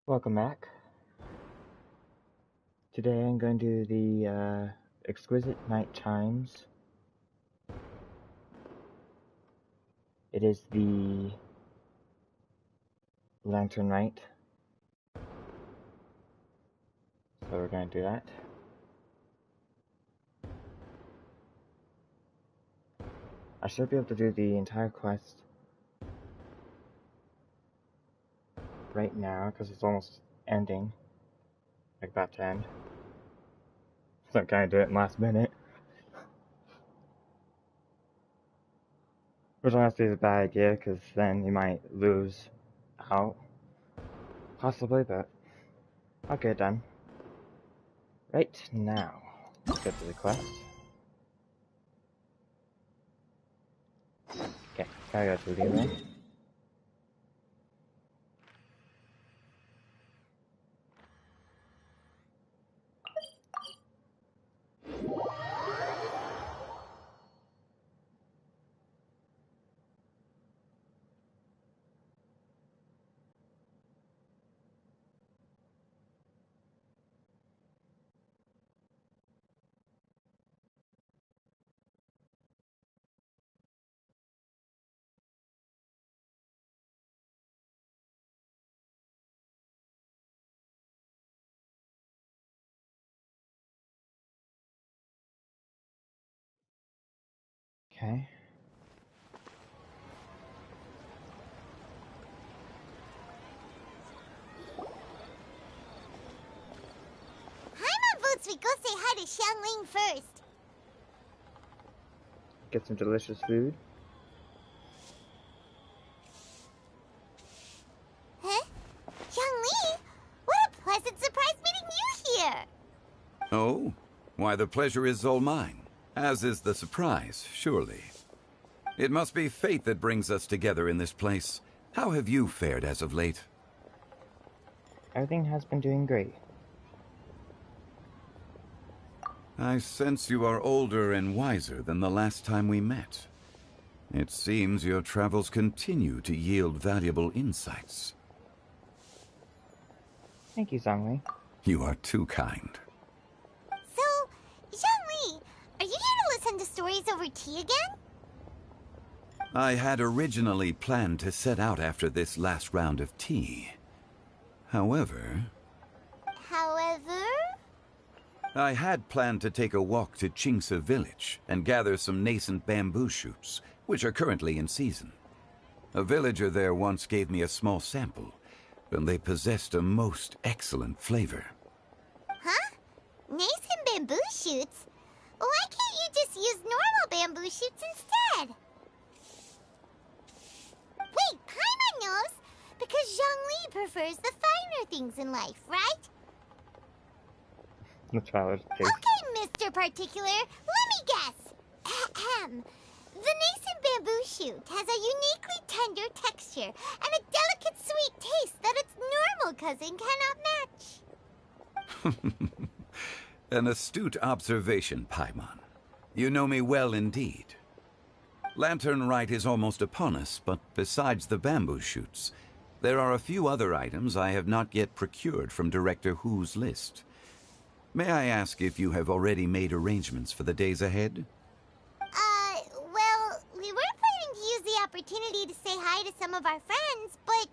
Welcome back. Today I'm going to do the Exquisite Night Chimes. It is the Lantern Night. So we're going to do that. I should be able to do the entire quest right now because it's almost ending. Like about to end. So I'm going to do it in last minute. Which honestly is a bad idea because then you might lose out. Possibly, but I'll get it done. Right now, let's get to the quest. Okay, gotta go to the room. Okay. Paimon votes we go say hi to Xiangling first. Get some delicious food. Huh? Xiangling? What a pleasant surprise meeting you here! Oh? Why, the pleasure is all mine. As is the surprise, surely. It must be fate that brings us together in this place. How have you fared as of late? Everything has been doing great. I sense you are older and wiser than the last time we met. It seems your travels continue to yield valuable insights. Thank you, Zhongli. You are too kind. So, Xiangling, are you here to listen to stories over tea again? I had originally planned to set out after this last round of tea. However, I had planned to take a walk to Chimes village and gather some nascent bamboo shoots, which are currently in season. A villager there once gave me a small sample, and they possessed a most excellent flavor. Huh? Nascent bamboo shoots? Why can't you just use normal bamboo shoots instead? Wait, Paimon knows! Because Zhongli prefers the finer things in life, right? The traveler's taste. Okay, Mr. Particular, let me guess. Ahem. The nascent bamboo shoot has a uniquely tender texture and a delicate sweet taste that its normal cousin cannot match. An astute observation, Paimon. You know me well indeed. Lantern Rite is almost upon us, but besides the bamboo shoots, there are a few other items I have not yet procured from Director Hu's list. May I ask if you have already made arrangements for the days ahead? Well, we were planning to use the opportunity to say hi to some of our friends, but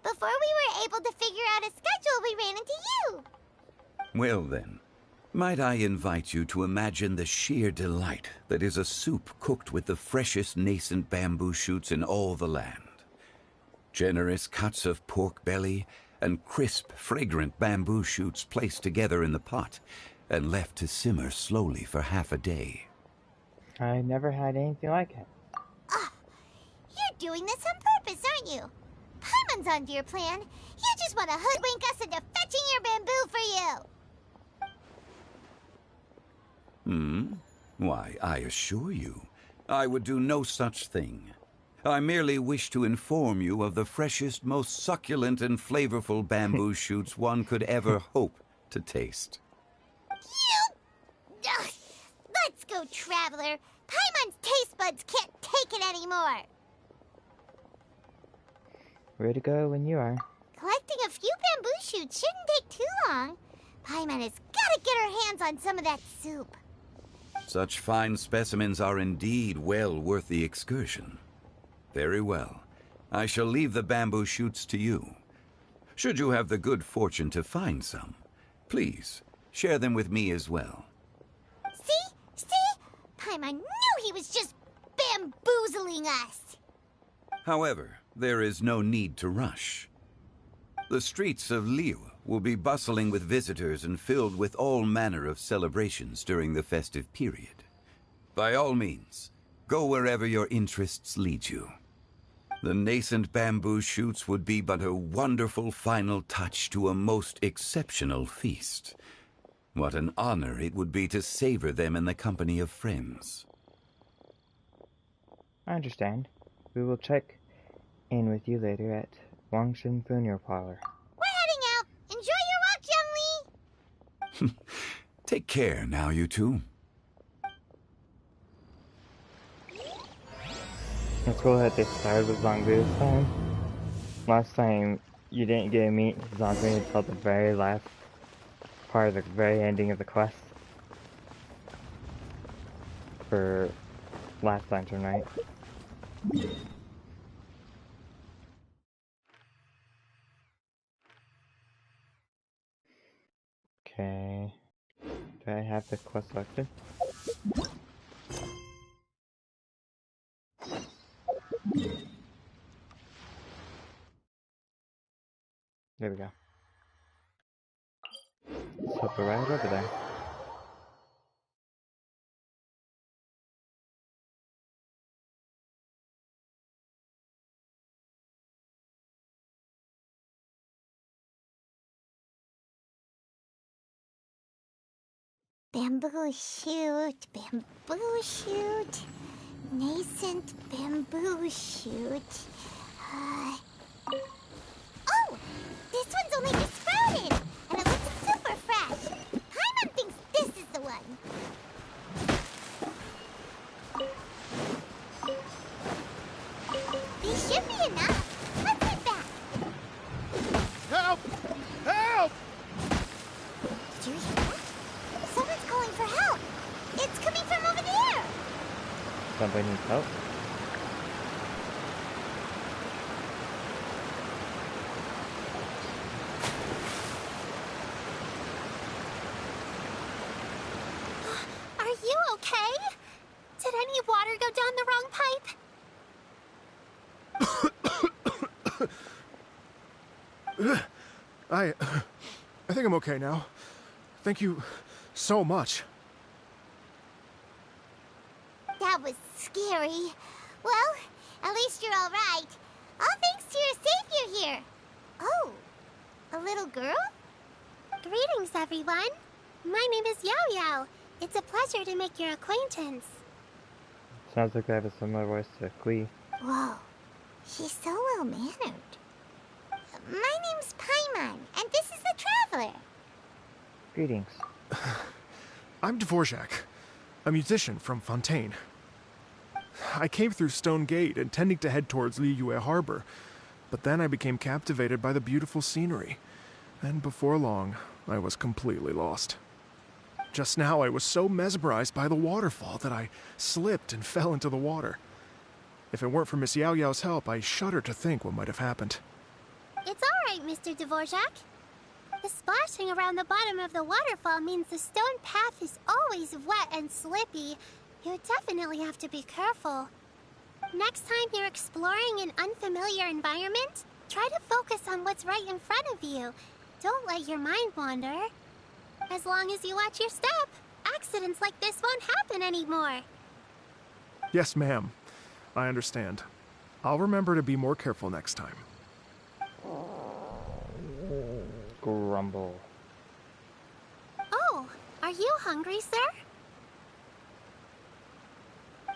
before we were able to figure out a schedule, we ran into you. Well then, might I invite you to imagine the sheer delight that is a soup cooked with the freshest nascent bamboo shoots in all the land. Generous cuts of pork belly and crisp, fragrant bamboo shoots placed together in the pot and left to simmer slowly for half a day. I never had anything like it. You're doing this on purpose, aren't you? Paimon's onto your plan. You just want to hoodwink us into fetching your bamboo for you. Why, I assure you, I would do no such thing. I merely wish to inform you of the freshest, most succulent and flavorful bamboo shoots one could ever hope to taste. Ugh. Let's go, Traveler. Paimon's taste buds can't take it anymore. Ready to go when you are. Collecting a few bamboo shoot shouldn't take too long. Paimon has gotta get her hands on some of that soup. Such fine specimens are indeed well worth the excursion. Very well. I shall leave the bamboo shoots to you. Should you have the good fortune to find some, please share them with me as well. See? See? Paimon knew he was just bamboozling us. However, there is no need to rush. The streets of Liyue will be bustling with visitors and filled with all manner of celebrations during the festive period. By all means, go wherever your interests lead you. The nascent bamboo shoots would be but a wonderful final touch to a most exceptional feast. What an honor it would be to savor them in the company of friends. I understand. We will check in with you later at Wangshin Funeral Parlor. We're heading out. Enjoy your walk, Youngli. Take care now, you two. It's cool that they started with Zongli this time. Last time, you didn't get to meet Zongli until the very last part of the very ending of the quest. For last lantern night. Okay. Do I have the quest selected? There we go. So we're right over there. Bamboo shoot, bamboo shoot, nascent bamboo shoot. Oh, this one's only just sprouted, and it looks super fresh. Paimon thinks this is the one. These should be enough. Let's head back. Help! Help! Did you hear that? Someone's calling for help. It's coming from over there. Somebody needs help? Are you okay? Did any water go down the wrong pipe? I think I'm okay now. Thank you so much. That was scary. Well, at least you're all right. All thanks to your savior here. Oh, a little girl? Greetings, everyone. My name is Yao Yao. It's a pleasure to make your acquaintance. Sounds like I have a similar voice to Kui. Whoa, she's so well-mannered. My name's Paimon, and this is the Traveler. Greetings. I'm Dvorak, a musician from Fontaine. I came through Stone Gate intending to head towards Liyue Harbor, but then I became captivated by the beautiful scenery, and before long, I was completely lost. Just now, I was so mesmerized by the waterfall that I slipped and fell into the water. If it weren't for Miss Yao Yao's help, I shudder to think what might have happened. It's all right, Mr. Dvorak. The splashing around the bottom of the waterfall means the stone path is always wet and slippy. You definitely have to be careful. Next time you're exploring an unfamiliar environment, try to focus on what's right in front of you. Don't let your mind wander. As long as you watch your step, accidents like this won't happen anymore. Yes, ma'am. I understand. I'll remember to be more careful next time. Grumble. Oh, are you hungry, sir?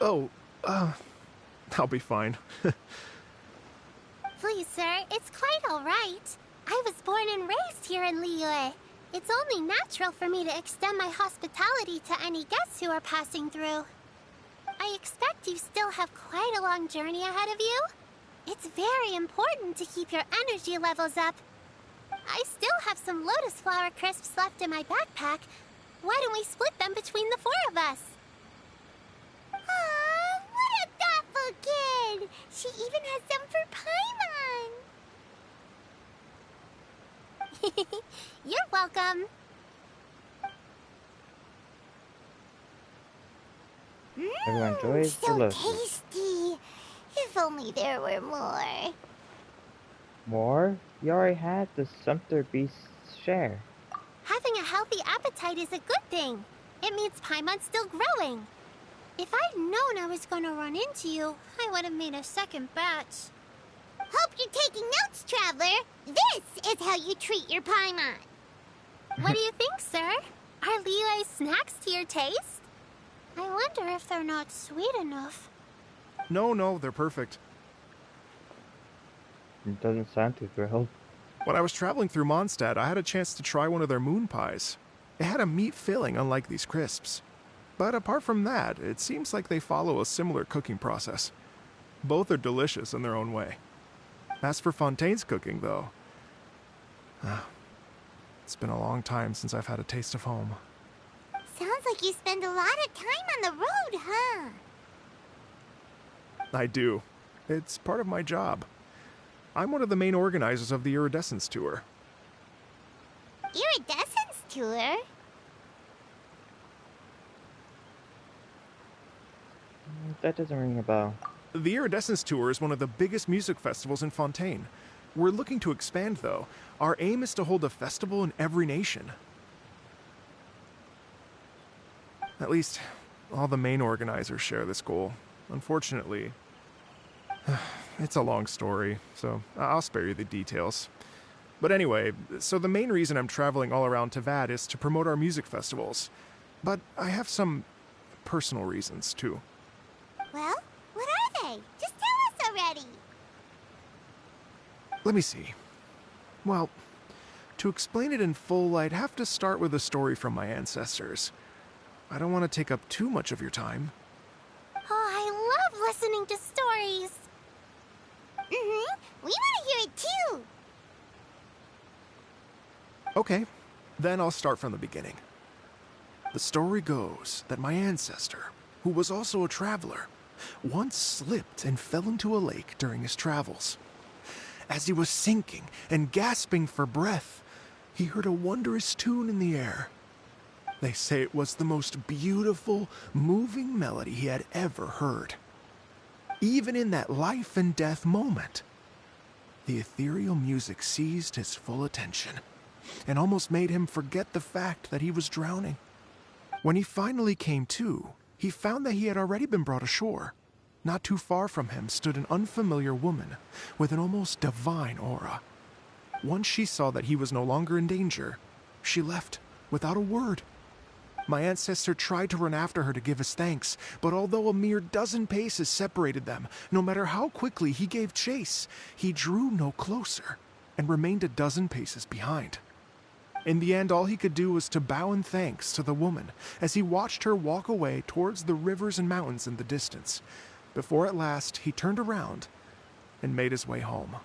Oh, I'll be fine. Please, sir, it's quite all right. I was born and raised here in Liyue. It's only natural for me to extend my hospitality to any guests who are passing through. I expect you still have quite a long journey ahead of you. It's very important to keep your energy levels up. I still have some lotus flower crisps left in my backpack. Why don't we split them between the four of us? Aw, what a thoughtful kid! She even has some for Paimon! You're welcome. Everyone enjoys the So lotus. tasty! If only there were more. More? You already had the Sumpter Beast's share. Having a healthy appetite is a good thing. It means Paimon's still growing. If I'd known I was going to run into you, I would have made a second batch. Hope you're taking notes, Traveler. This is how you treat your Paimon. What do you think, sir? Are Leeway's snacks to your taste? I wonder if they're not sweet enough. No, they're perfect. It doesn't sound too thrilled. When I was traveling through Mondstadt, I had a chance to try one of their moon pies. It had a meat filling, unlike these crisps. But apart from that, it seems like they follow a similar cooking process. Both are delicious in their own way. As for Fontaine's cooking, though, it's been a long time since I've had a taste of home. Sounds like you spend a lot of time on the road, huh? I do. It's part of my job. I'm one of the main organizers of the Iridescence Tour. Iridescence Tour? That doesn't ring a bell. The Iridescence Tour is one of the biggest music festivals in Fontaine. We're looking to expand, though. Our aim is to hold a festival in every nation. At least, all the main organizers share this goal. Unfortunately, it's a long story, so I'll spare you the details. But anyway, so the main reason I'm traveling all around Tavad is to promote our music festivals. But I have some personal reasons, too. Well, what are they? Just tell us already. Let me see. Well, to explain it in full, I'd have to start with a story from my ancestors. I don't want to take up too much of your time. Oh, I love listening to stories. Mm-hmm. We want to hear it too. Okay, then I'll start from the beginning. The story goes that my ancestor, who was also a traveler, once slipped and fell into a lake during his travels. As he was sinking and gasping for breath, he heard a wondrous tune in the air. They say it was the most beautiful, moving melody he had ever heard. Even in that life and death moment, the ethereal music seized his full attention and almost made him forget the fact that he was drowning. When he finally came to, he found that he had already been brought ashore. Not too far from him stood an unfamiliar woman with an almost divine aura. Once she saw that he was no longer in danger, she left without a word. My ancestor tried to run after her to give his thanks, but although a mere dozen paces separated them, no matter how quickly he gave chase, he drew no closer and remained a dozen paces behind. In the end, all he could do was to bow in thanks to the woman as he watched her walk away towards the rivers and mountains in the distance, before at last he turned around and made his way home.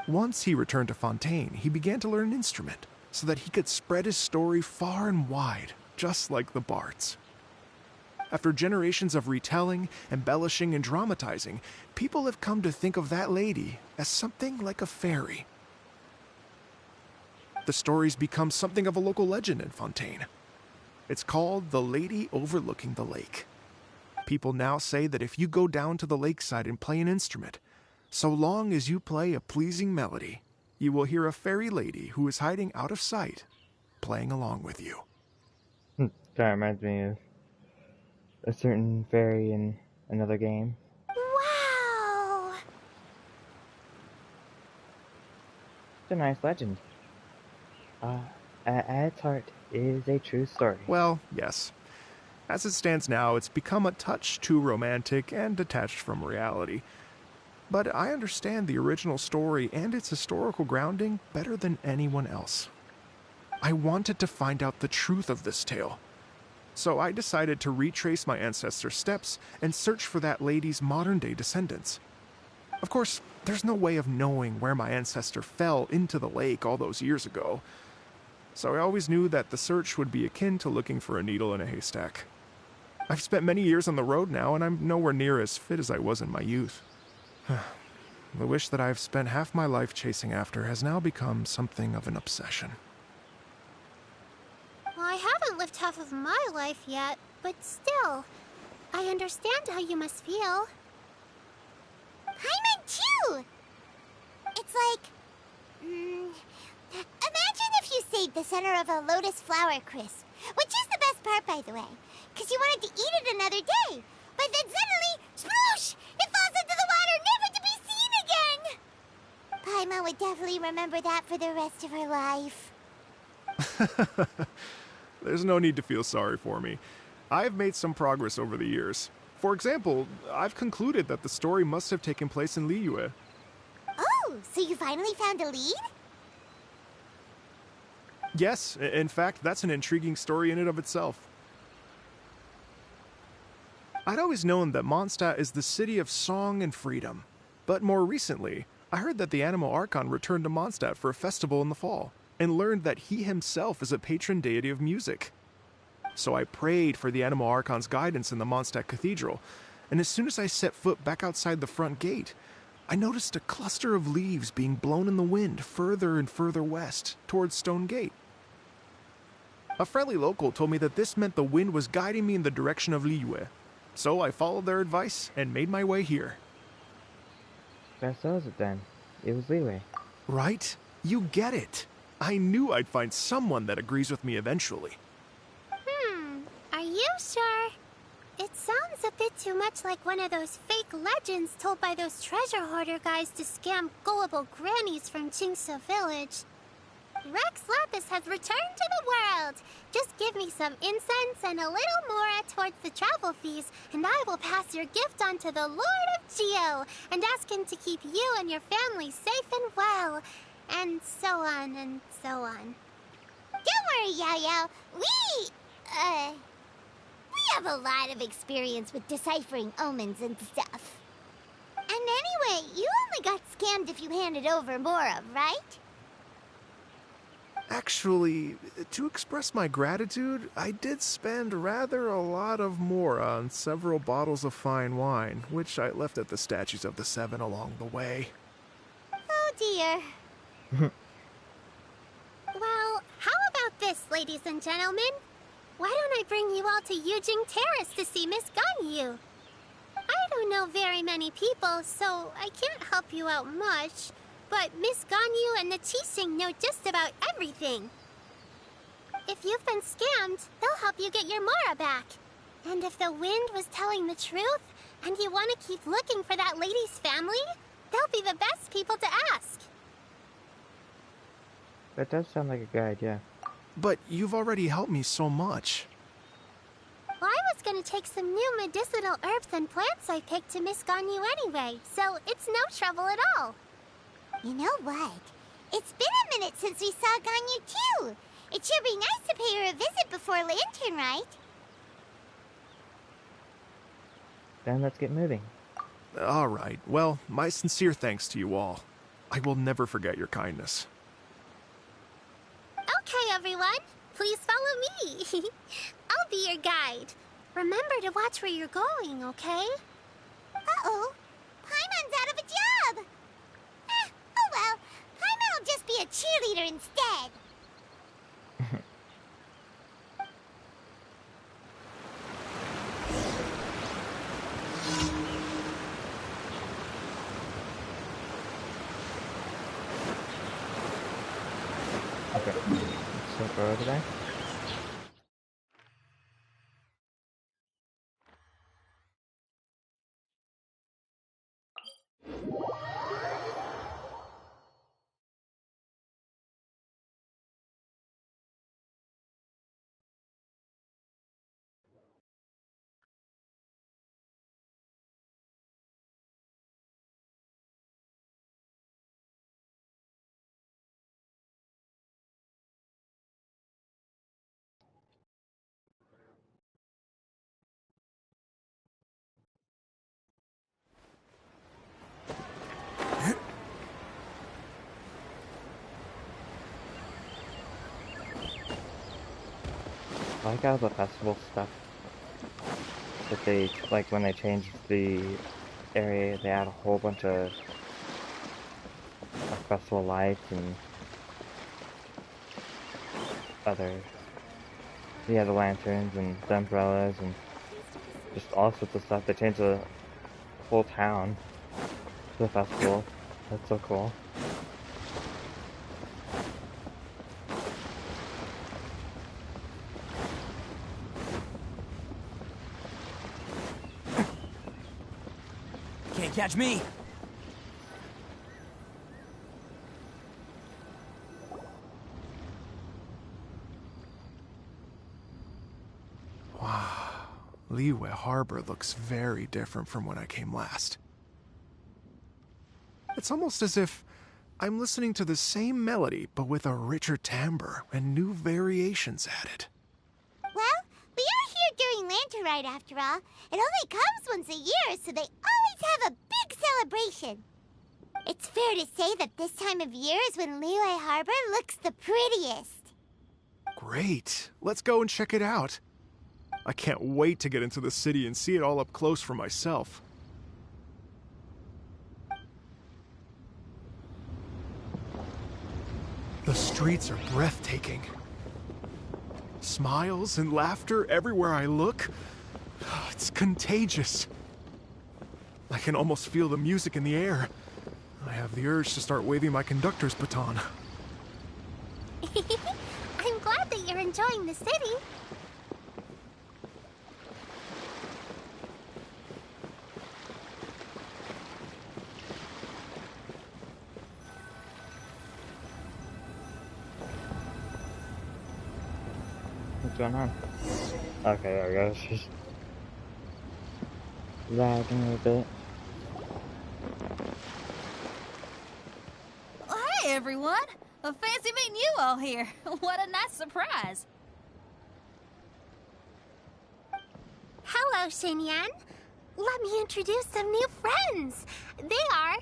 Once he returned to Fontaine, he began to learn an instrument so that he could spread his story far and wide, just like the bards. After generations of retelling, embellishing, and dramatizing, people have come to think of that lady as something like a fairy. The story's become something of a local legend in Fontaine. It's called The Lady Overlooking the Lake. People now say that if you go down to the lakeside and play an instrument, so long as you play a pleasing melody, you will hear a fairy lady who is hiding out of sight, playing along with you. Kind of reminds me of a certain fairy in another game. Wow! It's a nice legend. At its heart is a true story. Well, yes. As it stands now, it's become a touch too romantic and detached from reality. But I understand the original story and its historical grounding better than anyone else. I wanted to find out the truth of this tale. So I decided to retrace my ancestors' steps and search for that lady's modern-day descendants. Of course, There's no way of knowing where my ancestor fell into the lake all those years ago. So I always knew that the search would be akin to looking for a needle in a haystack. I've spent many years on the road now, and I'm nowhere near as fit as I was in my youth. The wish that I've spent half my life chasing after has now become something of an obsession. Well, I haven't lived half of my life yet, but still, I understand how you must feel. Paimon too! It's like... imagine if you saved the center of a lotus flower crisp, which is the best part, by the way, because you wanted to eat it another day. But then suddenly, sploosh! It falls into the water, never to be seen again! Paimon would definitely remember that for the rest of her life. There's no need to feel sorry for me. I've made some progress over the years. For example, I've concluded that the story must have taken place in Liyue. Oh, so you finally found a lead? Yes, in fact, that's an intriguing story in and of itself. I'd always known that Mondstadt is the city of song and freedom. But more recently, I heard that the Animal Archon returned to Mondstadt for a festival in the fall, and learned that he himself is a patron deity of music. So I prayed for the Animal Archon's guidance in the Mondstadt Cathedral, and as soon as I set foot back outside the front gate, I noticed a cluster of leaves being blown in the wind further and further west, towards Stone Gate. A friendly local told me that this meant the wind was guiding me in the direction of Liyue, so I followed their advice and made my way here. That settles it then. It was Leeway. Right? You get it. I knew I'd find someone that agrees with me eventually. Are you sure? It sounds a bit too much like one of those fake legends told by those treasure hoarder guys to scam gullible grannies from Jingsa Village. Rex Lapis has returned to the world. Just give me some incense and a little more towards the travel fees, and I will pass your gift on to the Lord of Geo and ask him to keep you and your family safe and well. And so on and so on. Don't worry, Yao Yao. We have a lot of experience with deciphering omens and stuff. And anyway, you only got scammed if you handed over Mora, right? Actually, to express my gratitude, I did spend rather a lot of Mora on several bottles of fine wine, which I left at the Statues of the Seven along the way. Oh dear. Well, how about this, ladies and gentlemen? Why don't I bring you all to Yujing Terrace to see Miss Ganyu? I don't know very many people, so I can't help you out much. But Miss Ganyu and the Qixing know just about everything. If you've been scammed, they'll help you get your Mora back. And if the wind was telling the truth, and you want to keep looking for that lady's family, they'll be the best people to ask. That does sound like a good idea. But you've already helped me so much. Well, I was going to take some new medicinal herbs and plants I picked to Miss Ganyu anyway, so it's no trouble at all. You know what? It's been a minute since we saw Ganyu too. It should be nice to pay her a visit before Lantern, right? Then let's get moving. All right. Well, my sincere thanks to you all. I will never forget your kindness. Okay, everyone. Please follow me. I'll be your guide. Remember to watch where you're going, okay? Uh-oh. Paimon's out of a job. Oh well. Paimon will just be a cheerleader instead. Okay. So go over there. I like how the festival stuff that they, like when they changed the area, they add a whole bunch of like, festival lights and other, yeah, the lanterns and the umbrellas and just all sorts of stuff. They changed the whole town to the festival. That's so cool. Can't catch me. Wow. Liyue Harbor looks very different from when I came last. It's almost as if I'm listening to the same melody, but with a richer timbre and new variations added. Well, we are here during Lantern Rite after all. It only comes once a year, so they always have a big celebration. It's fair to say that this time of year is when Liyue Harbor looks the prettiest. Great. Let's go and check it out. I can't wait to get into the city and see it all up close for myself. The streets are breathtaking. Smiles and laughter everywhere I look. It's contagious. I can almost feel the music in the air. I have the urge to start waving my conductor's baton. I'm glad that you're enjoying the city. What's going on? Okay, there we go. She's lagging a little bit. Hey, everyone! Fancy meeting you all here. What a nice surprise. Hello, Xinyan. Let me introduce some new friends. They are...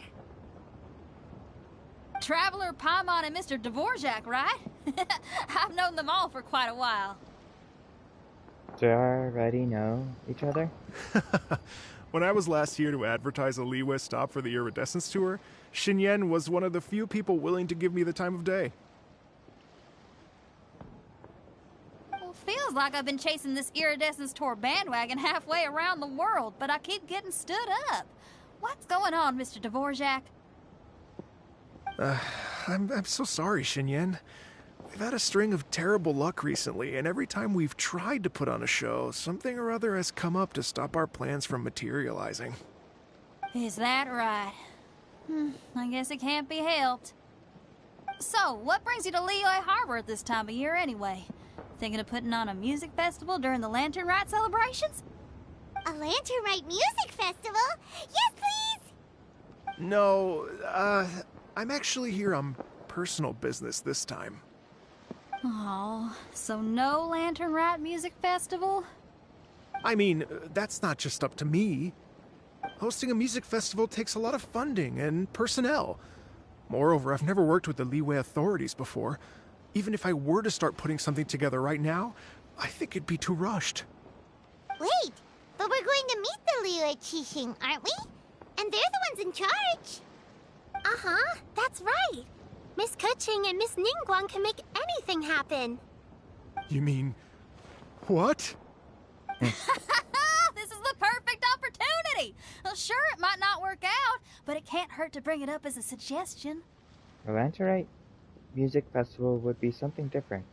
Traveler, Paimon, and Mr. Dvorak, right? I've known them all for quite a while. Do you already know each other? When I was last here to advertise a Liyue stop for the Iridescence Tour, Xinyan was one of the few people willing to give me the time of day. Well, feels like I've been chasing this Iridescence Tour bandwagon halfway around the world, but I keep getting stood up. What's going on, Mr. Dvorak? I'm so sorry, Xinyan. We've had a string of terrible luck recently, and every time we've tried to put on a show, something or other has come up to stop our plans from materializing. Is that right? I guess it can't be helped. So, what brings you to Liyue Harbor at this time of year anyway? Thinking of putting on a music festival during the Lantern Rite celebrations? A Lantern Rite music festival? Yes, please! No, I'm actually here on personal business this time. Oh, so no Lantern Rite music festival? I mean, that's not just up to me. Hosting a music festival takes a lot of funding and personnel. Moreover, I've never worked with the Liyue authorities before. Even if I were to start putting something together right now, I think it'd be too rushed. Wait, but we're going to meet the Liyue Qixing, aren't we? And they're the ones in charge. Uh-huh, that's right. Miss Keqing and Miss Ningguang can make anything happen. You mean... what? This is the perfect opportunity! Well, sure, it might not work out, but it can't hurt to bring it up as a suggestion. A Lantern Rite music festival would be something different.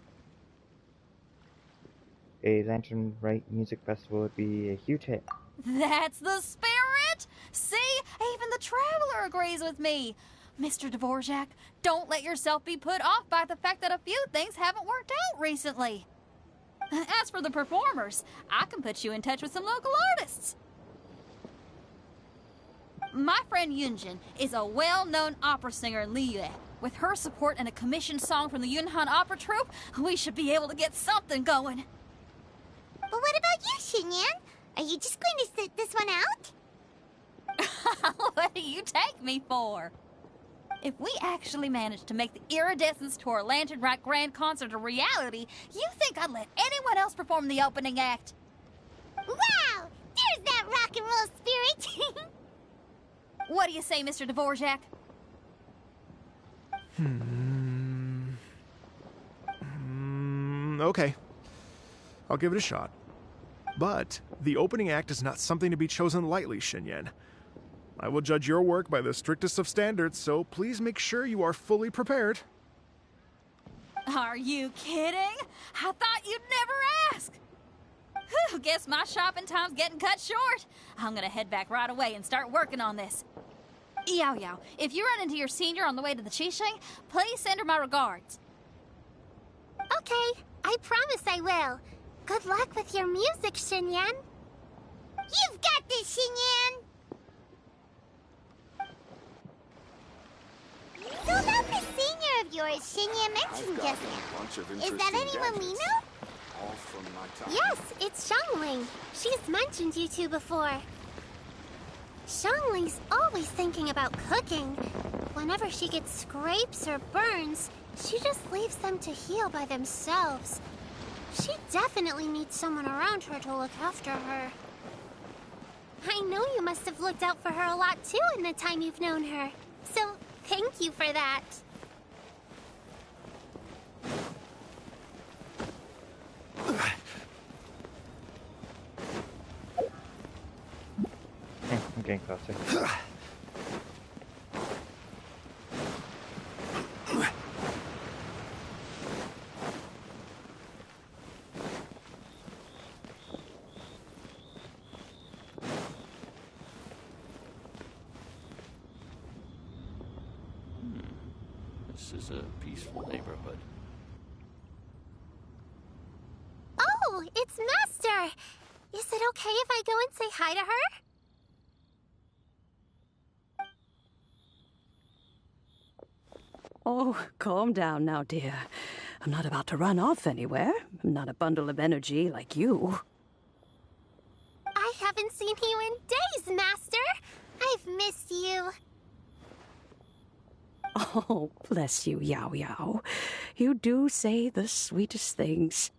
A Lantern Rite music festival would be a huge hit. That's the spirit! See? Even the Traveler agrees with me. Mr. Dvorak, don't let yourself be put off by the fact that a few things haven't worked out recently. As for the performers, I can put you in touch with some local artists. My friend Yunjin is a well-known opera singer in Liyue. With her support and a commissioned song from the Yunhan Opera Troupe, we should be able to get something going. But what about you, Xinyan? Are you just going to sit this one out? What do you take me for? If we actually managed to make the Iridescence Tour Lantern Rite Grand Concert a reality, you think I'd let anyone else perform the opening act? Wow! There's that rock and roll spirit! What do you say, Mr. Dvorak? Okay. I'll give it a shot. But the opening act is not something to be chosen lightly, Xinyan. I will judge your work by the strictest of standards, so please make sure you are fully prepared. Are you kidding? I thought you'd never ask. Whew, guess my shopping time's getting cut short. I'm gonna head back right away and start working on this. Yao Yao, if you run into your senior on the way to the Qixing, please send her my regards. Okay, I promise I will. Good luck with your music, Xinyan. You've got this, Xinyan! So about this senior of yours Xinyan mentioned just now. Is that anyone we know? Yes, it's Xiangling. She's mentioned you two before. Xiangling's always thinking about cooking. Whenever she gets scrapes or burns, she just leaves them to heal by themselves. She definitely needs someone around her to look after her. I know you must have looked out for her a lot too in the time you've known her. So, thank you for that. I'm getting closer. This is a peaceful neighborhood. Oh, it's Master! Is it okay if I go and say hi to her? Oh, calm down now, dear. I'm not about to run off anywhere. I'm not a bundle of energy like you. I haven't seen you in days, Master! I've missed you. Oh, bless you, Yao Yao. You do say the sweetest things.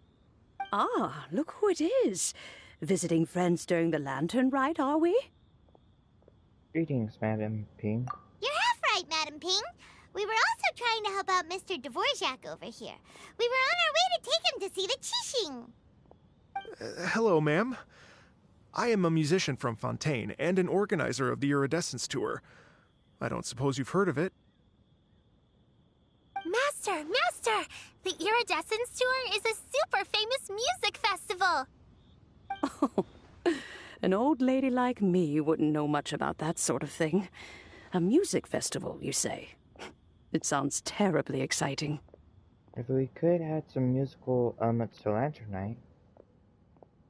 Ah, look who it is. Visiting friends during the lantern rite, are we? Greetings, Madam Ping. You're half right, Madam Ping. We were also trying to help out Mr. Dvorak over here. We were on our way to take him to see the Qixing. Hello, ma'am. I am a musician from Fontaine and an organizer of the Iridescence Tour. I don't suppose you've heard of it. Master! The Iridescence Tour is a super famous music festival! Oh, an old lady like me wouldn't know much about that sort of thing. A music festival, you say? It sounds terribly exciting. If we could add some musical elements to Lantern Night.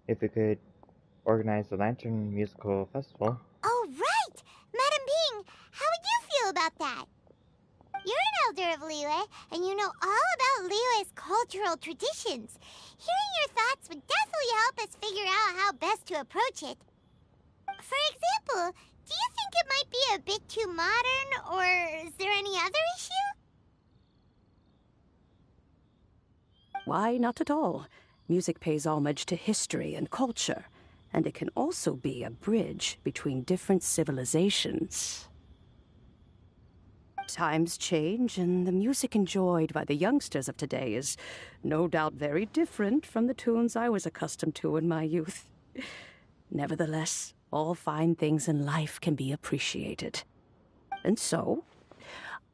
If we could organize the Lantern Musical Festival. Oh, right! Madam Ping, how would you feel about that? You're an elder of Liyue, and you know all about Liyue's cultural traditions. Hearing your thoughts would definitely help us figure out how best to approach it. For example, do you think it might be a bit too modern, or is there any other issue? Why, not at all. Music pays homage to history and culture, and it can also be a bridge between different civilizations. Times change, and the music enjoyed by the youngsters of today is no doubt very different from the tunes I was accustomed to in my youth. Nevertheless, all fine things in life can be appreciated. And so,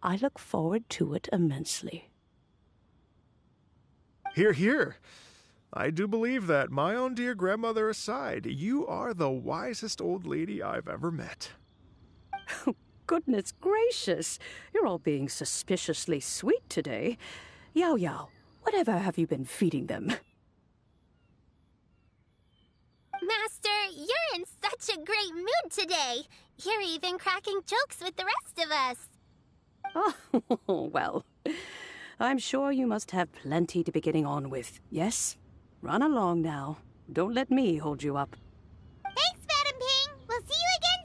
I look forward to it immensely. Hear, hear. I do believe that, my own dear grandmother aside, you are the wisest old lady I've ever met. Goodness gracious, you're all being suspiciously sweet today. Yao Yao, whatever have you been feeding them? Master, you're in such a great mood today. You're even cracking jokes with the rest of us. Oh, well, I'm sure you must have plenty to be getting on with. Yes? Run along now. Don't let me hold you up. Thanks, Madam Ping. We'll see you again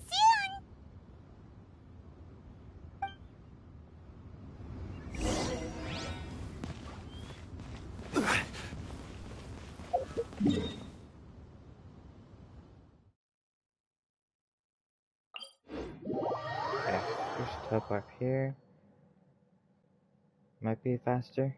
teleport here. Might be faster.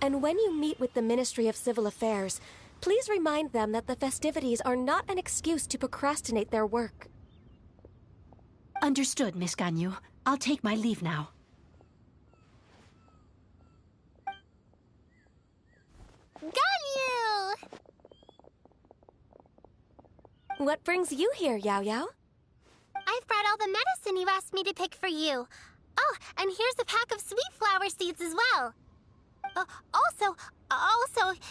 And when you meet with the Ministry of Civil Affairs, please remind them that the festivities are not an excuse to procrastinate their work. Understood, Miss Ganyu. I'll take my leave now. Ganyu! What brings you here, Yao Yao? I've brought all the medicine you asked me to pick for you. Oh, and here's a pack of sweet flower seeds as well. Also,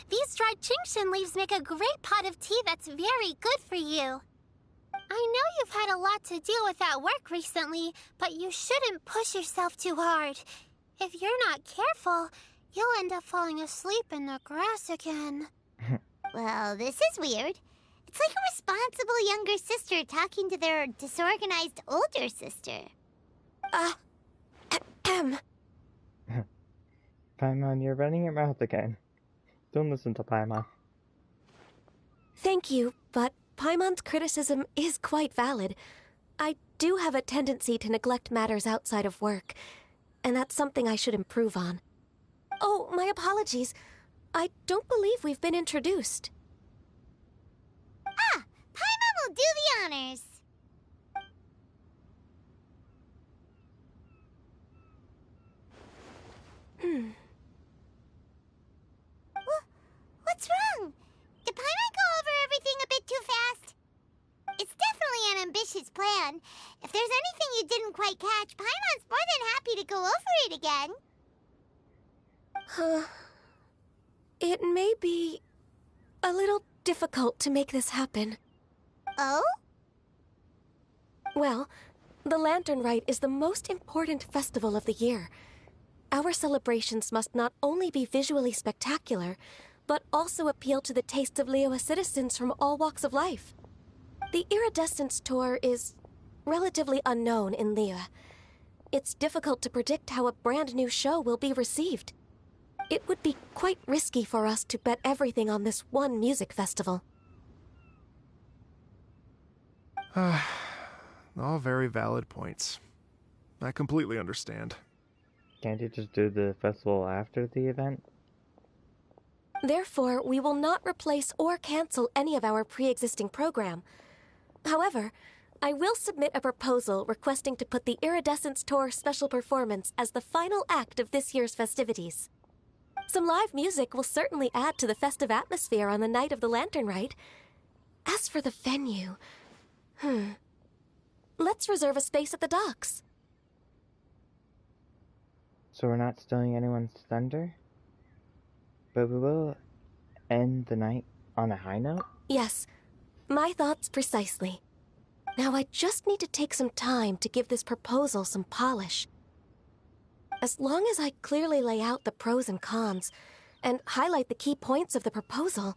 these dried Chingshin leaves make a great pot of tea that's very good for you. I know you've had a lot to deal with at work recently, but you shouldn't push yourself too hard. If you're not careful, you'll end up falling asleep in the grass again. Well, this is weird. It's like a responsible younger sister talking to their disorganized older sister. Paimon, you're running your mouth again. Don't listen to Paimon. Thank you, but Paimon's criticism is quite valid. I do have a tendency to neglect matters outside of work, and that's something I should improve on. Oh, my apologies. I don't believe we've been introduced. Ah, Paimon will do the honors. What's wrong? Did Paimon go over everything a bit too fast? It's definitely an ambitious plan. If there's anything you didn't quite catch, Paimon's more than happy to go over it again. It may be a little difficult to make this happen. Oh? Well, the Lantern Rite is the most important festival of the year. Our celebrations must not only be visually spectacular, but also appeal to the tastes of Liyue citizens from all walks of life. The Iridescence Tour is relatively unknown in Liyue. It's difficult to predict how a brand new show will be received. It would be quite risky for us to bet everything on this one music festival. All very valid points. I completely understand. Can't you just do the festival after the event? Therefore, we will not replace or cancel any of our pre-existing program. However, I will submit a proposal requesting to put the Iridescence Tour special performance as the final act of this year's festivities. Some live music will certainly add to the festive atmosphere on the night of the Lantern Rite. As for the venue... Let's reserve a space at the docks. So we're not stealing anyone's thunder? But we will end the night on a high note? Yes, my thoughts precisely. Now I just need to take some time to give this proposal some polish. As long as I clearly lay out the pros and cons, and highlight the key points of the proposal,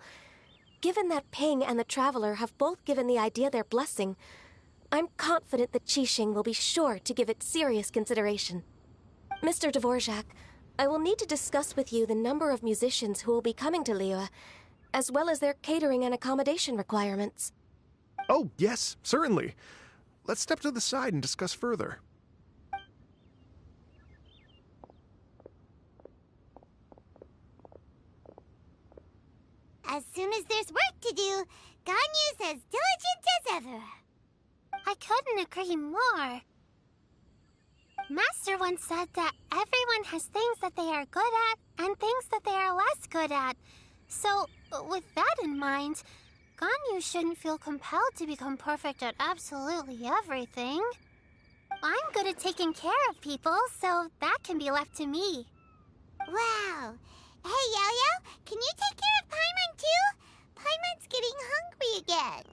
given that Ping and the Traveler have both given the idea their blessing, I'm confident that Qixing will be sure to give it serious consideration. Mr. Dvorak, I will need to discuss with you the number of musicians who will be coming to Liyue, as well as their catering and accommodation requirements. Oh, yes, certainly. Let's step to the side and discuss further. As soon as there's work to do, Ganyu's as diligent as ever. I couldn't agree more. Master once said that everyone has things that they are good at and things that they are less good at. So, with that in mind, Ganyu shouldn't feel compelled to become perfect at absolutely everything. I'm good at taking care of people, so that can be left to me. Wow. Hey, Yao-Yao, can you take care of Paimon too? Paimon's getting hungry again.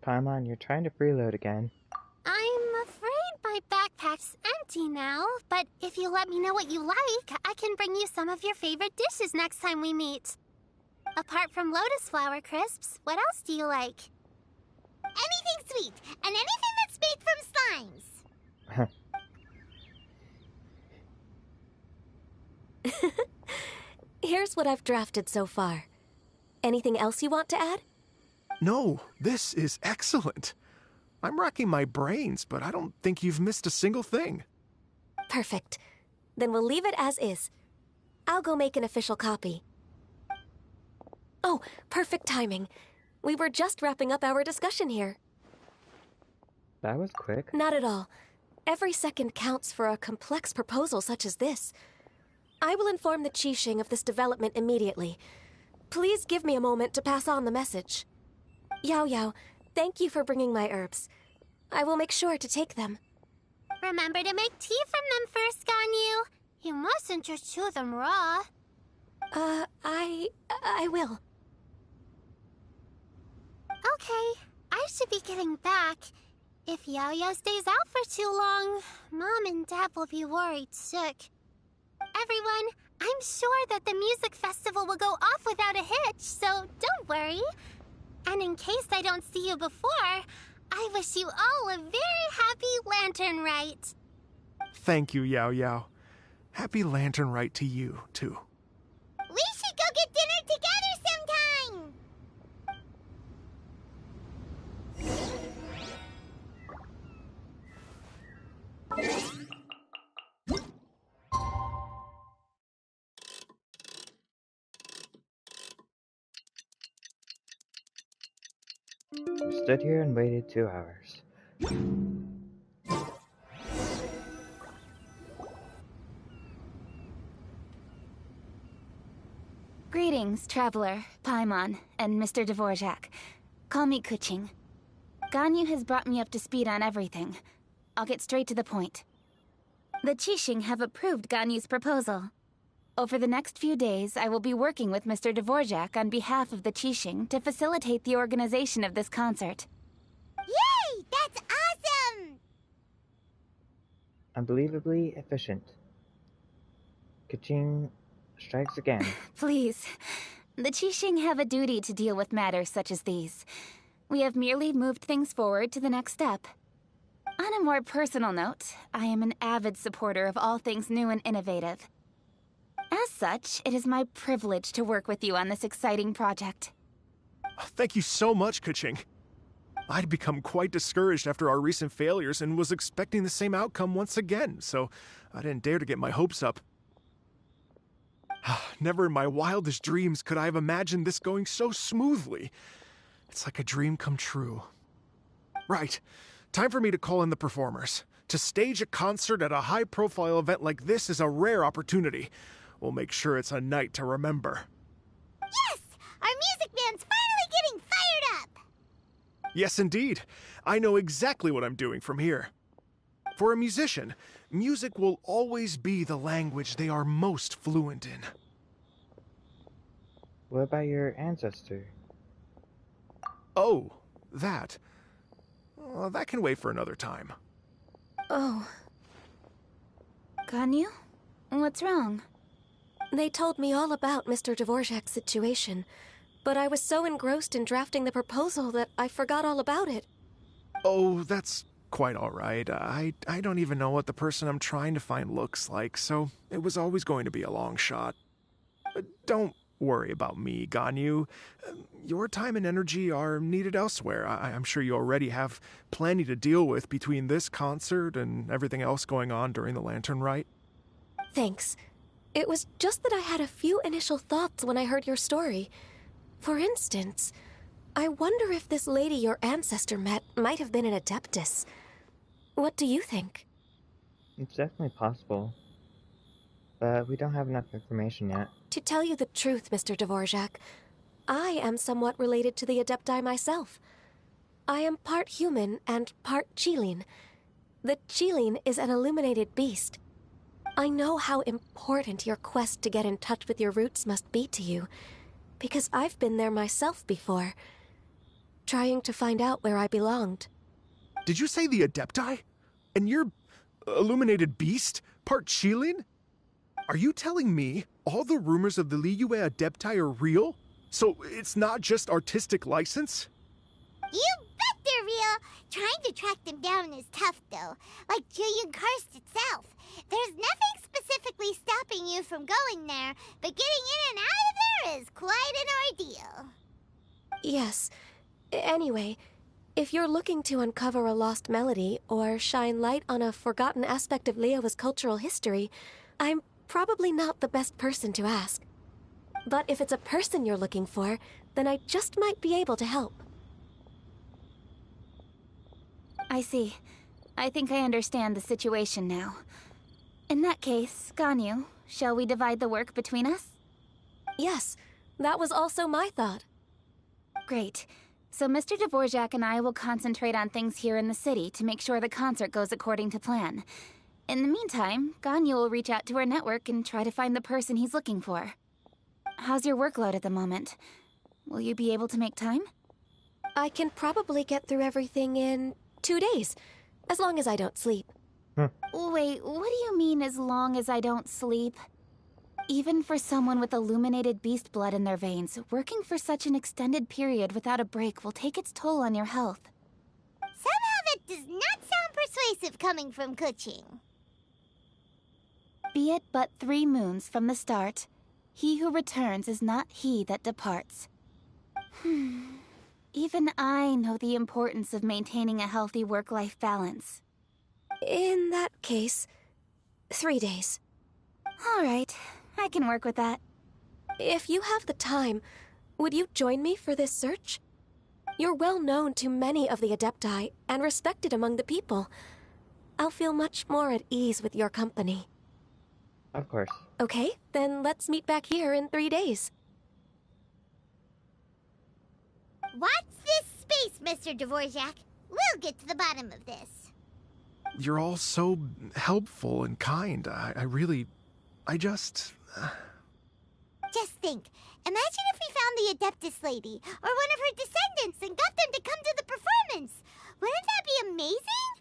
Paimon, you're trying to freeload again. I'm afraid my backpack's empty now, but if you let me know what you like, I can bring you some of your favorite dishes next time we meet. Apart from lotus flower crisps, what else do you like? Anything sweet, and anything that's made from slimes. Here's what I've drafted so far. Anything else you want to add? No, this is excellent. I'm racking my brains, but I don't think you've missed a single thing. Perfect. Then we'll leave it as is. I'll go make an official copy. Oh, perfect timing. We were just wrapping up our discussion here. That was quick. Not at all. Every second counts for a complex proposal such as this. I will inform the Qixing of this development immediately. Please give me a moment to pass on the message. Yao Yao, thank you for bringing my herbs. I will make sure to take them. Remember to make tea from them first, Ganyu. You mustn't just chew them raw. I will. Okay, I should be getting back. If Yao Yao stays out for too long, Mom and Dad will be worried sick. Everyone, I'm sure that the music festival will go off without a hitch, so don't worry. And in case I don't see you before, I wish you all a very happy Lantern Rite. Thank you, Yao Yao. Happy Lantern Rite to you, too. We should go get dinner together sometime! We stood here and waited 2 hours. Greetings, Traveler, Paimon, and Mr. Dvorak. Call me Kuching. Ganyu has brought me up to speed on everything. I'll get straight to the point. The Qixing have approved Ganyu's proposal. Over the next few days, I will be working with Mr. Dvorak on behalf of the Qixing to facilitate the organization of this concert. Yay! That's awesome! Unbelievably efficient. Kaching strikes again. Please. The Qixing have a duty to deal with matters such as these. We have merely moved things forward to the next step. On a more personal note, I am an avid supporter of all things new and innovative. As such, it is my privilege to work with you on this exciting project. Thank you so much, Kuching. I'd become quite discouraged after our recent failures and was expecting the same outcome once again, so I didn't dare to get my hopes up. Never in my wildest dreams could I have imagined this going so smoothly. It's like a dream come true. Right. Time for me to call in the performers. To stage a concert at a high-profile event like this is a rare opportunity. We'll make sure it's a night to remember. Yes! Our music band's finally getting fired up! Yes, indeed. I know exactly what I'm doing from here. For a musician, music will always be the language they are most fluent in. What about your ancestor? Oh, that. Well, that can wait for another time. Oh. Ganyu? What's wrong? They told me all about Mr. Dvorak's situation, but I was so engrossed in drafting the proposal that I forgot all about it. Oh, that's quite all right. I don't even know what the person I'm trying to find looks like, so it was always going to be a long shot. Don't worry about me, Ganyu. Your time and energy are needed elsewhere. I'm sure you already have plenty to deal with between this concert and everything else going on during the Lantern Rite. Thanks. It was just that I had a few initial thoughts when I heard your story. For instance, I wonder if this lady your ancestor met might have been an Adeptus. What do you think? It's definitely possible. But we don't have enough information yet. To tell you the truth, Mr. Dvorak, I am somewhat related to the Adepti myself. I am part human and part Qilin. The Qilin is an illuminated beast. I know how important your quest to get in touch with your roots must be to you, because I've been there myself before. trying to find out where I belonged. Did you say the Adepti? And you're illuminated beast? Part Qilin? Are you telling me all the rumors of the Liyue Adepti are real? So it's not just artistic license? You bet they're real! Trying to track them down is tough, though. Like Julian Karst itself. There's nothing specifically stopping you from going there, but getting in and out of there is quite an ordeal. Yes. Anyway, if you're looking to uncover a lost melody or shine light on a forgotten aspect of Liyue's cultural history, I'm probably not the best person to ask. But if it's a person you're looking for, then I just might be able to help. I see. I think I understand the situation now. In that case, Ganyu, shall we divide the work between us? Yes, that was also my thought. Great. So Mr. Dvorak and I will concentrate on things here in the city to make sure the concert goes according to plan. In the meantime, Ganyu will reach out to her network and try to find the person he's looking for. How's your workload at the moment? Will you be able to make time? I can probably get through everything in 2 days, as long as I don't sleep. Wait, what do you mean, as long as I don't sleep? Even for someone with illuminated beast blood in their veins, working for such an extended period without a break will take its toll on your health. Somehow that does not sound persuasive coming from Kuching. Be it but 3 moons from the start, he who returns is not he that departs. Even I know the importance of maintaining a healthy work-life balance. In that case, 3 days. All right, I can work with that. If you have the time, would you join me for this search? You're well known to many of the Adepti and respected among the people. I'll feel much more at ease with your company. Of course. Okay, then let's meet back here in 3 days. Watch this space, Mr. Dvorak. We'll get to the bottom of this. You're all so helpful and kind. Just think. Imagine if we found the Adeptus lady, or one of her descendants, and got them to come to the performance. Wouldn't that be amazing?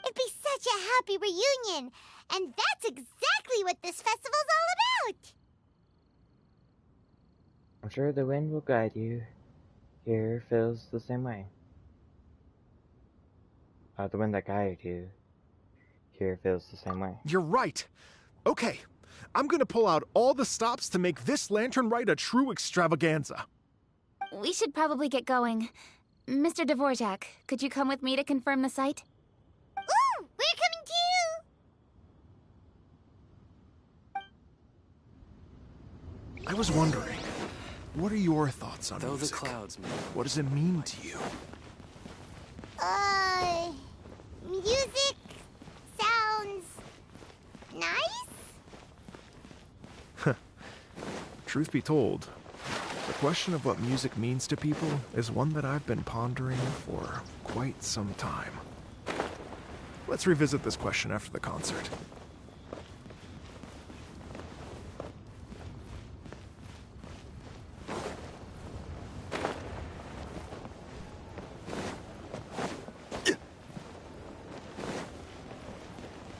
It'd be such a happy reunion. And that's exactly what this festival's all about. I'm sure the wind will guide you. Here feels the same way. The wind that guided you here feels the same way. You're right. Okay, I'm gonna pull out all the stops to make this lantern ride a true extravaganza. We should probably get going. Mr. Dvorak, could you come with me to confirm the site? Ooh, we're coming too! I was wondering, what are your thoughts on music? The clouds move. What does it mean to you? Music sounds nice? Truth be told, the question of what music means to people is one that I've been pondering for quite some time. Let's revisit this question after the concert.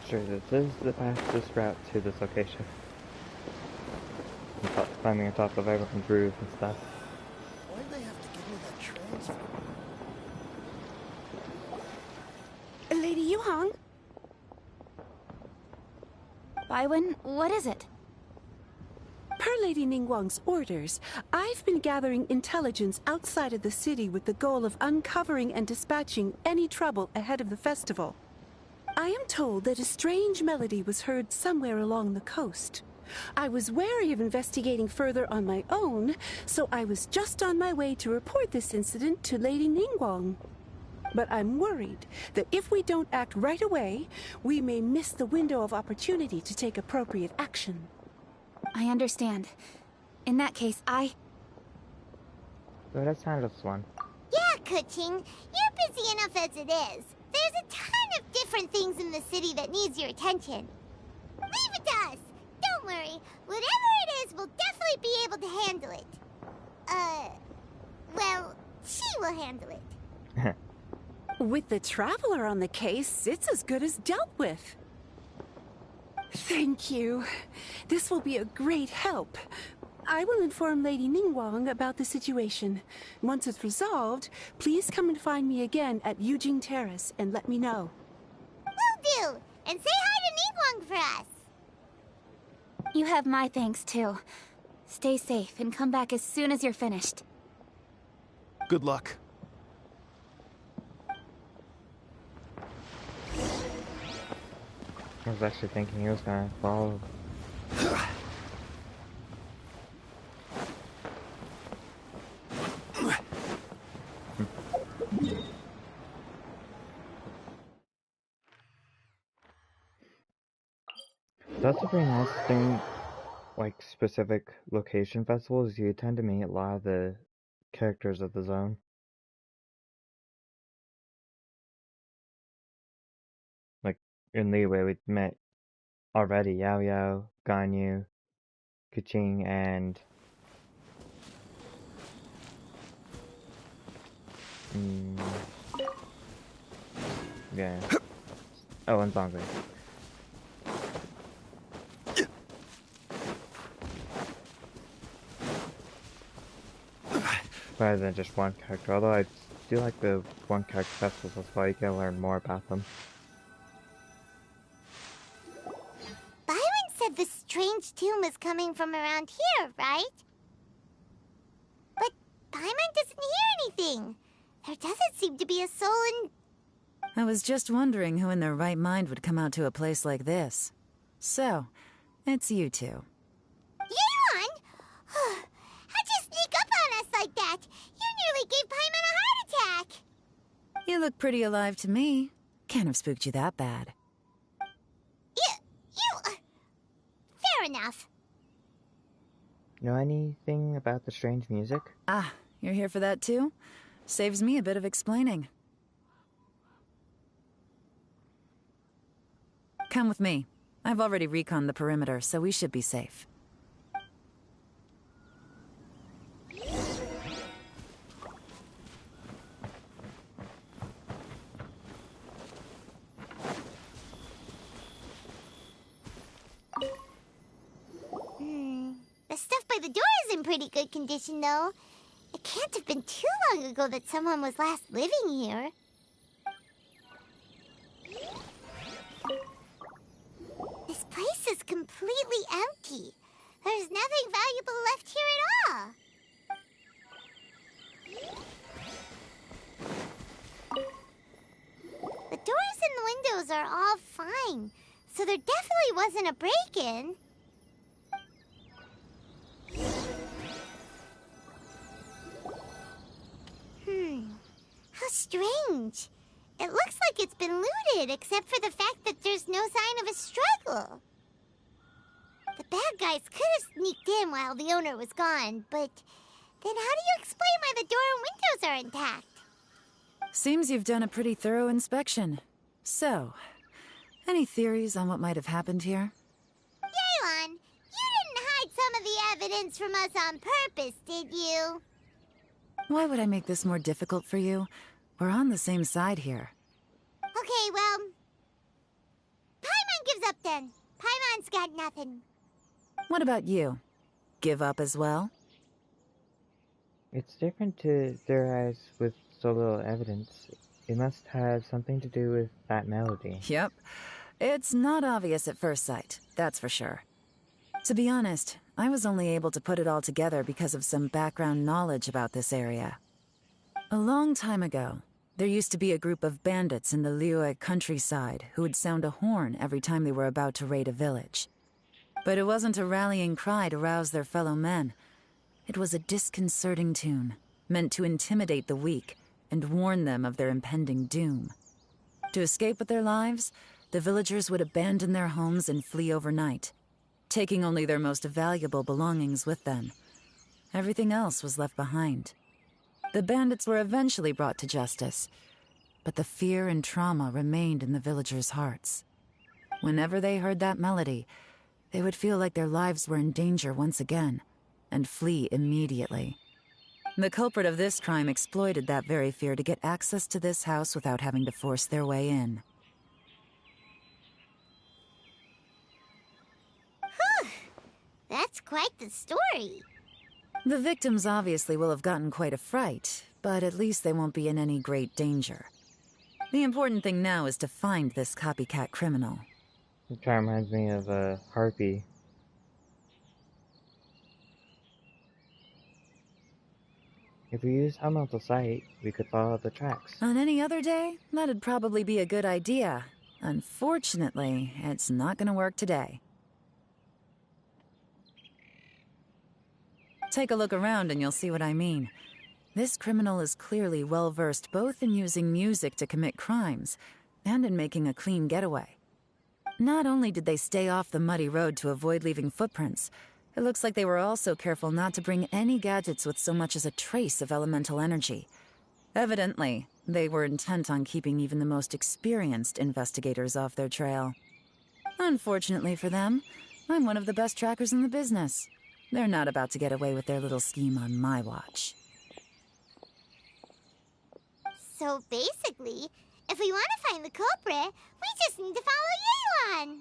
Sure, this is the fastest route to this location. Climbing on top of everyone's roof and stuff. Why'd they have to give me that transfer? Lady Yuhang? Baiwen, what is it? Per Lady Ningguang's orders, I've been gathering intelligence outside of the city with the goal of uncovering and dispatching any trouble ahead of the festival. I am told that a strange melody was heard somewhere along the coast. I was wary of investigating further on my own, so I was just on my way to report this incident to Lady Ningguang. But I'm worried that if we don't act right away, we may miss the window of opportunity to take appropriate action. I understand. In that case, So let's handle this one. Yeah, Kuching, you're busy enough as it is. There's a ton of different things in the city that needs your attention. Leave it to us. Don't worry. Whatever it is, we'll definitely be able to handle it. Well, She will handle it. With the Traveler on the case, it's as good as dealt with. Thank you. This will be a great help. I will inform Lady Ningguang about the situation. Once it's resolved, please come and find me again at Yujing Terrace and let me know. Will do! And say hi to Ningguang for us! You have my thanks, too. Stay safe and come back as soon as you're finished. Good luck. I was actually thinking he was gonna follow. That's a pretty nice thing, like specific location festivals, you tend to meet a lot of the characters of the zone. Like in Liyue, we met already Yao Yao, Ganyu, Kuching, and yeah. Oh, and Zongli. Rather than just one character, although I do like the one character festivals as well, you can learn more about them. Byron said the strange tomb is coming from around here, right? But Paimon doesn't hear anything. There doesn't seem to be a soul in... I was just wondering who in their right mind would come out to a place like this. So, it's you two. Yeon! How'd you sneak up on us like that? You nearly gave Paimon a heart attack! You look pretty alive to me. Can't have spooked you that bad. Fair enough. Know anything about the strange music? Ah, you're here for that too? Saves me a bit of explaining. Come with me. I've already reconned the perimeter, so we should be safe. The stuff by the door is in pretty good condition, though. It can't have been too long ago that someone was last living here. This place is completely empty. There's nothing valuable left here at all. The doors and the windows are all fine, so there definitely wasn't a break-in. How strange. It looks like it's been looted, except for the fact that there's no sign of a struggle. The bad guys could have sneaked in while the owner was gone, but then how do you explain why the door and windows are intact? Seems you've done a pretty thorough inspection. So, any theories on what might have happened here? Yeon, you didn't hide some of the evidence from us on purpose, did you? Why would I make this more difficult for you? We're on the same side here. Okay, well... Paimon gives up then. Paimon's got nothing. What about you? Give up as well? It's different to theorize with so little evidence. It must have something to do with that melody. Yep. It's not obvious at first sight, that's for sure. To be honest, I was only able to put it all together because of some background knowledge about this area. A long time ago, there used to be a group of bandits in the Liyue countryside who would sound a horn every time they were about to raid a village. But it wasn't a rallying cry to rouse their fellow men. It was a disconcerting tune, meant to intimidate the weak and warn them of their impending doom. To escape with their lives, the villagers would abandon their homes and flee overnight, taking only their most valuable belongings with them. Everything else was left behind. The bandits were eventually brought to justice, but the fear and trauma remained in the villagers' hearts. Whenever they heard that melody, they would feel like their lives were in danger once again, and flee immediately. The culprit of this crime exploited that very fear to get access to this house without having to force their way in. Whew. That's quite the story. The victims obviously will have gotten quite a fright, but at least they won't be in any great danger. The important thing now is to find this copycat criminal. It kind of reminds me of a harpy. If we use elemental sight, we could follow the tracks. On any other day, that'd probably be a good idea. Unfortunately, it's not gonna work today. Take a look around and you'll see what I mean. This criminal is clearly well-versed both in using music to commit crimes and in making a clean getaway. Not only did they stay off the muddy road to avoid leaving footprints, it looks like they were also careful not to bring any gadgets with so much as a trace of elemental energy. Evidently, they were intent on keeping even the most experienced investigators off their trail. Unfortunately for them, I'm one of the best trackers in the business. They're not about to get away with their little scheme on my watch. So basically, if we want to find the culprit, we just need to follow Yelan.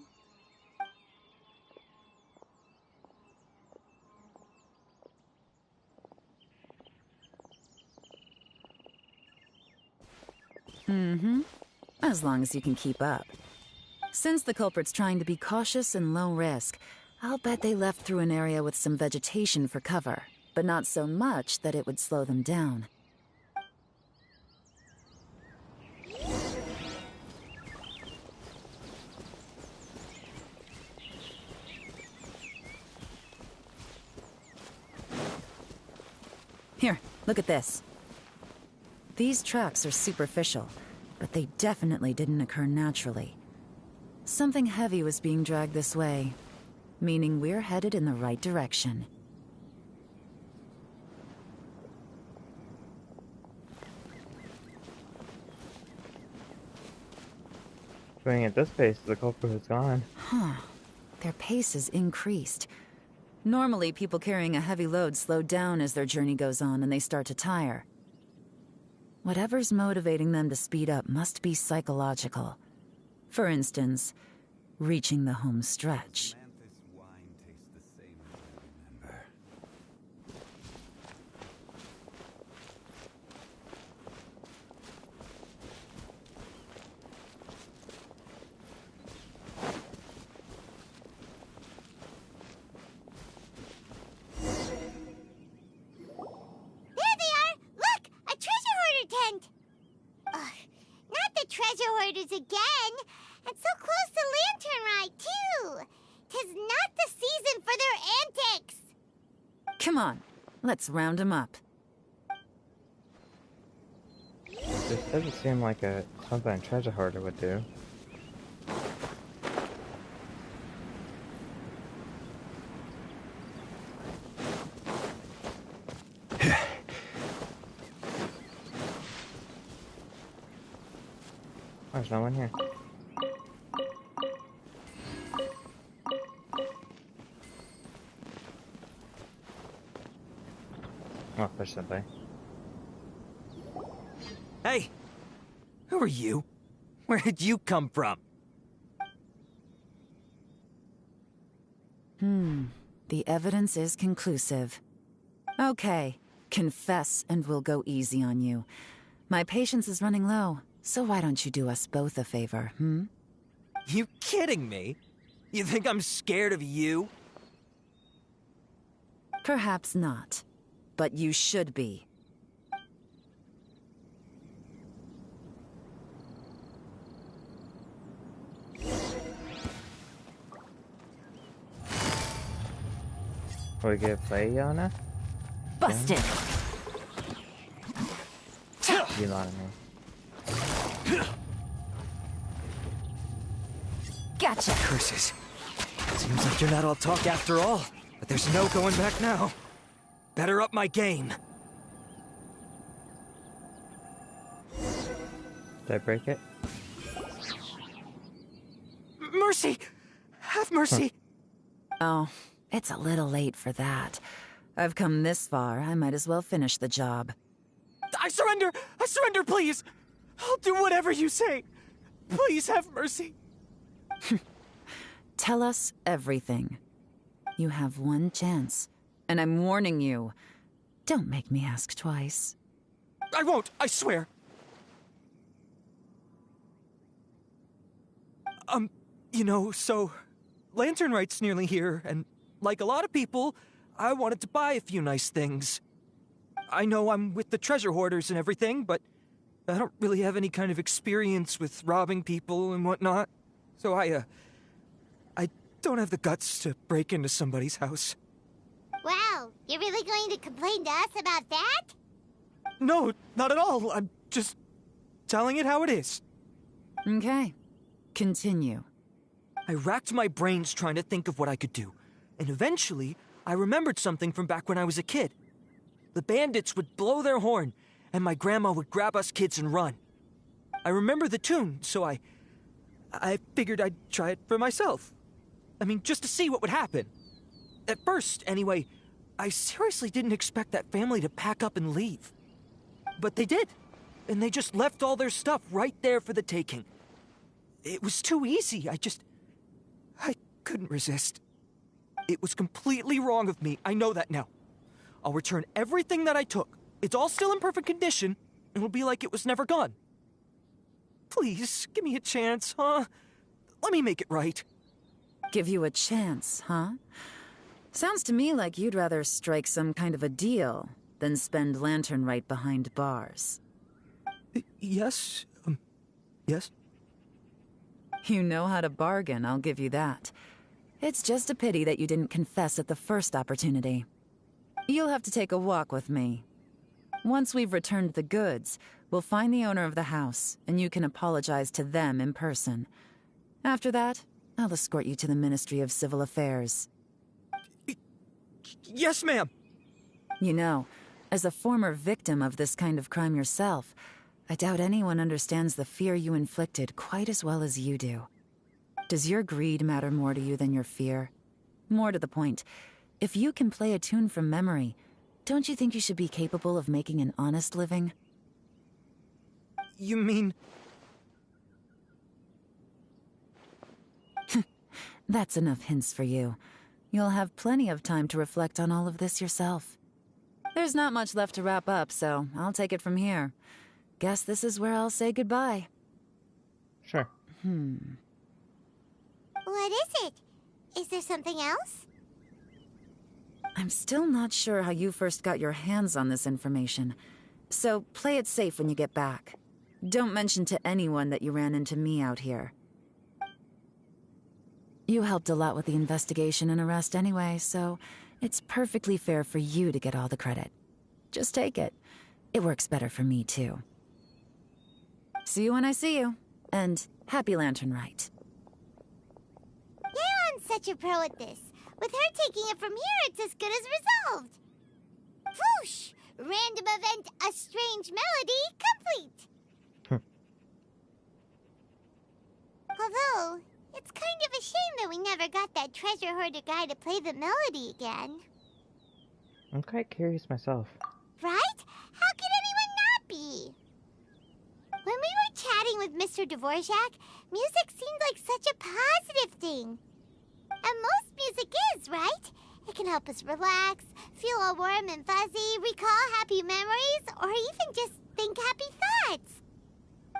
As long as you can keep up. Since the culprit's trying to be cautious and low risk, I'll bet they left through an area with some vegetation for cover, but not so much that it would slow them down. Here, look at this. These tracks are superficial, but they definitely didn't occur naturally. Something heavy was being dragged this way, meaning we're headed in the right direction. Going at this pace, the culprit is gone. Huh. Their pace has increased. Normally, people carrying a heavy load slow down as their journey goes on and they start to tire. Whatever's motivating them to speed up must be psychological. For instance, reaching the home stretch. Again, and so close to Lantern Ride, too. 'Tis not the season for their antics. Come on, let's round them up. This doesn't seem like something a treasure hoarder would do. There's no one here. I'll push that way. Hey! Who are you? Where did you come from? The evidence is conclusive. Okay, confess and we'll go easy on you. My patience is running low. So why don't you do us both a favor, You kidding me? You think I'm scared of you? Perhaps not, but you should be. We get play, Yana? Busted! You lied to me. Gotcha! Curses. Seems like you're not all talk after all, but there's no going back now. Better up my game. Did I break it? Mercy! Have mercy! Oh, it's a little late for that. I've come this far, I might as well finish the job. I surrender! I surrender, please! I'll do whatever you say! Please have mercy! Tell us everything. You have one chance, and I'm warning you. Don't make me ask twice. I won't, I swear! So... Lantern Right's nearly here, and like a lot of people, I wanted to buy a few nice things. I know I'm with the treasure hoarders and everything, but I don't really have any kind of experience with robbing people and whatnot. So I don't have the guts to break into somebody's house. Wow, you're really going to complain to us about that? No, not at all. I'm just telling it how it is. Okay. Continue. I racked my brains trying to think of what I could do, and eventually, I remembered something from back when I was a kid. The bandits would blow their horn, and my grandma would grab us kids and run. I remember the tune, so I figured I'd try it for myself. I mean, just to see what would happen. At first, anyway, I seriously didn't expect that family to pack up and leave. But they did, and they just left all their stuff right there for the taking. It was too easy, I couldn't resist. It was completely wrong of me, I know that now. I'll return everything that I took. It's all still in perfect condition, and it'll be like it was never gone. Please, give me a chance, huh? Let me make it right. Give you a chance, huh? Sounds to me like you'd rather strike some kind of a deal than spend Lantern Right behind bars. Yes? Yes? You know how to bargain, I'll give you that. It's just a pity that you didn't confess at the first opportunity. You'll have to take a walk with me. Once we've returned the goods, we'll find the owner of the house, and you can apologize to them in person. After that, I'll escort you to the Ministry of Civil Affairs. Yes, ma'am! You know, as a former victim of this kind of crime yourself, I doubt anyone understands the fear you inflicted quite as well as you do. Does your greed matter more to you than your fear? More to the point, if you can play a tune from memory, don't you think you should be capable of making an honest living? You mean... That's enough hints for you. You'll have plenty of time to reflect on all of this yourself. There's not much left to wrap up, so I'll take it from here. Guess this is where I'll say goodbye. Sure. What is it? Is there something else? I'm still not sure how you first got your hands on this information, so play it safe when you get back. Don't mention to anyone that you ran into me out here. You helped a lot with the investigation and arrest anyway, so it's perfectly fair for you to get all the credit. Just take it. It works better for me, too. See you when I see you, and happy Lantern Right. Yeon's such a pro at this. With her taking it from here, it's as good as resolved. Whoosh! Random event, a strange melody, complete. Although, it's kind of a shame that we never got that treasure hoarder guy to play the melody again. I'm quite curious myself. Right? How could anyone not be? When we were chatting with Mr. Dvorak, music seemed like such a positive thing. And most music is, right? It can help us relax, feel all warm and fuzzy, recall happy memories, or even just think happy thoughts.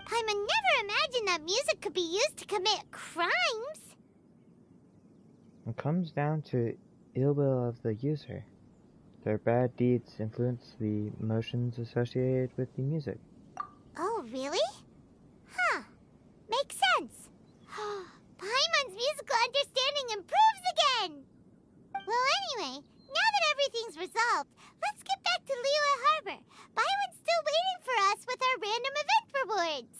Paimon never imagined that music could be used to commit crimes. It comes down to ill will of the user. Their bad deeds influence the emotions associated with the music. Oh, really? Huh. Makes sense. Paimon's musical understanding improves again! Well, anyway, now that everything's resolved, let's get back to Liyue Harbor. Byron's still waiting for us with our random event rewards.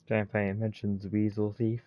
Giant Planet mentions Weasel Thief.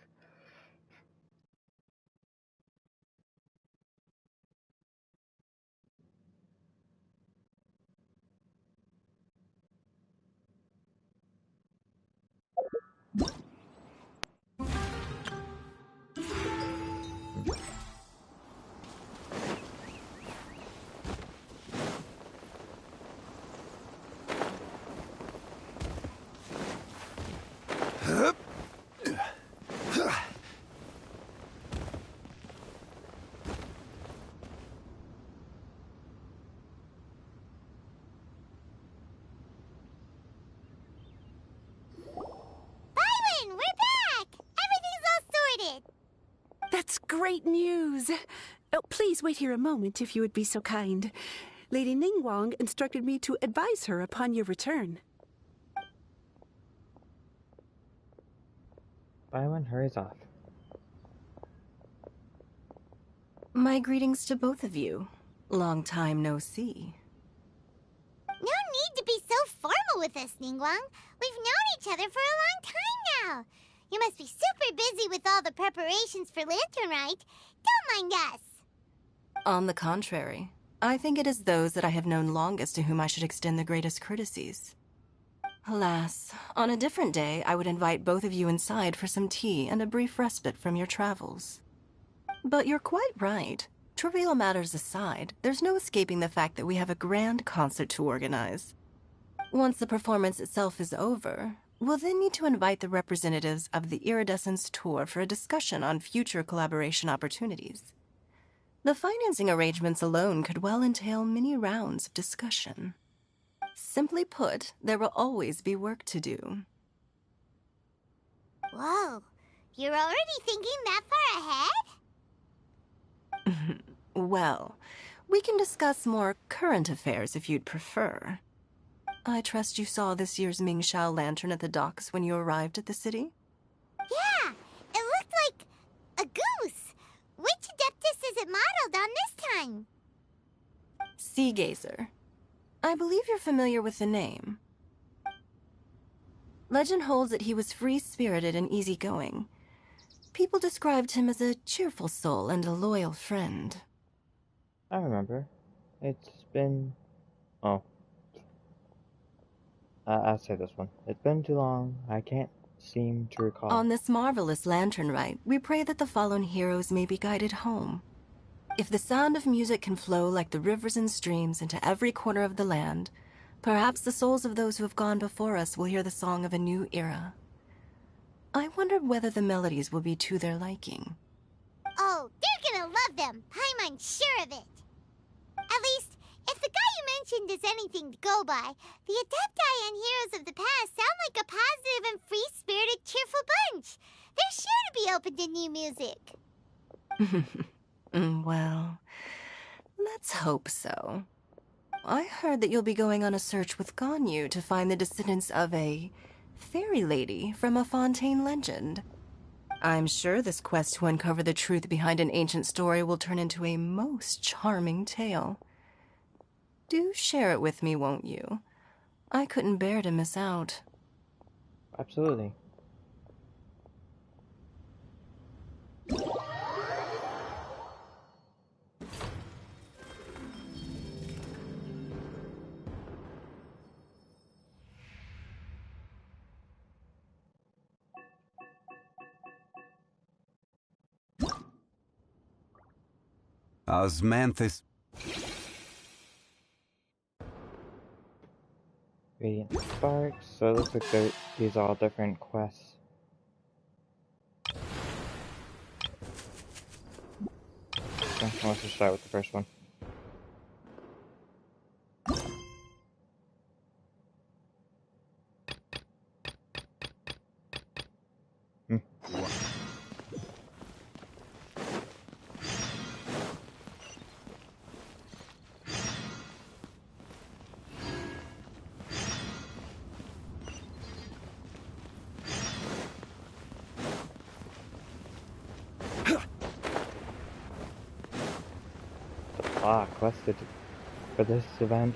great news! Oh, please wait here a moment if you would be so kind. Lady Ningguang instructed me to advise her upon your return. Byron hurries off. My greetings to both of you. Long time no see. No need to be so formal with us, Ningguang. We've known each other for a long time now. You must be super busy with all the preparations for Lantern Rite. Don't mind us. On the contrary, I think it is those that I have known longest to whom I should extend the greatest courtesies. Alas, on a different day, I would invite both of you inside for some tea and a brief respite from your travels. But you're quite right. Trivial matters aside, there's no escaping the fact that we have a grand concert to organize. Once the performance itself is over, we'll then need to invite the representatives of the Iridescence Tour for a discussion on future collaboration opportunities. The financing arrangements alone could well entail many rounds of discussion. Simply put, there will always be work to do. Whoa, you're already thinking that far ahead? Well, we can discuss more current affairs if you'd prefer. I trust you saw this year's Mingxiao lantern at the docks when you arrived at the city? Yeah, it looked like a goose. Which Adeptus is it modeled on this time? Sea Gazer. I believe you're familiar with the name. Legend holds that he was free-spirited and easygoing. People described him as a cheerful soul and a loyal friend. I remember. It's been... Oh. I'll say this one. It's been too long. I can't seem to recall. On this marvelous lantern rite, we pray that the fallen heroes may be guided home. If the sound of music can flow like the rivers and streams into every corner of the land, perhaps the souls of those who have gone before us will hear the song of a new era. I wonder whether the melodies will be to their liking. Oh, they're gonna love them. Paimon's sure of it. At least, if the guy you mentioned is anything to go by, the Adepti and heroes of the past sound like a positive and free-spirited, cheerful bunch. They're sure to be open to new music. Well, let's hope so. I heard that you'll be going on a search with Ganyu to find the descendants of a fairy lady from a Fontaine legend. I'm sure this quest to uncover the truth behind an ancient story will turn into a most charming tale. Do share it with me, won't you? I couldn't bear to miss out. Absolutely. Osmanthus. Radiant Sparks. So it looks like these are all different quests. Okay, let's just start with the first one. Quested for this event.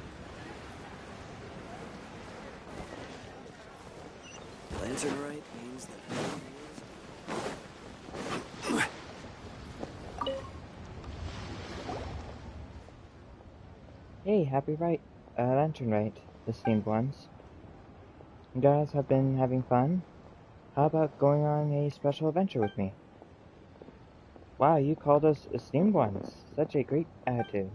Lantern Rite means that... Hey, happy Lantern Rite, esteemed ones. You guys have been having fun? How about going on a special adventure with me? Wow, you called us esteemed ones. Such a great attitude.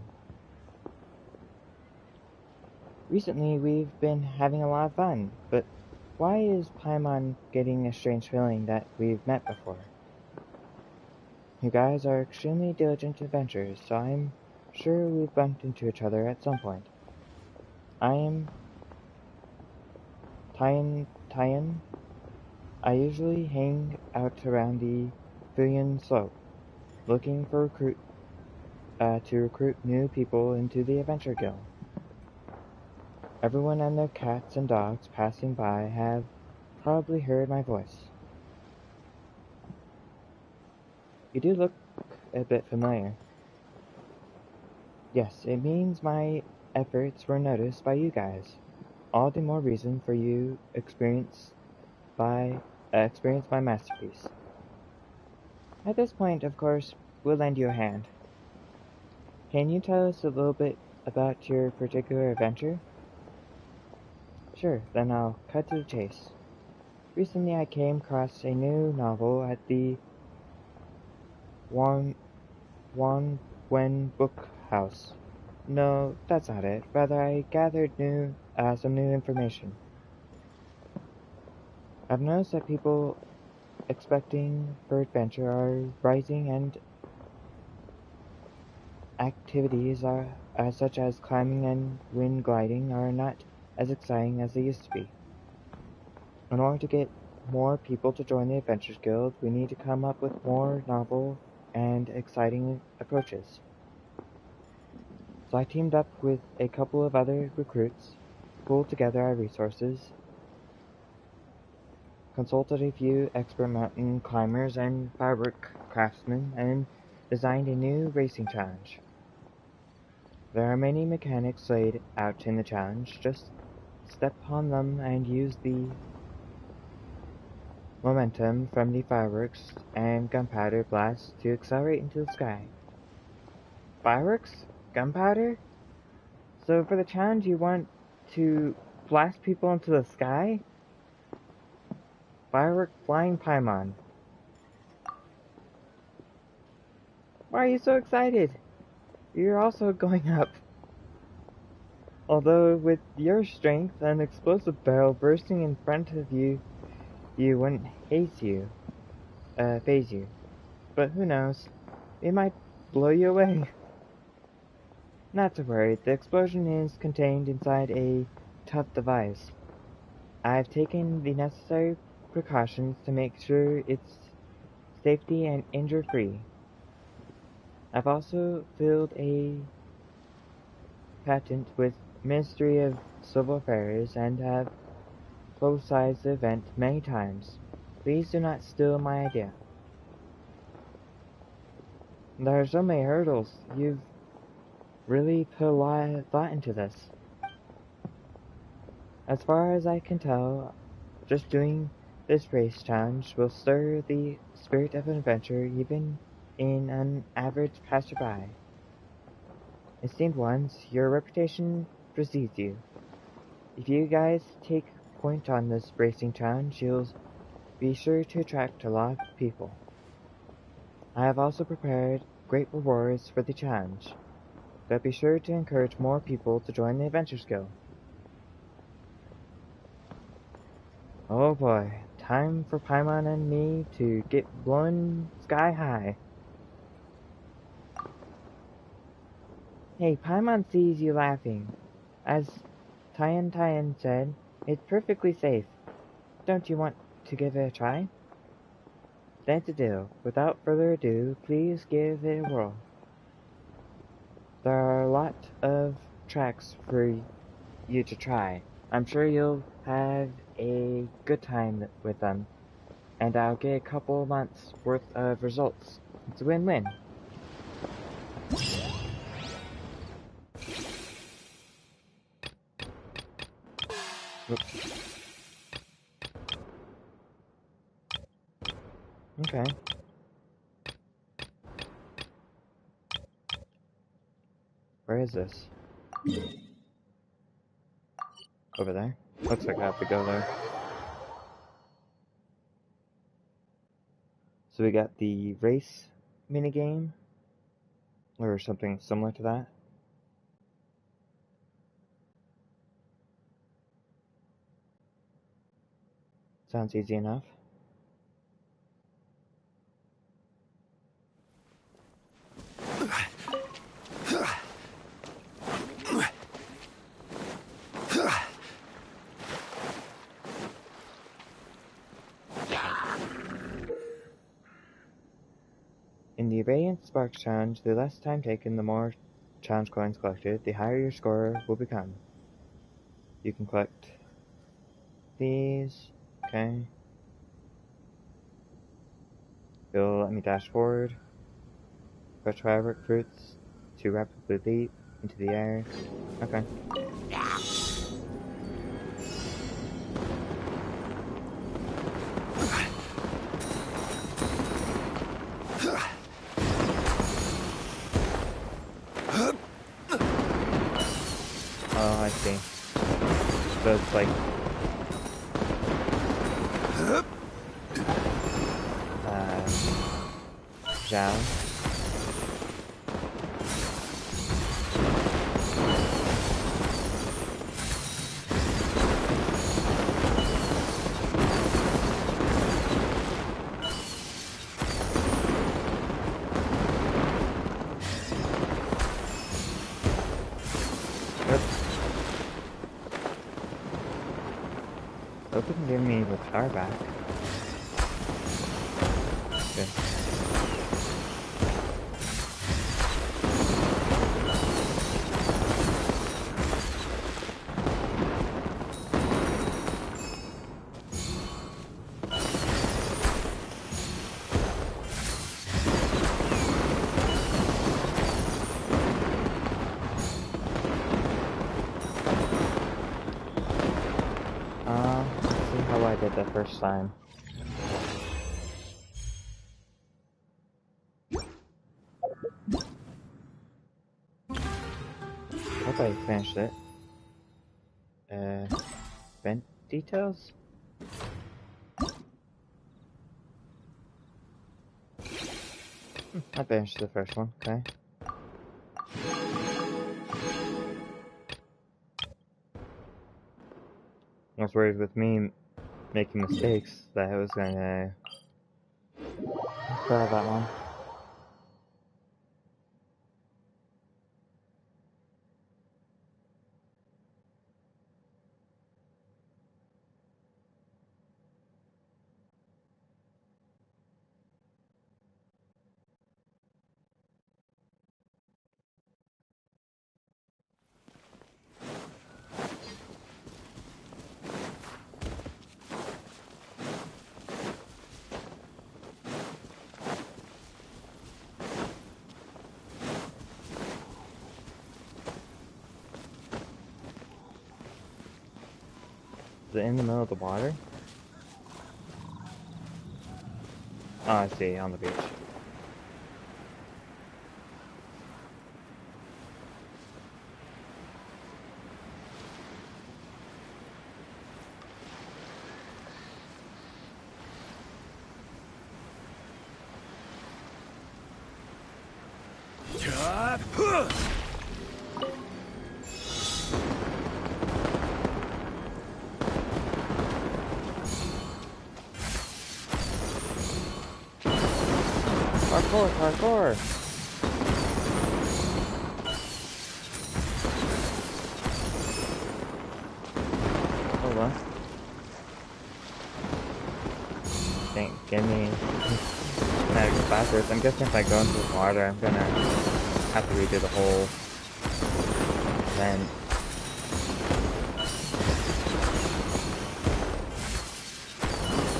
Recently, we've been having a lot of fun, but why is Paimon getting a strange feeling that we've met before? You guys are extremely diligent adventurers, so I'm sure we've bumped into each other at some point. I am Tyan. I usually hang out around the Fuyan Slope. looking for to recruit new people into the Adventure Guild. Everyone and their cats and dogs passing by have probably heard my voice. You do look a bit familiar. Yes, it means my efforts were noticed by you guys. All the more reason for you experience my masterpiece. At this point, of course, we'll lend you a hand. Can you tell us a little bit about your particular adventure? Sure, then I'll cut to the chase. Recently I came across a new novel at the Wen Book House. No, that's not it. Rather, I gathered some new information. I've noticed that people expecting for adventure are rising, and activities such as climbing and wind gliding are not as exciting as they used to be. In order to get more people to join the Adventures Guild, we need to come up with more novel and exciting approaches. So I teamed up with a couple of other recruits, pulled together our resources, consulted a few expert mountain climbers and firework craftsmen, and designed a new racing challenge. There are many mechanics laid out in the challenge. Just step on them and use the momentum from the fireworks and gunpowder blasts to accelerate into the sky. Fireworks? Gunpowder? So for the challenge you want to blast people into the sky? Firework flying Paimon. Why are you so excited? You're also going up. Although with your strength, an explosive barrel bursting in front of you wouldn't phase you. But who knows? It might blow you away. Not to worry, the explosion is contained inside a tough device. I've taken the necessary precautions to make sure it's safety and injury-free. I've also filed a patent with Ministry of Civil Affairs and have publicized the event many times. Please do not steal my idea. There are so many hurdles. You've really put a lot of thought into this. As far as I can tell, just doing this race challenge will stir the spirit of adventure even in an average passerby. Esteemed ones, your reputation precedes you. If you guys take point on this racing challenge, you'll be sure to attract a lot of people. I have also prepared great rewards for the challenge, but be sure to encourage more people to join the Adventures Guild. Oh boy, time for Paimon and me to get blown sky high. Hey, Paimon sees you laughing. As Tian said, it's perfectly safe. Don't you want to give it a try? That's a deal. Without further ado, please give it a whirl. There are a lot of tracks for you to try. I'm sure you'll have a good time with them, and I'll get a couple months worth of results. It's a win-win. Okay. Where is this? Over there? Looks like I have to go there. So we got the race minigame, or something similar to that. Sounds easy enough. In the Radiant Sparks challenge, the less time taken, the more challenge coins collected, the higher your score will become. You can collect these. Okay. It'll let me dash forward. Fetch firework fruits to rapidly leap into the air. Okay. Oh, I see. So it's like Zhao. Hope it can give me the power back. Good. Let's see how I did that first time. Hope I finished it. Vent details? I finished the first one, okay. I was worried with me making mistakes that I was gonna fail that one. Is it in the middle of the water? Oh, I see, on the beach. Parkour, parkour! Hold on. Dang, give me... I gotta go backwards. I'm guessing if I go into the water, I'm gonna have to redo the whole vent.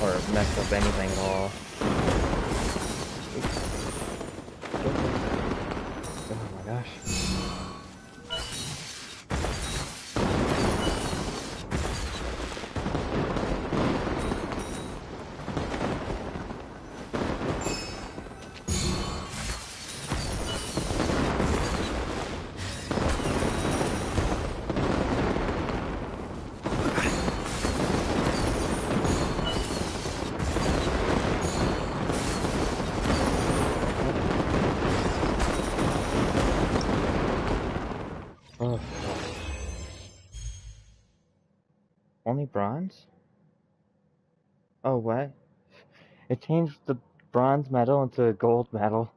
Or mess up anything at all. Oh my gosh. Oh. Only bronze? Oh, what? It changed the bronze medal into a gold medal.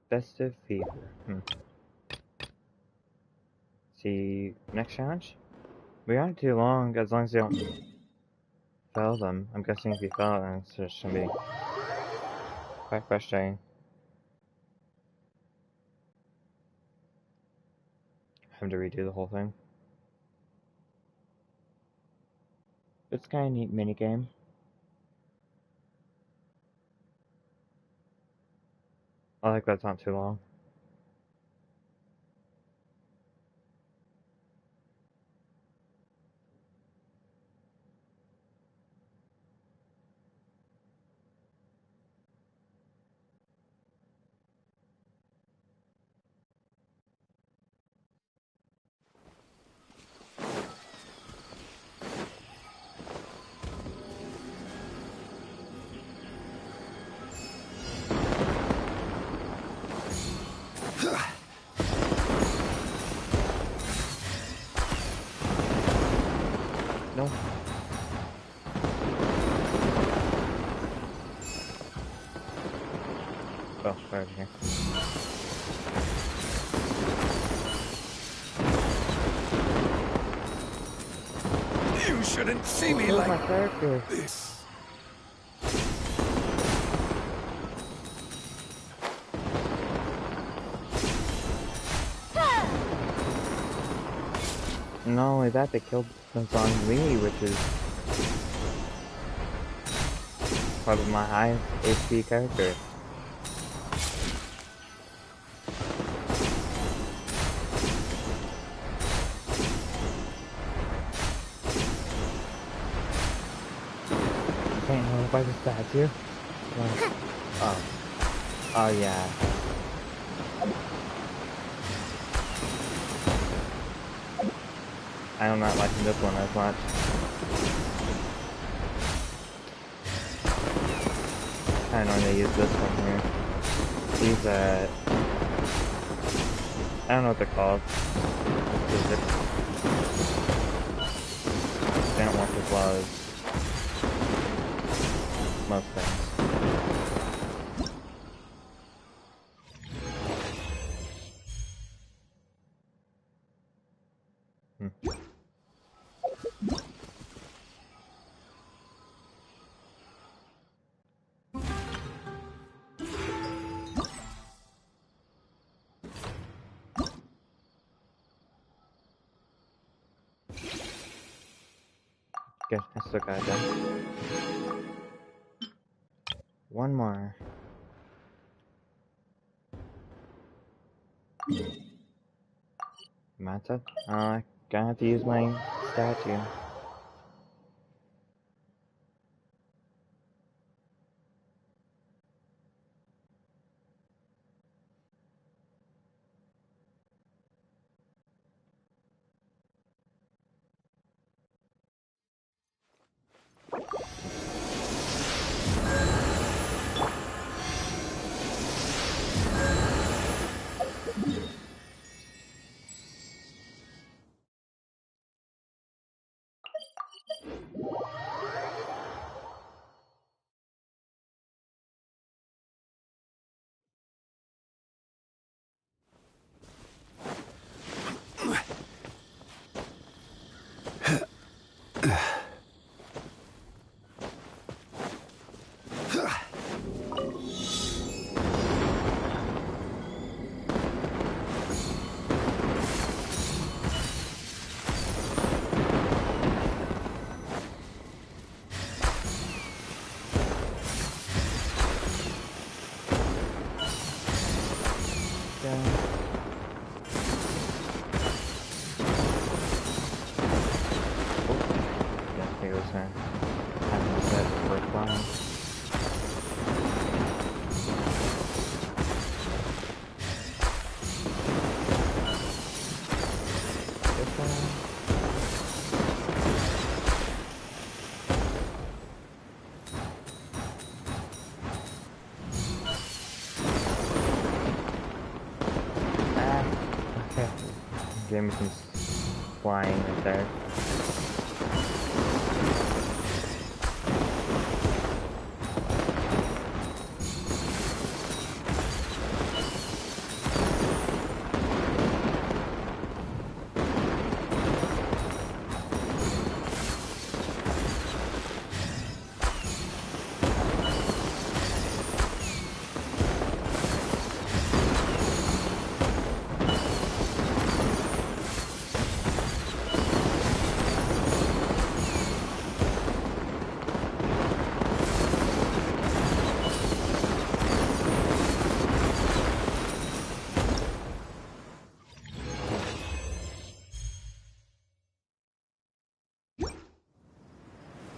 Festive fever. See, next challenge? We aren't too long, as long as you don't fail them. I'm guessing if you fail it, then it's just gonna be quite frustrating. Having to redo the whole thing. It's kind of a neat minigame. I like that it's not too long. No. Oh, right here. You shouldn't see me like my character. this. Not only that, they killed Song Lee, which is probably my highest HP character. I can't know if I just statue. Oh. Oh yeah. I am not liking this one as much. I normally use this one here. These, I don't know what they're called. They don't work as well as most things. Okay, I still got it done. One more. Matza? Gonna have to use my statue. Gave me some flying right there.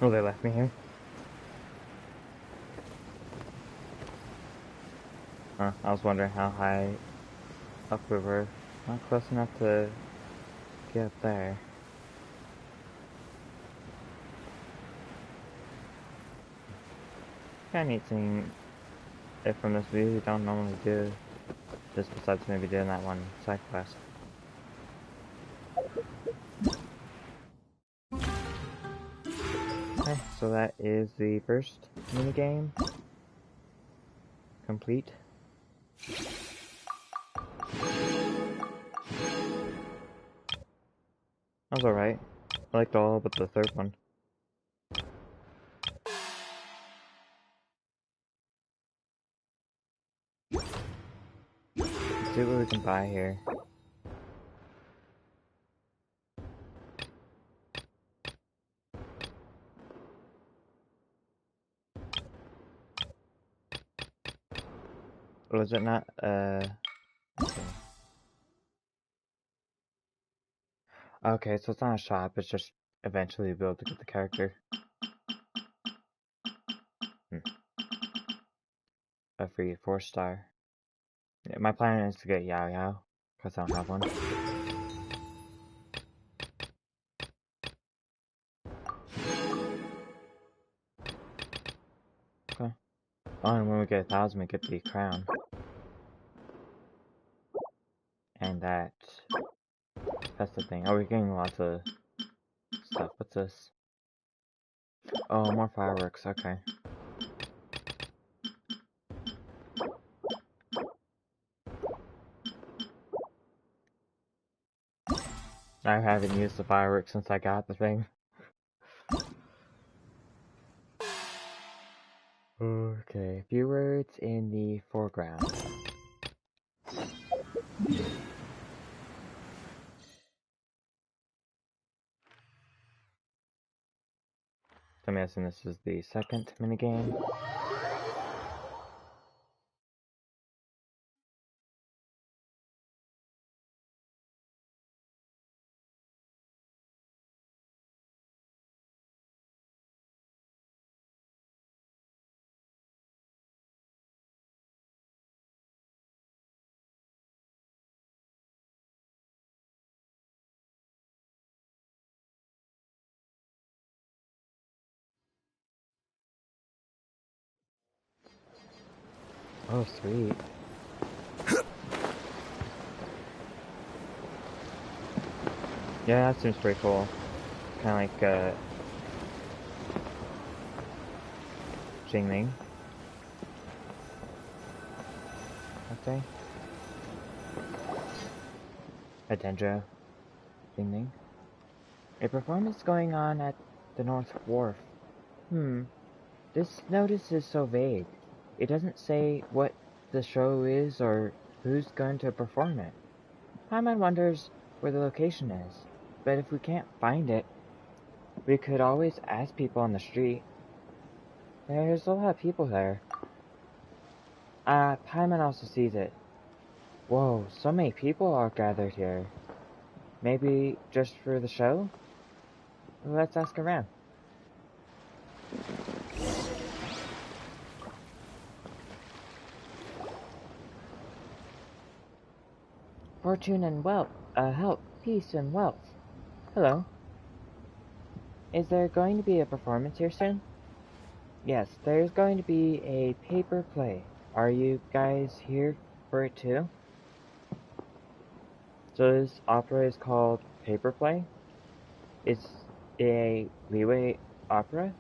Oh, they left me here. I was wondering how high up we were. Not close enough to get up there. Kinda neat seeing it from this view. You don't normally do, just besides maybe doing that one side quest. Okay, so that is the first minigame complete. That was alright. I liked all but the third one. Let's see what we can buy here. Was it not, let's see. Okay, so it's not a shop, it's just eventually you'll be able to get the character. A free 4-star. Yeah, my plan is to get Yao Yao, because I don't have one. Okay. Oh, and when we get 1,000, we get the crown. And that's the thing. Oh, we're getting lots of stuff. What's this? Oh, more fireworks, okay. I haven't used the fireworks since I got the thing. Okay, a few words in the foreground. I'm guessing this is the second minigame. Oh, sweet. Yeah, that seems pretty cool. Kinda like, Jingling. I'd say. A Dendro. Jingling. A performance going on at the North Wharf. This notice is so vague. It doesn't say what the show is or who's going to perform it. Paimon wonders where the location is, but if we can't find it, we could always ask people on the street. There's a lot of people there. Paimon also sees it. Whoa, so many people are gathered here. Maybe just for the show? Let's ask around. Fortune and wealth, health, peace and wealth. Hello. Is there going to be a performance here soon? Yes, there's going to be a paper play. Are you guys here for it too? So this opera is called Paper Play? It's a Liyue opera?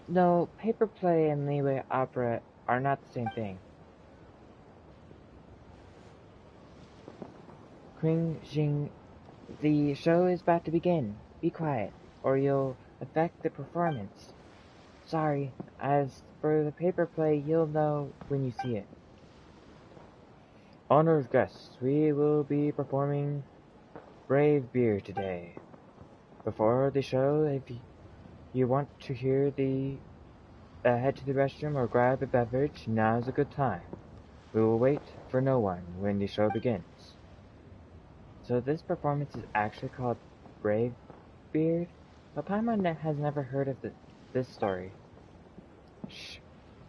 No, Paper Play and Liyue opera are not the same thing. Qing Xing, the show is about to begin. Be quiet, or you'll affect the performance. Sorry, as for the paper play, you'll know when you see it. Honored guests, we will be performing Brave Beer today. Before the show, if you want to hear head to the restroom or grab a beverage, now's a good time. We will wait for no one when the show begins. So this performance is actually called Brave Beard? but Paimon has never heard of this story. Shh.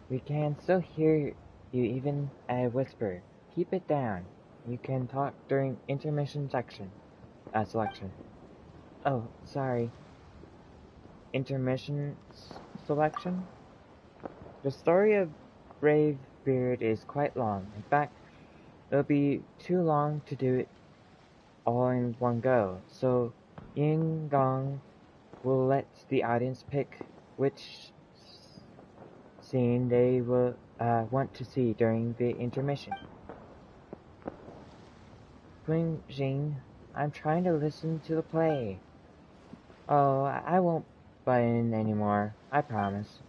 We can still hear you even a whisper. Keep it down. You can talk during intermission selection. Oh, sorry. Intermission selection? The story of Brave Beard is quite long. In fact, it'll be too long to do it all in one go, so Ying Gong will let the audience pick which scene they will want to see during the intermission. Qing Jing, I'm trying to listen to the play. Oh, I won't butt in anymore, I promise.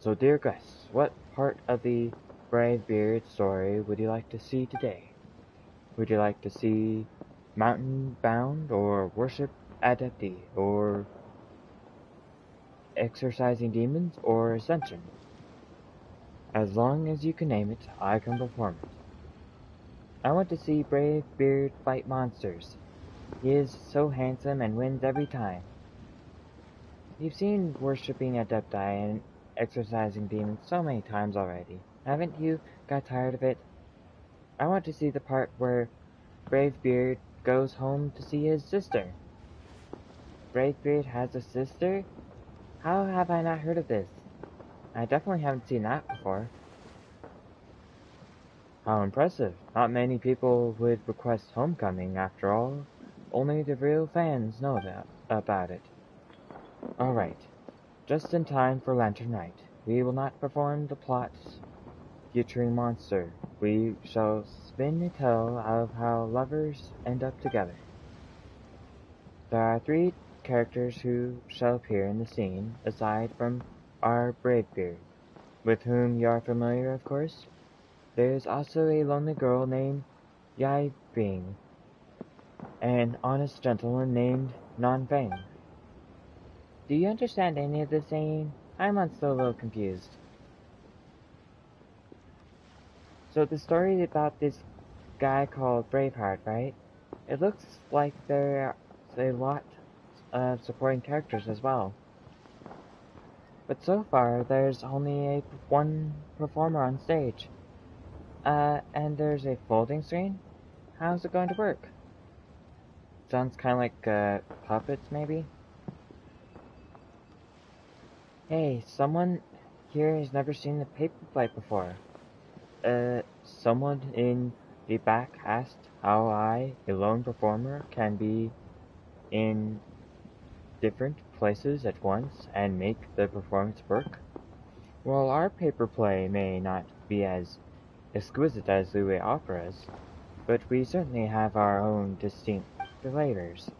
So, dear guests, what part of the Brave Beard story would you like to see today? Would you like to see Mountain Bound, or Worship Adepti, or Exorcising Demons, or Ascension? As long as you can name it, I can perform it. I want to see Brave Beard fight monsters. He is so handsome and wins every time. You've seen Worshipping Adepti and Exorcising Demons so many times already. Haven't you got tired of it? I want to see the part where Brave Beard goes home to see his sister. Brave Beard has a sister? How have I not heard of this? I definitely haven't seen that before. How impressive. Not many people would request Homecoming, after all. Only the real fans know about it. Alright. Just in time for Lantern Night. We will not perform the plot featuring monster. We shall spin a tale of how lovers end up together. There are 3 characters who shall appear in the scene, aside from our Bravebeard, with whom you are familiar, of course. There is also a lonely girl named Yai Bing, and an honest gentleman named Nan Feng. Do you understand any of this saying? I'm still a little confused. So the story about this guy called Braveheart, right? It looks like there's a lot of supporting characters as well. But so far, there's only one performer on stage. And there's a folding screen? How's it going to work? Sounds kind of like, puppets, maybe? Hey, someone here has never seen the paper play before. Someone in the back asked how I, a lone performer, can be in different places at once and make the performance work. While our paper play may not be as exquisite as Liyue operas, but we certainly have our own distinct flavors.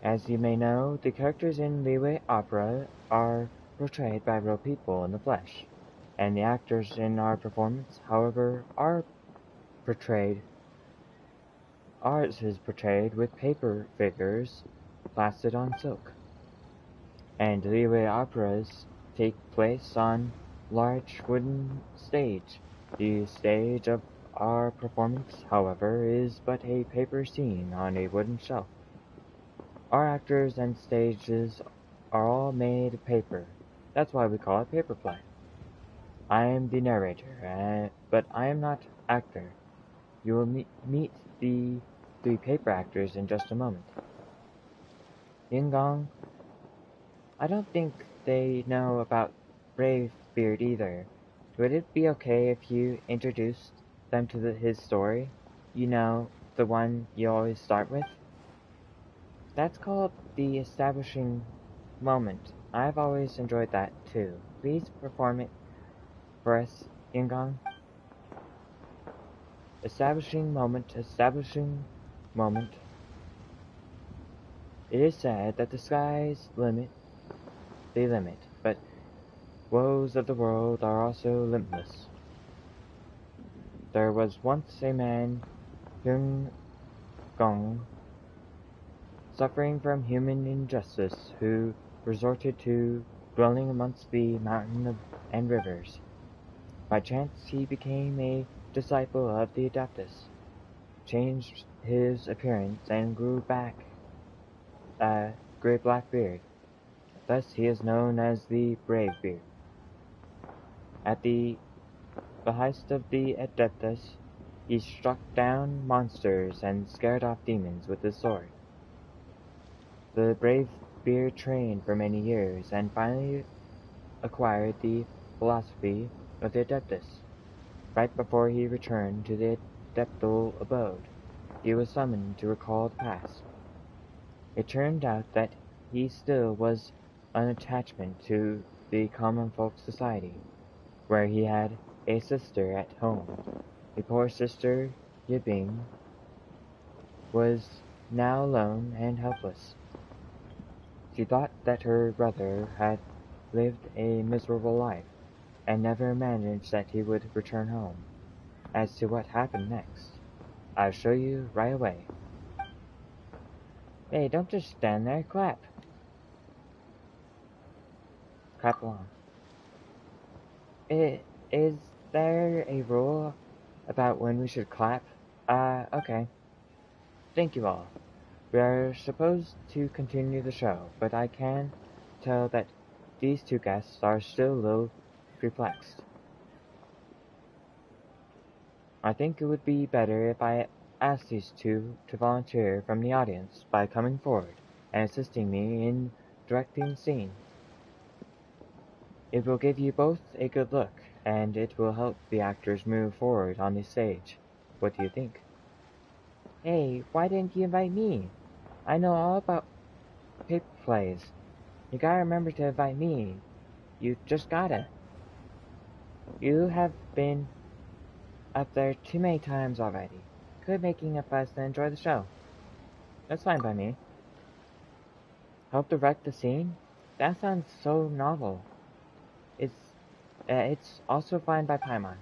As you may know, the characters in Liyue opera are portrayed by real people in the flesh, and the actors in our performance, however, ours is portrayed with paper figures plastered on silk. And Liyue operas take place on large wooden stage. The stage of our performance, however, is but a paper scene on a wooden shelf. Our actors and stages are all made of paper. That's why we call it paper play. I am the narrator, but I am not actor. You will meet the 3 paper actors in just a moment. Yingong, I don't think they know about Bravebeard either. Would it be okay if you introduced them to his story? You know, the one you always start with? That's called the establishing moment. I've always enjoyed that too. Please perform it for us, Yingong. Establishing moment, establishing moment. It is said that the skies limit the limit, but woes of the world are also limitless. There was once a man, Hyung Gong, suffering from human injustice, who resorted to dwelling amongst the mountain and rivers. By chance he became a disciple of the Adeptus, changed his appearance, and grew great black beard. Thus he is known as the Brave Beard. At the behest of the Adeptus, he struck down monsters and scared off demons with his sword. The Brave Beard trained for many years and finally acquired the philosophy of the Adeptus. Right before he returned to the Adeptal abode, he was summoned to recall the past. It turned out that he still was an attachment to the common folk society, where he had a sister at home. The poor sister, Yibing, was now alone and helpless. She thought that her brother had lived a miserable life, and never managed that he would return home. As to what happened next, I'll show you right away. Hey, don't just stand there, clap. Clap along. Is there a rule about when we should clap? Okay. Thank you all. We are supposed to continue the show, but I can tell that these two guests are still a little perplexed. I think it would be better if I asked these two to volunteer from the audience by coming forward and assisting me in directing the scene. It will give you both a good look, and it will help the actors move forward on the stage. What do you think? Hey, why didn't you invite me? I know all about paper plays. You gotta remember to invite me. You just gotta. You have been up there too many times already. Quit making a fuss and enjoy the show. That's fine by me. Help direct the scene? That sounds so novel. It's also fine by Paimon.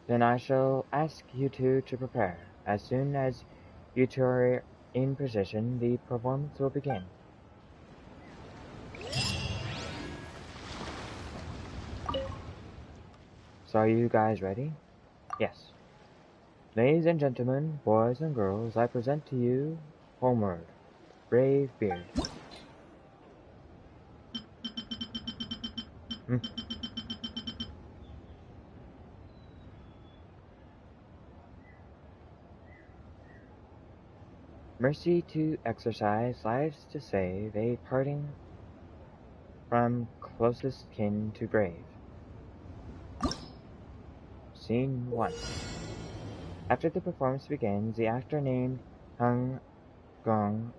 Then I shall ask you two to prepare. As soon as you two are in position, the performance will begin. So are you guys ready? Yes. Ladies and gentlemen, boys and girls, I present to you Homeward, Brave Beard. Mercy to exercise, lives to save, a parting from closest kin to brave. Scene 1. After the performance begins, the actor named Hung Gong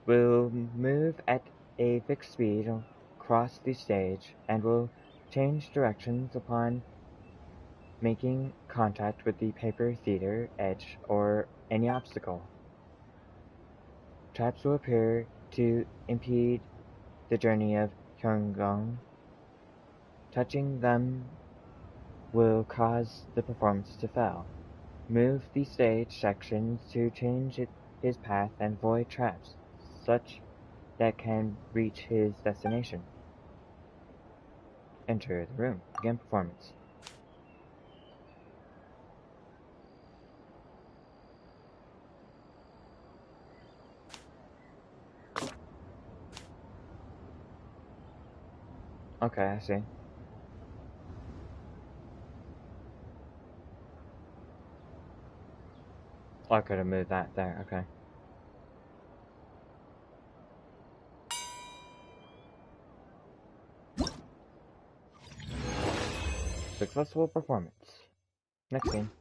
will move at a fixed speed across the stage and will change directions upon making contact with the paper theater edge or any obstacle. Traps will appear to impede the journey of Hyung-gong. Touching them will cause the performance to fail. Move the stage sections to change his path and avoid traps, such that can reach his destination. Enter the room. Begin performance. Okay, I see. Oh, I could have moved that there, okay. Successful performance. Next scene.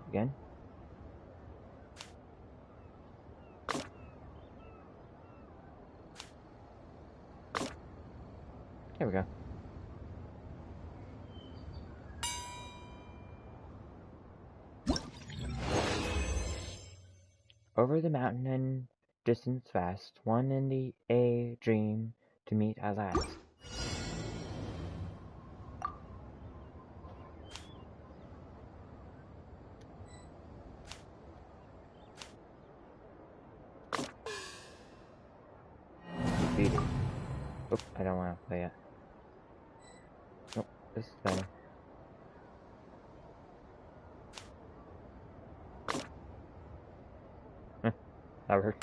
Again. There we go. Over the mountain and distance vast, one in the A dream to meet at last. Defeated. Oop, I don't want to play it. Nope, this is better. Howard.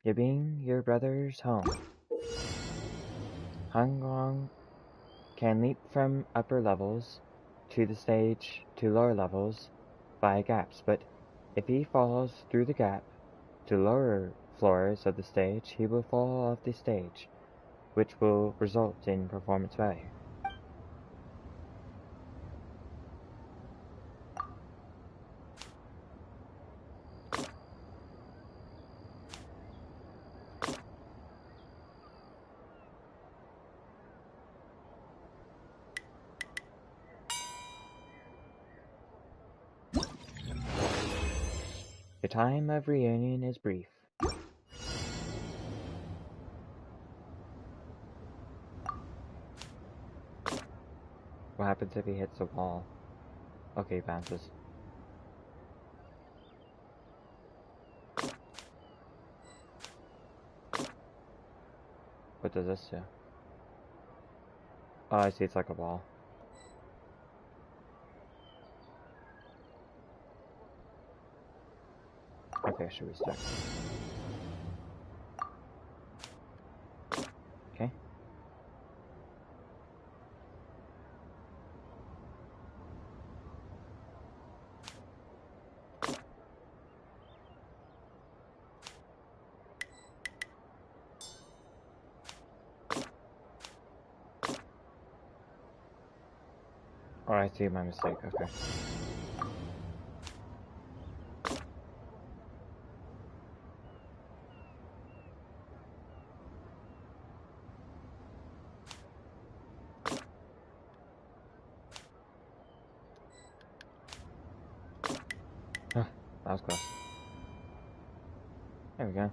Giving your brother's home. Hanglong can leap from upper levels to the stage to lower levels via gaps, but if he falls through the gap to lower floors of the stage, he will fall off the stage, which will result in performance failure. The time of reunion is brief. What happens if he hits a wall? Okay, bounces. What does this do? Oh, I see, it's like a ball. Okay, should we start? Okay. Oh, I see my mistake, okay. That was close. There we go.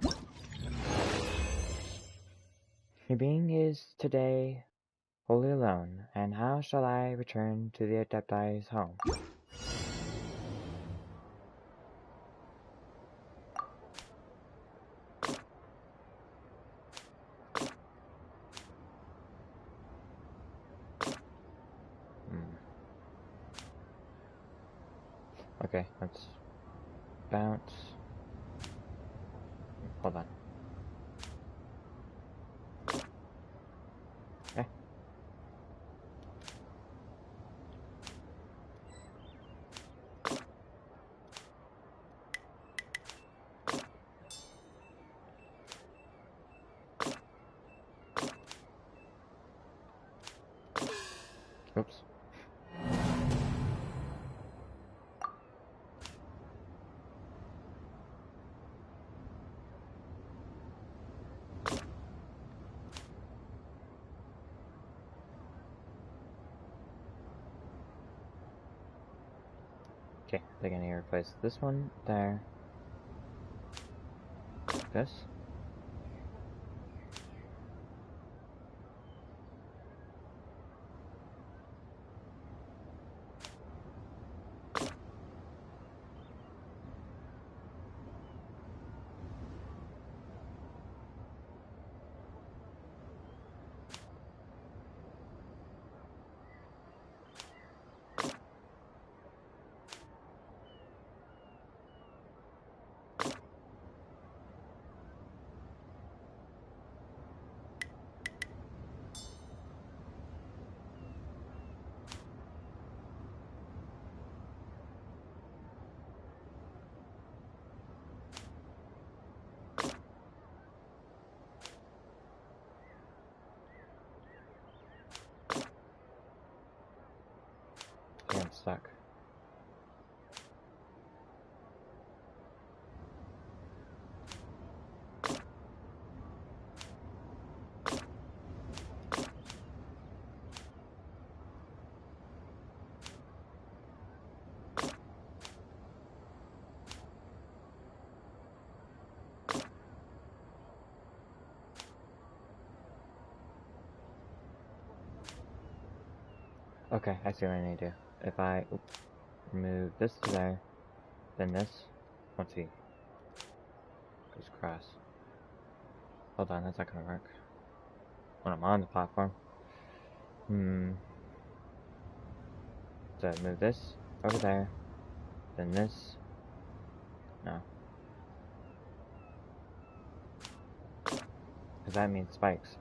Your being is today wholly alone, and how shall I return to the Adepti's home? Okay, let's bounce. Hold on. Okay. Oops. Okay, they're gonna replace this one there. This. Yeah, I'm stuck. Okay, I see what I need to do. If I move this to there, then this, let's see, goes across. Hold on, that's not gonna work. When I'm on the platform. So move this over there, then this. No. Because that means spikes.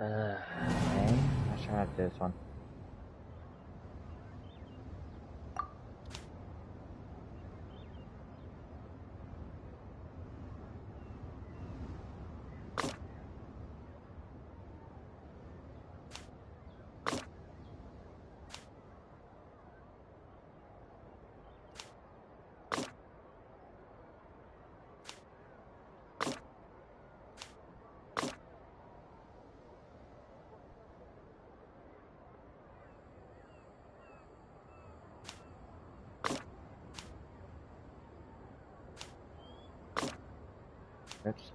Okay. Let's try out this one. Oops.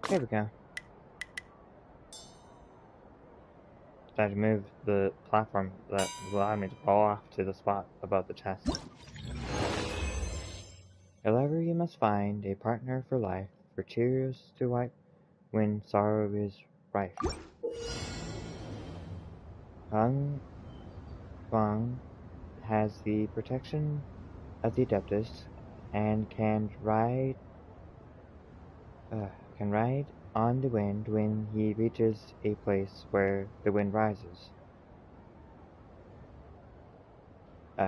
Here we go. I had to move the platform that allowed me to fall off to the spot above the chest. If ever you must find a partner for life, for tears to wipe when sorrow is rife. Hung Fang has the protection of the Adeptus and can ride on the wind when he reaches a place where the wind rises.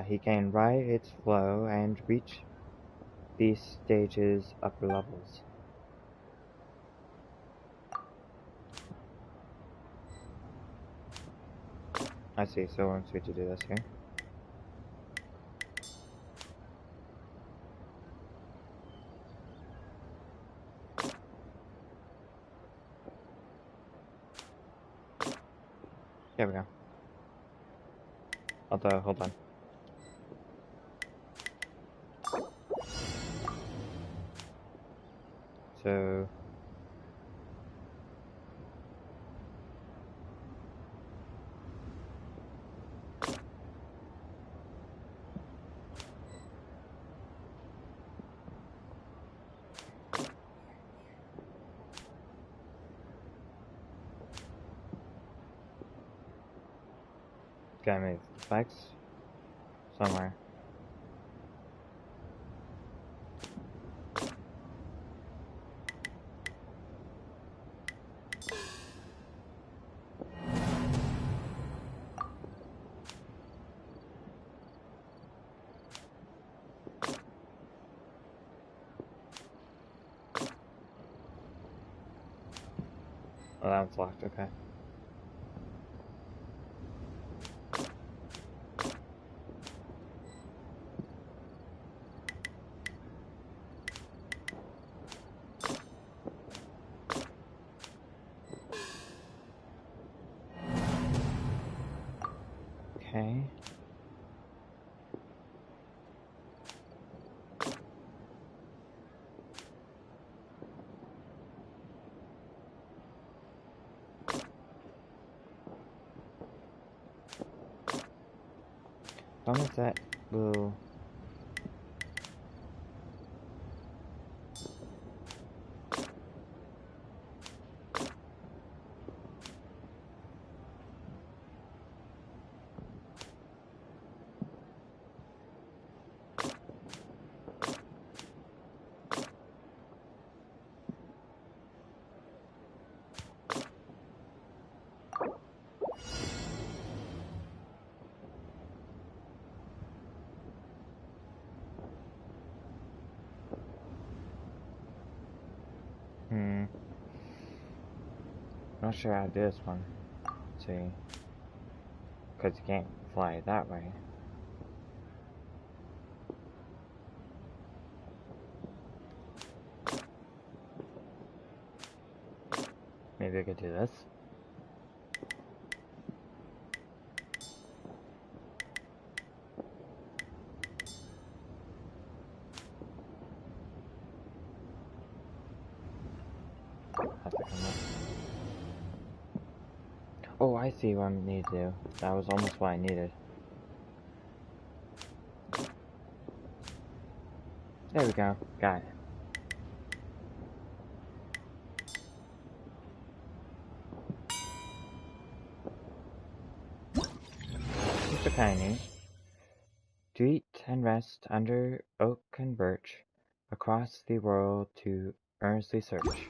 He can ride its flow and reach the stage's upper levels. I see, so it wants me to do this here. There we go. Although, hold on. So... gotta move the spikes somewhere. Oh, that one's locked, okay. Okay. As long as that will... Not sure how to do this one. Let's see. Because you can't fly that way. Maybe I could do this. Have to come up. Oh, I see what I need to do. That was almost what I needed. There we go. Got it. Mr. Piney. To eat and rest under oak and birch, across the world to earnestly search.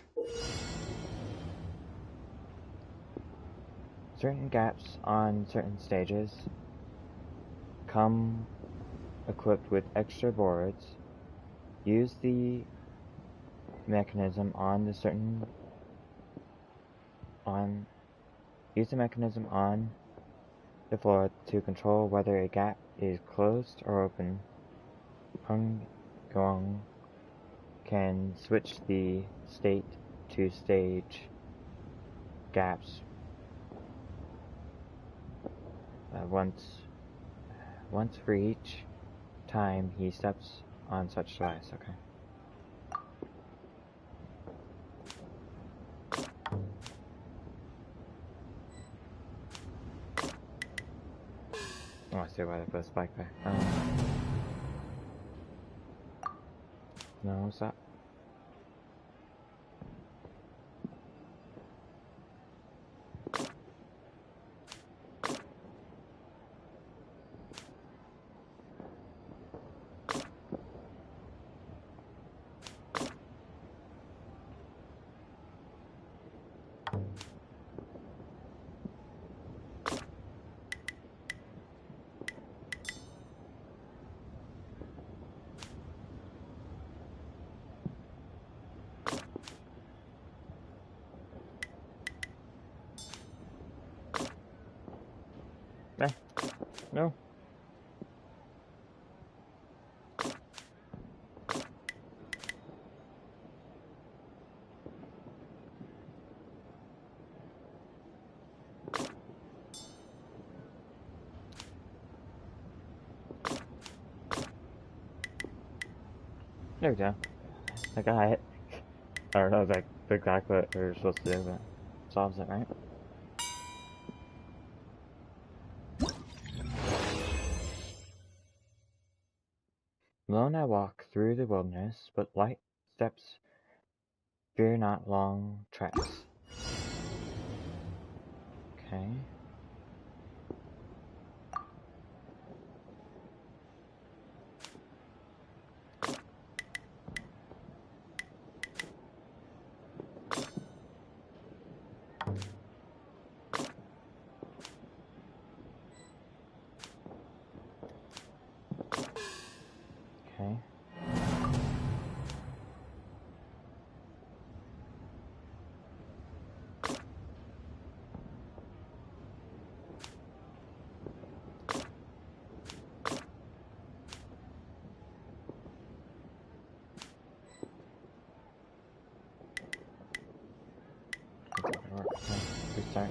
Certain gaps on certain stages come equipped with extra boards. Use the mechanism on the floor to control whether a gap is closed or open. Hung Gong can switch the state to stage gaps once for each time he steps on such device. Okay. Oh, I see why they put a spike there. No, what's that? No. There we go. I got it. I don't know exactly what we're supposed to do, but solves it, right? Alone I walk through the wilderness, but light steps fear not long tracks. Okay. Okay. Restart.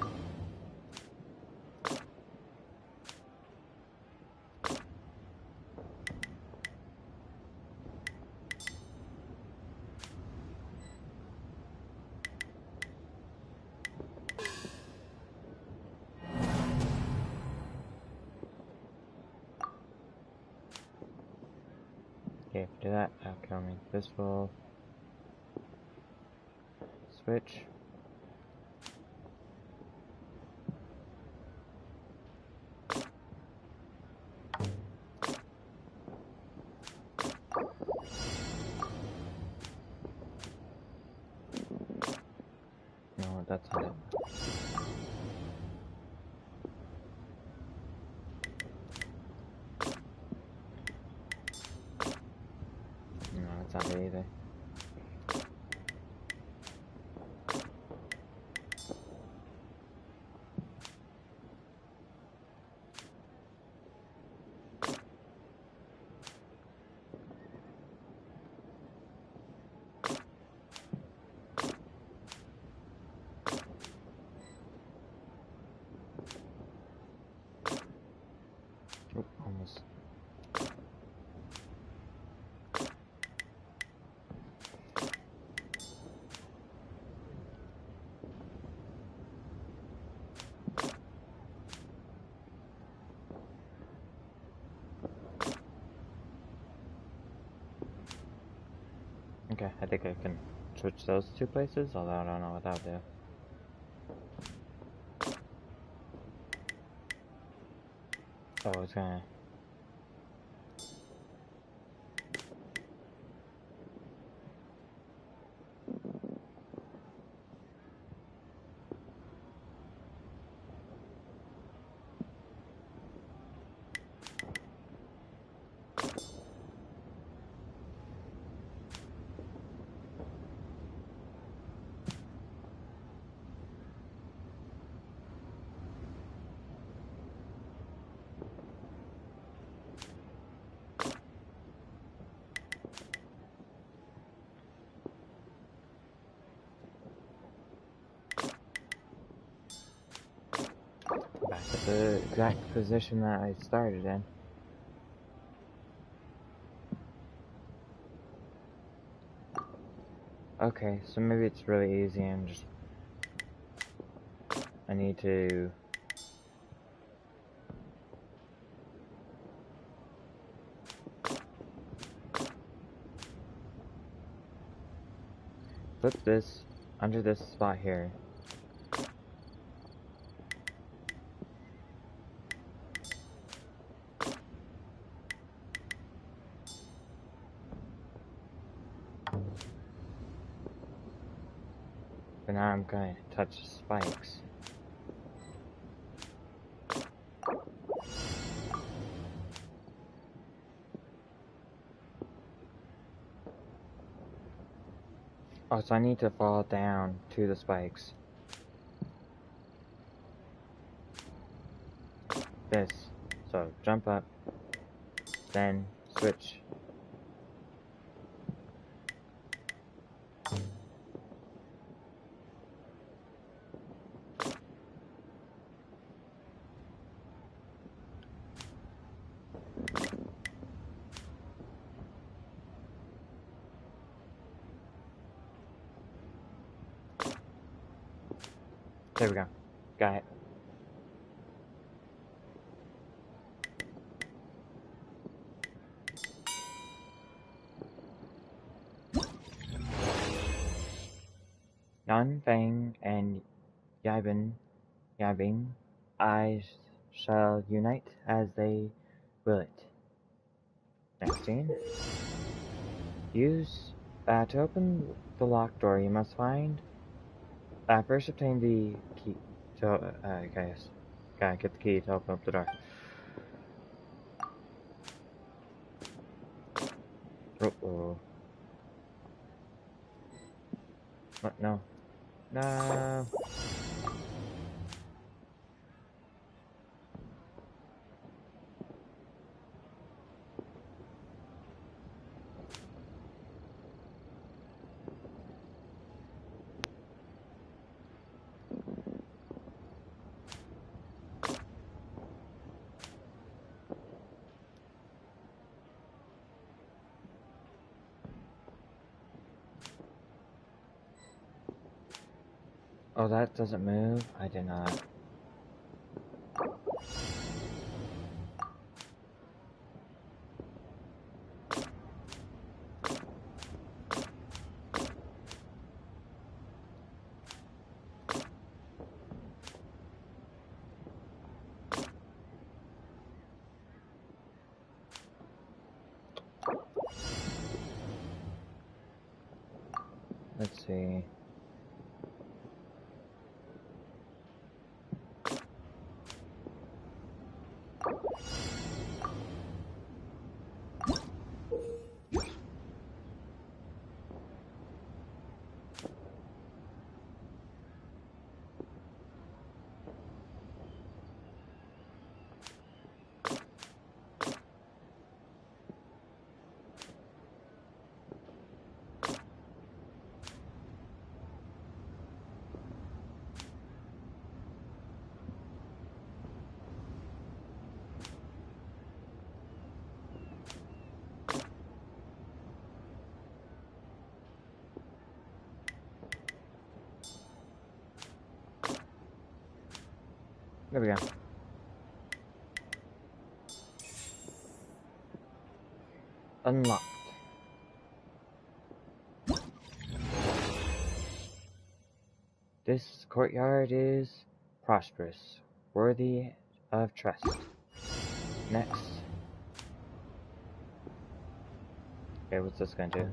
Okay, if I do that, that'll kill me. This will switch. No, that's not it. No, that's not it either. Oh, almost. Okay, I think I can switch those two places, although I don't know what that'll do. Oh, it's gonna... back at the exact position that I started in. Okay, so maybe it's really easy and just... I need to... flip this under this spot here. But now I'm gonna touch spikes. Oh, so I need to fall down to the spikes. This. So jump up, then switch. There we go. Got it. Nan Fang and Yabing, I shall unite as they will it. Next scene. Use to open the locked door. You must find. First, obtain the key. To guys, gotta get the key to open up the door. Oh. What? No. No. Oh, that doesn't move? I did not. Let's see. There we go. Unlocked. This courtyard is prosperous, worthy of trust. Next. Okay, what's this gonna do?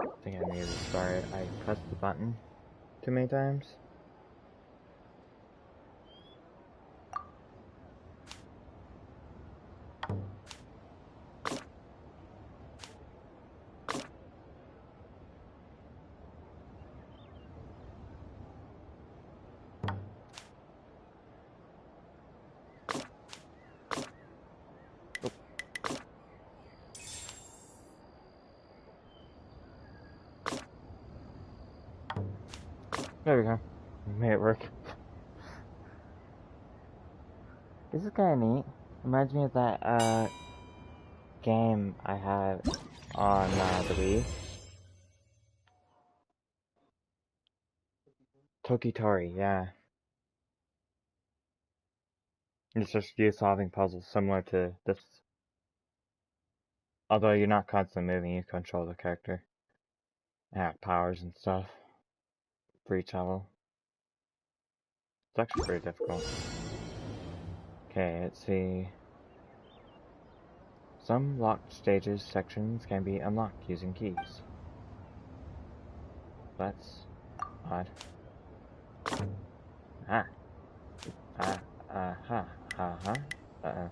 I think I need to restart. I pressed the button too many times. There we go. Made it work. This is kinda neat. Reminds me of that game I had on the Wii. Tokitori, yeah. It's just you solving puzzles similar to this. Although you're not constantly moving, you control the character. Yeah, powers and stuff for each level. It's actually pretty difficult. Okay, let's see. Some locked stages sections can be unlocked using keys. That's odd. Ah. Uh-huh. Uh-oh.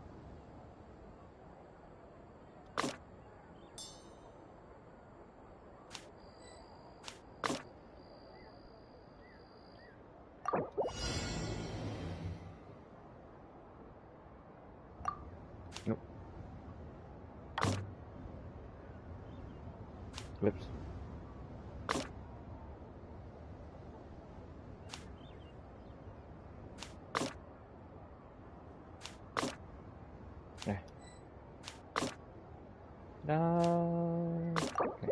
Nope. Whoops. No. Okay.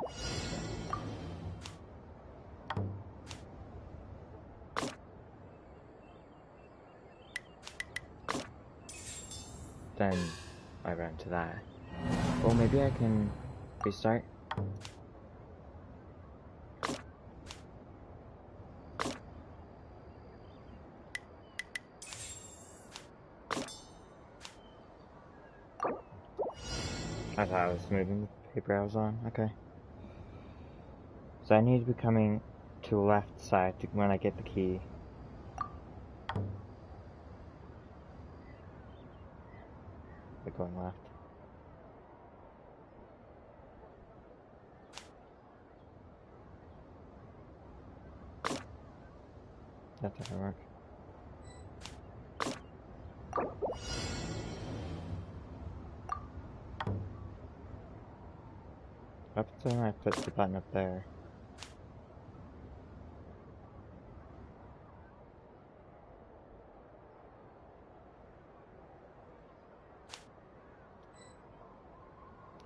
Then I run to that. Well, maybe I can restart. I thought I was moving the paper I was on. Okay. So I need to be coming to the left side when I get the key. Like going left. That doesn't work. Up until I put the button up there.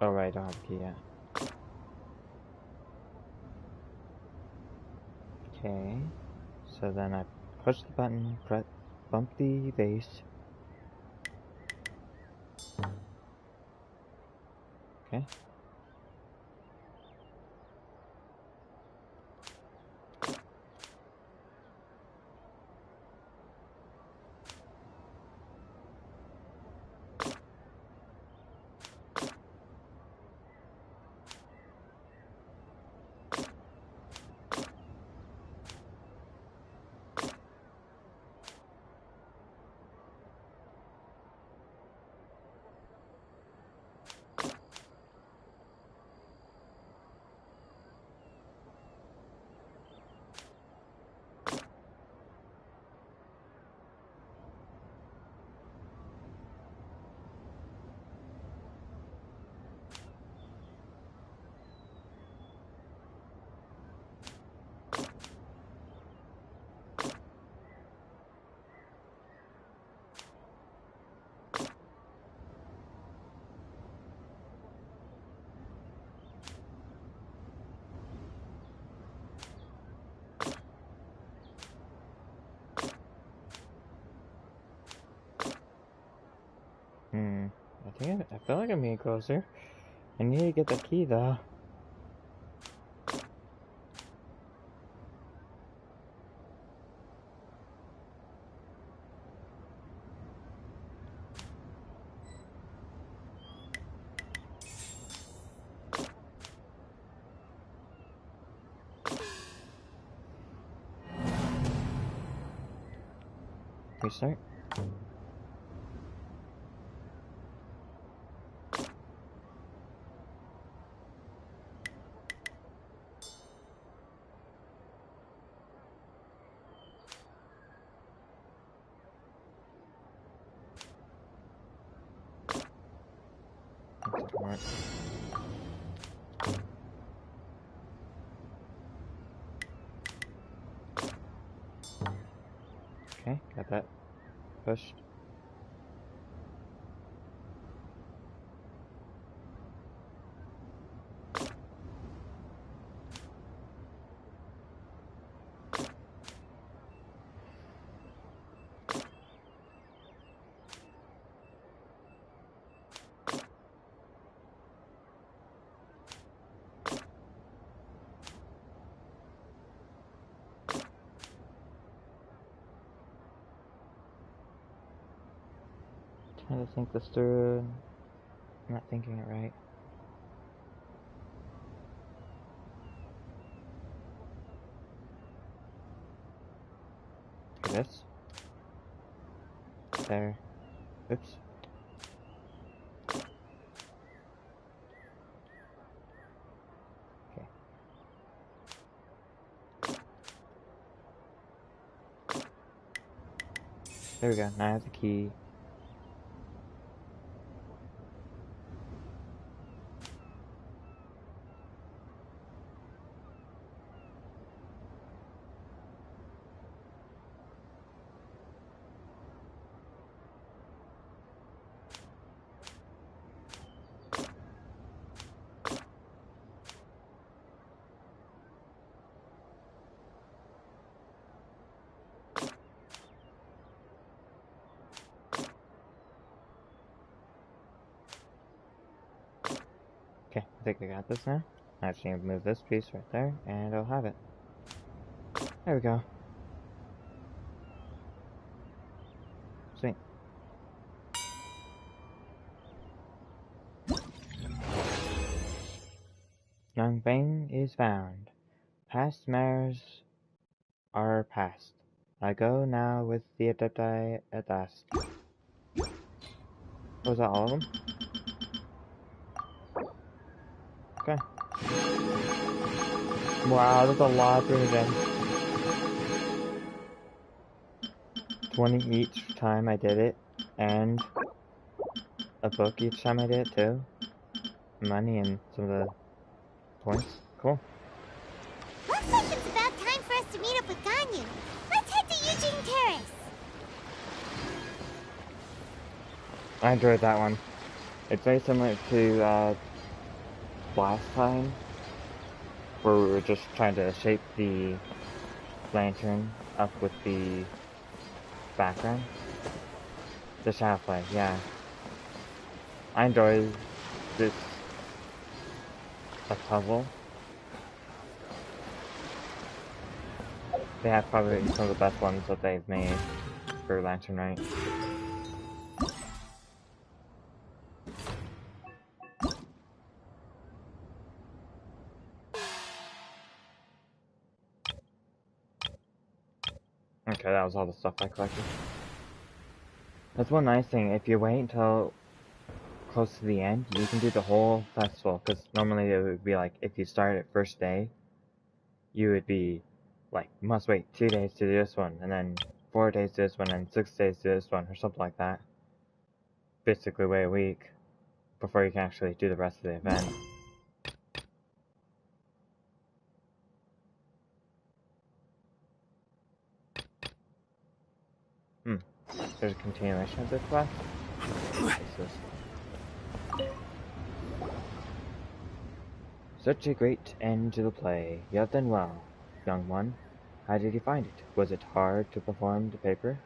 Oh right, I don't have a key yet. Okay. So then I push the button, bump the vase. Okay. I feel like I'm getting closer. I need to get the key though. Restart. Alright. Okay, got that pushed. Trying to think this through. I'm not thinking it right. Okay, this. There. Oops. Okay. There we go. Now I have the key. Okay, I think I got this now. I just need to move this piece right there, and I'll have it. There we go. Sweet. Young Bang is found. Past mares are past. I go now with the Adepti at last. Was that all of them? Okay. Wow, that's a lot to again. 20 each time I did it, and a book each time I did it too. Money and some of the points. Cool. Looks like it's about time for us to meet up with Ganyu. Let's head to Eugene Terrace. I enjoyed that one. It's very similar to last time, where we were just trying to shape the lantern up with the background. The shadow play, yeah. I enjoy this puzzle. They have probably some of the best ones that they've made for Lantern Night. Okay, that was all the stuff I collected. That's one nice thing, if you wait until close to the end, you can do the whole festival, because normally it would be like, if you start at first day, you would be like, must wait 2 days to do this one, and then 4 days to this one, and 6 days to this one, or something like that. Basically wait a week before you can actually do the rest of the event. There's a continuation of this class. Such a great end to the play. You have done well, young one. How did you find it? Was it hard to perform the paper?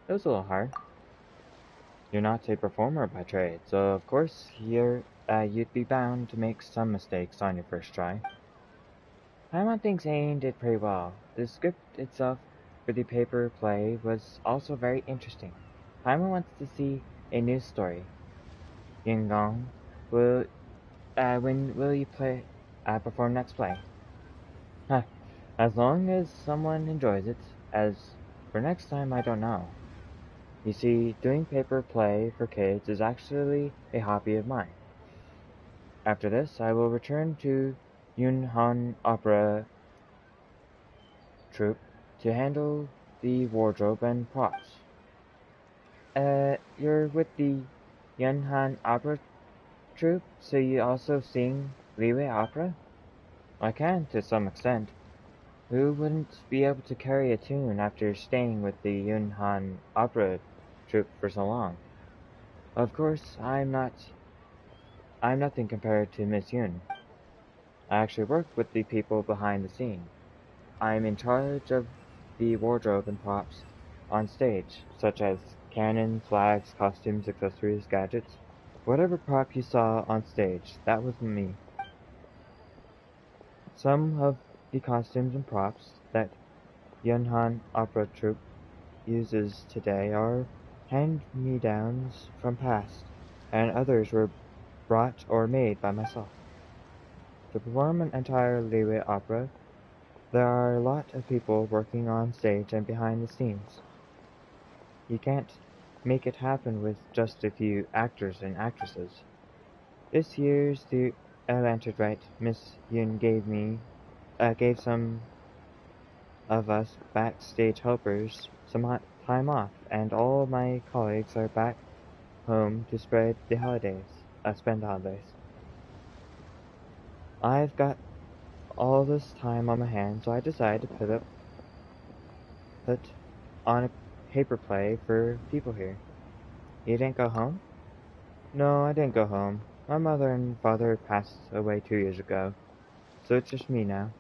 It was a little hard. You're not a performer by trade, so of course you'd be bound to make some mistakes on your first try. Paimon thinks Aang did pretty well. The script itself for the paper play was also very interesting. Paimon wants to see a new story. Yingong, when will you perform next play? Huh. As long as someone enjoys it. As for next time, I don't know. You see, doing paper play for kids is actually a hobby of mine. After this, I will return to Yunhan Opera Troupe to handle the wardrobe and props. You're with the Yunhan Opera Troupe, so you also sing Liyue opera? I can, to some extent. Who wouldn't be able to carry a tune after staying with the Yunhan Opera Troupe for so long? Of course, I'm nothing compared to Miss Yun. I actually work with the people behind the scene. I'm in charge of the wardrobe and props on stage, such as cannons, flags, costumes, accessories, gadgets. Whatever prop you saw on stage, that was me. Some of the costumes and props that Yunhan Opera Troupe uses today are hand-me-downs from past, and others were brought or made by myself. To perform an entire Liyue opera, there are a lot of people working on stage and behind the scenes. You can't make it happen with just a few actors and actresses. This year's the Atlantic Right Miss Yun gave some of us backstage helpers some time off, and all my colleagues are back home to spend the holidays. I've got all this time on my hands, so I decided to put on a paper play for people here. You didn't go home? No, I didn't go home. My mother and father passed away 2 years ago, so it's just me now.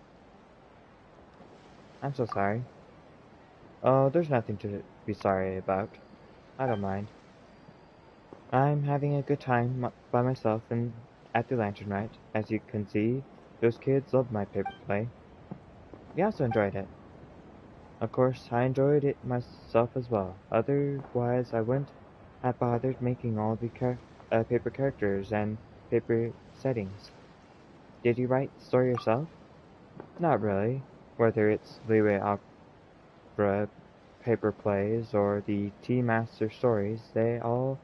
I'm so sorry. Oh, there's nothing to be sorry about. I don't mind. I'm having a good time by myself, and at the Lantern Rite. As you can see, those kids loved my paper play. We also enjoyed it. Of course, I enjoyed it myself as well. Otherwise, I wouldn't have bothered making all the paper characters and paper settings. Did you write the story yourself? Not really. Whether it's Leeway Opera, paper plays, or the Tea Master stories, they all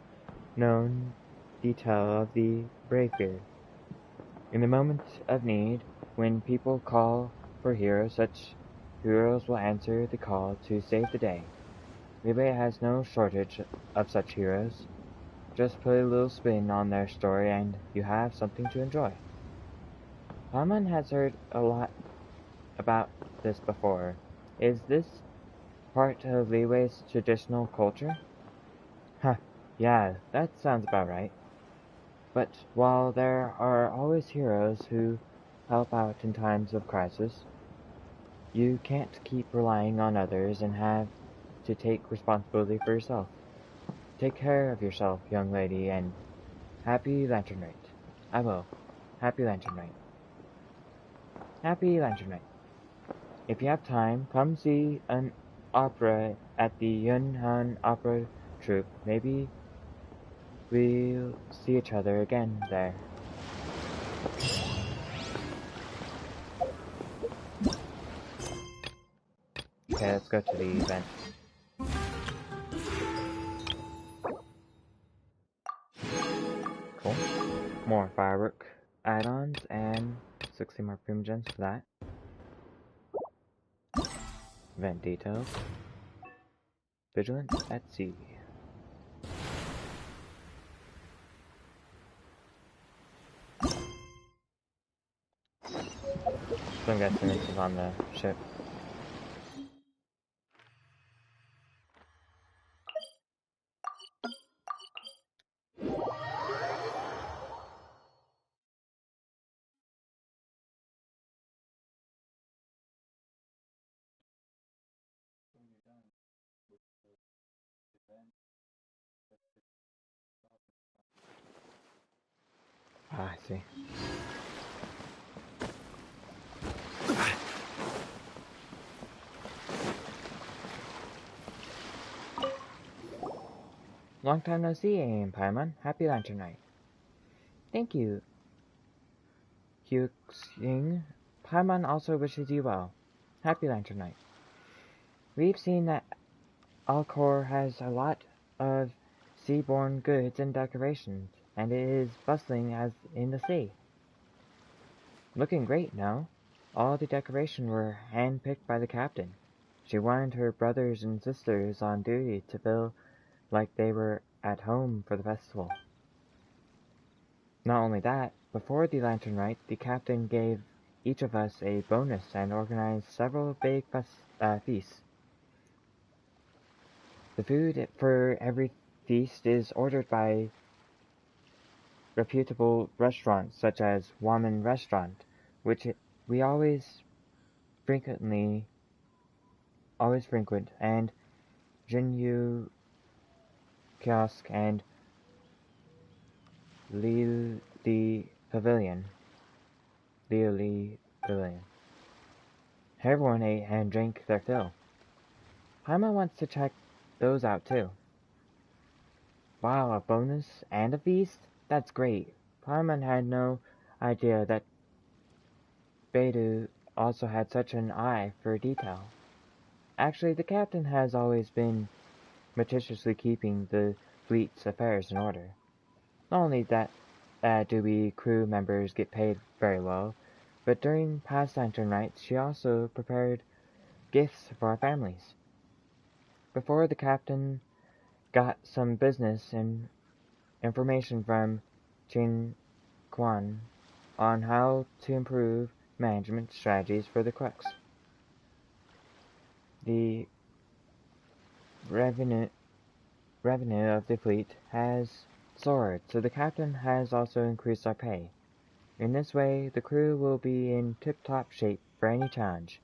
known detail of the Bravebeard. In the moment of need, when people call for heroes, such heroes will answer the call to save the day. Leeway has no shortage of such heroes. Just put a little spin on their story and you have something to enjoy. Paimon has heard a lot about this before. Is this part of Leeway's traditional culture? Huh, yeah, that sounds about right. But while there are always heroes who help out in times of crisis, you can't keep relying on others and have to take responsibility for yourself. Take care of yourself, young lady, and happy Lantern Rite. I will. Happy Lantern Rite. Happy Lantern Rite. If you have time, come see an opera at the Yunhan Opera Troupe. Maybe we'll see each other again there. Okay, let's go to the event. Cool. More firework add-ons and 60 more primogens for that. Event details. Vigilant at sea. So I'm guessing this is on the ship. Ah, I see. Long time no see, A.M. Paimon. Happy Lantern Night. Thank you, Hyuxing. Paimon also wishes you well. Happy Lantern Night. We've seen that Alcor has a lot of seaborne goods and decorations, and it is bustling as in the sea. Looking great, no? All the decorations were hand-picked by the captain. She wanted her brothers and sisters on duty to feel like they were at home for the festival. Not only that, before the Lantern Rite, the captain gave each of us a bonus and organized several big feasts. The food for every feast is ordered by reputable restaurants such as Woman Restaurant, which we always frequent, and Jinyu Kiosk and Li Pavilion. Everyone ate and drank their fill. Paimon wants to check those out too. Wow, a bonus and a feast? That's great. Paimon had no idea that Beidou also had such an eye for detail. Actually, the captain has always been meticulously keeping the fleet's affairs in order. Not only that do we crew members get paid very well, but during past Lantern Nights she also prepared gifts for our families. Before the captain got some business and information from Qin Quan on how to improve management strategies for the crux. The revenue of the fleet has soared, so the captain has also increased our pay. In this way, the crew will be in tip-top shape for any challenge.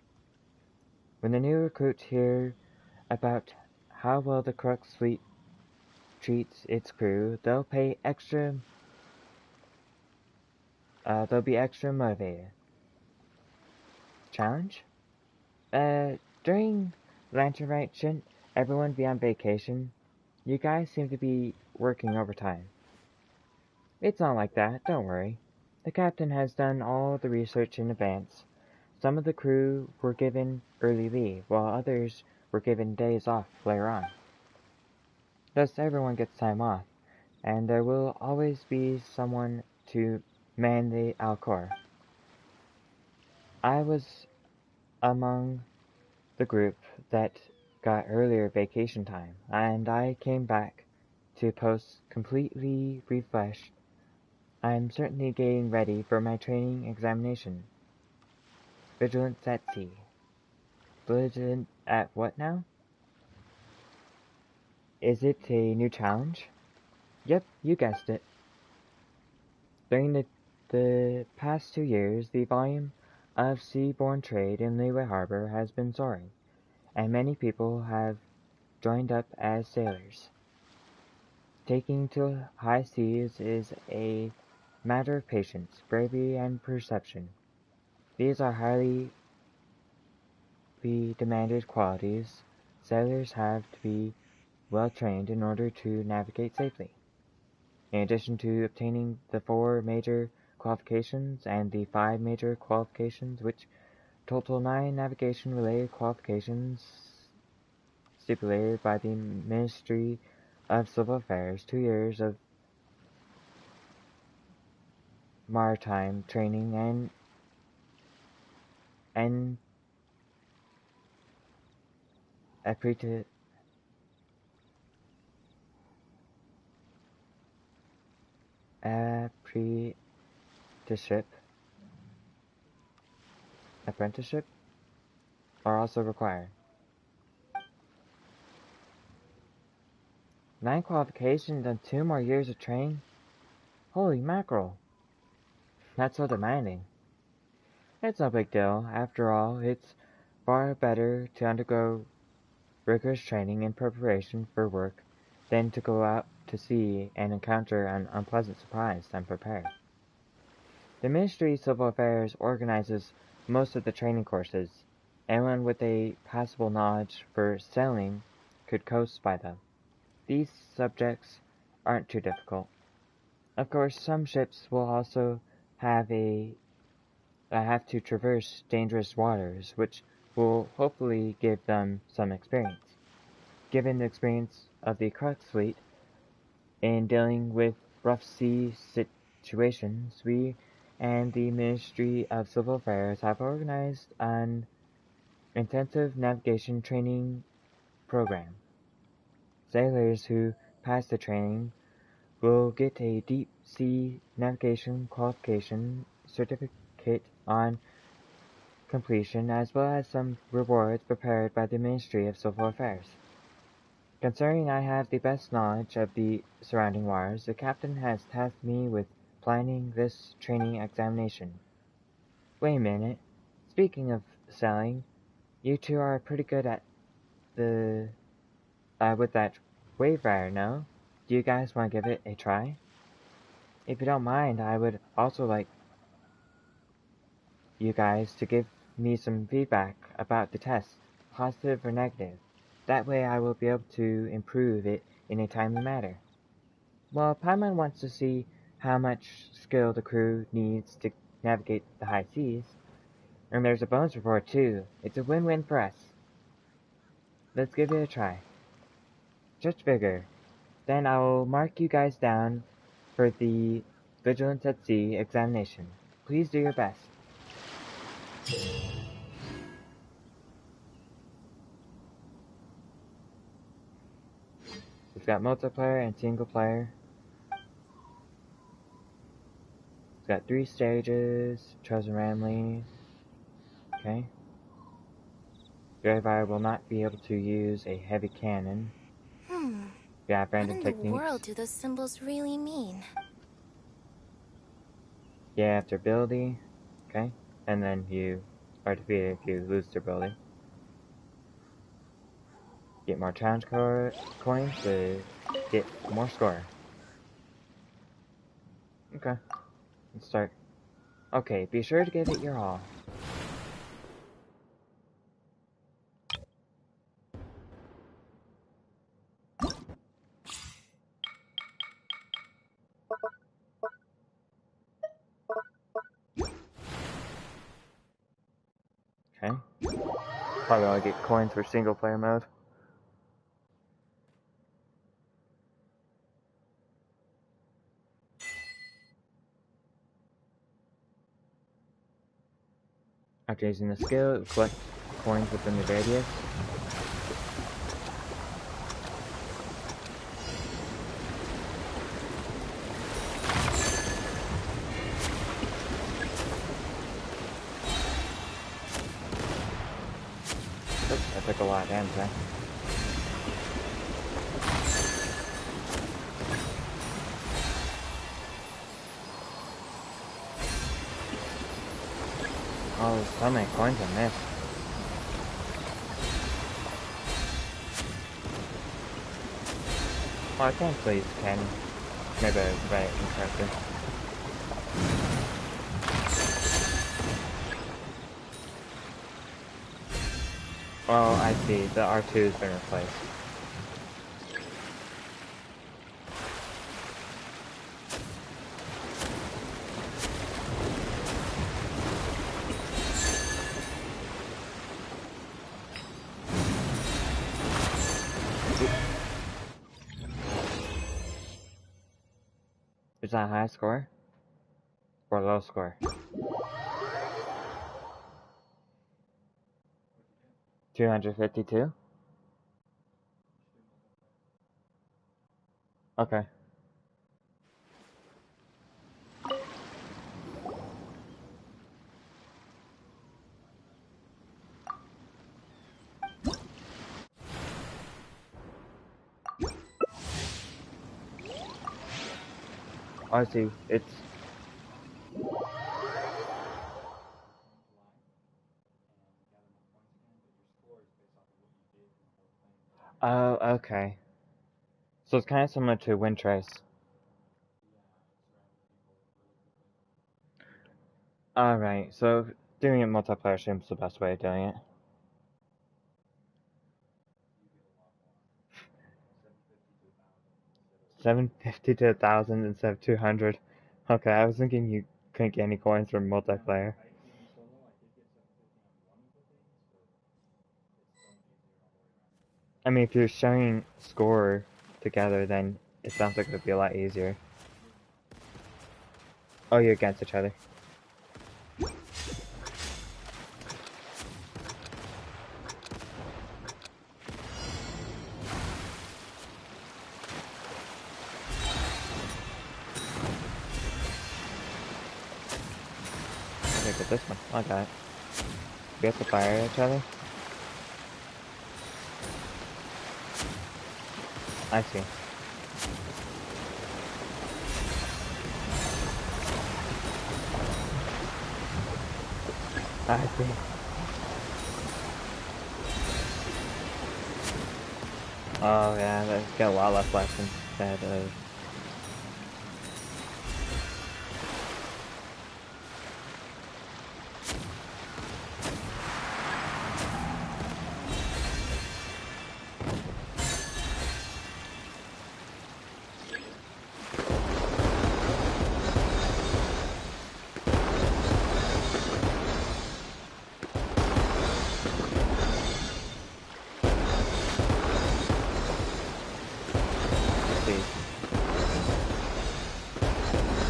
When the new recruits hear about how well the Crux fleet treats its crew, they'll pay extra they'll be extra motivated. Challenge? During Lantern Rite, shouldn't everyone be on vacation? You guys seem to be working overtime. It's not like that, don't worry. The captain has done all the research in advance. Some of the crew were given early leave, while others were given days off later on. Thus everyone gets time off, and there will always be someone to man the Alcor. I was among the group that got earlier vacation time, and I came back to post completely refreshed. I'm certainly getting ready for my training examination. Vigilance at sea. Vigilant at what now? Is it a new challenge? Yep, you guessed it. During the past 2 years, the volume of seaborne trade in Liyue Harbor has been soaring, and many people have joined up as sailors. Taking to high seas is a matter of patience, bravery, and perception. These are highly demanded qualities. Sailors have to be well trained in order to navigate safely. In addition to obtaining the 4 major qualifications and the 5 major qualifications, which total 9 navigation-related qualifications stipulated by the Ministry of Civil Affairs, 2 years of maritime training and apprenticeship are also required. 9 qualifications and 2 more years of training? Holy mackerel! That's so demanding. It's no big deal. After all, it's far better to undergo rigorous training in preparation for work than to go out to sea and encounter an unpleasant surprise unprepared. The Ministry of Civil Affairs organizes most of the training courses. Anyone with a passable knowledge for sailing could coast by them. These subjects aren't too difficult. Of course, some ships will also have to traverse dangerous waters, which will hopefully give them some experience. Given the experience of the Crux fleet in dealing with rough sea situations, we and the Ministry of Civil Affairs have organized an intensive navigation training program. Sailors who pass the training will get a deep sea navigation qualification certificate on completion, as well as some rewards prepared by the Ministry of Civil Affairs. Considering I have the best knowledge of the surrounding waters, the captain has tasked me with planning this training examination. Wait a minute. Speaking of sailing, you two are pretty good at with that wave rider, no? Do you guys want to give it a try? If you don't mind, I would also like you guys to give me some feedback about the test, positive or negative. That way I will be able to improve it in a timely manner. Well, Paimon wants to see how much skill the crew needs to navigate the high seas. And there's a bonus reward too. It's a win-win for us. Let's give it a try. Just vigor. Then I will mark you guys down for the Vigilance at Sea examination. Please do your best. We've got multiplayer and single player. It's got 3 stages, chosen randomly. Okay. Verifier will not be able to use a heavy cannon. Yeah, random What in techniques. the world do those symbols really mean? Yeah, after ability. Okay. And then you are defeated if you lose the ability. Get more challenge coins to get more score. Okay. Let's start. Okay, be sure to give it your all. Okay. Probably only get coins for single player mode. After using the skill, it will collect coins within the radius. Oops, I took a lot of damage there. Oh, so many coins I missed. Oh, I can't please Ken. Maybe I read it incorrectly. Oh, I see. The R2 has been replaced. Is that a high score? Or a low score? 252? Okay. I see. It's... Oh, okay. So it's kind of similar to Wind Trace. Alright, so doing it multiplayer seems the best way of doing it. $750 to 1,000 instead of 200. Okay, I was thinking you couldn't get any coins from multiplayer. I mean, if you're sharing score together, then it sounds like it would be a lot easier. Oh, you're against each other. Okay, get this one. I got it. We have to fire each other? I see. I see. Oh yeah, that's got a lot less life instead of...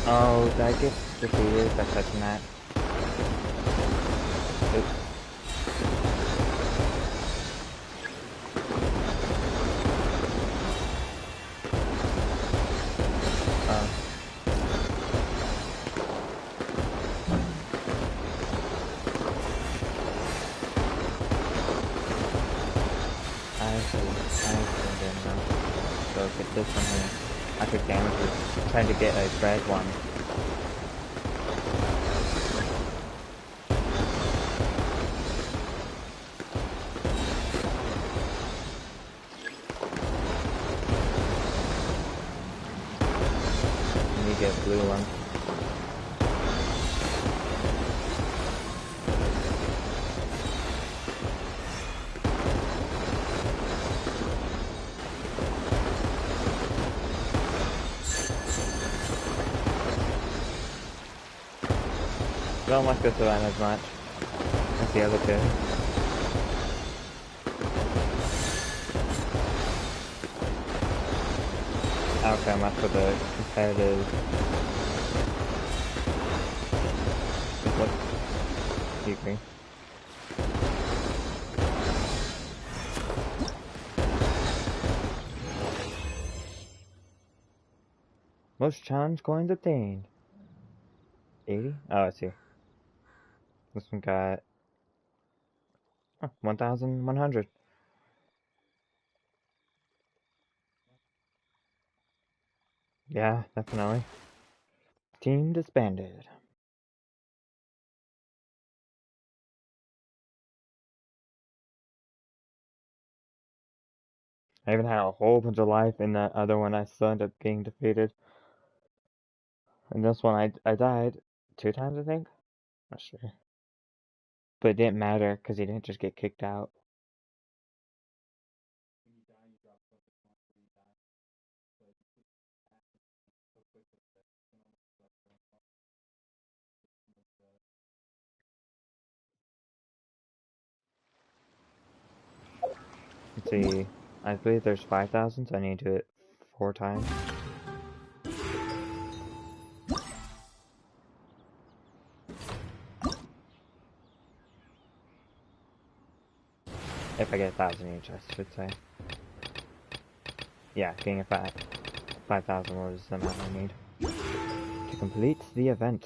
Oh, did I get defeated by touching that? Oops. I see now. So get this one here. I took damage with trying to get a red one. And you get a blue one. Don't like this event as much as the other two. I don't care much for the competitive. What? Excuse me. Most challenge coins obtained. 80? Oh, I see. This one got 1,100. Yeah, definitely. Team disbanded. I even had a whole bunch of life in that other one. I still ended up getting defeated. In this one, I died 2 times, I think. Not sure. But it didn't matter because he didn't just get kicked out. Let's see. I believe there's 5,000, so I need to do it 4 times. If I get 1,000 each, I should say. Yeah, getting a 5,000 was the amount I need to complete the event.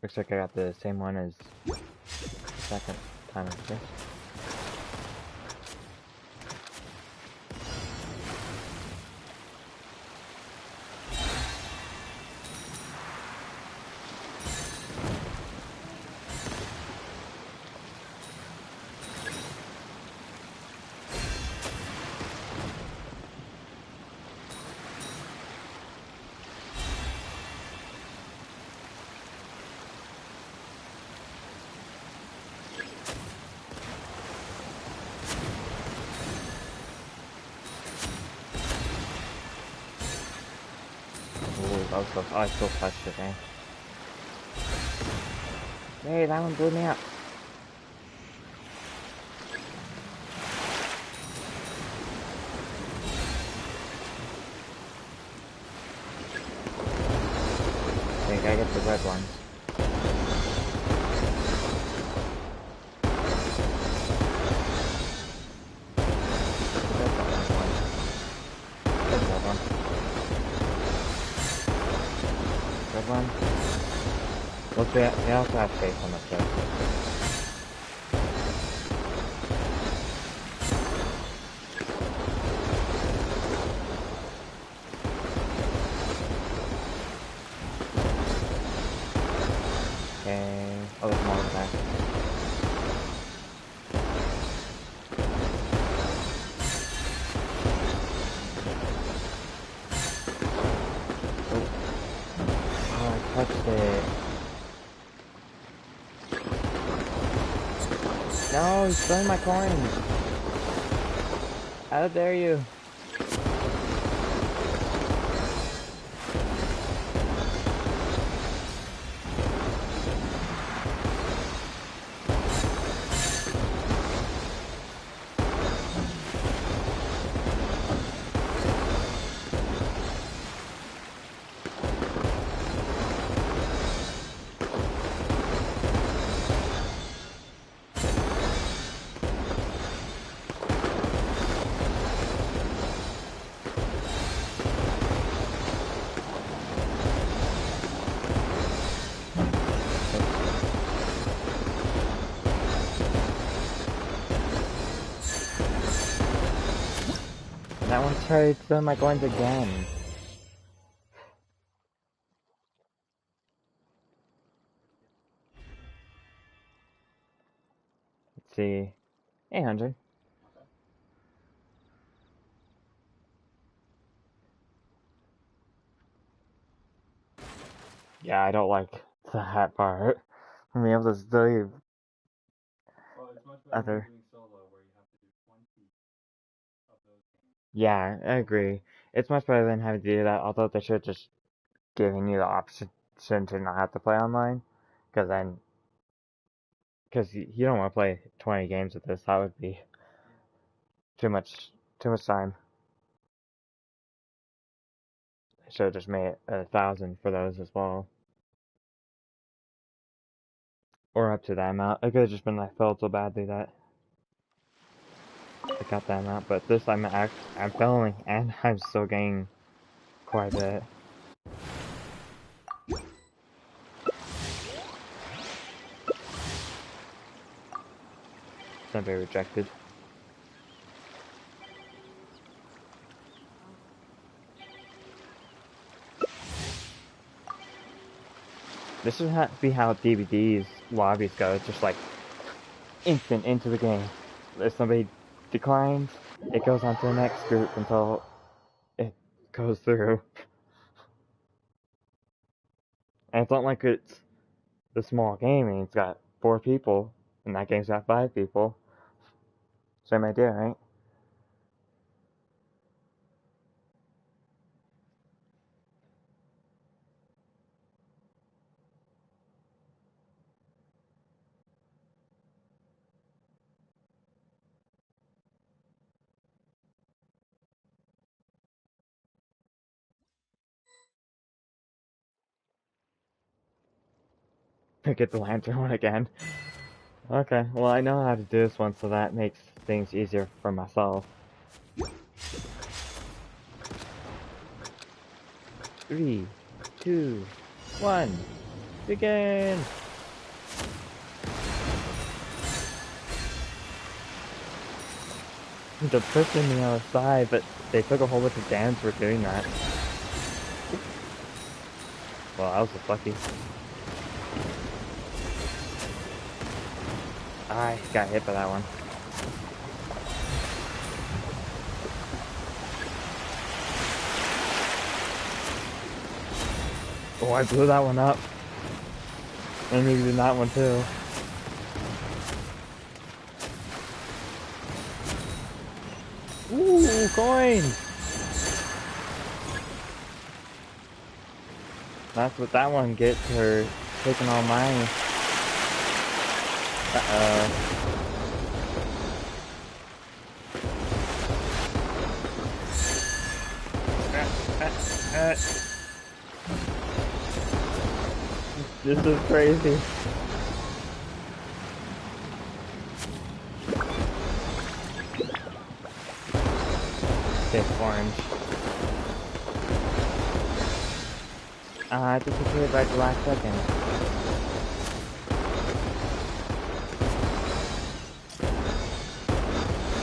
Looks like I got the same one as the second time I guess. That was close. Oh, I still touched it, man. Hey, that one blew me up. I think I get the red ones. One. Well, they also have faith on the show. Okay. Oh, there's more attack. Touched it. No, he's stealing my coins. How dare you? try to send my coins again. Let's see. 800. Yeah, I don't like that part. I'm able to still other. Yeah, I agree. It's much better than having to do that, although they should just giving you the option to not have to play online. Because then, because you don't want to play 20 games with this, that would be too much time. They should have just made it 1,000 for those as well. Or up to that amount. It could have just been I felt so badly that I got that amount, but this I'm failing and I'm still getting quite a bit. It's not very rejected. This should be how DVD's lobbies go. It's just like instant into the game. If somebody declines, it goes on to the next group until it goes through. And it's not like it's the small game and it's got 4 people, and that game's got 5 people. Same idea, right? Get the lantern one again. Okay, well I know how to do this one, so that makes things easier for myself. 3, 2, 1, begin! They're pushing me outside, but they took a whole bunch of damage for doing that. Well, I was just lucky. I got hit by that one. Oh, I blew that one up. And maybe did that one too. Ooh, coins! That's what that one gets for taking all mine. Uh-oh. This is crazy. Okay, orange. I disappeared right the last second.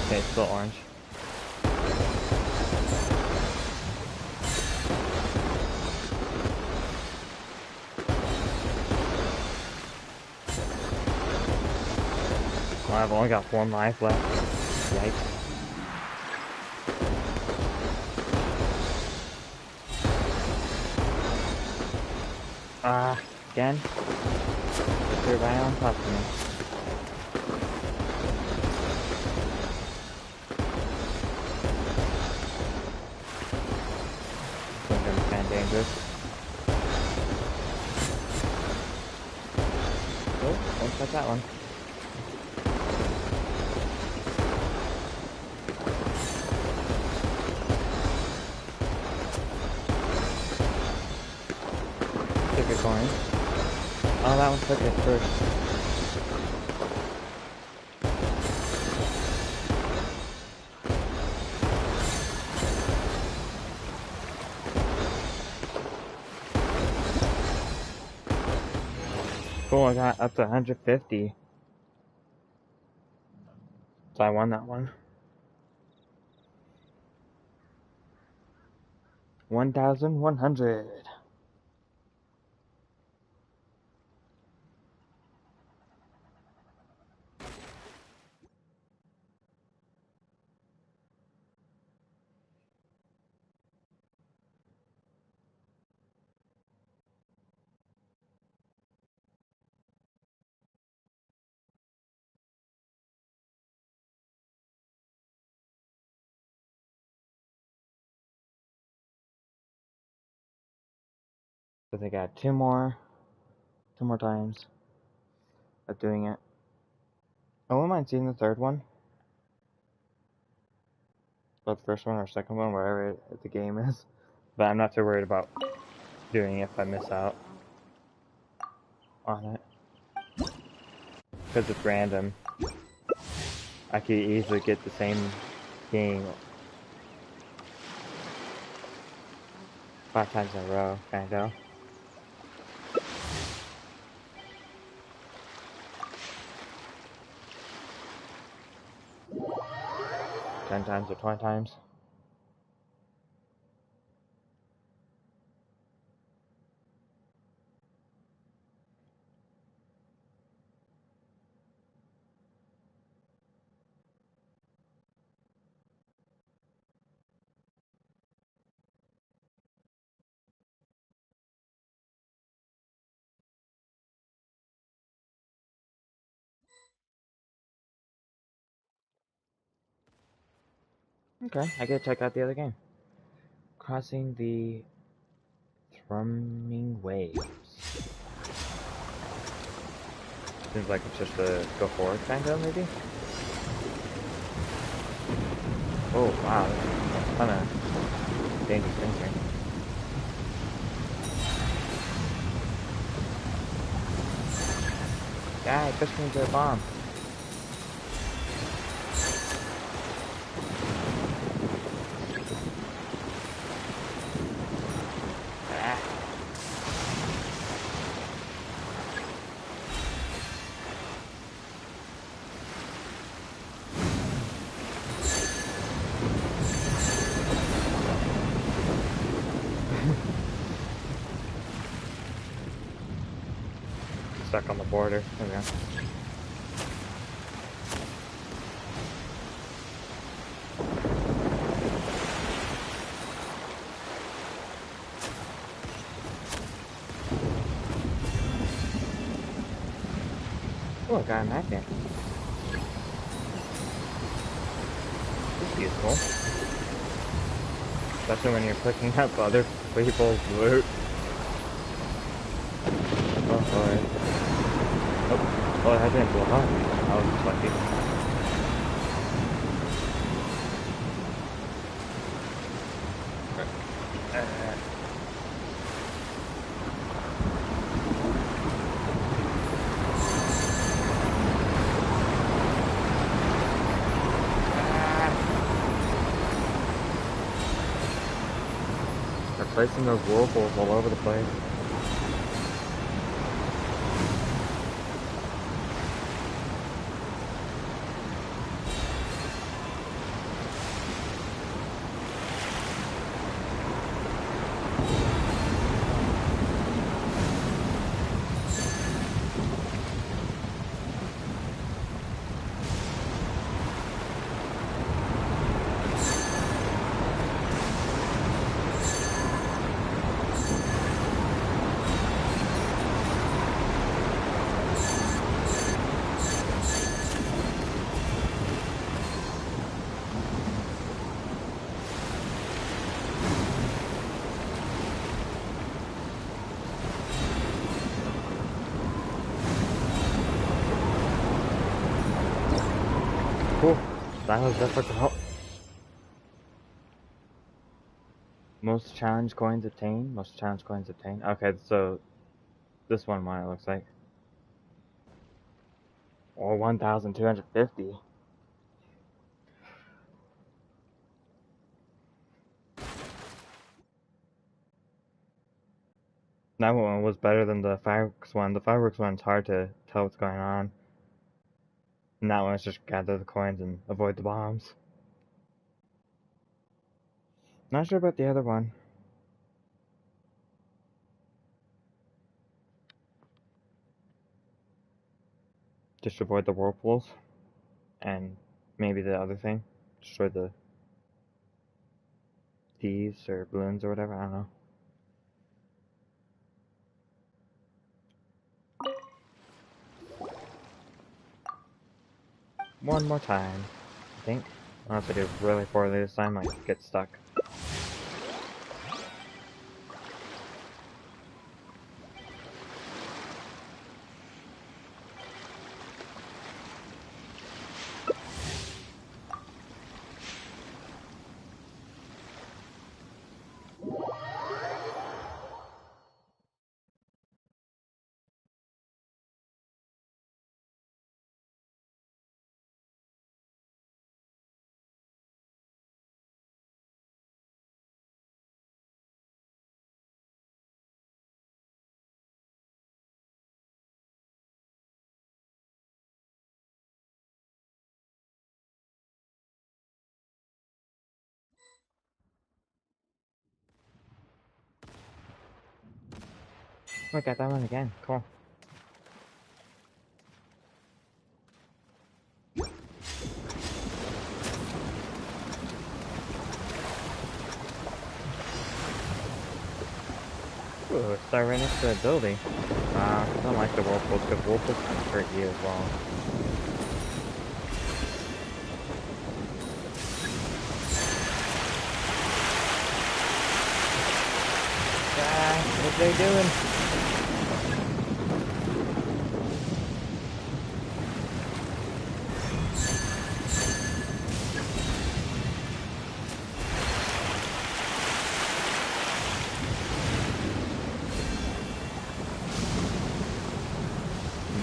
Okay, still orange. Well, I've only got 1 life left. Yikes. Again? Just they're right on top of me. This one's gonna be kinda dangerous. Oh, don't touch that one. Take a coin. Oh, that one took it first. Cool, I got up to 150. So I won that one. 1,100. So they got two more times of doing it. I wouldn't mind seeing the third one. Or the first one or second one, wherever the game is. But I'm not too worried about doing it if I miss out on it. Because it's random. I could easily get the same game 5 times in a row, kinda. 10 times or 20 times. Okay, I gotta check out the other game. Crossing the Thrumming Waves. Seems like it's just a go forward kinda, maybe? Oh, wow, there's a ton of dangerous things here. Guy, push me into a bomb. Stuck on the border. There we go. Oh, I got a magnet. This is useful. Especially when you're picking up other people's loot. Oh, boy. Oh, that didn't blow up. I was just lucky. They're placing those whirlpools all over the place. Cool. That was difficult. Most challenge coins obtained. Most challenge coins obtained. Okay, so this one mine looks like. Or 1,250. That one was better than the fireworks one. The fireworks one's hard to tell what's going on. And that one's just gather the coins and avoid the bombs. Not sure about the other one. Just avoid the whirlpools. And maybe the other thing. Destroy the thieves or balloons or whatever, I don't know. One more time, I think. Unless I do really poorly this time, I get stuck. Oh, I got that one again. Cool. Ooh, start right next to the building. I don't like the whirlpools because whirlpools can hurt you as well. What are they doing?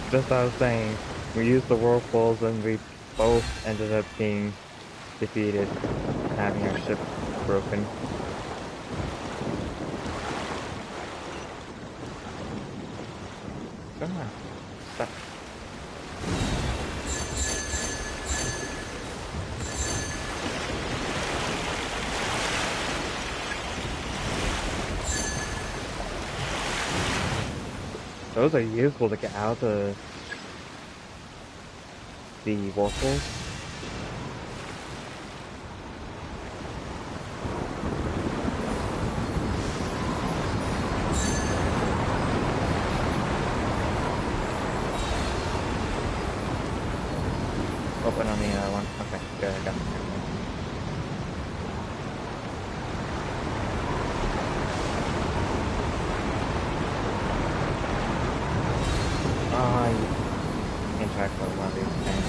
Just as I was saying, we used the whirlpools and we both ended up being defeated, having our ship broken. Come on, stop. Those are useful to get out of the whirlpools. Open on the other one. Okay, good, I got it. You interact with one of these things.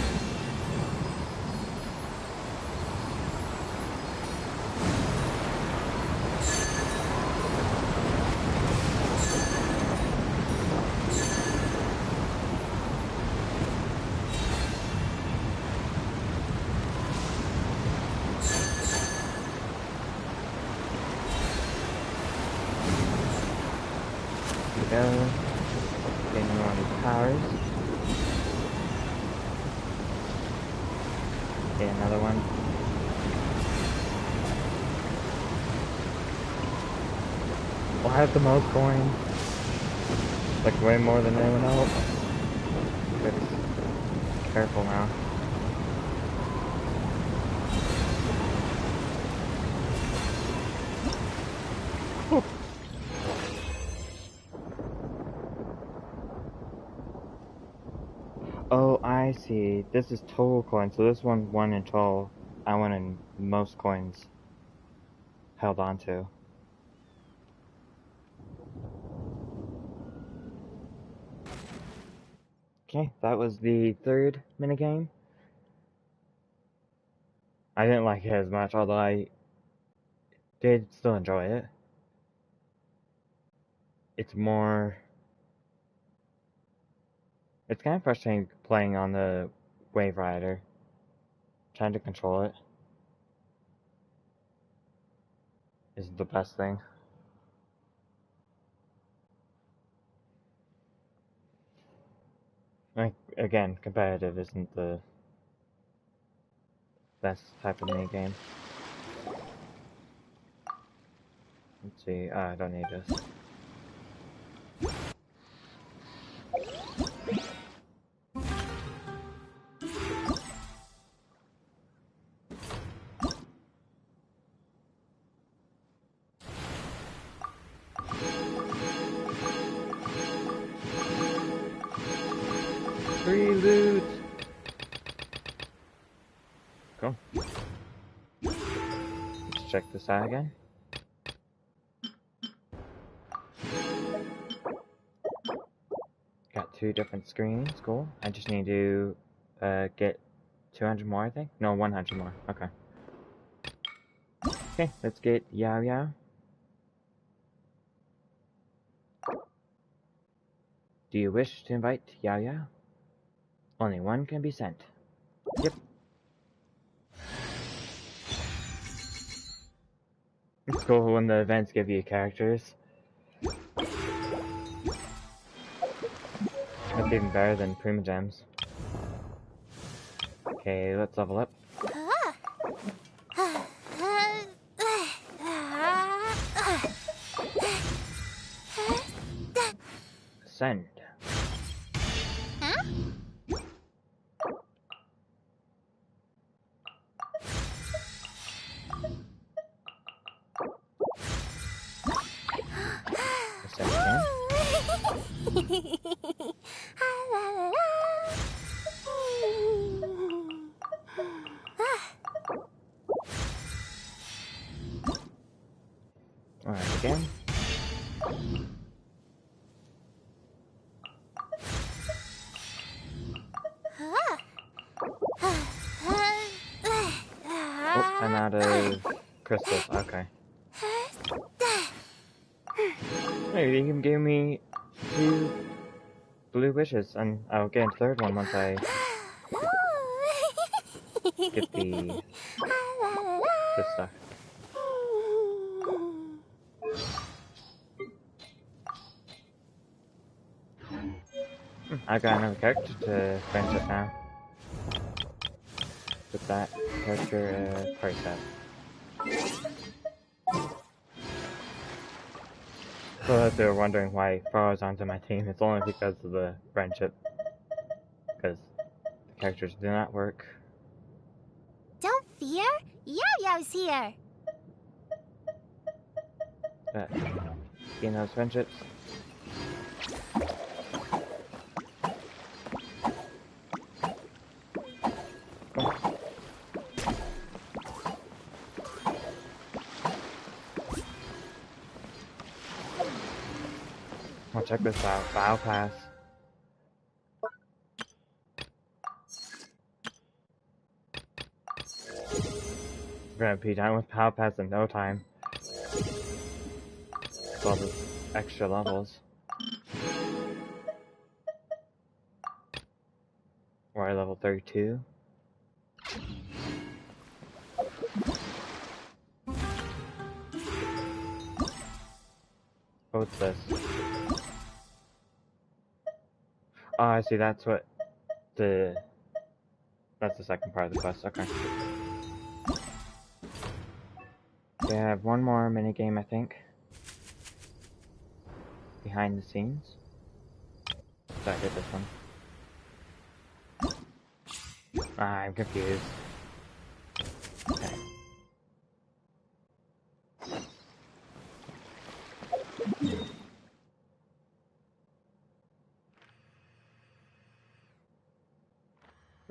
Go. Getting one of these powers. Okay, another one. Well, I have the most coins. Like, way more than anyone else. Gotta be careful now. Whew. Oh, I see. This is total coins. So this one won in total. I won in most coins held on to. Okay, that was the third minigame. I didn't like it as much, although I did still enjoy it. It's kind of frustrating playing on the Wave Rider. Trying to control it is the best thing. Like, again, competitive isn't the best type of minigame. Let's see, I don't need this. Free loot! Cool. Let's check this out again. Got 2 different screens, cool. I just need to get 200 more, I think? No, 100 more, okay. Okay, let's get Yao Yao. Do you wish to invite Yao Yao? Only one can be sent. Yep. It's cool when the events give you characters. That's even better than Prima Gems. Okay, let's level up. Send. Send again. Alright, again. Oh, I'm out of crystals. Okay. Hey, you can give me 2 blue wishes, and I'll get a 3rd one once I get this stuff. I got another character to friendship now. With that character price set. So if they were wondering why Faro's onto my team, it's only because of the friendship. Because the characters do not work. Don't fear, Yao Yao's here. But, you know, those friendships. Oh, check this out. Battle Pass. We're gonna be done with Battle Pass in no time. With all the extra levels. We're at level 32. What's this? Oh, I see, that's what that's the second part of the quest, okay. We have one more minigame, I think. Behind the scenes. So I did this one. Ah, I'm confused. Okay.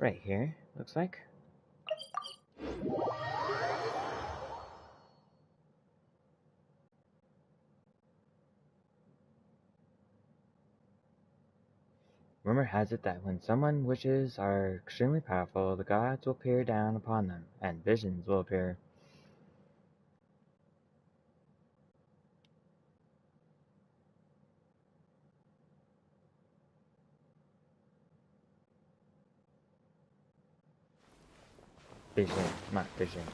Right here, looks like. Rumor has it that when someone's wishes are extremely powerful, the gods will peer down upon them, and visions will appear. Vision, not visions.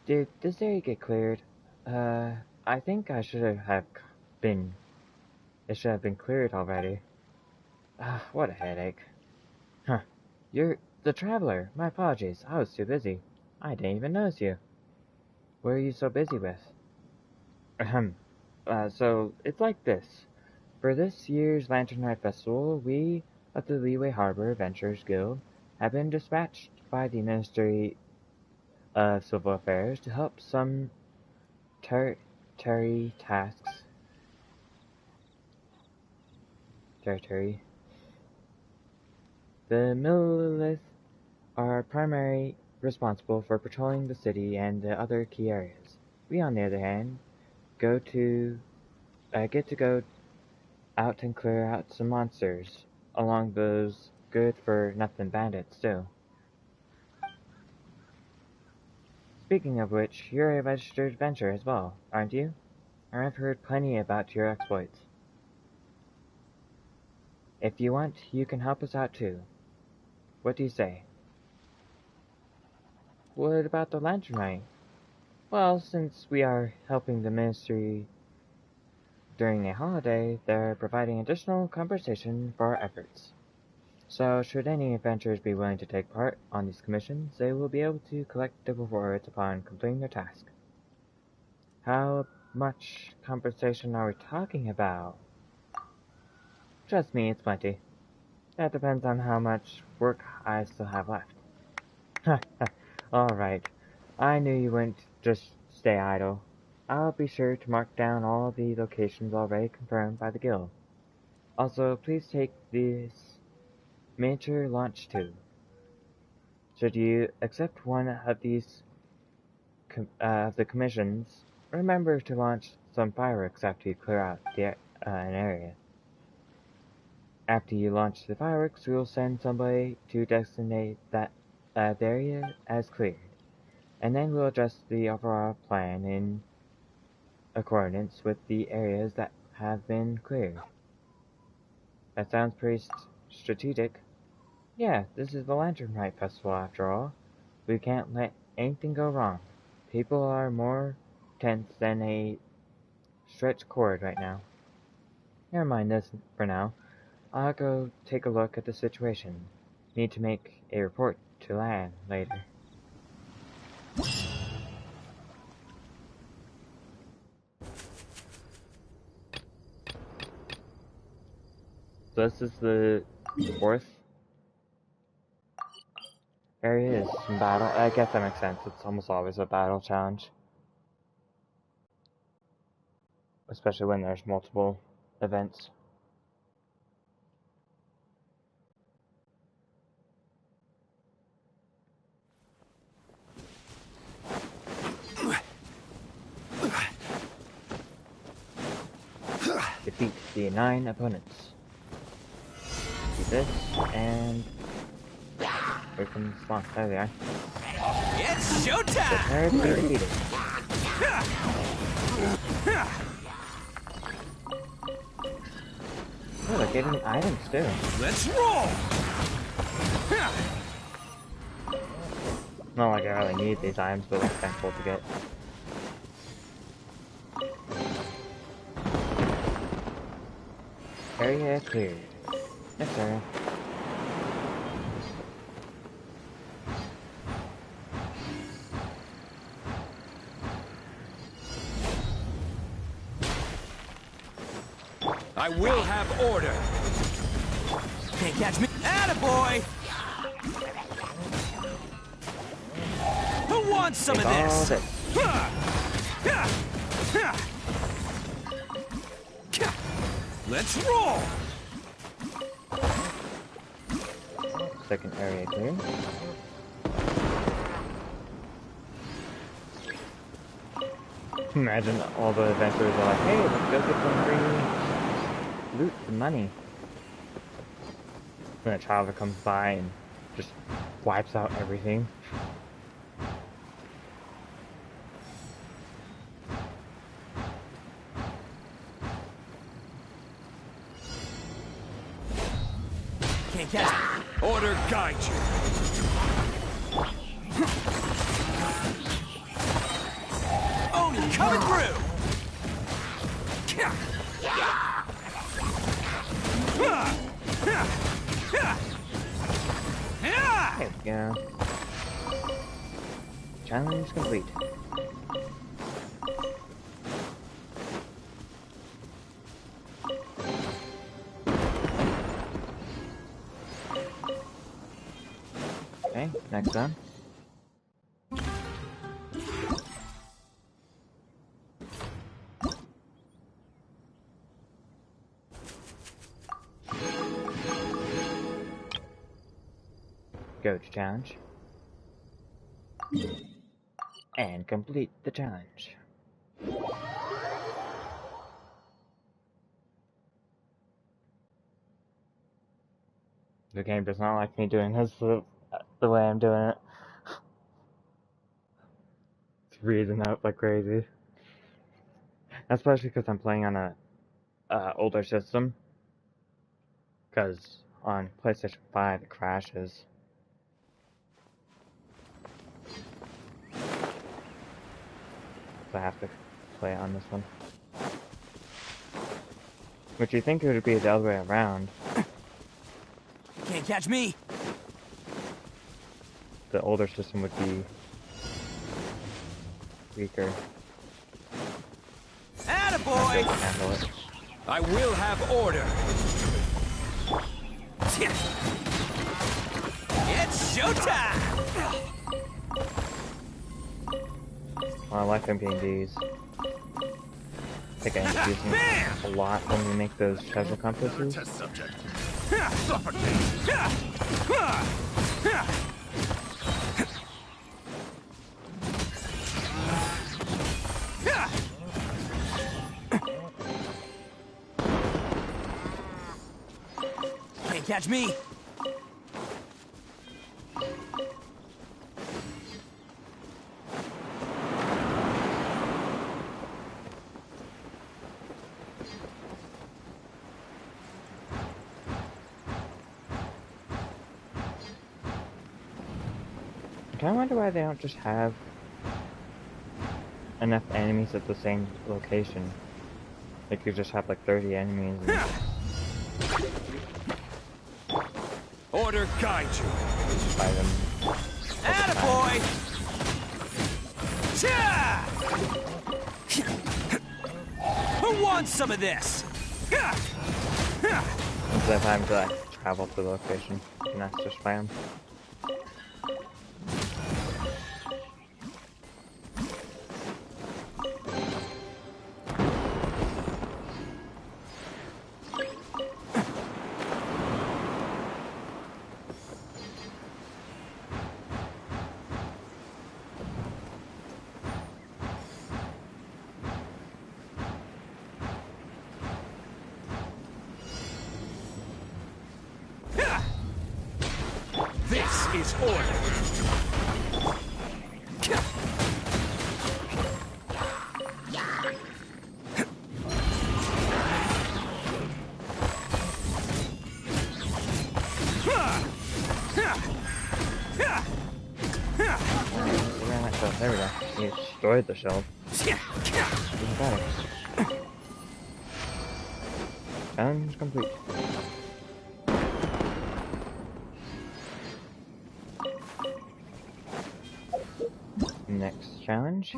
Did this area get cleared? I think I should have been... It should have been cleared already. Ah, what a headache. Huh. You're the traveler. My apologies. I was too busy. I didn't even notice you. What are you so busy with? Ahem. So, it's like this. For this year's Lantern Night Festival, we of the Leeway Harbor Adventurers Guild have been dispatched by the Ministry of Civil Affairs to help some territory. The Millith are primarily responsible for patrolling the city and the other key areas. We, on the other hand, get to go out and clear out some monsters, along those good-for-nothing bandits, too. Speaking of which, you're a registered adventurer as well, aren't you? I've heard plenty about your exploits. If you want, you can help us out too. What do you say? What about the Lantern Rite? Well, since we are helping the Ministry during a holiday, they're providing additional compensation for our efforts. So, should any adventurers be willing to take part on these commissions, they will be able to collect the rewards upon completing their task. How much compensation are we talking about? Trust me, it's plenty. That depends on how much work I still have left. Alright, I knew you wouldn't just stay idle. I'll be sure to mark down all the locations already confirmed by the guild. Also, please take this miniature launch too. Should you accept one of these the commissions, remember to launch some fireworks after you clear out an area. After you launch the fireworks, we will send somebody to designate that the area as cleared, and then we'll adjust the overall plan in accordance with the areas that have been cleared. That sounds pretty strategic. Yeah, this is the Lantern Rite Festival after all. We can't let anything go wrong. People are more tense than a stretched cord right now. Never mind this for now. I'll go take a look at the situation. Need to make a report to Lan later. So this is the fourth area is some battle. I guess that makes sense. It's almost always a battle challenge. Especially when there's multiple events. Defeat the 9 opponents. Do this, and wait for them to spawn. There they are. It's showtime! Prepare to be defeated. Oh, they're getting items too. Let's roll! Not like I really need these items, but I'm thankful to get. Area cleared. Next area. I will have order. Can't catch me. Attaboy! Who wants some of this? Let's roll! Second area clear. Imagine all the adventurers are like, hey, let's go get some free loot and money. When a traveler comes by and just wipes out everything. Can't catch me. Order guide you. Oni coming through. There we go. Challenge complete. Okay, next zone. Go to challenge. And complete the challenge. The game does not like me doing this the way I'm doing it. It's reading out like crazy. Especially because I'm playing on a older system. Because on PlayStation 5 it crashes. So I have to play it on this one. Which you think it would be the other way around. Can't catch me! The older system would be weaker. Attaboy! Handle it. I will have order! It's showtime! Well, I like MPDs. I think I end up using a lot when we make those treasure compasses. Test subject. Can't catch me! I wonder why they don't just have enough enemies at the same location. They could just have like 30 enemies and Order guide you! fight them. Attaboy! Who wants some of this? Instead of having to like travel to the location, and that's just spam. This is order! There we go. He destroyed the shelf. Even better. Challenge complete. Next challenge.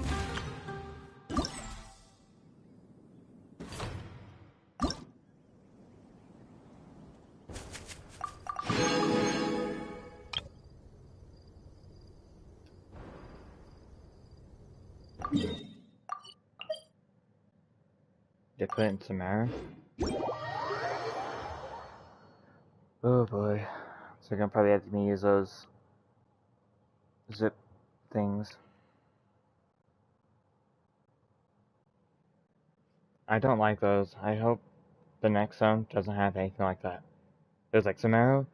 They put it in Samara. Oh boy. So we're gonna probably have to use those zip things. I don't like those. I hope the next zone doesn't have anything like that. There's like Samara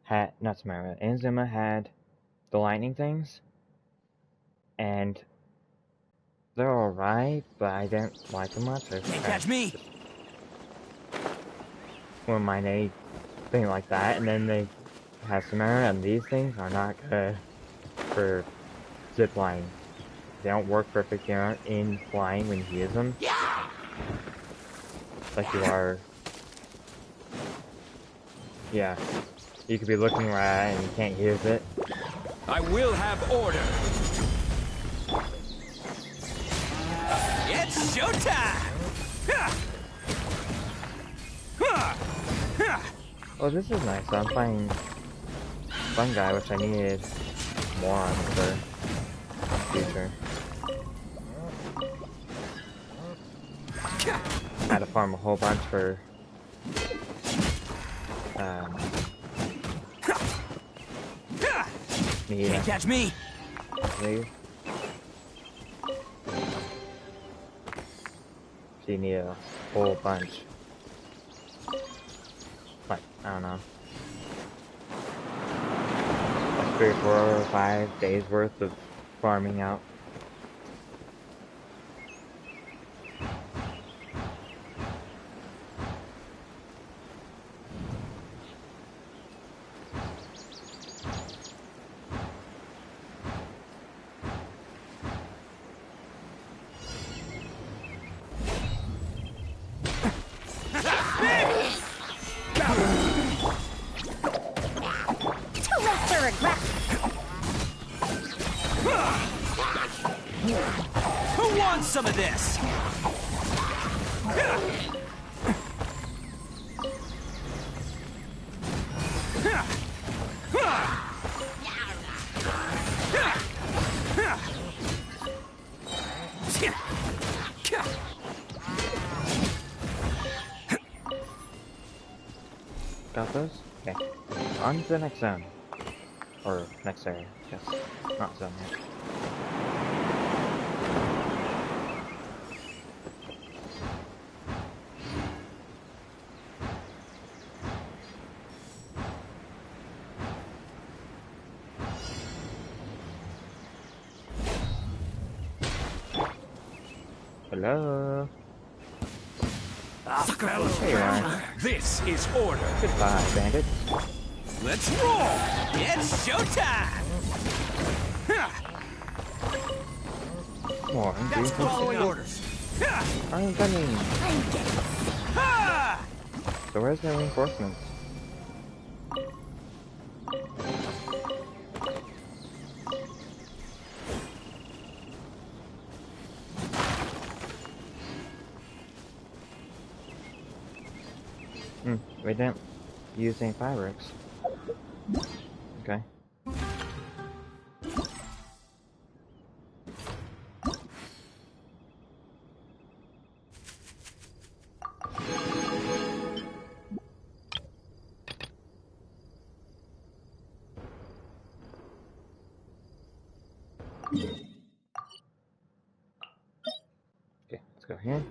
had, not Samara, Inzuma had the lightning things. And they're alright, but I don't like them much. Can't catch me! Wouldn't mind anything like that, and then they have Samara, and these things are not good for ziplining. They don't work perfectly in flying when you use them. Like you are. Yeah. You could be looking right at it and you can't use it. I will have order! It's showtime! Oh, this is nice. I'm playing fungi, which I need more on for future. I had to farm a whole bunch for Can't catch me. Leave. So you need a whole bunch. Like, I don't know. 3 or 4 or 5 days worth of farming out. Who wants some of this? Got those? Okay. On to the next zone. Or next area, yes. Not zone yet. Hello? Hey, Ryan. This is order. Goodbye, bandits. Let's roll! It's showtime! Come on, That's dude. following orders. I'm coming. So where's my reinforcements? We didn't use any fireworks. Okay. Okay, let's go here.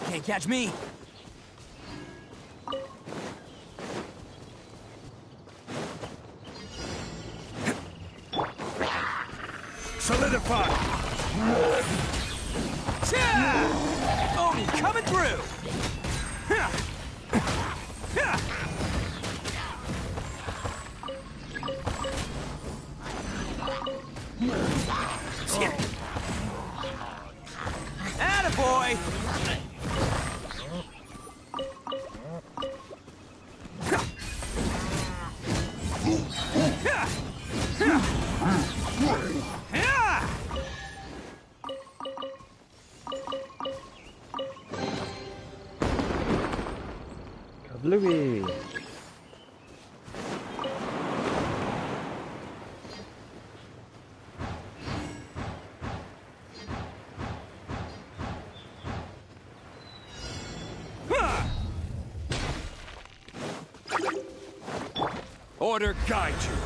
Can't catch me. Solidify. Oni coming through. Attaboy! Bluey! Order guide you.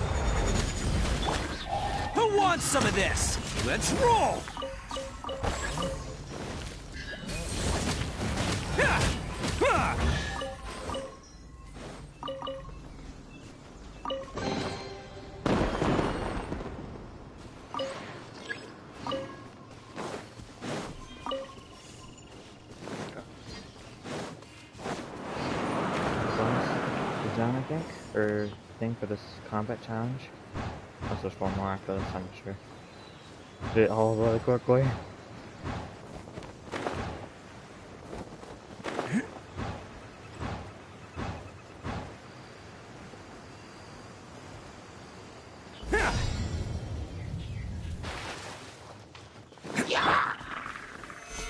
Who wants some of this? Let's roll! Zone, I think? Or thing for this combat challenge? Unless there's one more after this, I'm not sure. Did it all really quickly.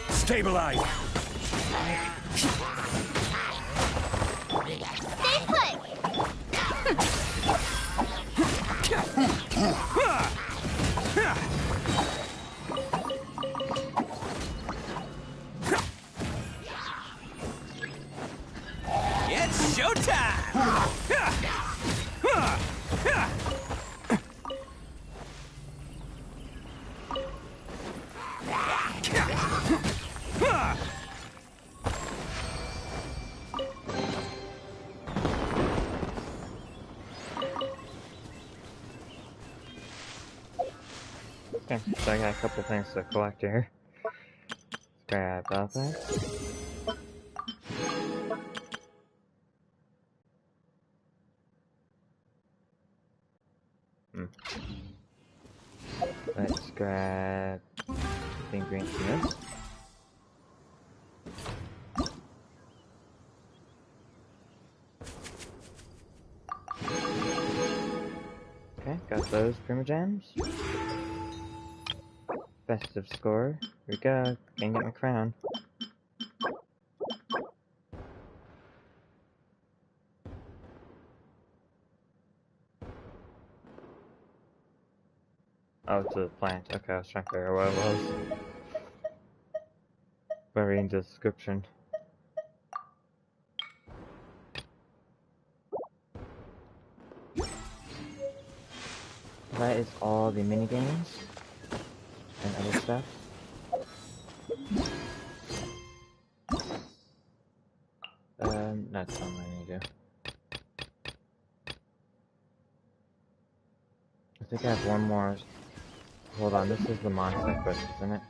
Stabilize! Stay put! It's showtime! Okay, so I got a couple things to collect here. Grab that. Let's grab the ingredients from this. Okay, got those Primogams. Festive score. Here we go. Can get my crown. Oh, it's a plant. Okay, I was trying to figure out what it was. By reading the description. That is all the minigames and other stuff. That's not what I need to do. I think I have one more. Hold on, this is the monster quest, isn't it?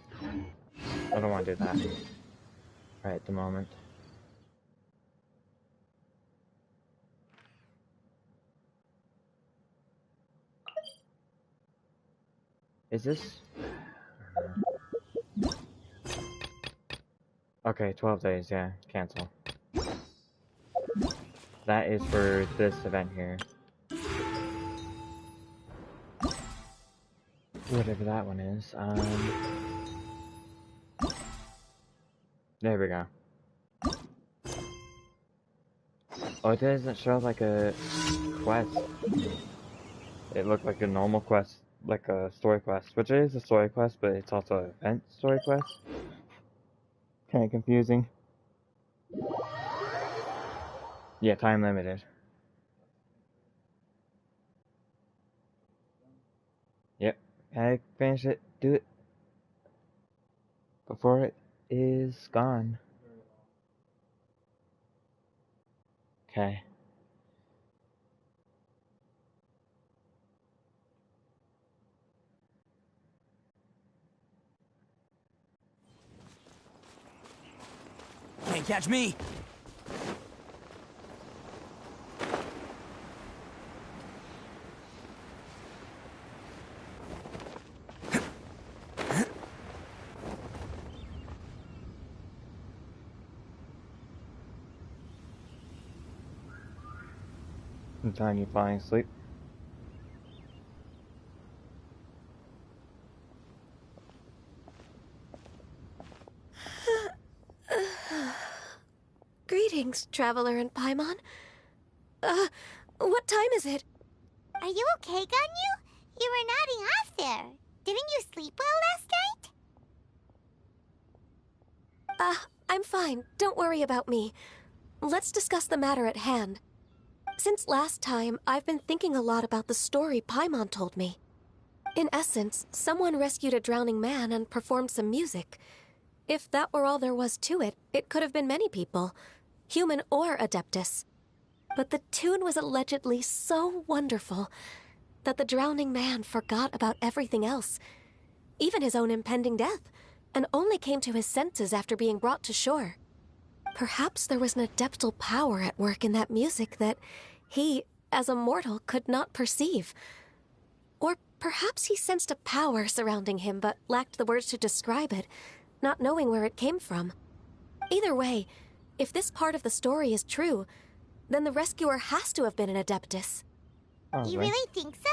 I don't want to do that right at the moment. Is this? Okay, 12 days, yeah, cancel. That is for this event here. Whatever that one is, there we go. Oh, it doesn't show like a quest. It looked like a normal quest, like a story quest, which is a story quest, but it's also an event story quest. Kind of confusing. Yeah, time limited. Yep, I finish it, do it before it is gone. Okay. Can't catch me! Sometime you falling asleep. Greetings, Traveler and Paimon. What time is it? Are you okay, Ganyu? You were nodding off there. Didn't you sleep well last night? I'm fine. Don't worry about me. Let's discuss the matter at hand. Since last time, I've been thinking a lot about the story Paimon told me. In essence, someone rescued a drowning man and performed some music. If that were all there was to it, it could have been many people, human or Adeptus. But the tune was allegedly so wonderful that the drowning man forgot about everything else, even his own impending death, and only came to his senses after being brought to shore. Perhaps there was an adeptal power at work in that music that he, as a mortal, could not perceive. Or perhaps he sensed a power surrounding him but lacked the words to describe it, not knowing where it came from. Either way, if this part of the story is true, then the rescuer has to have been an Adeptus. You really think so?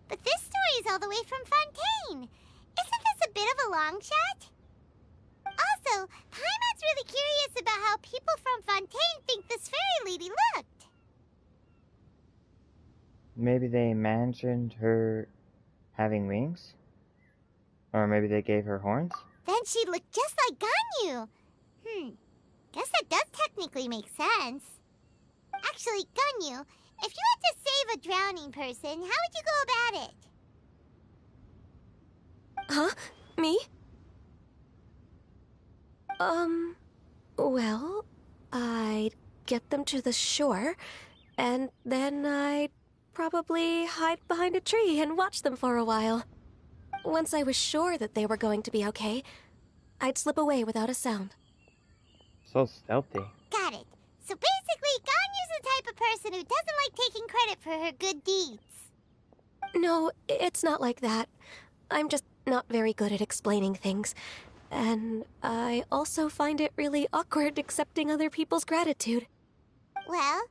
But this story is all the way from Fontaine. Isn't this a bit of a long shot? Also, Paimon's really curious about how people from Fontaine think this fairy lady looked. Maybe they mentioned her having wings? Or maybe they gave her horns? Then she looked just like Ganyu. Guess that does technically make sense. Actually, Ganyu, if you had to save a drowning person, how would you go about it? Huh? Me? Well, I'd get them to the shore, and then I'd probably hide behind a tree and watch them for a while. Once I was sure that they were going to be okay, I'd slip away without a sound. So stealthy. Got it. So basically, Ganyu's the type of person who doesn't like taking credit for her good deeds. No, it's not like that. I'm just not very good at explaining things. And I also find it really awkward accepting other people's gratitude. Well,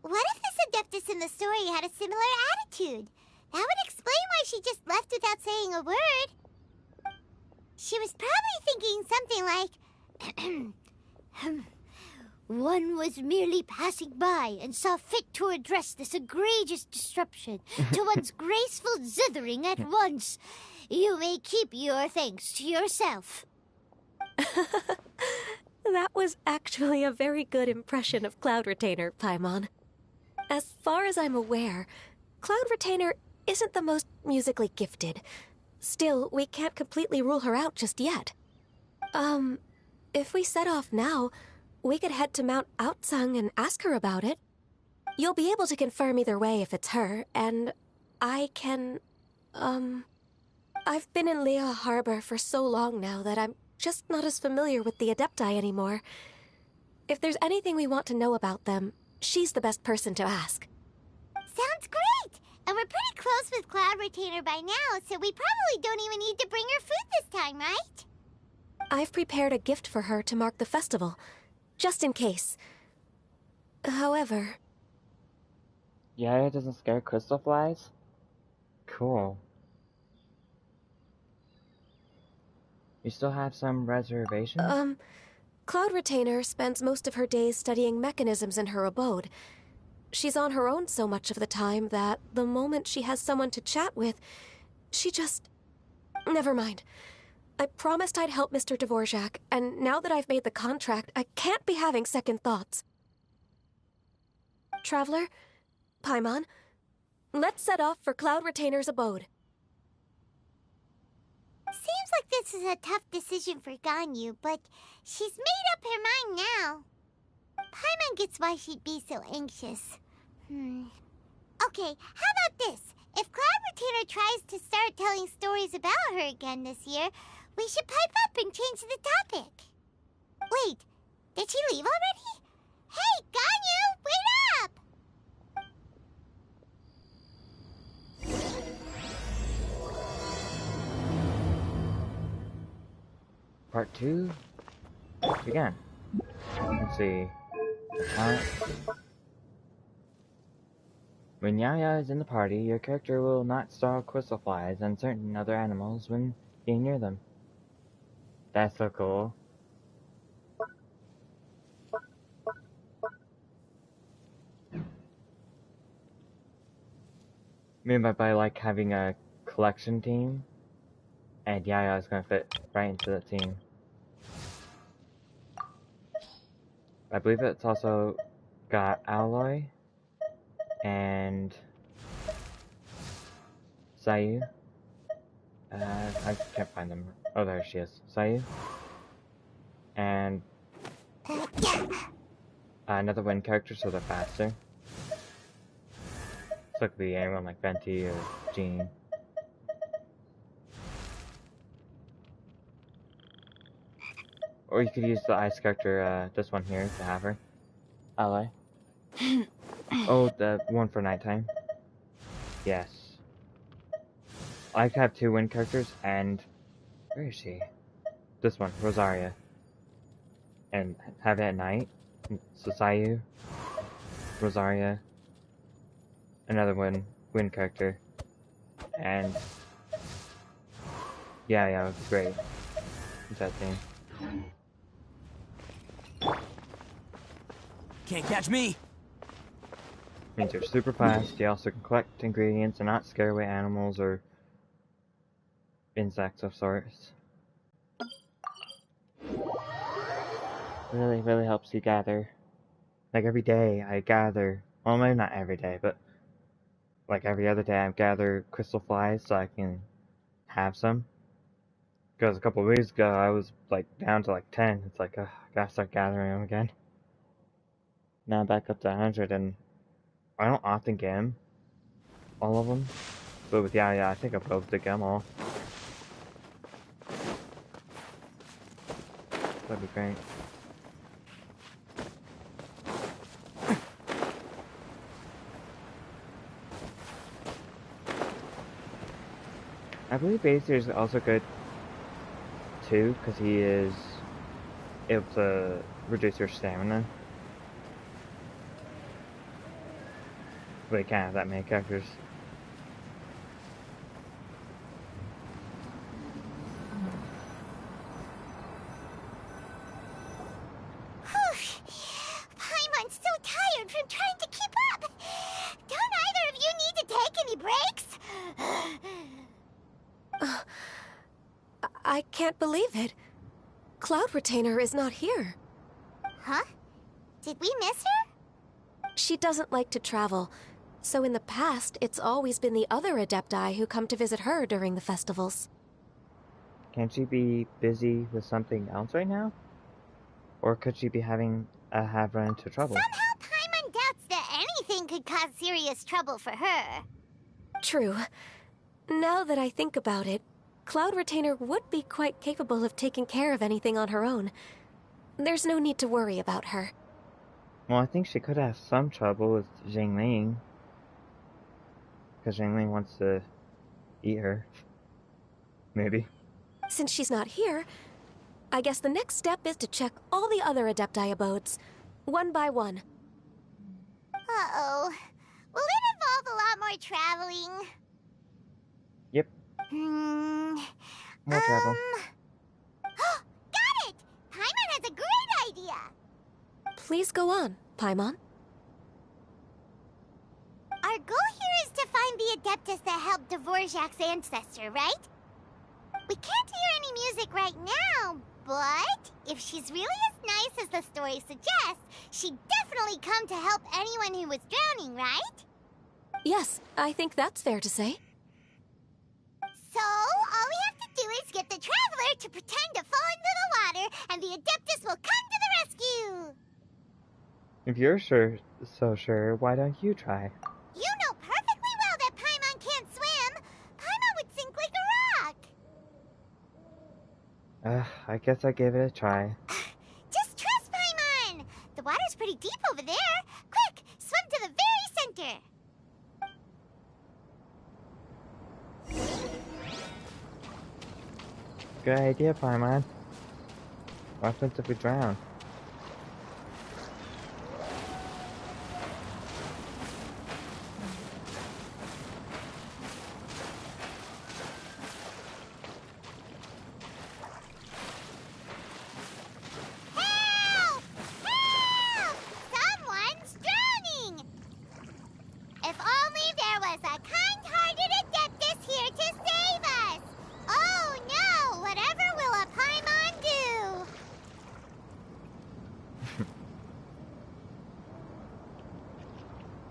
what if this Adeptus in the story had a similar attitude? That would explain why she just left without saying a word. She was probably thinking something like, one was merely passing by and saw fit to address this egregious disruption to one's graceful zithering at once. You may keep your thanks to yourself. That was actually a very good impression of Cloud Retainer, Paimon. As far as I'm aware, Cloud Retainer isn't the most musically gifted. Still, we can't completely rule her out just yet. If we set off now, we could head to Mount Outsung and ask her about it. You'll be able to confirm either way if it's her, and I can, I've been in Lea Harbor for so long now that I'm just not as familiar with the Adepti anymore. If there's anything we want to know about them, she's the best person to ask. Sounds great! And we're pretty close with Cloud Retainer by now, so we probably don't even need to bring her food this time, right? I've prepared a gift for her to mark the festival, just in case. However... Yeah, it doesn't scare crystal flies? Cool. You still have some reservations? Cloud Retainer spends most of her days studying mechanisms in her abode. She's on her own so much of the time that the moment she has someone to chat with, she just... Never mind. I promised I'd help Mr. Dvorak, and now that I've made the contract, I can't be having second thoughts. Traveler, Paimon, let's set off for Cloud Retainer's abode. Seems like this is a tough decision for Ganyu, but she's made up her mind now. Paimon gets why she'd be so anxious. Okay, how about this? If Cloud Retainer tries to start telling stories about her again this year, we should pipe up and change the topic. Wait, did she leave already? Hey, Ganyu, wait up! Part 2? Again. Let's see. When Yaya is in the party, your character will not startle crystal flies and certain other animals when being near them. That's so cool. Maybe by like having a collection team, and Yaya is gonna fit right into the team. I believe it's also got Alloy and Sayu. I can't find them. Oh, there she is. Sayu. And another wind character, so they're faster. So it could be anyone like Venti or Jean. Or you could use the ice character, this one here, to have her. Ally. Oh, the one for nighttime. Yes. I could have 2 wind characters, and where is she? This one, Rosaria, and have it at night. So Sayu, Rosaria, another wind character, and yeah, it was great. That thing. Can't catch me! Means you're super fast. You also can collect ingredients and not scare away animals or insects of sorts. Really helps you gather. Like every day I gather, well maybe not every day, but like every other day I gather crystal flies so I can have some. Because a couple of weeks ago I was like down to like 10. It's like, I gotta start gathering them again. Now I'm back up to 100, and I don't often get them, all of them. But with yeah, I think I'll be able to get them all. That'd be great. I believe Acer is also good too, because he is able to reduce your stamina. But he can't have that many characters. Paimon's so tired from trying to keep up. Don't either of you need to take any breaks? I can't believe it. Cloud Retainer is not here. Huh? Did we miss her? She doesn't like to travel, so in the past, it's always been the other Adepti who come to visit her during the festivals. Can't she be busy with something else right now? Or could she be have run into trouble? Somehow Paimon doubts that anything could cause serious trouble for her. True. Now that I think about it, Cloud Retainer would be quite capable of taking care of anything on her own. There's no need to worry about her. Well, I think she could have some trouble with Jingling. Because Jingling wants to eat her. Maybe. Since she's not here, I guess the next step is to check all the other Adepti abodes, one by one. Uh-oh. Will it involve a lot more traveling? Yep. More travel. Got it! Paimon has a great idea! Please go on, Paimon. Our goal here is to find the Adeptus that helped Dvorak's ancestor, right? We can't hear any music right now, but if she's really as nice as the story suggests, she'd definitely come to help anyone who was drowning, right? Yes, I think that's fair to say. So, all we have to do is get the Traveler to pretend to fall into the water, and the Adeptus will come to the rescue! If you're so sure, why don't you try? You know perfectly well that Paimon can't swim! Paimon would sink like a rock! I guess I gave it a try. Just trust Paimon! The water's pretty deep over there. Quick, swim to the very center! Good idea, Paimon. What happens if we drown? Help! Help! Someone's drowning! If only there was a kind-hearted Adeptus here to save us! Oh no! Whatever will a Paimon do?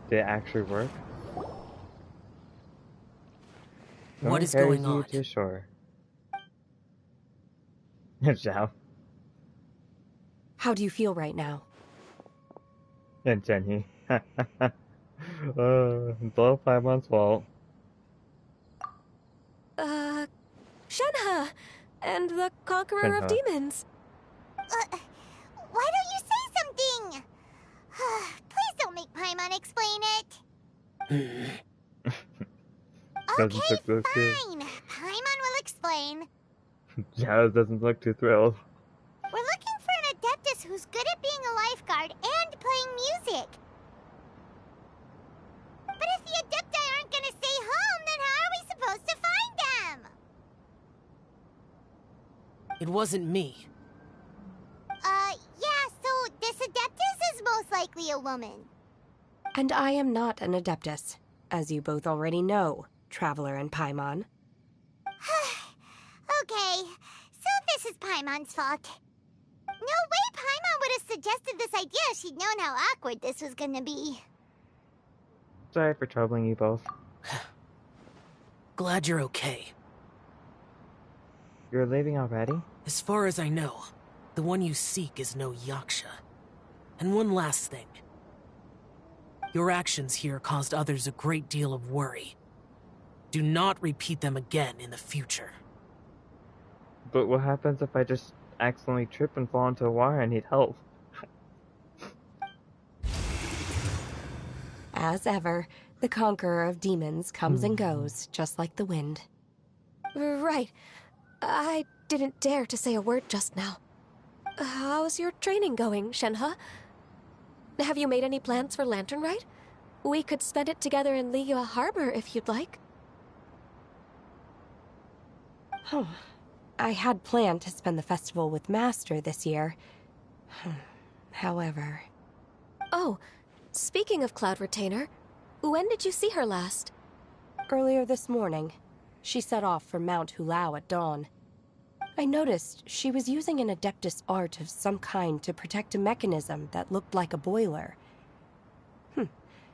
Did it actually work? What is carries going you on? to shore? Zhao How do you feel right now? and Jenny. It's all Paimon's fault. Shenhe! And the Conqueror of Shenhe. Demons. Why don't you say something? Please don't make Paimon explain it. Doesn't Okay, look good. fine. explain. Jazz doesn't look too thrilled. We're looking for an Adeptus who's good at being a lifeguard and playing music. But if the Adepti aren't gonna stay home, then how are we supposed to find them? It wasn't me. Yeah, so this Adeptus is most likely a woman. And I am not an Adeptus, as you both already know, Traveler and Paimon. Okay, so this is Paimon's fault. No way Paimon would have suggested this idea if she'd known how awkward this was gonna be. Sorry for troubling you both. Glad you're okay. You're leaving already? As far as I know, the one you seek is no Yaksha. And one last thing. Your actions here caused others a great deal of worry. Do not repeat them again in the future. But what happens if I just accidentally trip and fall into a wire and need help? As ever, the conqueror of demons comes and goes, just like the wind. Right. I didn't dare to say a word just now. How's your training going, Shenhe? Have you made any plans for Lantern Rite? We could spend it together in Liyue Harbor if you'd like. I had planned to spend the festival with Master this year. However... Oh, speaking of Cloud Retainer, when did you see her last? Earlier this morning. She set off for Mount Hulao at dawn. I noticed she was using an Adeptus art of some kind to protect a mechanism that looked like a boiler.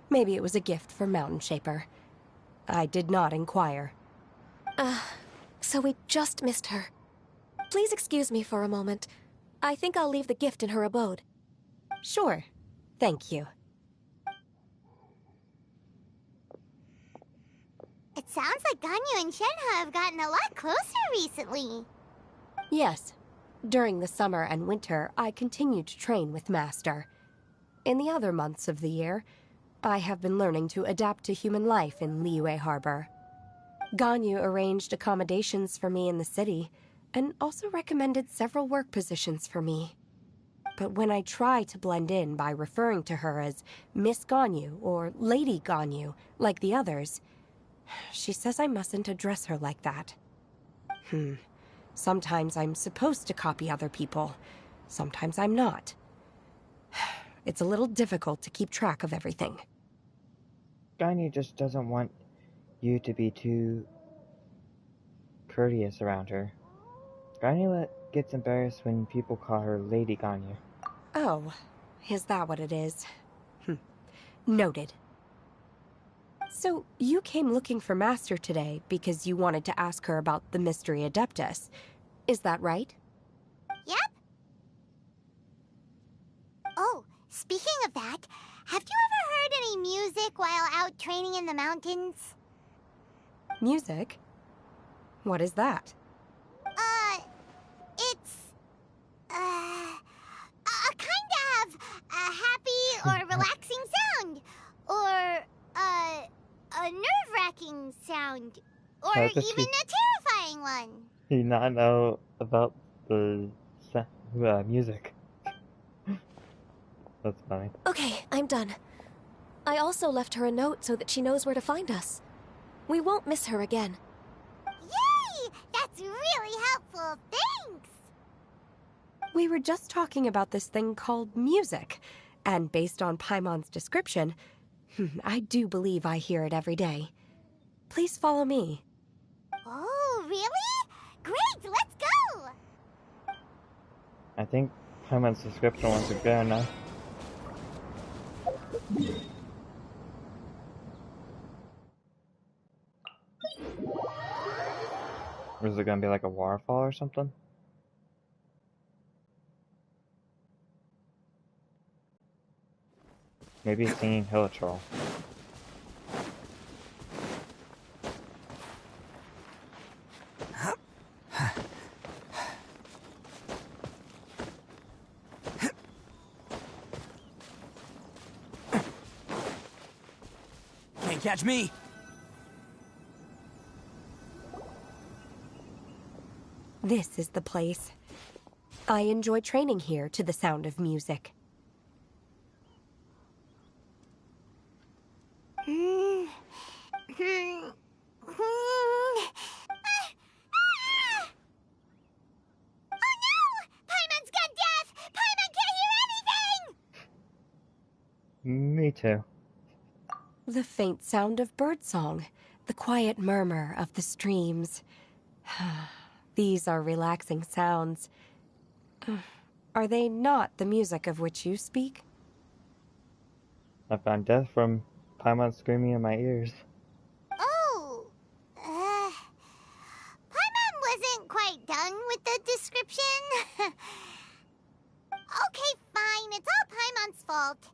Maybe it was a gift for Mountain Shaper. I did not inquire. So we just missed her. Please excuse me for a moment. I think I'll leave the gift in her abode. Sure. Thank you. It sounds like Ganyu and Shenhe have gotten a lot closer recently. Yes. During the summer and winter, I continued to train with Master. In the other months of the year, I have been learning to adapt to human life in Liyue Harbor. Ganyu arranged accommodations for me in the city, and also recommended several work positions for me. But when I try to blend in by referring to her as Miss Ganyu or Lady Ganyu, like the others, she says I mustn't address her like that. Sometimes I'm supposed to copy other people. Sometimes I'm not. It's a little difficult to keep track of everything. Ganyu just doesn't want you to be too courteous around her. Ganyu gets embarrassed when people call her Lady Ganyu. Oh, is that what it is? Noted. So, you came looking for Master today because you wanted to ask her about the Mystery Adeptus. Is that right? Yep. Oh, speaking of that, have you ever heard any music while out training in the mountains? Music? What is that? It's... a kind of a happy or relaxing sound. Or, a nerve-wracking sound. Or even a terrifying one. Do you not know about the music? That's funny. Okay, I'm done. I also left her a note so that she knows where to find us. We won't miss her again. Yay! That's really helpful. Thanks! We were just talking about this thing called music, and based on Paimon's description, I do believe I hear it every day. Please follow me. Oh, really? Great, let's go! I think Paimon's description wasn't good enough. Or is it gonna be like a waterfall or something? Maybe it's singing Hilichurl. Can't catch me! This is the place. I enjoy training here to the sound of music. Me too. The faint sound of birdsong, the quiet murmur of the streams. These are relaxing sounds. Are they not the music of which you speak? I found death from Paimon screaming in my ears. Oh, Paimon wasn't quite done with the description. Okay, fine, it's all Paimon's fault.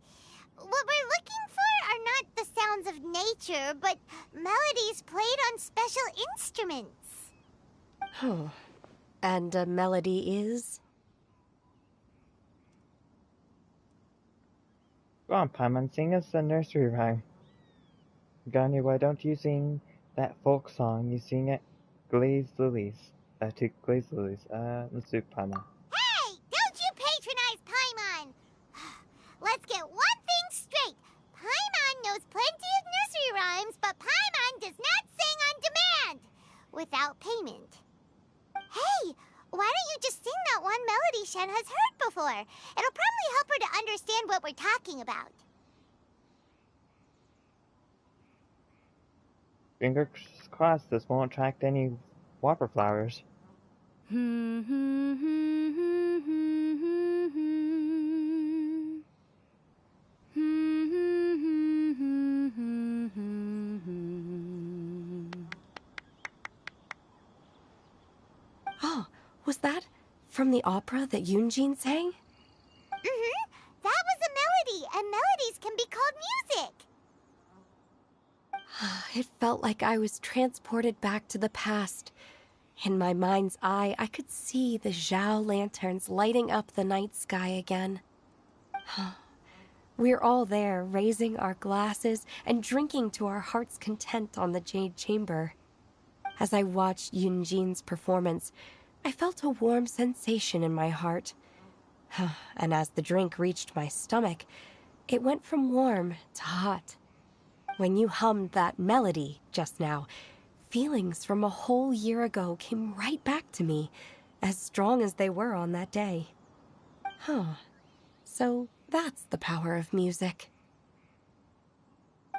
What we're looking for are not the sounds of nature, but melodies played on special instruments. Oh, and a melody is? Go on, Paimon, sing us a nursery rhyme. Ganyu, why don't you sing that folk song? You sing it, Glazed Lilies. To Glazed Lilies. Let's do Paimon. Hey, don't you patronize Paimon! Let's get one thing straight. Paimon knows plenty of nursery rhymes, but Paimon does not sing on demand. Without payment. Hey, why don't you just sing that one melody Shen has heard before? It'll probably help her to understand what we're talking about. Fingers crossed this won't attract any whopper flowers. Oh, was that from the opera that Yunjin sang? That was a melody, and melodies can be called music. It felt like I was transported back to the past. In my mind's eye, I could see the Zhao lanterns lighting up the night sky again. We're all there, raising our glasses and drinking to our heart's content on the Jade Chamber. As I watched Yunjin's performance, I felt a warm sensation in my heart. And as the drink reached my stomach, it went from warm to hot. When you hummed that melody just now, feelings from a whole year ago came right back to me, as strong as they were on that day. So that's the power of music.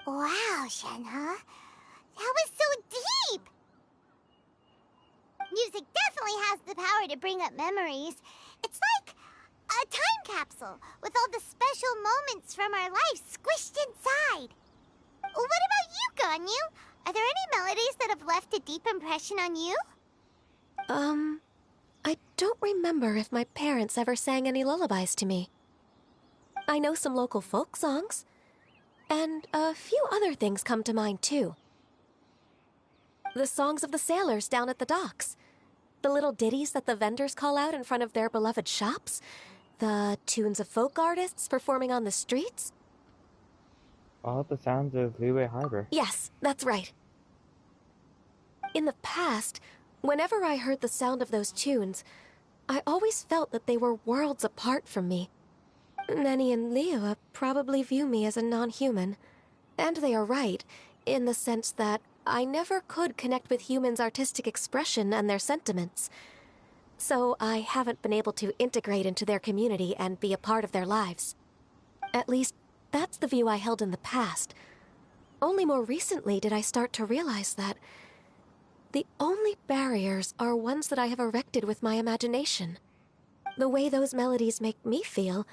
Wow, Shenhe. That was so deep! Music definitely has the power to bring up memories. It's like a time capsule with all the special moments from our lives squished inside. What about you, Ganyu? Are there any melodies that have left a deep impression on you? I don't remember if my parents ever sang any lullabies to me. I know some local folk songs, and a few other things come to mind, too. The songs of the sailors down at the docks, the little ditties that the vendors call out in front of their beloved shops, the tunes of folk artists performing on the streets. All the sounds of Liyue Harbor. Yes, that's right. In the past, whenever I heard the sound of those tunes, I always felt that they were worlds apart from me. Nenny and Liyue probably view me as a non-human. And they are right, in the sense that I never could connect with humans' artistic expression and their sentiments. So I haven't been able to integrate into their community and be a part of their lives. At least, that's the view I held in the past. Only more recently did I start to realize that the only barriers are ones that I have erected with my imagination. The way those melodies make me feel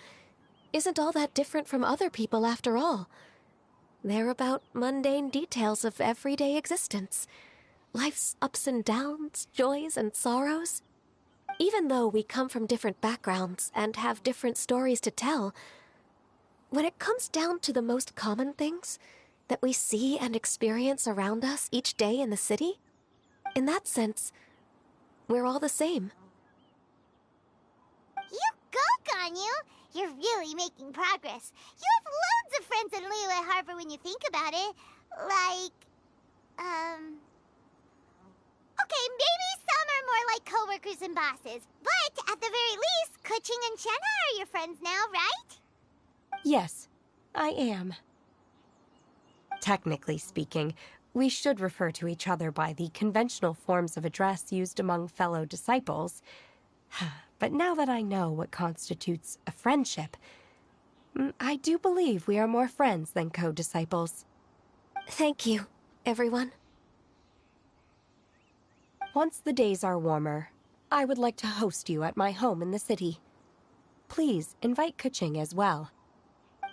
isn't all that different from other people after all. They're about mundane details of everyday existence. Life's ups and downs, joys and sorrows. Even though we come from different backgrounds and have different stories to tell, when it comes down to the most common things that we see and experience around us each day in the city, in that sense, we're all the same. You go, Ganyu! You're really making progress. You have loads of friends in Liyue Harbor when you think about it. Like, okay, maybe some are more like coworkers prison bosses, but at the very least, Kuching and Shenna are your friends now, right? Yes, I am. Technically speaking, we should refer to each other by the conventional forms of address used among fellow disciples. But now that I know what constitutes a friendship, I do believe we are more friends than co-disciples. Thank you, everyone. Once the days are warmer, I would like to host you at my home in the city. Please invite Kuching as well.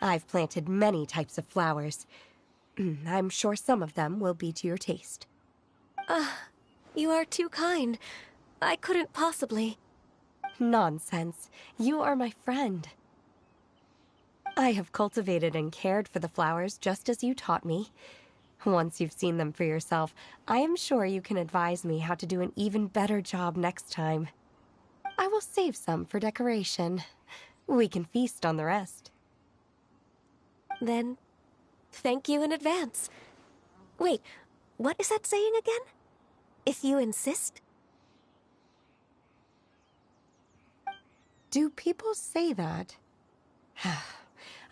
I've planted many types of flowers. I'm sure some of them will be to your taste. You are too kind. I couldn't possibly. Nonsense. You are my friend. I have cultivated and cared for the flowers just as you taught me. Once you've seen them for yourself, I am sure you can advise me how to do an even better job next time. I will save some for decoration. We can feast on the rest. Then, thank you in advance. Wait, what is that saying again? If you insist? Do people say that?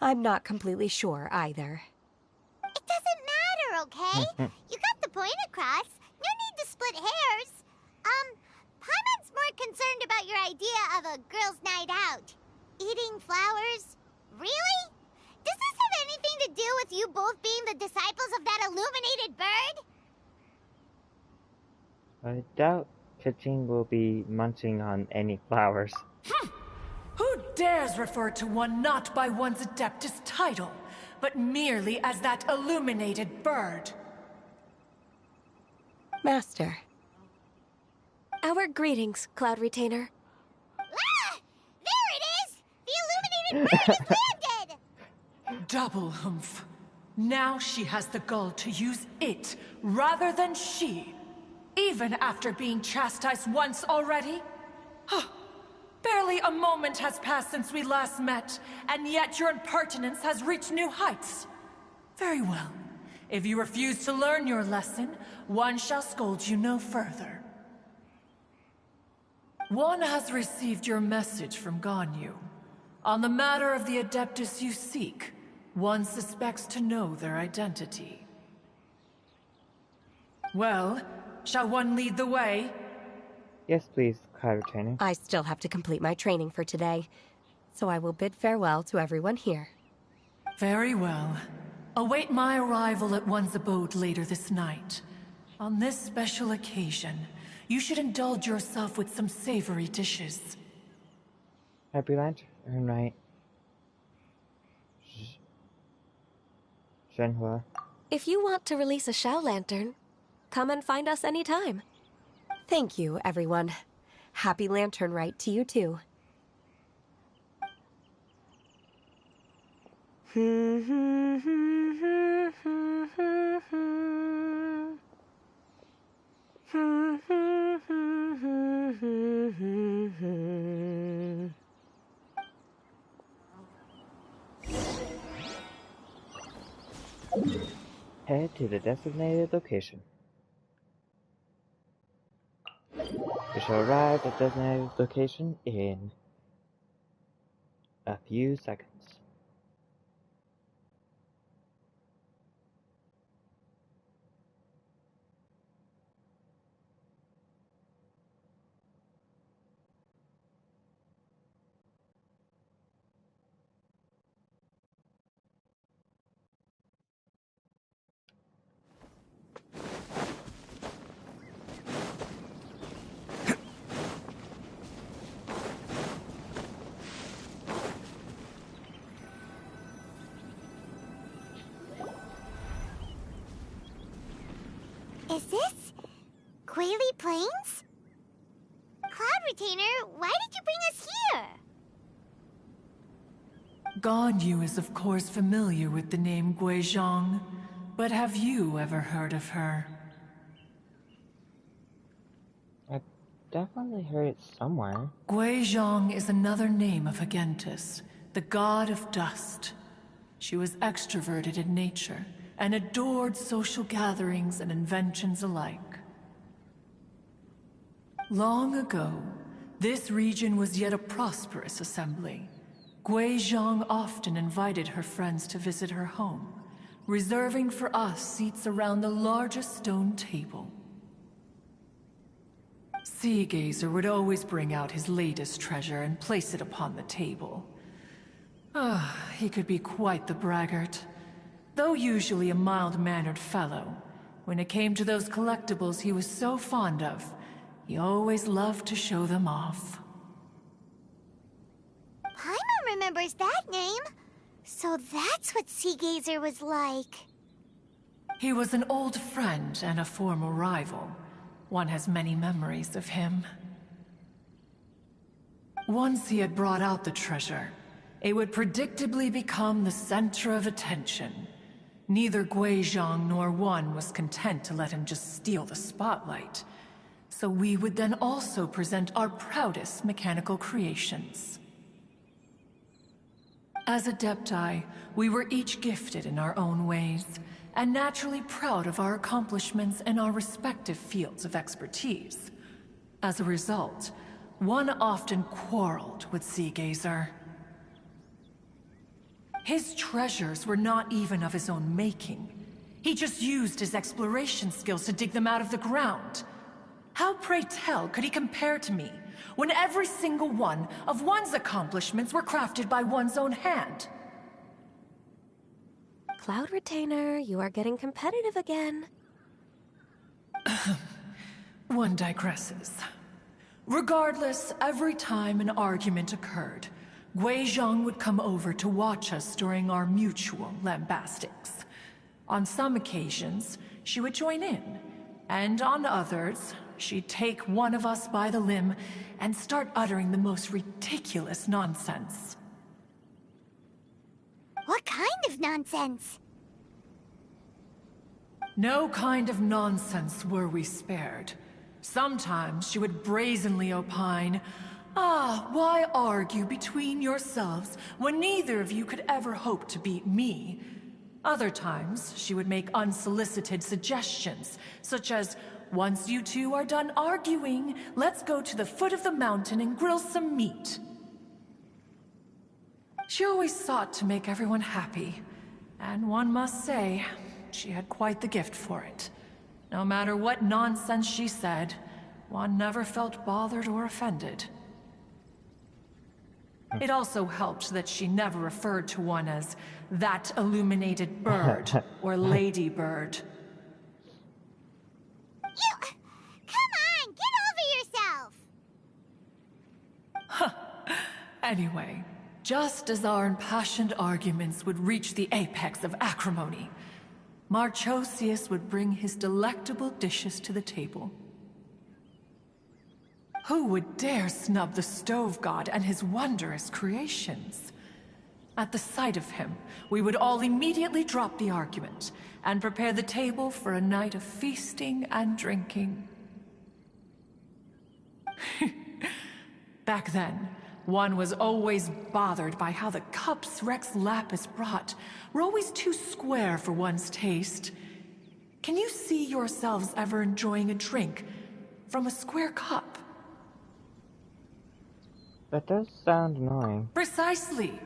I'm not completely sure either. It doesn't matter, okay? You got the point across. No need to split hairs. Paimon's more concerned about your idea of a girls' night out. Eating flowers? Really? Does this have anything to do with you both being the disciples of that illuminated bird? I doubt Kuching will be munching on any flowers. Who dares refer to one not by one's Adeptus title, but merely as that illuminated bird? Master. Our greetings, Cloud Retainer. Ah! There it is! The illuminated bird has landed! Double humph. Now she has the gall to use it rather than she. Even after being chastised once already? Barely a moment has passed since we last met, and yet your impertinence has reached new heights. Very well. If you refuse to learn your lesson, one shall scold you no further. One has received your message from Ganyu. On the matter of the Adeptus you seek, one suspects to know their identity. Well, shall one lead the way? Yes, please, Cloud Retainer. I still have to complete my training for today, so I will bid farewell to everyone here. Very well. Await my arrival at one's abode later this night. On this special occasion, you should indulge yourself with some savory dishes. Happy Lantern Night. Shenhua. If you want to release a Shao Lantern, come and find us anytime. Thank you, everyone. Happy Lantern Rite to you, too. Head to the designated location. We shall arrive at the designated location in a few seconds. Is this Quaily Plains? Cloud Retainer, why did you bring us here? Ganyu is of course familiar with the name Guizhong, but have you ever heard of her? I definitely heard it somewhere. Guizhong is another name of Agentis, the god of dust. She was extroverted in nature, and adored social gatherings and inventions alike. Long ago, This region was yet a prosperous assembly. Gui Zhang often invited her friends to visit her home, reserving for us seats around the largest stone table. Sea Gazer would always bring out his latest treasure and place it upon the table. He could be quite the braggart. Though usually a mild-mannered fellow, when it came to those collectibles he was so fond of, he always loved to show them off. Paimon remembers that name. So that's what Sea Gazer was like. He was an old friend and a former rival. One has many memories of him. Once he had brought out the treasure, it would predictably become the center of attention. Neither Gui Zhang nor one was content to let him just steal the spotlight. So we would then also present our proudest mechanical creations. As Adepti, we were each gifted in our own ways, and naturally proud of our accomplishments in our respective fields of expertise. As a result, one often quarreled with Sea Gazer. His treasures were not even of his own making. He just used his exploration skills to dig them out of the ground. How, pray tell, could he compare to me, when every single one of one's accomplishments were crafted by one's own hand? Cloud Retainer, you are getting competitive again. One digresses. Regardless, every time an argument occurred, Gui Zhang would come over to watch us during our mutual lambastics. On some occasions, she would join in, and on others, she'd take one of us by the limb and start uttering the most ridiculous nonsense. What kind of nonsense? No kind of nonsense were we spared. Sometimes she would brazenly opine, why argue between yourselves when neither of you could ever hope to beat me? Other times, she would make unsolicited suggestions, such as, once you two are done arguing, let's go to the foot of the mountain and grill some meat. She always sought to make everyone happy, and one must say, she had quite the gift for it. No matter what nonsense she said, one never felt bothered or offended. It also helped that she never referred to one as that illuminated bird or lady bird. Come on, get over yourself! Anyway, just as our impassioned arguments would reach the apex of acrimony, Marchosius would bring his delectable dishes to the table. Who would dare snub the stove god and his wondrous creations? At the sight of him, we would all immediately drop the argument and prepare the table for a night of feasting and drinking. Back then, one was always bothered by how the cups Rex Lapis brought were always too square for one's taste. Can you see yourselves ever enjoying a drink from a square cup? That does sound annoying. Precisely.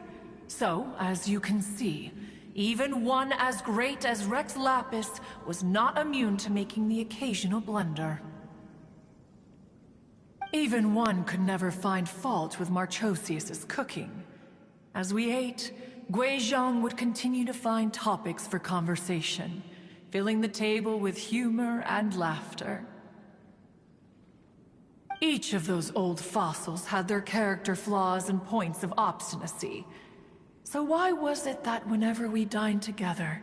So, as you can see, even one as great as Rex Lapis was not immune to making the occasional blunder. Even one could never find fault with Marchosius's cooking. As we ate, Gui Zhang would continue to find topics for conversation, filling the table with humor and laughter. Each of those old fossils had their character flaws and points of obstinacy. So why was it that whenever we dined together,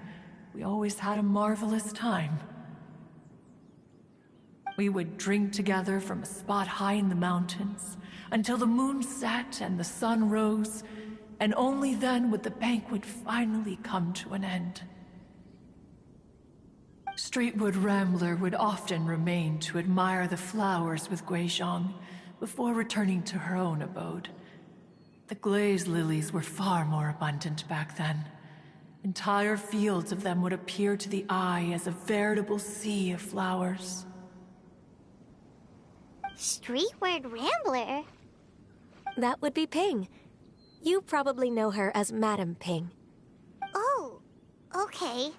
we always had a marvelous time? We would drink together from a spot high in the mountains, until the moon set and the sun rose, and only then would the banquet finally come to an end. Streetwood Rambler would often remain to admire the flowers with Gui Zhang before returning to her own abode. The glaze lilies were far more abundant back then. Entire fields of them would appear to the eye as a veritable sea of flowers. Streetward Rambler? That would be Ping. You probably know her as Madam Ping. Oh, okay.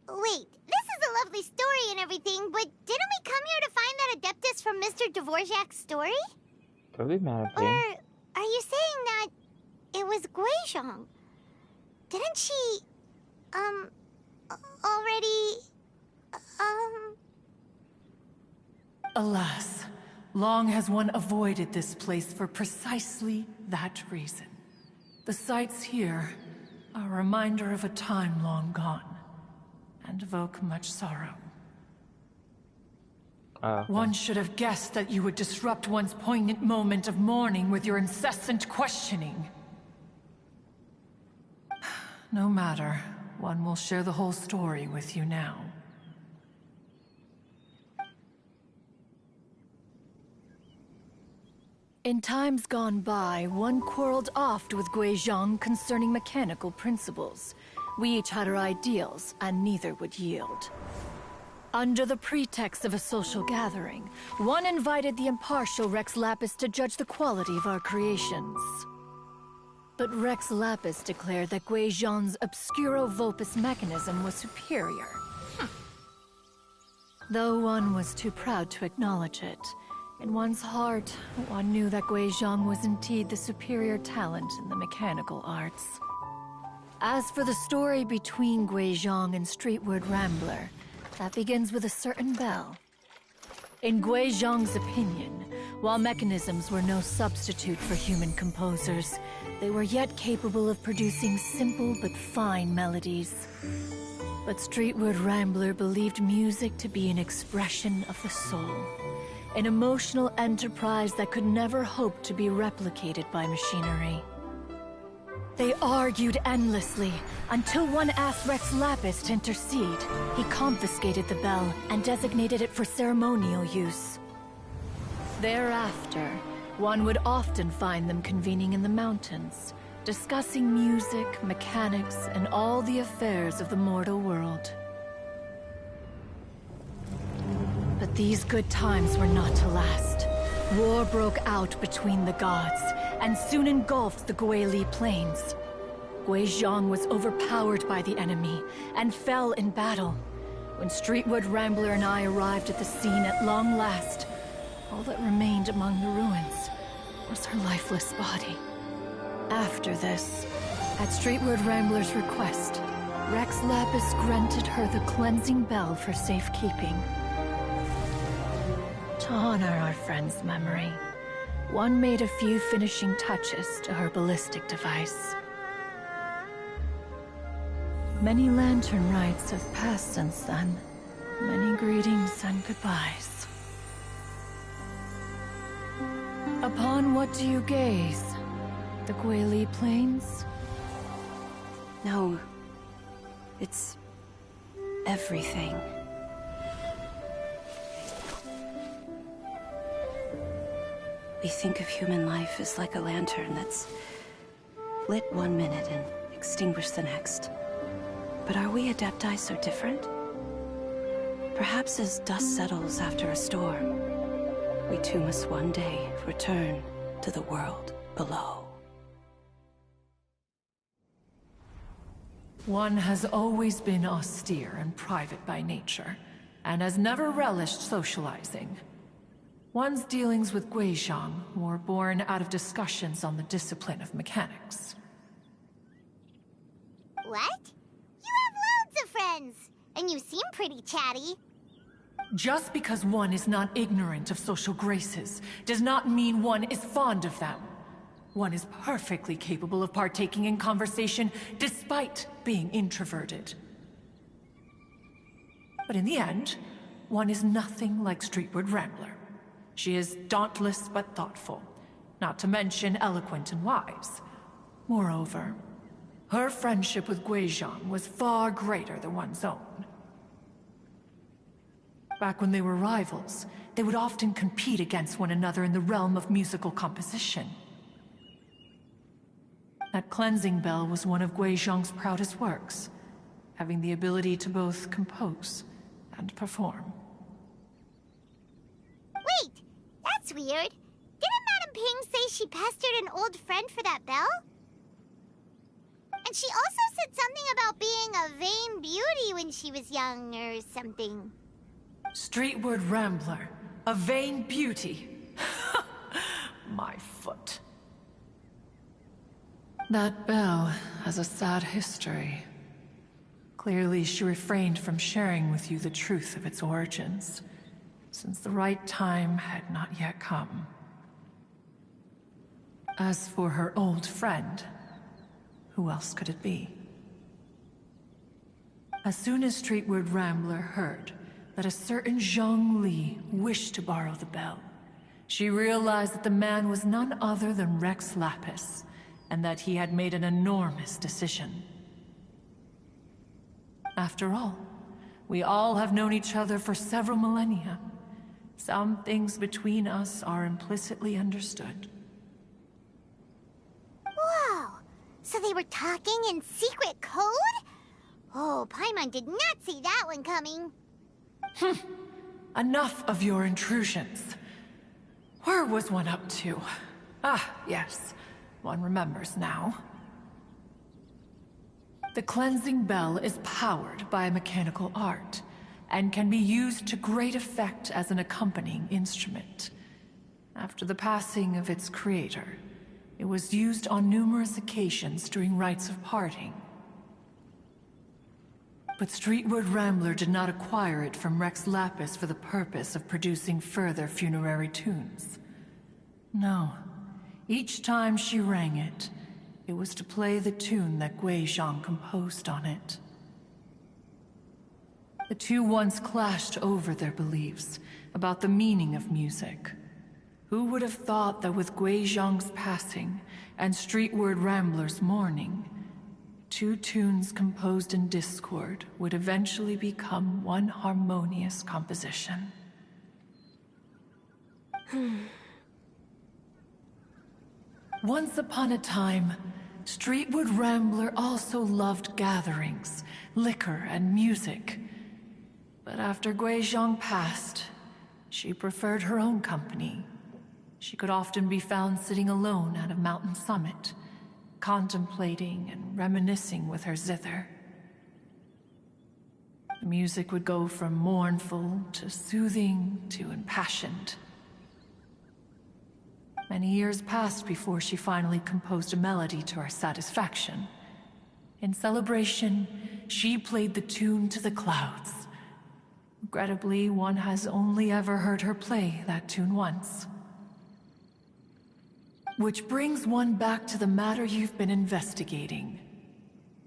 Wait, this is a lovely story and everything, but didn't we come here to find that Adeptus from Mr. Dvorak's story? Could be Madam Ping. Or are you saying that it was Guizhong? Didn't she, already, Alas, long has one avoided this place for precisely that reason. The sights here are a reminder of a time long gone, and evoke much sorrow. Okay. One should have guessed that you would disrupt one's poignant moment of mourning with your incessant questioning. No matter, one will share the whole story with you now. In times gone by, one quarreled oft with Guizhong concerning mechanical principles. We each had our ideals, and neither would yield. Under the pretext of a social gathering, one invited the impartial Rex Lapis to judge the quality of our creations. But Rex Lapis declared that Guizhong's Obscuro Vulpus mechanism was superior. Though one was too proud to acknowledge it, in one's heart, one knew that Guizhong was indeed the superior talent in the mechanical arts. As for the story between Guizhong and Streetward Rambler, that begins with a certain bell. In Guizhong's opinion, while mechanisms were no substitute for human composers, they were yet capable of producing simple but fine melodies. But Streetward Rambler believed music to be an expression of the soul, an emotional enterprise that could never hope to be replicated by machinery. They argued endlessly, until one asked Rex Lapis to intercede. He confiscated the bell and designated it for ceremonial use. Thereafter, one would often find them convening in the mountains, discussing music, mechanics, and all the affairs of the mortal world. But these good times were not to last. War broke out between the gods, and soon engulfed the Guili Plains. Guizhong was overpowered by the enemy, and fell in battle. When Streetwood Rambler and I arrived at the scene at long last, all that remained among the ruins was her lifeless body. After this, at Streetwood Rambler's request, Rex Lapis granted her the cleansing bell for safekeeping. To honor our friend's memory, one made a few finishing touches to her ballistic device. Many lantern rites have passed since then. Many greetings and goodbyes. Upon what do you gaze? The Guili Plains? No. It's everything. We think of human life as like a lantern that's lit one minute and extinguished the next. But are we Adepti so different? Perhaps as dust settles after a storm, we too must one day return to the world below. One has always been austere and private by nature, and has never relished socializing. One's dealings with Guizhong were born out of discussions on the discipline of mechanics. What? You have loads of friends, and you seem pretty chatty. Just because one is not ignorant of social graces does not mean one is fond of them. One is perfectly capable of partaking in conversation despite being introverted. But in the end, one is nothing like Streetwood Rambler. She is dauntless but thoughtful, not to mention eloquent and wise. Moreover, her friendship with Guizhong was far greater than one's own. Back when they were rivals, they would often compete against one another in the realm of musical composition. That cleansing bell was one of Guizhong's proudest works, having the ability to both compose and perform. Wait! That's weird. Didn't Madame Madam Ping say she pestered an old friend for that bell? And she also said something about being a vain beauty when she was young or something. Streetward Rambler, a vain beauty. My foot. That bell has a sad history. Clearly, she refrained from sharing with you the truth of its origins, since the right time had not yet come. As for her old friend, who else could it be? As soon as Streetward Rambler heard that a certain Zhang Li wished to borrow the bell, she realized that the man was none other than Rex Lapis, and that he had made an enormous decision. After all, we all have known each other for several millennia. Some things between us are implicitly understood. Whoa! So they were talking in secret code? Oh, Paimon did not see that one coming. Enough of your intrusions. Where was one up to? Ah, yes. One remembers now. The cleansing bell is powered by a mechanical art, and can be used to great effect as an accompanying instrument. After the passing of its creator, it was used on numerous occasions during rites of parting. But Streetward Rambler did not acquire it from Rex Lapis for the purpose of producing further funerary tunes. No. Each time she rang it, it was to play the tune that Gui Zhang composed on it. The two once clashed over their beliefs about the meaning of music. Who would have thought that with Gui Zhang's passing and Streetward Rambler's mourning, two tunes composed in discord would eventually become one harmonious composition? Once upon a time, Streetward Rambler also loved gatherings, liquor, and music. But after Gui Zhang passed, she preferred her own company. She could often be found sitting alone at a mountain summit, contemplating and reminiscing with her zither. The music would go from mournful to soothing to impassioned. Many years passed before she finally composed a melody to her satisfaction. In celebration, she played the tune to the clouds. Regrettably, one has only ever heard her play that tune once. Which brings one back to the matter you've been investigating.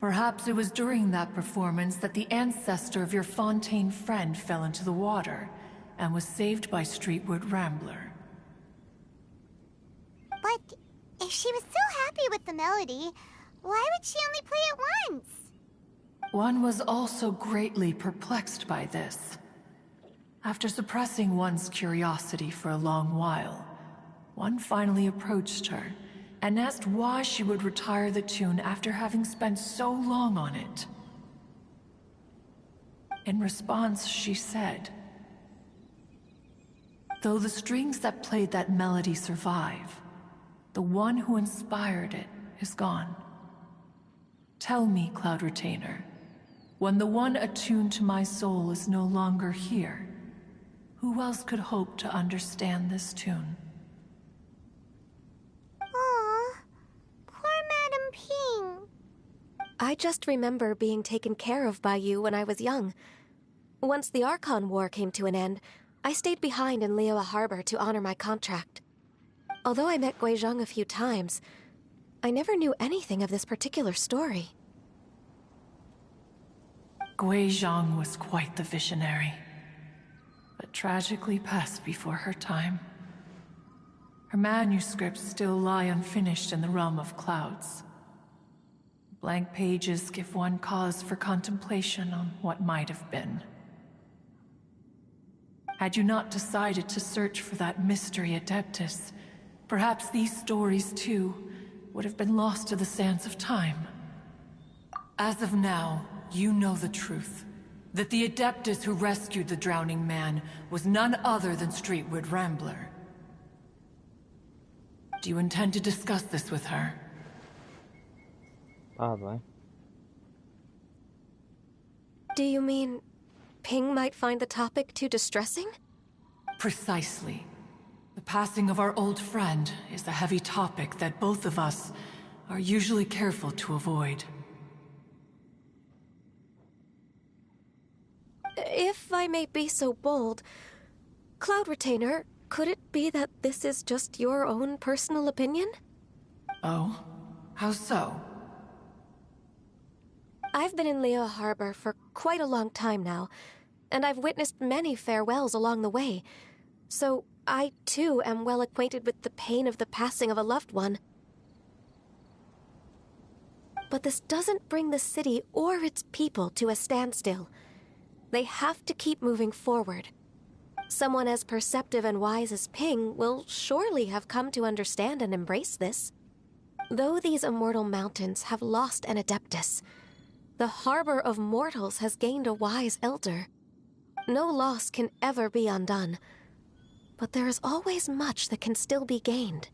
Perhaps it was during that performance that the ancestor of your Fontaine friend fell into the water and was saved by Streetward Rambler. But if she was so happy with the melody, why would she only play it once? One was also greatly perplexed by this. After suppressing one's curiosity for a long while, one finally approached her and asked why she would retire the tune after having spent so long on it. In response, she said, "Though the strings that played that melody survive, the one who inspired it is gone. Tell me, Cloud Retainer, when the one attuned to my soul is no longer here, who else could hope to understand this tune?" Aw, poor Madam Ping. I just remember being taken care of by you when I was young. Once the Archon War came to an end, I stayed behind in Liyue Harbor to honor my contract. Although I met Gui Zhang a few times, I never knew anything of this particular story. Gui Zhang was quite the visionary, but tragically passed before her time. Her manuscripts still lie unfinished in the realm of clouds. Blank pages give one cause for contemplation on what might have been. Had you not decided to search for that mystery Adeptus, perhaps these stories, too, would have been lost to the sands of time. As of now, you know the truth. That the Adeptus who rescued the drowning man was none other than Streetward Rambler. Do you intend to discuss this with her? Probably. Do you mean Ping might find the topic too distressing? Precisely. The passing of our old friend is a heavy topic that both of us are usually careful to avoid. If I may be so bold, Cloud Retainer, could it be that this is just your own personal opinion? Oh? How so? I've been in Liyue Harbor for quite a long time now, and I've witnessed many farewells along the way, so I too am well acquainted with the pain of the passing of a loved one. But this doesn't bring the city or its people to a standstill. They have to keep moving forward. Someone as perceptive and wise as Ping will surely have come to understand and embrace this. Though these immortal mountains have lost an Adeptus, the harbor of mortals has gained a wise elder. No loss can ever be undone, but there is always much that can still be gained.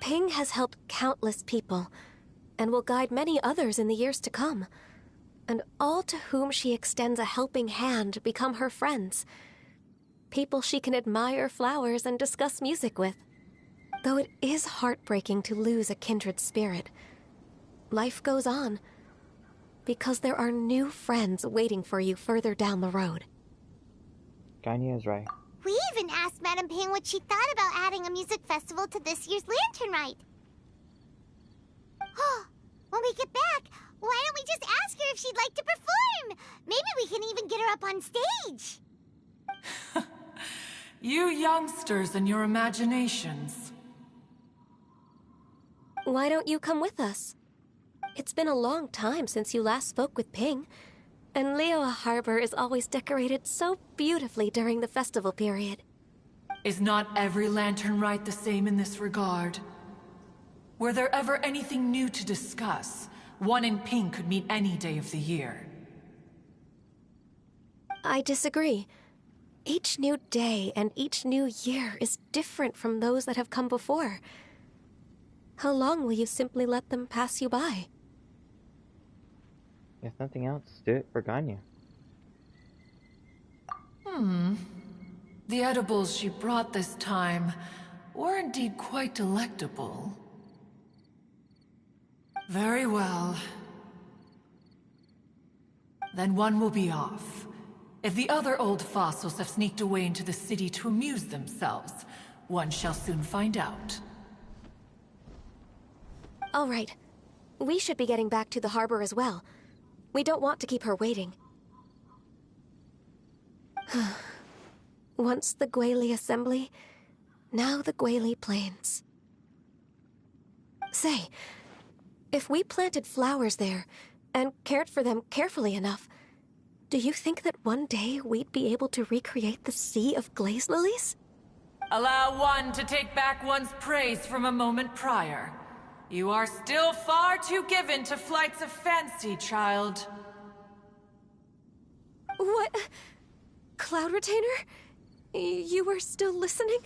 Ping has helped countless people, and will guide many others in the years to come. And all to whom she extends a helping hand become her friends. People she can admire flowers and discuss music with. Though it is heartbreaking to lose a kindred spirit, life goes on, because there are new friends waiting for you further down the road. Ganya is right. We even asked Madame Ping what she thought about adding a music festival to this year's Lantern Rite. When we get back, why don't we just ask her if she'd like to perform? Maybe we can even get her up on stage. You youngsters and your imaginations. Why don't you come with us? It's been a long time since you last spoke with Ping, and Liyue Harbor is always decorated so beautifully during the festival period. Is not every Lantern Rite the same in this regard? Were there ever anything new to discuss, one in Ping could meet any day of the year. I disagree. Each new day and each new year is different from those that have come before. How long will you simply let them pass you by? If nothing else, do it for Ganya. The edibles she brought this time were indeed quite delectable. Very well. Then one will be off. If the other old fossils have sneaked away into the city to amuse themselves, one shall soon find out. All right. We should be getting back to the harbor as well. We don't want to keep her waiting. Once the Guili Assembly, now the Guili Plains. Say, if we planted flowers there, and cared for them carefully enough, do you think that one day we'd be able to recreate the Sea of Glaze Lilies? Allow one to take back one's praise from a moment prior. You are still far too given to flights of fancy, child. What? Cloud Retainer? You were still listening?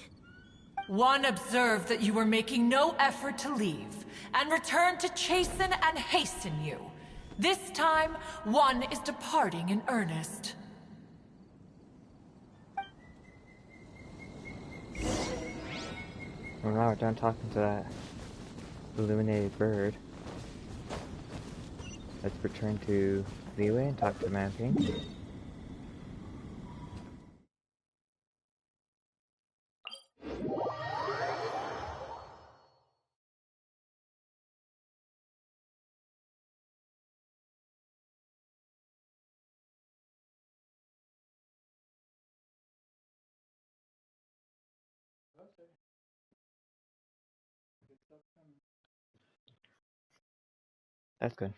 One observed that you were making no effort to leave, and returned to chasten and hasten you. This time, one is departing in earnest. Well, now we're done talking to that illuminated bird. Let's return to Liyue and talk to Madame Ping. That's good.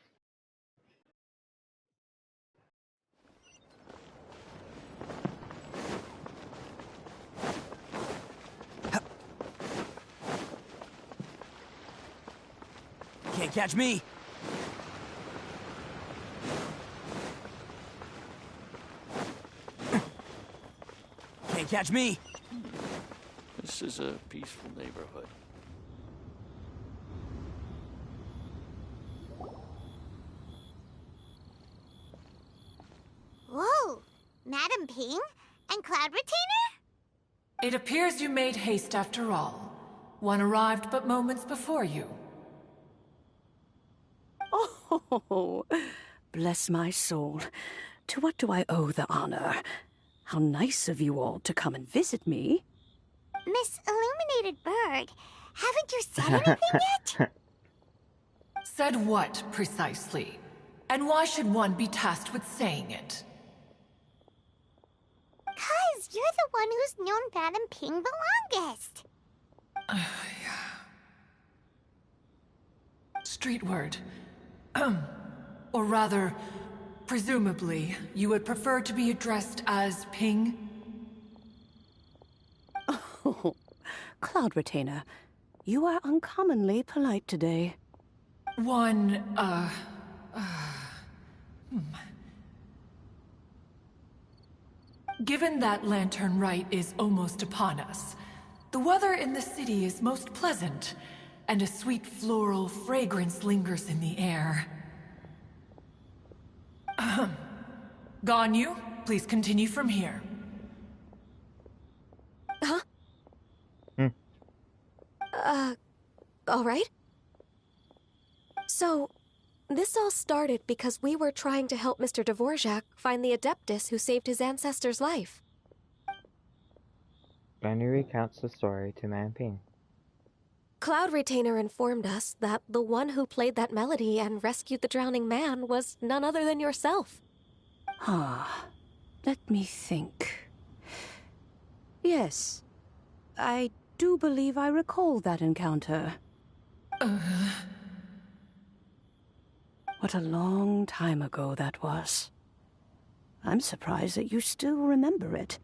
Can't catch me! Can't catch me! This is a peaceful neighborhood. Madam Ping? And Cloud Retainer? It appears you made haste after all. One arrived but moments before you. Oh, bless my soul. To what do I owe the honor? How nice of you all to come and visit me. Miss Illuminated Bird, haven't you said anything yet? Said what, precisely? And why should one be tasked with saying it? 'Cause you're the one who's known Madam Ping the longest. Street word. Or rather, presumably, you would prefer to be addressed as Ping? Oh, Cloud Retainer, you are uncommonly polite today. Given that Lantern Rite is almost upon us, the weather in the city is most pleasant, and a sweet floral fragrance lingers in the air. Ganyu, please continue from here. Huh? All right. So, this all started because we were trying to help Mr. Dvorak find the Adeptus who saved his ancestor's life. Ganyu recounts the story to Man Ping. Cloud Retainer informed us that the one who played that melody and rescued the drowning man was none other than yourself. Ah, let me think. Yes, I do believe I recall that encounter. What a long time ago that was. I'm surprised that you still remember it.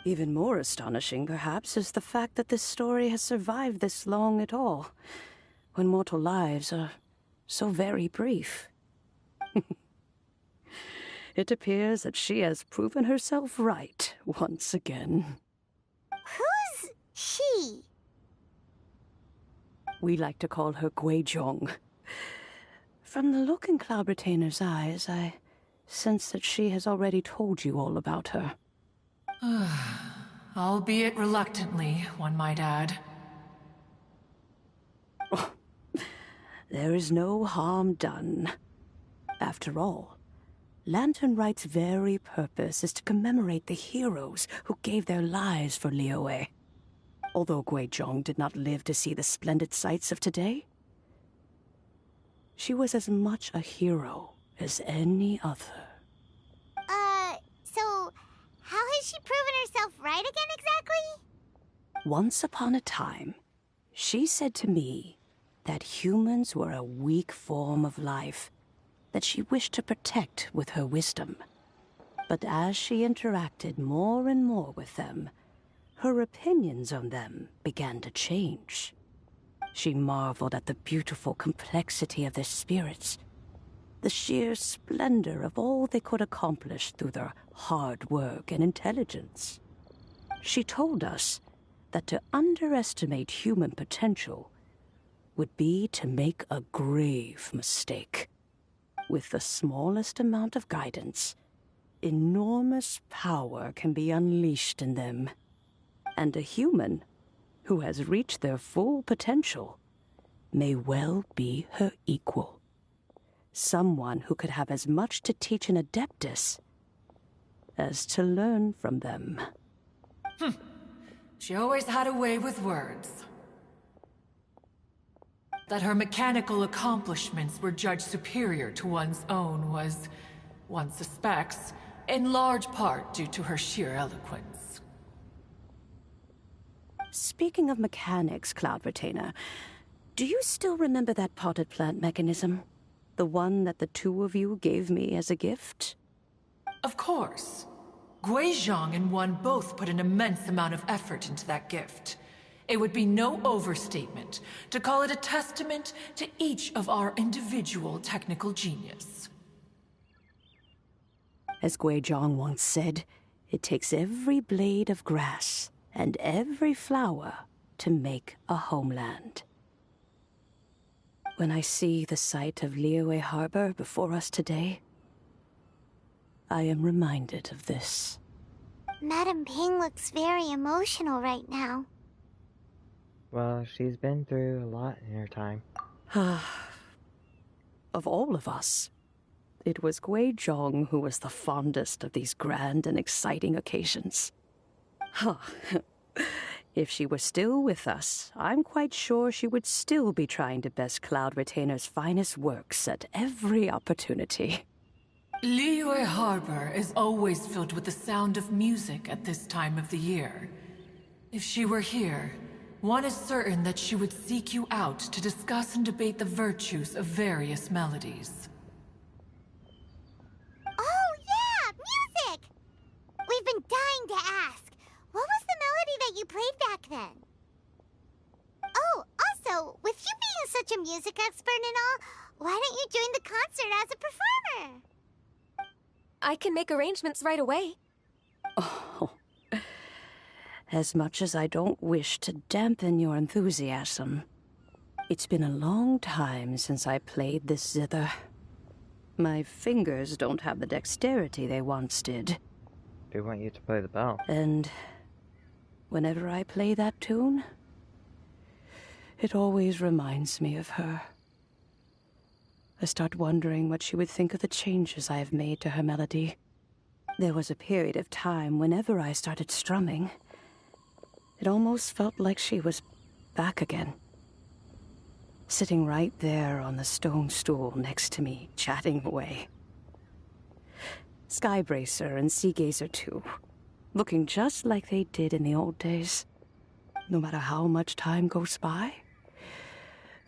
Even more astonishing, perhaps, is the fact that this story has survived this long at all, when mortal lives are so very brief. It appears that she has proven herself right once again. Who's she? We like to call her Guizhong. From the look in Cloud Retainer's eyes, I sense that she has already told you all about her. Albeit reluctantly, one might add. Oh, there is no harm done. After all, Lantern Rite's very purpose is to commemorate the heroes who gave their lives for Liyue. Although Guizhong did not live to see the splendid sights of today, she was as much a hero as any other. So how has she proven herself right again exactly? Once upon a time, she said to me that humans were a weak form of life that she wished to protect with her wisdom. But as she interacted more and more with them, her opinions on them began to change. She marveled at the beautiful complexity of their spirits, the sheer splendor of all they could accomplish through their hard work and intelligence. She told us that to underestimate human potential would be to make a grave mistake. With the smallest amount of guidance, enormous power can be unleashed in them. And a human who has reached their full potential may well be her equal. Someone who could have as much to teach an Adeptus as to learn from them. She always had a way with words. That her mechanical accomplishments were judged superior to one's own was, one suspects, in large part due to her sheer eloquence. Speaking of mechanics, Cloud Retainer, do you still remember that potted plant mechanism? The one that the two of you gave me as a gift? Of course. Guizhong and one both put an immense amount of effort into that gift. It would be no overstatement to call it a testament to each of our individual technical genius. As Guizhong once said, it takes every blade of grass and every flower to make a homeland. When I see the sight of Liyue Harbor before us today, I am reminded of this. Madam Ping looks very emotional right now. Well, she's been through a lot in her time. Of all of us, it was Gui Zhong who was the fondest of these grand and exciting occasions. If she were still with us, I'm quite sure she would still be trying to best Cloud Retainer's finest works at every opportunity. Liyue Harbor is always filled with the sound of music at this time of the year. If she were here, one is certain that she would seek you out to discuss and debate the virtues of various melodies. Oh, yeah! Music! We've been dying to ask. What was the melody that you played back then? Oh, also, with you being such a music expert and all, why don't you join the concert as a performer? I can make arrangements right away. Oh, as much as I don't wish to dampen your enthusiasm, it's been a long time since I played this zither. My fingers don't have the dexterity they once did. They want you to play the bell. And whenever I play that tune, it always reminds me of her. I start wondering what she would think of the changes I have made to her melody. There was a period of time whenever I started strumming, it almost felt like she was back again. Sitting right there on the stone stool next to me, chatting away. Skybracer and Seagazer too, looking just like they did in the old days. No matter how much time goes by,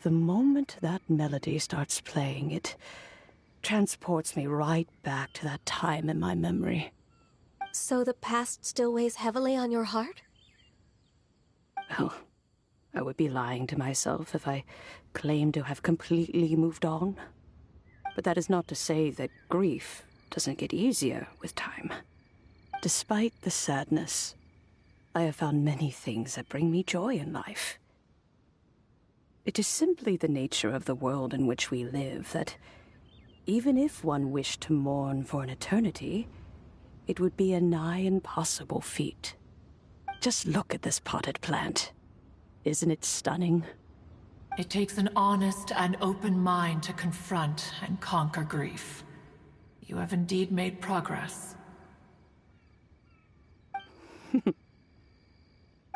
the moment that melody starts playing, it transports me right back to that time in my memory. So the past still weighs heavily on your heart? Well, I would be lying to myself if I claimed to have completely moved on. But that is not to say that grief doesn't get easier with time. Despite the sadness, I have found many things that bring me joy in life. It is simply the nature of the world in which we live that, even if one wished to mourn for an eternity, it would be a nigh impossible feat. Just look at this potted plant. Isn't it stunning? It takes an honest and open mind to confront and conquer grief. You have indeed made progress.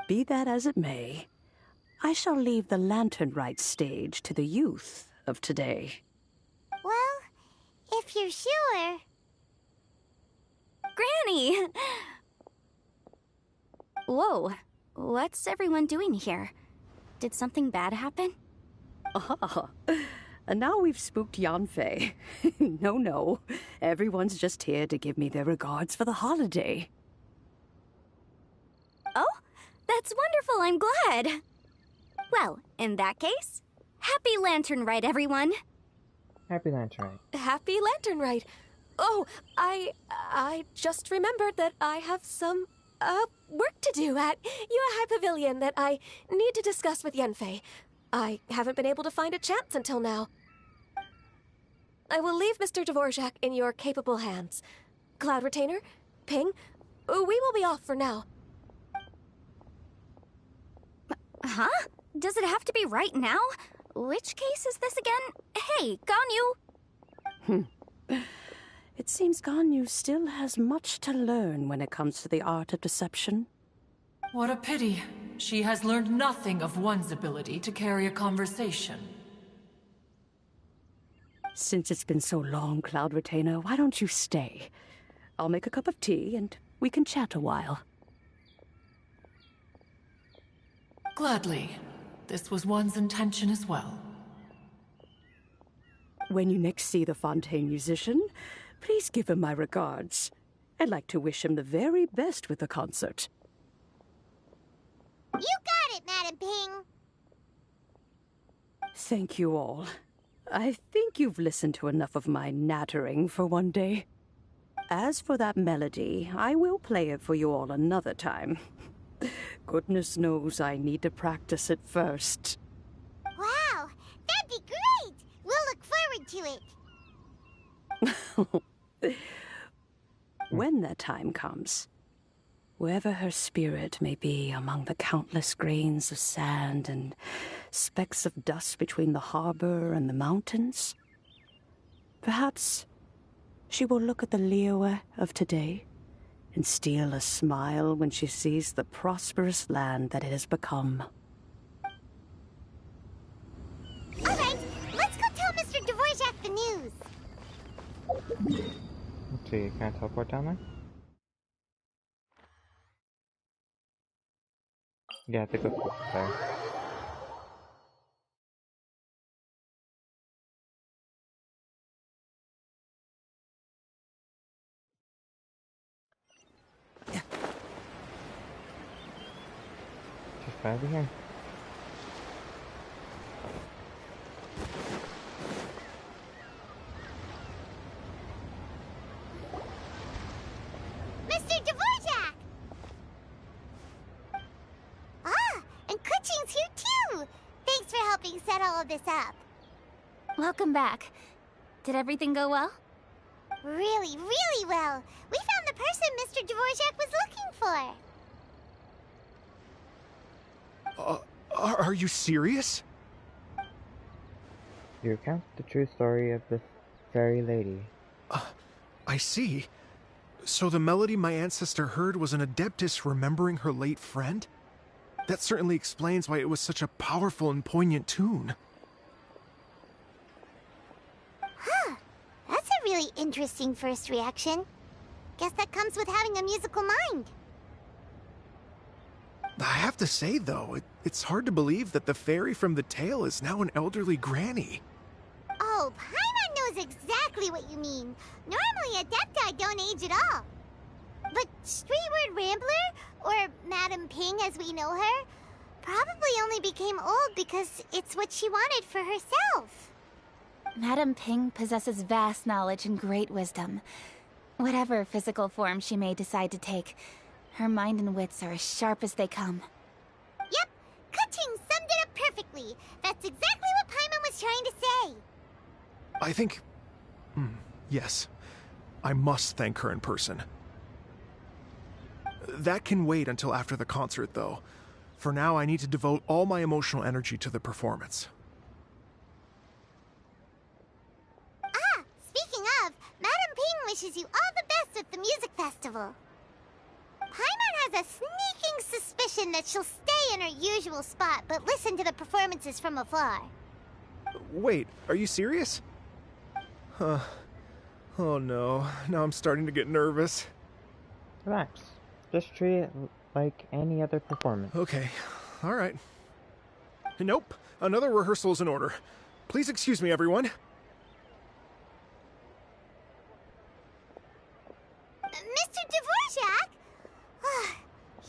Be that as it may, I shall leave the lantern rite stage to the youth of today. Well, if you're sure. Granny! Whoa, what's everyone doing here? Did something bad happen? Ah, and now we've spooked Yanfei. No, everyone's just here to give me their regards for the holiday. Oh, that's wonderful, I'm glad. Well, in that case, happy Lantern Rite, everyone. Happy Lantern Rite. Happy Lantern Rite. Oh, I just remembered that I have some, work to do at Yuehai Pavilion that I need to discuss with Yanfei. I haven't been able to find a chance until now. I will leave Mr. Dvorak in your capable hands. Cloud Retainer, Ping, we will be off for now. Huh? Does it have to be right now? Which case is this again? Hey, Ganyu! It seems Ganyu still has much to learn when it comes to the art of deception. What a pity. She has learned nothing of one's ability to carry a conversation. Since it's been so long, Cloud Retainer, why don't you stay? I'll make a cup of tea and we can chat a while. Gladly. This was one's intention as well. When you next see the Fontaine musician, please give him my regards. I'd like to wish him the very best with the concert. You got it, Madam Ping. Thank you all. I think you've listened to enough of my nattering for one day. As for that melody, I will play it for you all another time. Goodness knows I need to practice it first. Wow, that'd be great! We'll look forward to it. when that time comes, wherever her spirit may be among the countless grains of sand and specks of dust between the harbor and the mountains, perhaps she will look at the Liyue of today and steal a smile when she sees the prosperous land that it has become. All right, let's go tell Mr. Dvorak the news. Let's see, can I teleport down there? Yeah, I think it's there. Just over here. Mr. Dvorak! Ah, and Kuching's here too! Thanks for helping set all of this up. Welcome back. Did everything go well? Really, really well. We found the person Mr. Dvorak was looking for. Are you serious? You recount the true story of the fairy lady. I see. So the melody my ancestor heard was an adeptus remembering her late friend? That certainly explains why it was such a powerful and poignant tune. Huh. That's a really interesting first reaction. Guess that comes with having a musical mind. I have to say, though, it's hard to believe that the fairy from the tale is now an elderly granny. Oh, Paimon knows exactly what you mean. Normally, Adepti don't age at all. But Streetward Rambler, or Madame Ping as we know her, probably only became old because it's what she wanted for herself. Madame Ping possesses vast knowledge and great wisdom. Whatever physical form she may decide to take, her mind and wits are as sharp as they come. Yep, Kuching summed it up perfectly. That's exactly what Paimon was trying to say. I think... yes. I must thank her in person. That can wait until after the concert, though. For now, I need to devote all my emotional energy to the performance. Ah, speaking of, Madame Ping wishes you all the best with the music festival. Paimon has a sneaking suspicion that she'll stay in her usual spot, but listen to the performances from afar. Wait, are you serious? Huh. Oh no, now I'm starting to get nervous. Relax. Just treat it like any other performance. Okay, alright. Nope, another rehearsal is in order. Please excuse me, everyone. Mr. Dvorak?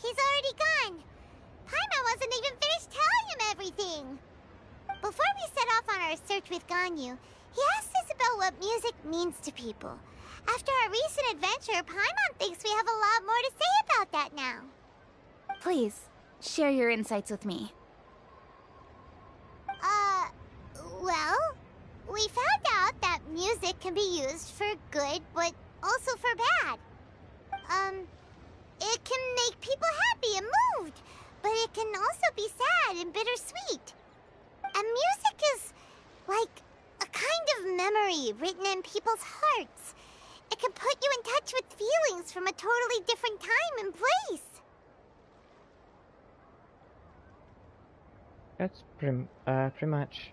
He's already gone. Paimon wasn't even finished telling him everything. Before we set off on our search with Ganyu, he asked us about what music means to people. After our recent adventure, Paimon thinks we have a lot more to say about that now. Please, share your insights with me. Well, we found out that music can be used for good, but also for bad. It can make people happy and moved, but it can also be sad and bittersweet. And music is like a kind of memory written in people's hearts. It can put you in touch with feelings from a totally different time and place. That's pretty much.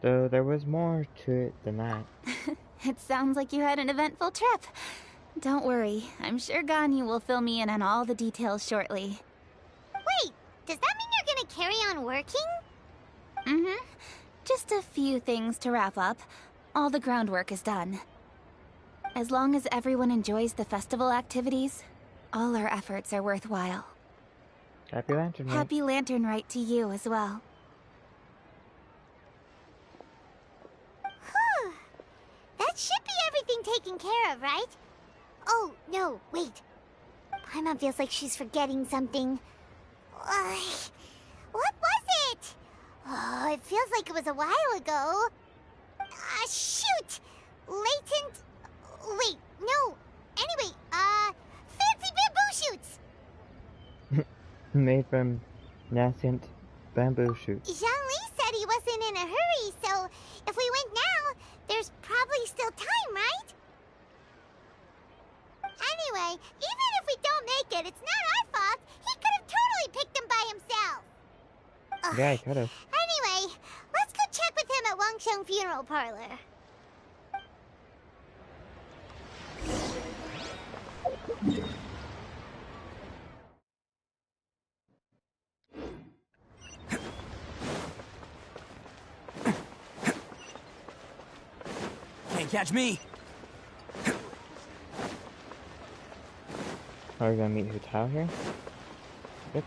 Though there was more to it than that. It sounds like you had an eventful trip. Don't worry, I'm sure Ganyu will fill me in on all the details shortly. Wait, does that mean you're gonna carry on working? Mm-hmm. Just a few things to wrap up. All the groundwork is done. As long as everyone enjoys the festival activities, all our efforts are worthwhile. Happy Lantern Rite. Happy Lantern Rite to you as well. Whew. That should be everything taken care of, right? Oh, no, wait. Paimon feels like she's forgetting something. What was it? Oh, it feels like it was a while ago. Shoot! Latent... Wait, no. Anyway, Made from nascent bamboo shoots. Zhongli said he wasn't in a hurry, so if we went now, there's probably still time, right? Anyway, even if we don't make it, it's not our fault. He could have totally picked them by himself. Ugh. Yeah, I could have. Anyway, let's go check with him at Wangsheng Funeral Parlor. Can't catch me. Are we gonna meet Hu Tao here? Yep.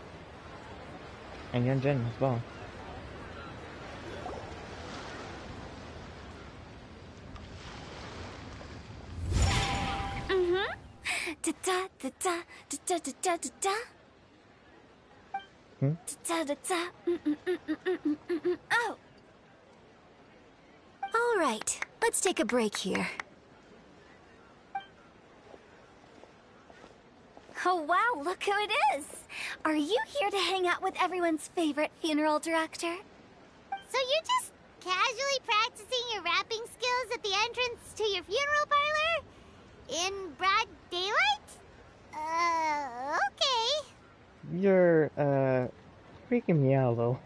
And Yun Jin as well. Da da da da da da da da da. Hmm? Da da da. Oh. All right, let's take a break here. Oh wow, look who it is! Are you here to hang out with everyone's favorite funeral director? So you're just casually practicing your rapping skills at the entrance to your funeral parlor? In broad daylight? Okay. You're, freaking me out a little.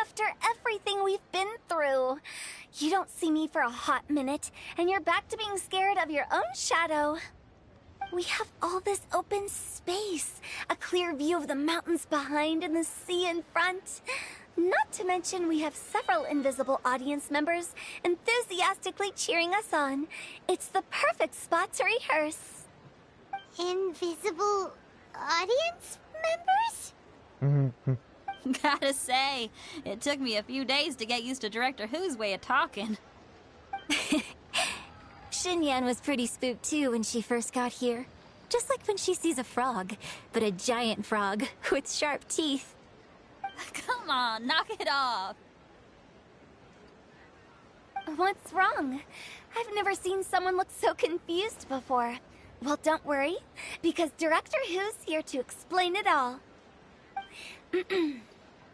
After everything we've been through, you don't see me for a hot minute, and you're back to being scared of your own shadow. We have all this open space, a clear view of the mountains behind and the sea in front. Not to mention we have several invisible audience members enthusiastically cheering us on. It's the perfect spot to rehearse. Invisible audience members? Gotta say, it took me a few days to get used to Director Who's way of talking. Xinyan was pretty spooked too when she first got here. Just like when she sees a frog, but a giant frog with sharp teeth. Come on, knock it off. What's wrong? I've never seen someone look so confused before. Well, don't worry, because Director Who's here to explain it all.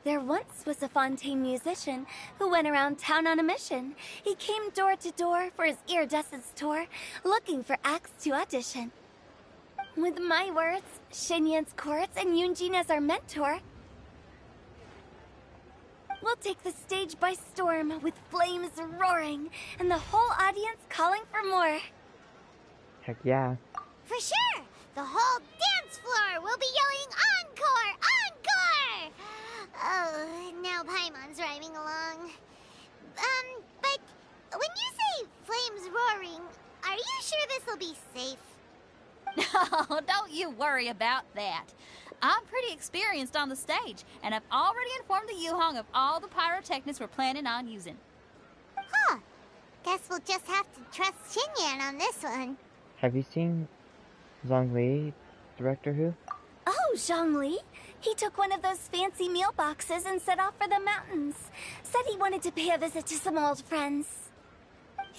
There once was a Fontaine musician who went around town on a mission. He came door to door for his iridescence tour, looking for acts to audition. With my words, Xinyan's chorus, and Yunjin as our mentor, we'll take the stage by storm with flames roaring and the whole audience calling for more. Heck yeah. For sure! The whole dance floor will be yelling encore! Encore! Oh, now Paimon's rhyming along. But when you say flames roaring, are you sure this will be safe? No, don't you worry about that. I'm pretty experienced on the stage, and I've already informed the Yuhong of all the pyrotechnics we're planning on using. Huh. Guess we'll just have to trust Xinyan on this one. Have you seen Zhongli, Director Who? Oh, Zhongli. He took one of those fancy meal boxes and set off for the mountains. Said he wanted to pay a visit to some old friends.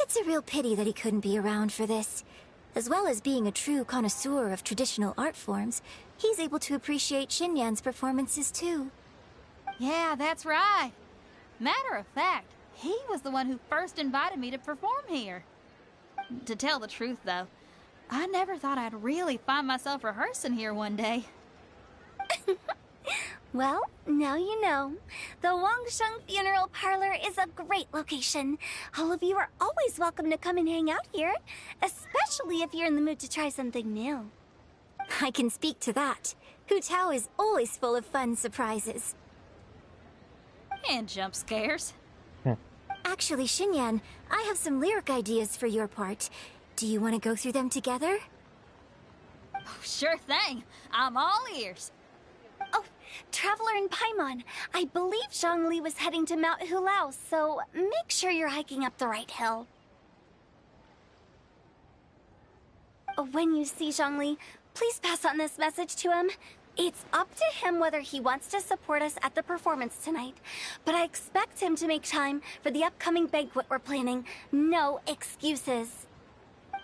It's a real pity that he couldn't be around for this. As well as being a true connoisseur of traditional art forms, he's able to appreciate Xinyan's performances too. Yeah, that's right. Matter of fact, he was the one who first invited me to perform here. To tell the truth, though, I never thought I'd really find myself rehearsing here one day. Well, now you know. The Wangsheng Funeral Parlor is a great location. All of you are always welcome to come and hang out here, especially if you're in the mood to try something new. I can speak to that. Hu Tao is always full of fun surprises. And jump scares. Actually, Xinyan, I have some lyric ideas for your part. Do you want to go through them together? Oh, sure thing. I'm all ears. Oh, Traveler and Paimon, I believe Zhongli was heading to Mount Hulao, so make sure you're hiking up the right hill. When you see Zhongli, please pass on this message to him. It's up to him whether he wants to support us at the performance tonight, but I expect him to make time for the upcoming banquet we're planning. No excuses.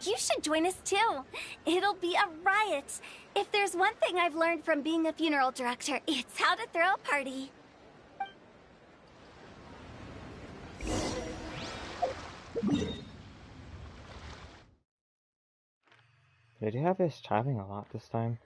You should join us too. It'll be a riot. If there's one thing I've learned from being a funeral director, it's how to throw a party. Did you have his chiming a lot this time?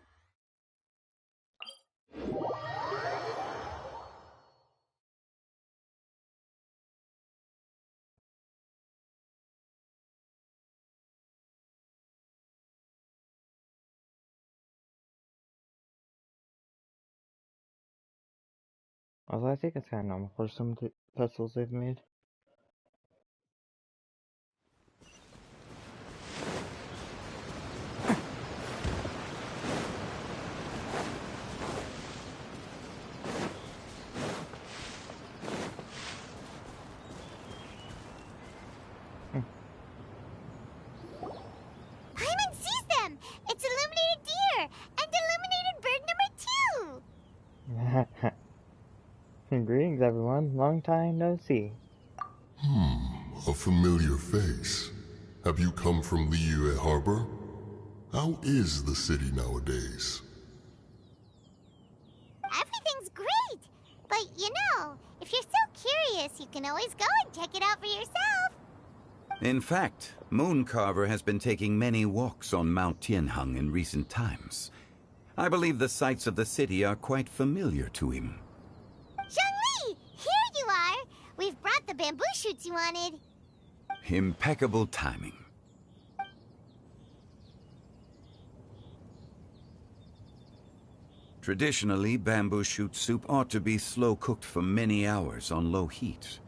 Although I think it's kind of normal for some puzzles they've made. Paimon sees them! It's illuminated deer! And illuminated bird number 2! Greetings, everyone. Long time no see. A familiar face. Have you come from Liyue Harbor? How is the city nowadays? Everything's great! But you know, if you're so curious, you can always go and check it out for yourself. In fact, Mooncarver has been taking many walks on Mount Tianheng in recent times. I believe the sights of the city are quite familiar to him. Zhongli! Here you are! We've brought the bamboo shoots you wanted. Impeccable timing. Traditionally, bamboo shoot soup ought to be slow-cooked for many hours on low heat.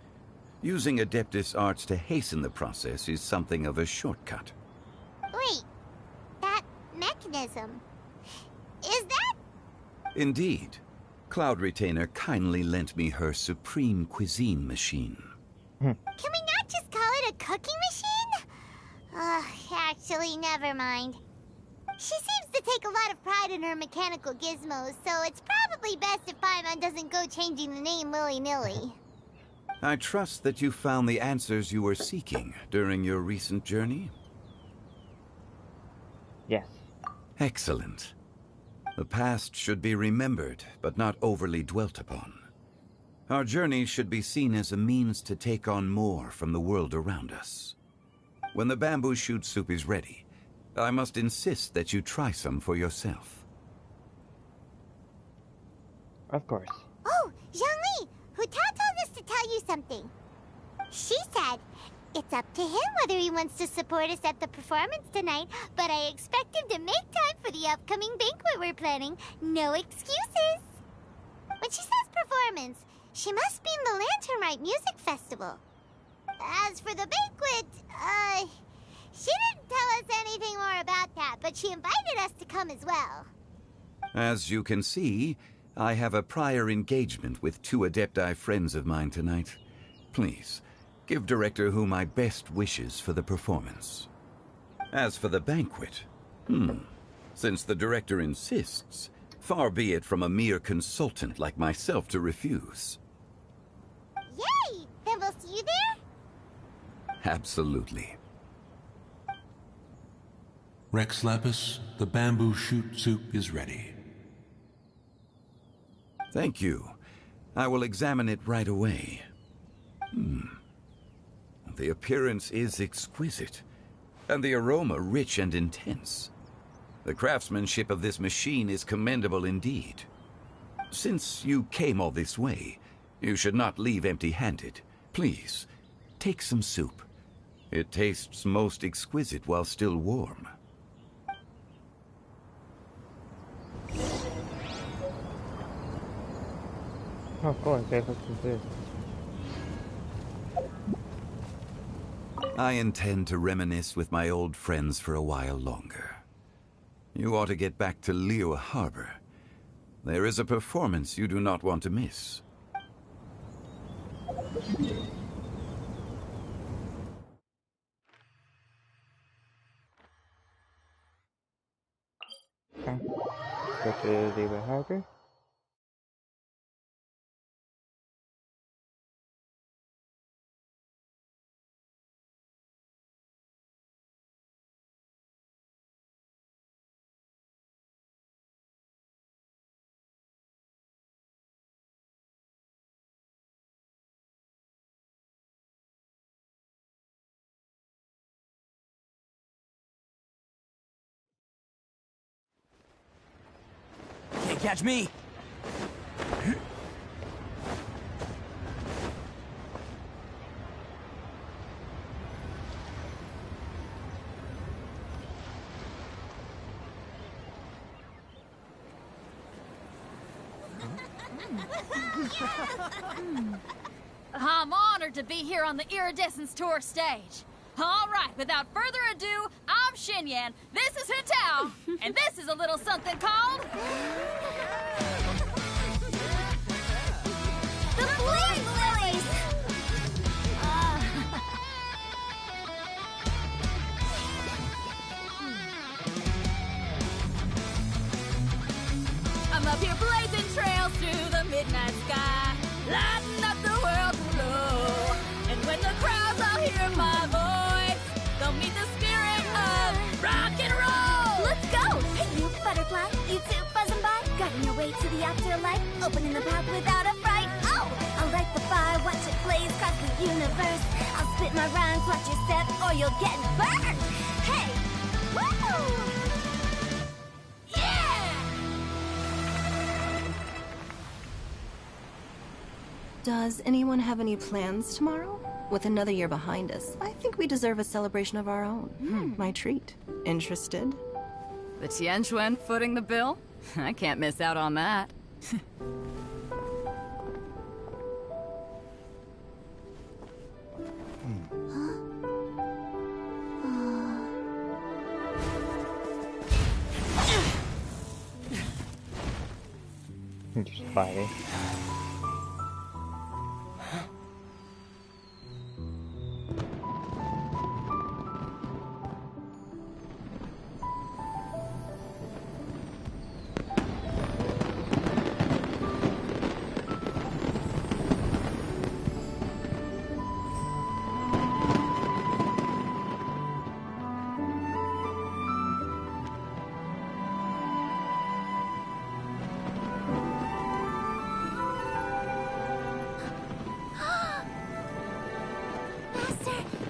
Using Adeptus arts to hasten the process is something of a shortcut. Wait, that mechanism... is that... Indeed. Cloud Retainer kindly lent me her supreme cuisine machine. Can we not just call it a cooking machine? Actually, never mind. She seems to take a lot of pride in her mechanical gizmos, so it's probably best if Paimon doesn't go changing the name willy-nilly. I trust that you found the answers you were seeking during your recent journey? Yes. Excellent. The past should be remembered, but not overly dwelt upon. Our journey should be seen as a means to take on more from the world around us. When the bamboo shoot soup is ready, I must insist that you try some for yourself. Of course. Oh, Zhongli! Huta told us to tell you something. She said, it's up to him whether he wants to support us at the performance tonight, but I expect him to make time for the upcoming banquet we're planning. No excuses! When she says performance, she must mean the Lantern Rite Music Festival. As for the banquet, she didn't tell us anything more about that, but she invited us to come as well. As you can see, I have a prior engagement with 2 Adepti friends of mine tonight. Please, give Director Hu my best wishes for the performance. As for the banquet, since the Director insists, far be it from a mere consultant like myself to refuse. Yay! Then we'll see you there? Absolutely. Rex Lapis, the bamboo shoot soup is ready. Thank you. I will examine it right away. The appearance is exquisite, and the aroma rich and intense. The craftsmanship of this machine is commendable indeed. Since you came all this way, you should not leave empty-handed. Please, take some soup. It tastes most exquisite while still warm. Of course, let's do this. I intend to reminisce with my old friends for a while longer. You ought to get back to Liyue Harbor. There is a performance you do not want to miss. Okay. Go to Liyue Harbor. catch me! I'm honored to be here on the Iridescence Tour stage. All right, without further ado, I'm Xinyan, this is Hutao, and this is a little something called... The Flame Lilies! I'm up here blazing trails through the midnight sky, lighting up the world below. And when the crowds all hear my voice, they'll meet the spirit of rock and roll. Let's go! Hey, you butterfly, you too buzzing by, guiding your way to the afterlife, opening the path without a fright. Oh, I'll light the fire, watch it blaze across the universe. I'll spit my rhymes, watch your step, or you'll get burned. Hey, woo! Does anyone have any plans tomorrow? With another year behind us, I think we deserve a celebration of our own. My treat. Interested? The Tianquan footing the bill? I can't miss out on that. Just fighting.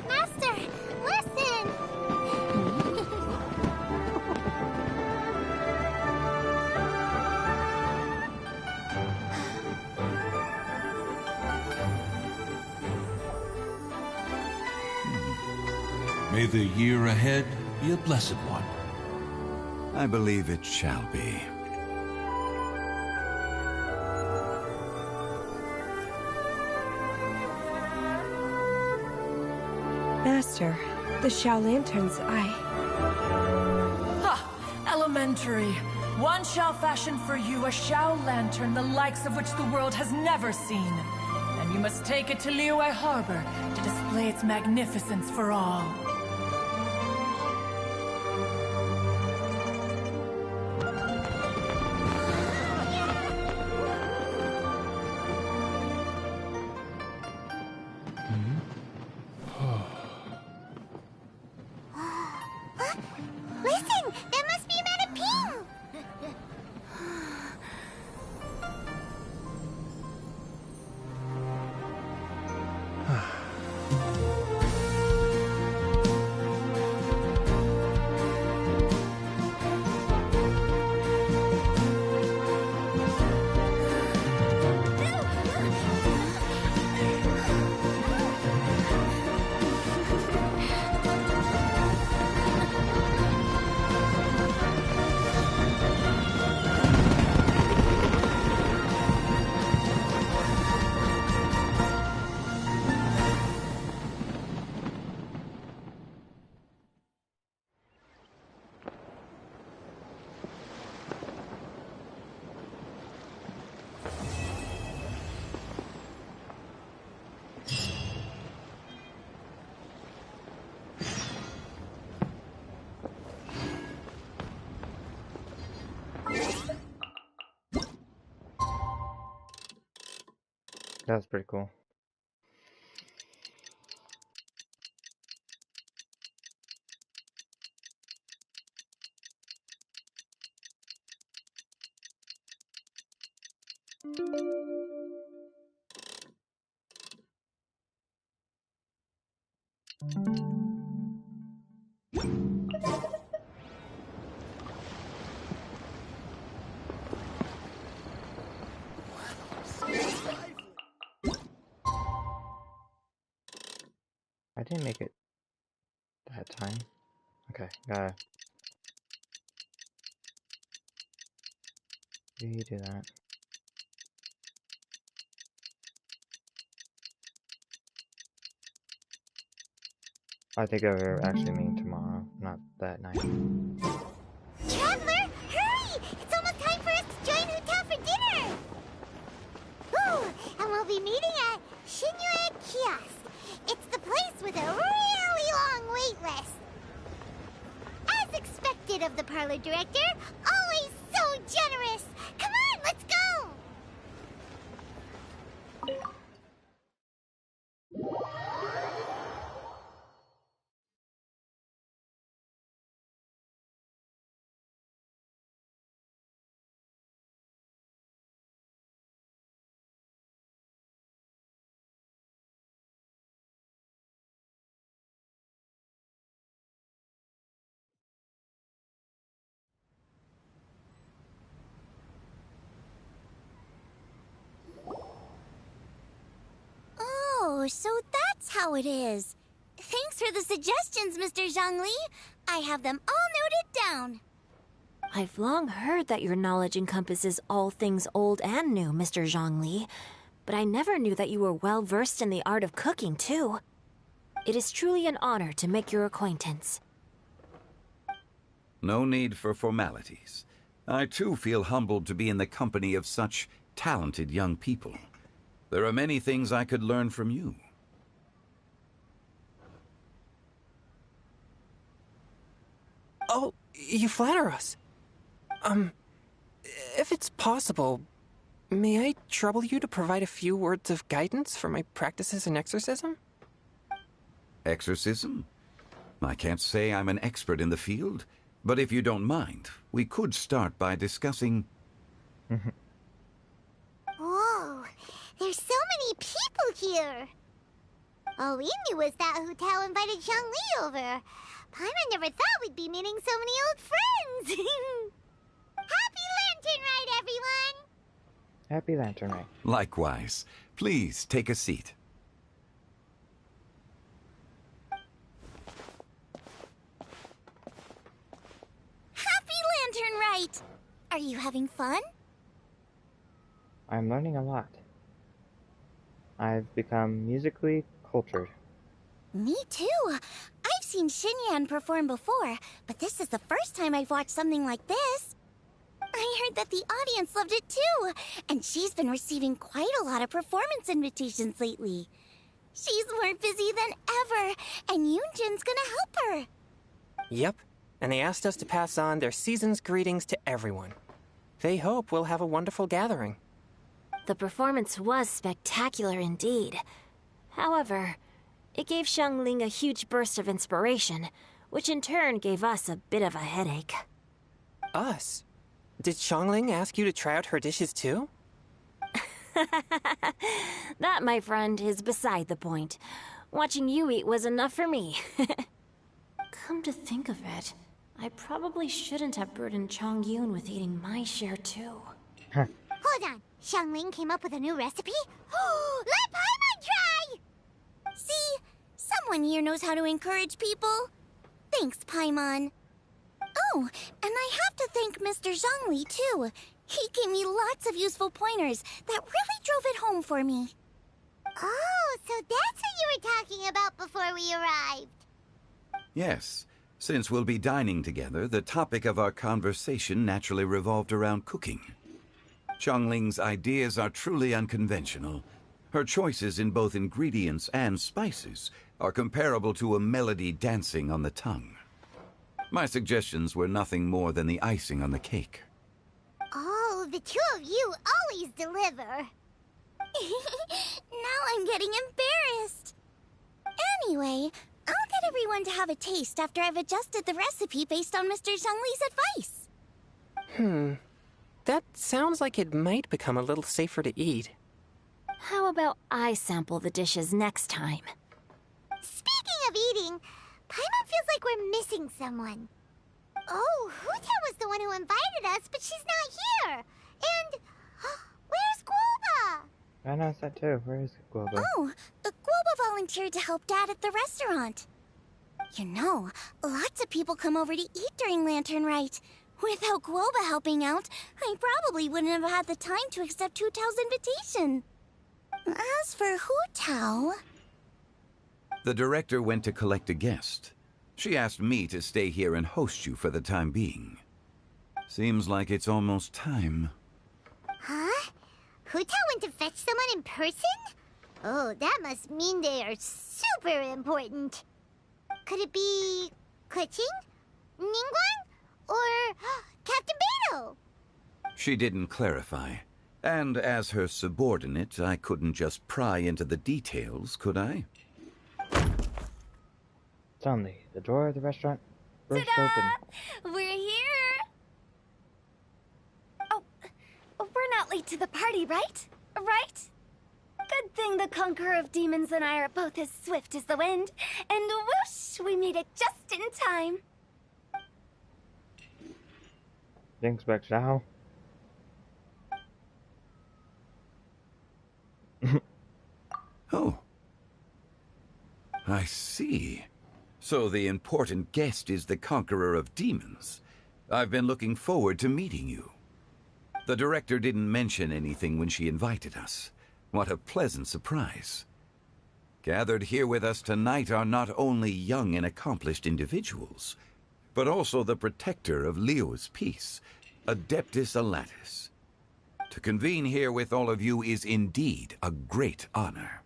Master, listen! May the year ahead be a blessed one. I believe it shall be. Master, the Xiao Lanterns, Ha! Elementary. One shall fashion for you a Xiao Lantern the likes of which the world has never seen. And you must take it to Liyue Harbor to display its magnificence for all. Listen! That must be Manaping! That's pretty cool. didn't make it that time. Okay, gotta redo that. I think I actually mean tomorrow, not that night. Traveler, hurry! It's almost time for us to join Hotel for dinner! Ooh, and we'll be meeting at Shinue Kiosk. It's the place with a really long wait list. As expected of the parlor director, always so generous. Come on, let's go! Oh, so that's how it is. Thanks for the suggestions, Mr. Zhongli. I have them all noted down. I've long heard that your knowledge encompasses all things old and new, Mr. Zhongli, but I never knew that you were well versed in the art of cooking, too. It is truly an honor to make your acquaintance. No need for formalities. I too feel humbled to be in the company of such talented young people. There are many things I could learn from you. Oh, you flatter us. If it's possible, may I trouble you to provide a few words of guidance for my practices in exorcism? Exorcism? I can't say I'm an expert in the field, but if you don't mind, we could start by discussing... Whoa, there's so many people here. All we knew was that Hotel invited Zhongli over. Paimon never thought we'd be meeting so many old friends. Happy Lantern Rite, everyone! Happy Lantern Rite. Likewise. Please take a seat. Happy Lantern Rite! Are you having fun? I'm learning a lot. I've become musically cultured. Me too. I've seen Xinyan perform before, but this is the first time I've watched something like this. I heard that the audience loved it too, and she's been receiving quite a lot of performance invitations lately. She's more busy than ever, and Yoonjin's gonna help her. Yep, and they asked us to pass on their season's greetings to everyone. They hope we'll have a wonderful gathering. The performance was spectacular indeed. However, it gave Xiangling a huge burst of inspiration, which in turn gave us a bit of a headache. Us? Did Xiangling ask you to try out her dishes too? That, my friend, is beside the point. Watching you eat was enough for me. Come to think of it, I probably shouldn't have burdened Chongyun with eating my share too. Hold on, Xiangling came up with a new recipe? Let Paimon try! See? Someone here knows how to encourage people. Thanks, Paimon. Oh, and I have to thank Mr. Zhongli, too. He gave me lots of useful pointers that really drove it home for me. Oh, so that's what you were talking about before we arrived. Yes. Since we'll be dining together, the topic of our conversation naturally revolved around cooking. Xiangling's ideas are truly unconventional. Her choices in both ingredients and spices are comparable to a melody dancing on the tongue. My suggestions were nothing more than the icing on the cake. Oh, the two of you always deliver. Now I'm getting embarrassed. Anyway, I'll get everyone to have a taste after I've adjusted the recipe based on Mr. Zhongli's advice. That sounds like it might become a little safer to eat. How about I sample the dishes next time? Speaking of eating, Paimon feels like we're missing someone. Oh, Huta was the one who invited us, but she's not here. And where's Guoba? I noticed that too. Where is Guoba? Oh, Guoba volunteered to help Dad at the restaurant. You know, lots of people come over to eat during Lantern Rite. Without Guoba helping out, I probably wouldn't have had the time to accept Hu Tao's invitation. As for Hu Tao... The director went to collect a guest. She asked me to stay here and host you for the time being. Seems like it's almost time. Huh? Hu Tao went to fetch someone in person? Oh, that must mean they are super important. Could it be... Kuching? Ningguang? Or Captain Beidou? She didn't clarify. And as her subordinate, I couldn't just pry into the details, could I? Suddenly, the door of the restaurant burst open. We're here! Oh, we're not late to the party, right? Right? Good thing the Conqueror of Demons and I are both as swift as the wind. And whoosh, we made it just in time. Didn't expect Zhao. Oh. I see. So the important guest is the Conqueror of Demons. I've been looking forward to meeting you. The director didn't mention anything when she invited us. What a pleasant surprise. Gathered here with us tonight are not only young and accomplished individuals, but also the protector of Leo's peace, Adeptus Alatus. To convene here with all of you is indeed a great honor.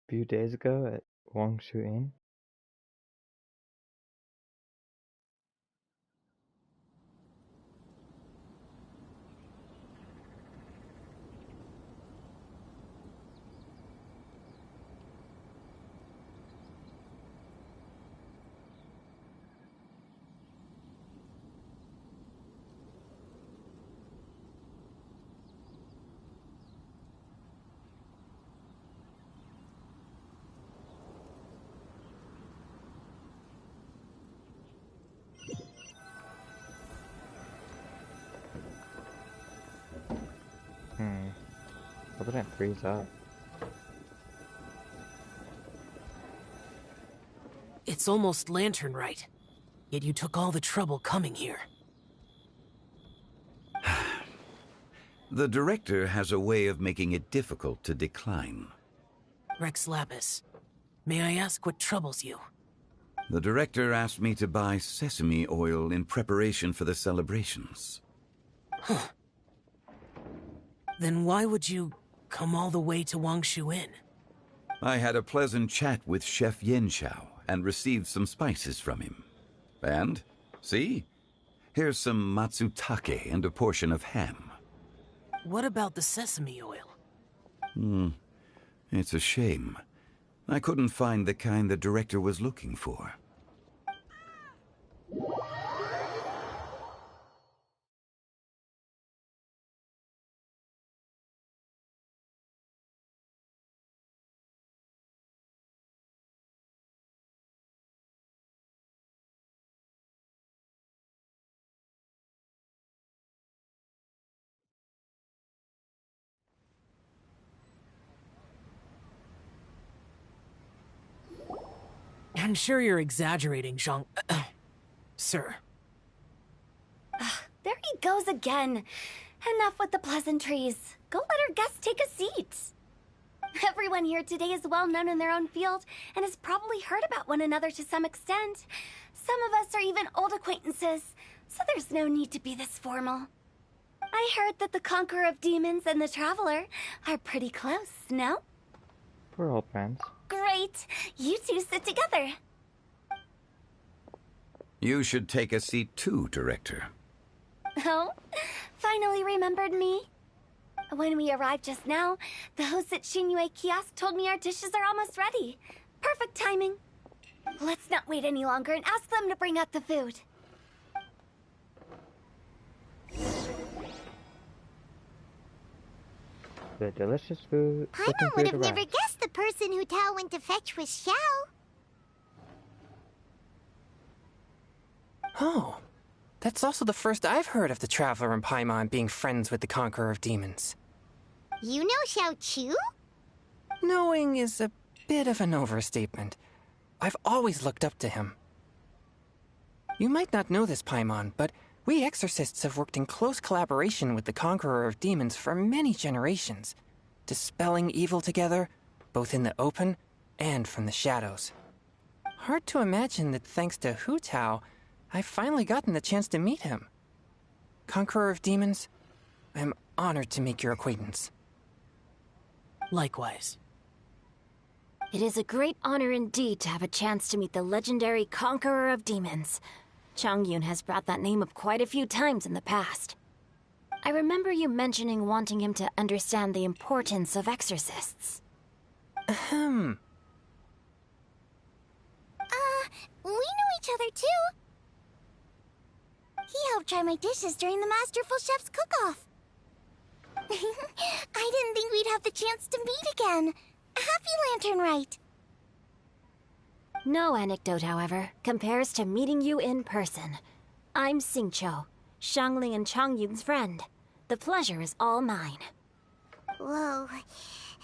Few days ago at Wangshu Inn. Hope it didn't freeze up. It's almost Lantern Rite, yet you took all the trouble coming here. The director has a way of making it difficult to decline. Rex Lapis, may I ask what troubles you? The director asked me to buy sesame oil in preparation for the celebrations. Huh. Then why would you come all the way to Wangshu Inn? I had a pleasant chat with Chef Yanxiao and received some spices from him. And, see? Here's some matsutake and a portion of ham. What about the sesame oil? It's a shame. I couldn't find the kind the director was looking for. I'm sure you're exaggerating, Zhang... Sir. There he goes again. Enough with the pleasantries. Go let our guests take a seat. Everyone here today is well known in their own field and has probably heard about one another to some extent. Some of us are even old acquaintances, so there's no need to be this formal. I heard that the Conqueror of Demons and the Traveler are pretty close, no? We're old friends. Great! You two sit together. You should take a seat too, Director. Oh? Finally remembered me? When we arrived just now, the hosts at Xinyue Kiosk told me our dishes are almost ready. Perfect timing. Let's not wait any longer and ask them to bring out the food. The delicious food. Paimon would have never guessed the person Hu Tao went to fetch was Xiao. Oh, That's also the first I've heard of the Traveler and Paimon being friends with the Conqueror of Demons. You know Xiao Chu? Knowing is a bit of an overstatement. I've always looked up to him. You might not know this, Paimon, but we exorcists have worked in close collaboration with the Conqueror of Demons for many generations, dispelling evil together, both in the open and from the shadows. Hard to imagine that thanks to Hu Tao, I've finally gotten the chance to meet him. Conqueror of Demons, I'm honored to make your acquaintance. Likewise. It is a great honor indeed to have a chance to meet the legendary Conqueror of Demons. Changyun has brought that name up quite a few times in the past. I remember you mentioning wanting him to understand the importance of exorcists. Ahem. We know each other too. He helped try my dishes during the Masterful Chef's cook-off. I didn't think we'd have the chance to meet again. Happy Lantern Rite. No anecdote, however, compares to meeting you in person. I'm Xingqiu, Shangling and Changyun's friend. The pleasure is all mine. Whoa.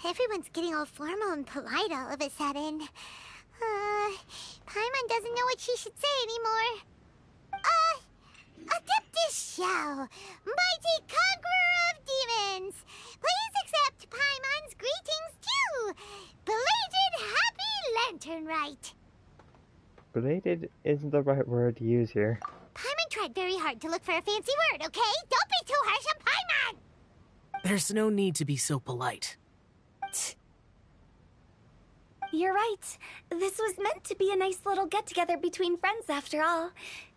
Everyone's getting all formal and polite all of a sudden. Paimon doesn't know what she should say anymore. Adeptus Xiao, mighty conqueror of demons, please accept Paimon's greetings too. Belated Happy Lantern Rite. Belated isn't the right word to use here. Paimon tried very hard to look for a fancy word, okay? Don't be too harsh on Paimon! There's no need to be so polite. You're right. This was meant to be a nice little get-together between friends after all.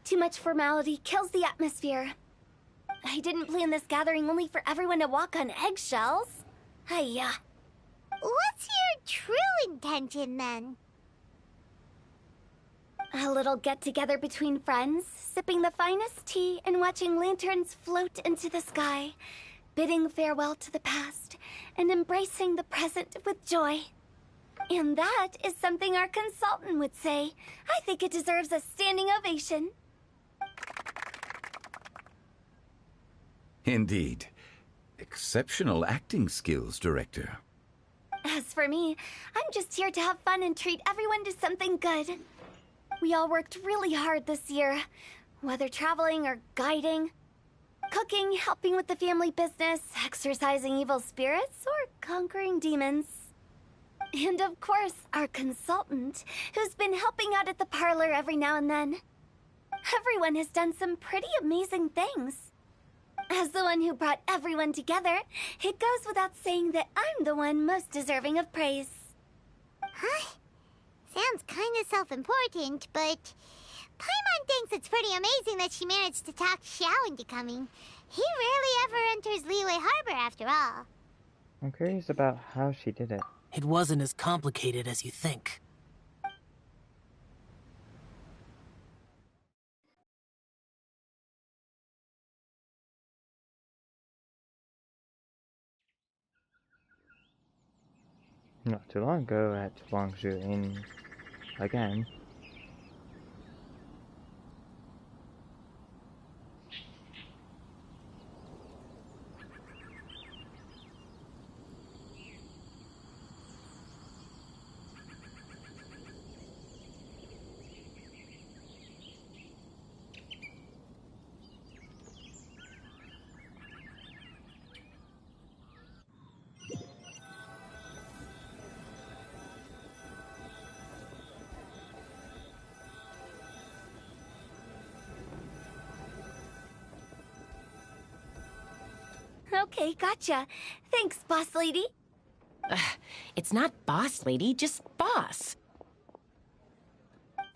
Too much formality kills the atmosphere. I didn't plan this gathering only for everyone to walk on eggshells. Hiya. What's your true intention, then? A little get-together between friends, sipping the finest tea and watching lanterns float into the sky, bidding farewell to the past, and embracing the present with joy. And that is something our consultant would say. I think it deserves a standing ovation. Indeed. Exceptional acting skills, Director. As for me, I'm just here to have fun and treat everyone to something good. We all worked really hard this year, whether traveling or guiding, cooking, helping with the family business, exorcising evil spirits, or conquering demons. And of course, our consultant, who's been helping out at the parlor every now and then. Everyone has done some pretty amazing things. As the one who brought everyone together, it goes without saying that I'm the one most deserving of praise. Huh? Sounds kind of self-important, but Paimon thinks it's pretty amazing that she managed to talk Xiao into coming. He rarely ever enters Liyue Harbor, after all. I'm curious about how she did it. It wasn't as complicated as you think. Not too long ago at Wangshu Inn again. Okay, gotcha. Thanks, boss lady. It's not boss lady, just boss.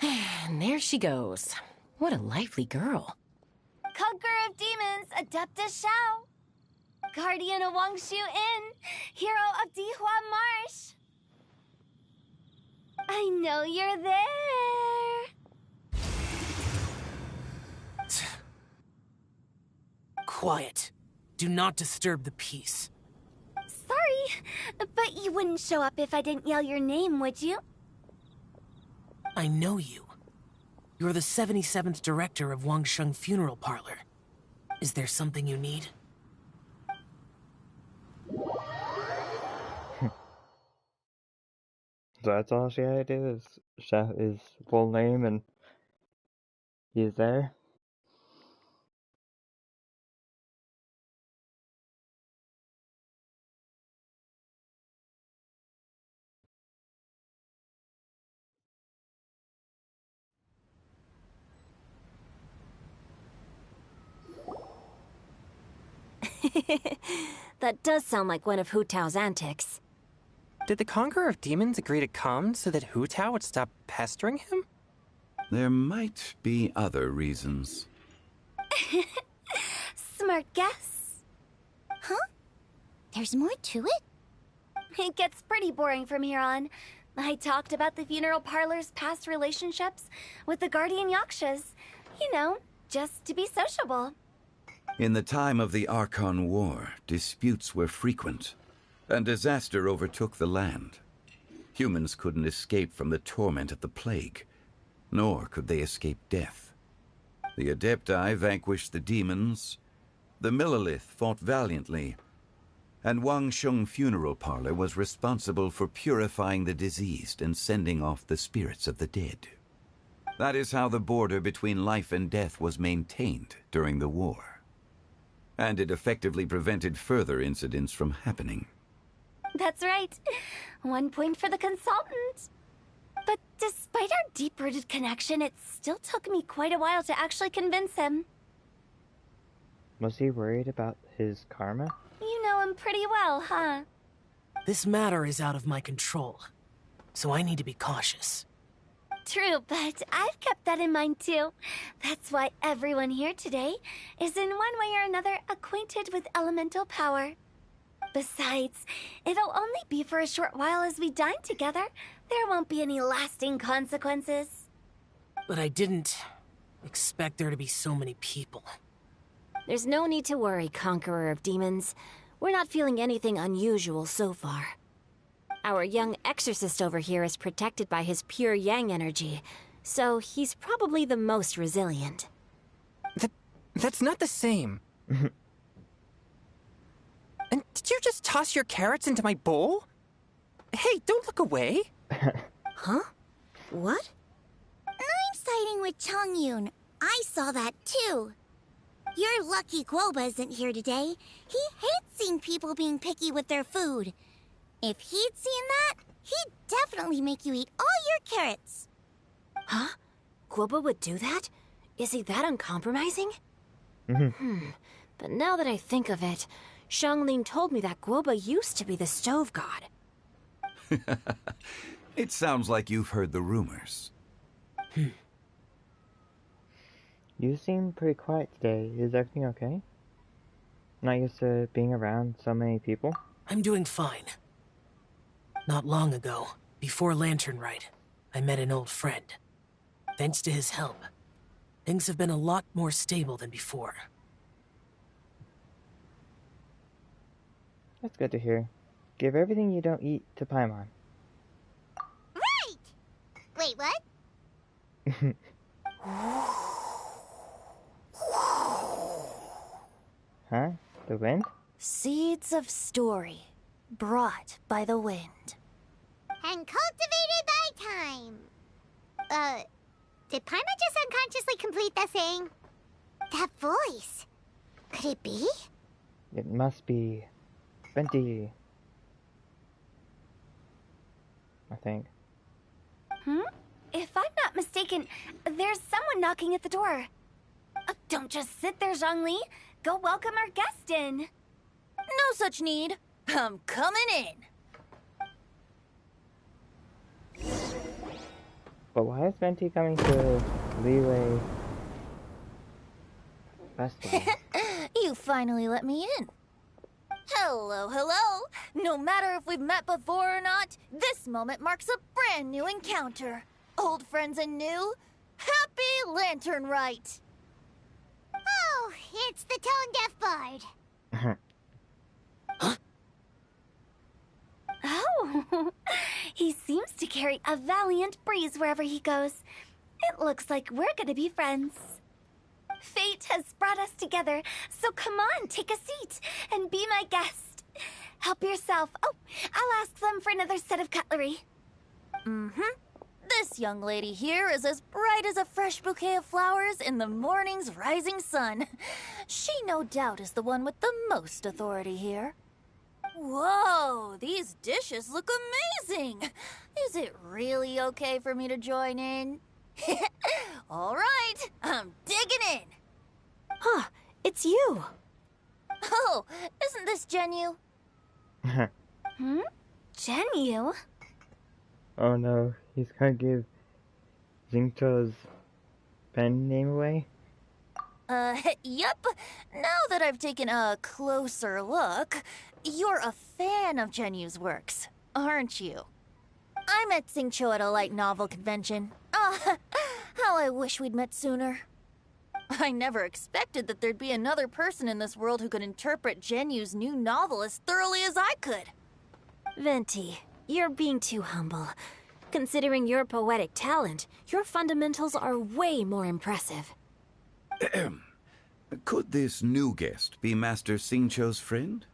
And there she goes. What a lively girl. Conqueror of Demons, Adeptus Xiao. Guardian of Wangshu Inn, hero of Dihua Marsh. I know you're there. Quiet. Do not disturb the peace. Sorry, but you wouldn't show up if I didn't yell your name, would you? I know you. You're the 77th director of Wangsheng Funeral Parlor. Is there something you need? So that's all she had to do is shout his full name and he's there. That does sound like one of Hu Tao's antics. Did the Conqueror of Demons agree to come so that Hu Tao would stop pestering him? There might be other reasons. Smart guess. Huh? There's more to it? It gets pretty boring from here on. I talked about the funeral parlor's past relationships with the guardian yakshas. You know, just to be sociable. In the time of the Archon War, disputes were frequent, and disaster overtook the land. Humans couldn't escape from the torment of the plague, nor could they escape death. The Adepti vanquished the demons, the Millelith fought valiantly, and Wangsheng Funeral Parlor was responsible for purifying the diseased and sending off the spirits of the dead. That is how the border between life and death was maintained during the war. And it effectively prevented further incidents from happening. That's right. 1 point for the consultant. But despite our deep-rooted connection, it still took me quite a while to actually convince him. Was he worried about his karma? You know him pretty well, huh? This matter is out of my control, so I need to be cautious. True, but I've kept that in mind too. That's why everyone here today is in one way or another acquainted with elemental power. Besides, it'll only be for a short while as we dine together. There won't be any lasting consequences. But I didn't expect there to be so many people. There's no need to worry, Conqueror of Demons. We're not feeling anything unusual so far. Our young exorcist over here is protected by his pure yang energy, so he's probably the most resilient. That's not the same. And did you just toss your carrots into my bowl? Hey, don't look away. Huh? What? I'm siding with Chongyun. I saw that too. You're lucky Guoba isn't here today. He hates seeing people being picky with their food. If he'd seen that, he'd definitely make you eat all your carrots. Huh? Guoba would do that? Is he that uncompromising? But now that I think of it, Xianglin told me that Guoba used to be the stove god. It sounds like you've heard the rumors. You seem pretty quiet today. Is everything okay? Not used to being around so many people? I'm doing fine. Not long ago, before Lantern Rite, I met an old friend. Thanks to his help, things have been a lot more stable than before. That's good to hear. Give everything you don't eat to Paimon. Right! Wait, what? Huh? The wind? Seeds of story, brought by the wind. And cultivated by time. Did Paimon just unconsciously complete that saying? That voice. Could it be? It must be Venti. I think. If I'm not mistaken, there's someone knocking at the door. Don't just sit there, Zhongli. Go welcome our guest in. No such need. I'm coming in. But why is Venti coming to Liyue Festival? You finally let me in. Hello, hello. No matter if we've met before or not, this moment marks a brand new encounter. Old friends and new. Happy Lantern Rite. Oh, it's the tone-deaf bard. Oh, he seems to carry a valiant breeze wherever he goes. It looks like we're gonna be friends. Fate has brought us together, so come on, take a seat and be my guest. Help yourself. Oh, I'll ask them for another set of cutlery. Mm-hmm. This young lady here is as bright as a fresh bouquet of flowers in the morning's rising sun. She no doubt is the one with the most authority here. Whoa, these dishes look amazing! Is it really okay for me to join in? All right, I'm digging in. Huh, it's you. Oh, isn't this Genu? Genu? Oh no, he's gonna give Xingqiu's pen name away? Yep. Now that I've taken a closer look, you're a fan of Genu's works, aren't you? I met Xingqiu at a light novel convention. Ah, how I wish we'd met sooner. I never expected that there'd be another person in this world who could interpret Genu's new novel as thoroughly as I could. Venti, you're being too humble. Considering your poetic talent, your fundamentals are way more impressive. Could this new guest be Master Xingqiu's friend?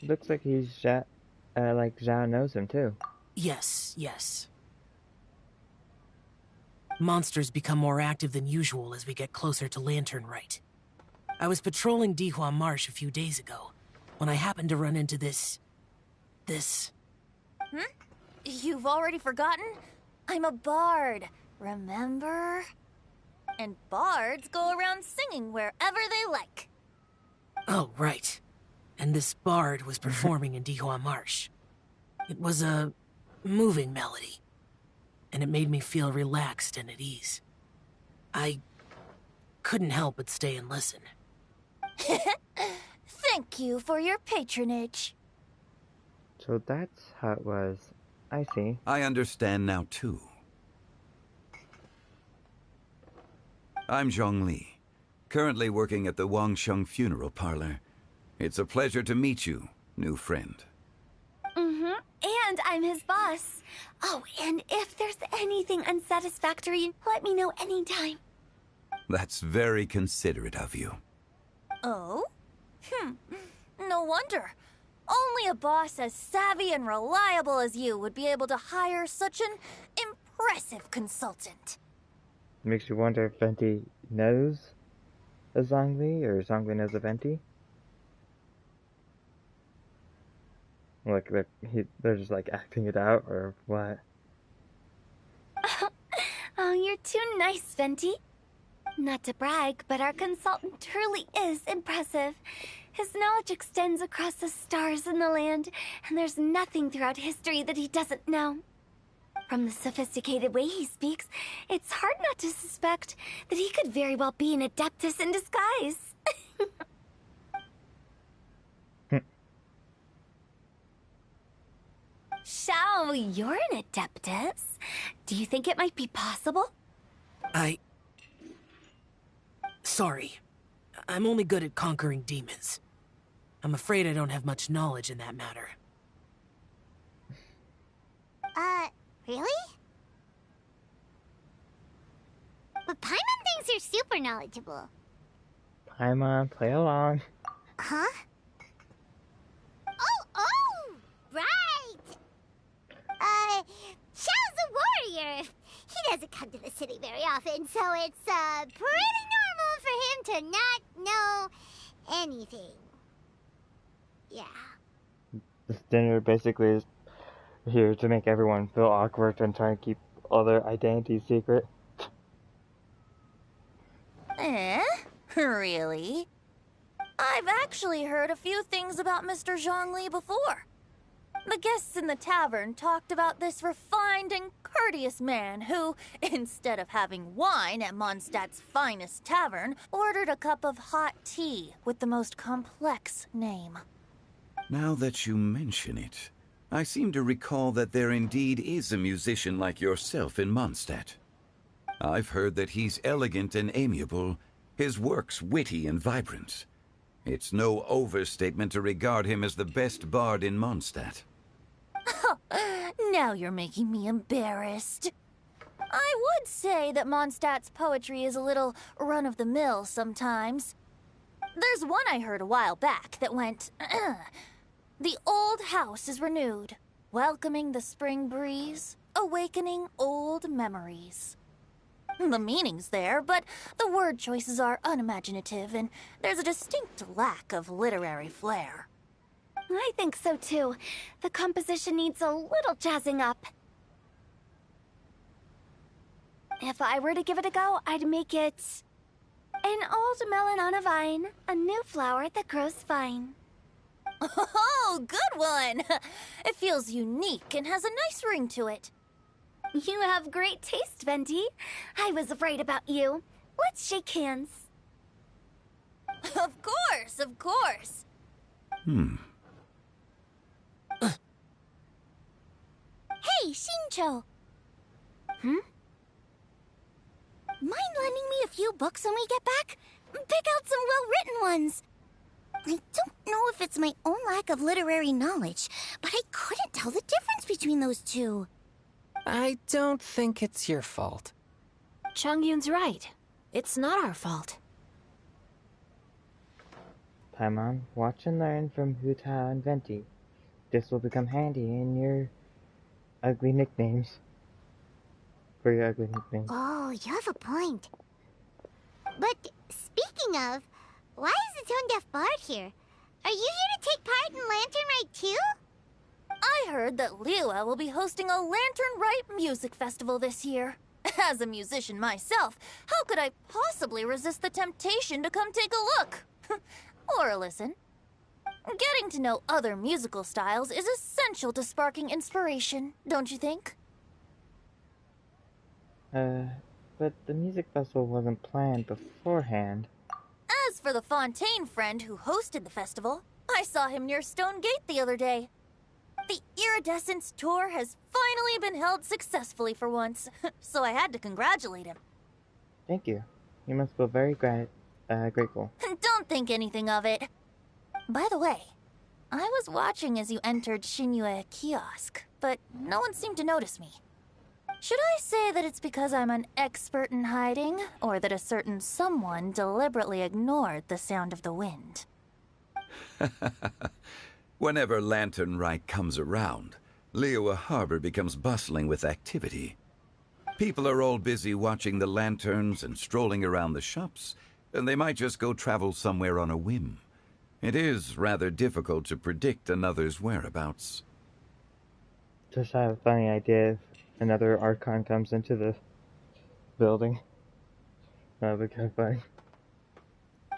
Looks like he's like Zhao knows him too. Yes. Monsters become more active than usual as we get closer to Lantern Rite. I was patrolling Dihua Marsh a few days ago, when I happened to run into this... You've already forgotten? I'm a bard, remember? And bards go around singing wherever they like. Oh, right. And this bard was performing in Dihua Marsh. It was a moving melody, and it made me feel relaxed and at ease. I couldn't help but stay and listen. Thank you for your patronage. So that's how it was. I see. I understand now, too. I'm Zhongli, currently working at the Wangsheng Funeral Parlor. It's a pleasure to meet you, new friend. And I'm his boss. Oh, and if there's anything unsatisfactory, let me know anytime. That's very considerate of you. Oh? No wonder. Only a boss as savvy and reliable as you would be able to hire such an impressive consultant. Makes you wonder if Venti knows a Zhongli, or Zhongli knows a Venti? Like, they're just like acting it out, or what? Oh, you're too nice, Venti. Not to brag, but our consultant truly is impressive. His knowledge extends across the stars and the land, and there's nothing throughout history that he doesn't know. From the sophisticated way he speaks, it's hard not to suspect that he could very well be an adeptus in disguise. Shao, you're an adeptus. Do you think it might be possible? Sorry. I'm only good at conquering demons. I'm afraid I don't have much knowledge in that matter. Really? But Paimon thinks you're super knowledgeable. Paimon, play along. Huh? Oh! Right! Xiao's a warrior. He doesn't come to the city very often, so it's, pretty normal for him to not know anything. Yeah. This dinner basically is here to make everyone feel awkward and try and keep all their identities secret. Really? I've actually heard a few things about Mr. Zhongli before. The guests in the tavern talked about this refined and courteous man who, instead of having wine at Mondstadt's finest tavern, ordered a cup of hot tea with the most complex name. Now that you mention it, I seem to recall that there indeed is a musician like yourself in Mondstadt. I've heard that he's elegant and amiable, his works witty and vibrant. It's no overstatement to regard him as the best bard in Mondstadt. Now you're making me embarrassed. I would say that Mondstadt's poetry is a little run-of-the-mill sometimes. There's one I heard a while back that went, "The old house is renewed, welcoming the spring breeze, awakening old memories." The meaning's there, but the word choices are unimaginative, and there's a distinct lack of literary flair. I think so too. The composition needs a little jazzing up. If I were to give it a go, I'd make it an old melon on a vine, a new flower that grows fine. Oh, good one! It feels unique and has a nice ring to it. You have great taste, Venti. I was right about you. Let's shake hands. Of course, of course. Hey, Shincho! Mind lending me a few books when we get back? Pick out some well-written ones. I don't know if it's my own lack of literary knowledge, but I couldn't tell the difference between those two. I don't think it's your fault. Changyun's right. It's not our fault. Paimon, watch and learn from Hu Tao and Venti. This will become handy in your ugly nicknames. For your ugly nicknames. Oh, you have a point. But speaking of, why is the tone-deaf bard here? Are you here to take part in Lantern Rite too? I heard that Liyue will be hosting a Lantern Rite music festival this year. As a musician myself, how could I possibly resist the temptation to come take a look? Or a listen. Getting to know other musical styles is essential to sparking inspiration, don't you think? But the music festival wasn't planned beforehand. As for the Fontaine friend who hosted the festival, I saw him near Stone Gate the other day. The Iridescence tour has finally been held successfully for once, so I had to congratulate him. Thank you. You must feel very grateful. Don't think anything of it. By the way, I was watching as you entered Shinyue Kiosk, but no one seemed to notice me. Should I say that it's because I'm an expert in hiding, or that a certain someone deliberately ignored the sound of the wind? Whenever Lantern Rite comes around, Liyue Harbor becomes bustling with activity. People are all busy watching the lanterns and strolling around the shops, and they might just go travel somewhere on a whim. It is rather difficult to predict another's whereabouts. Just have a funny idea if another Archon comes into the building. That would be kind of funny.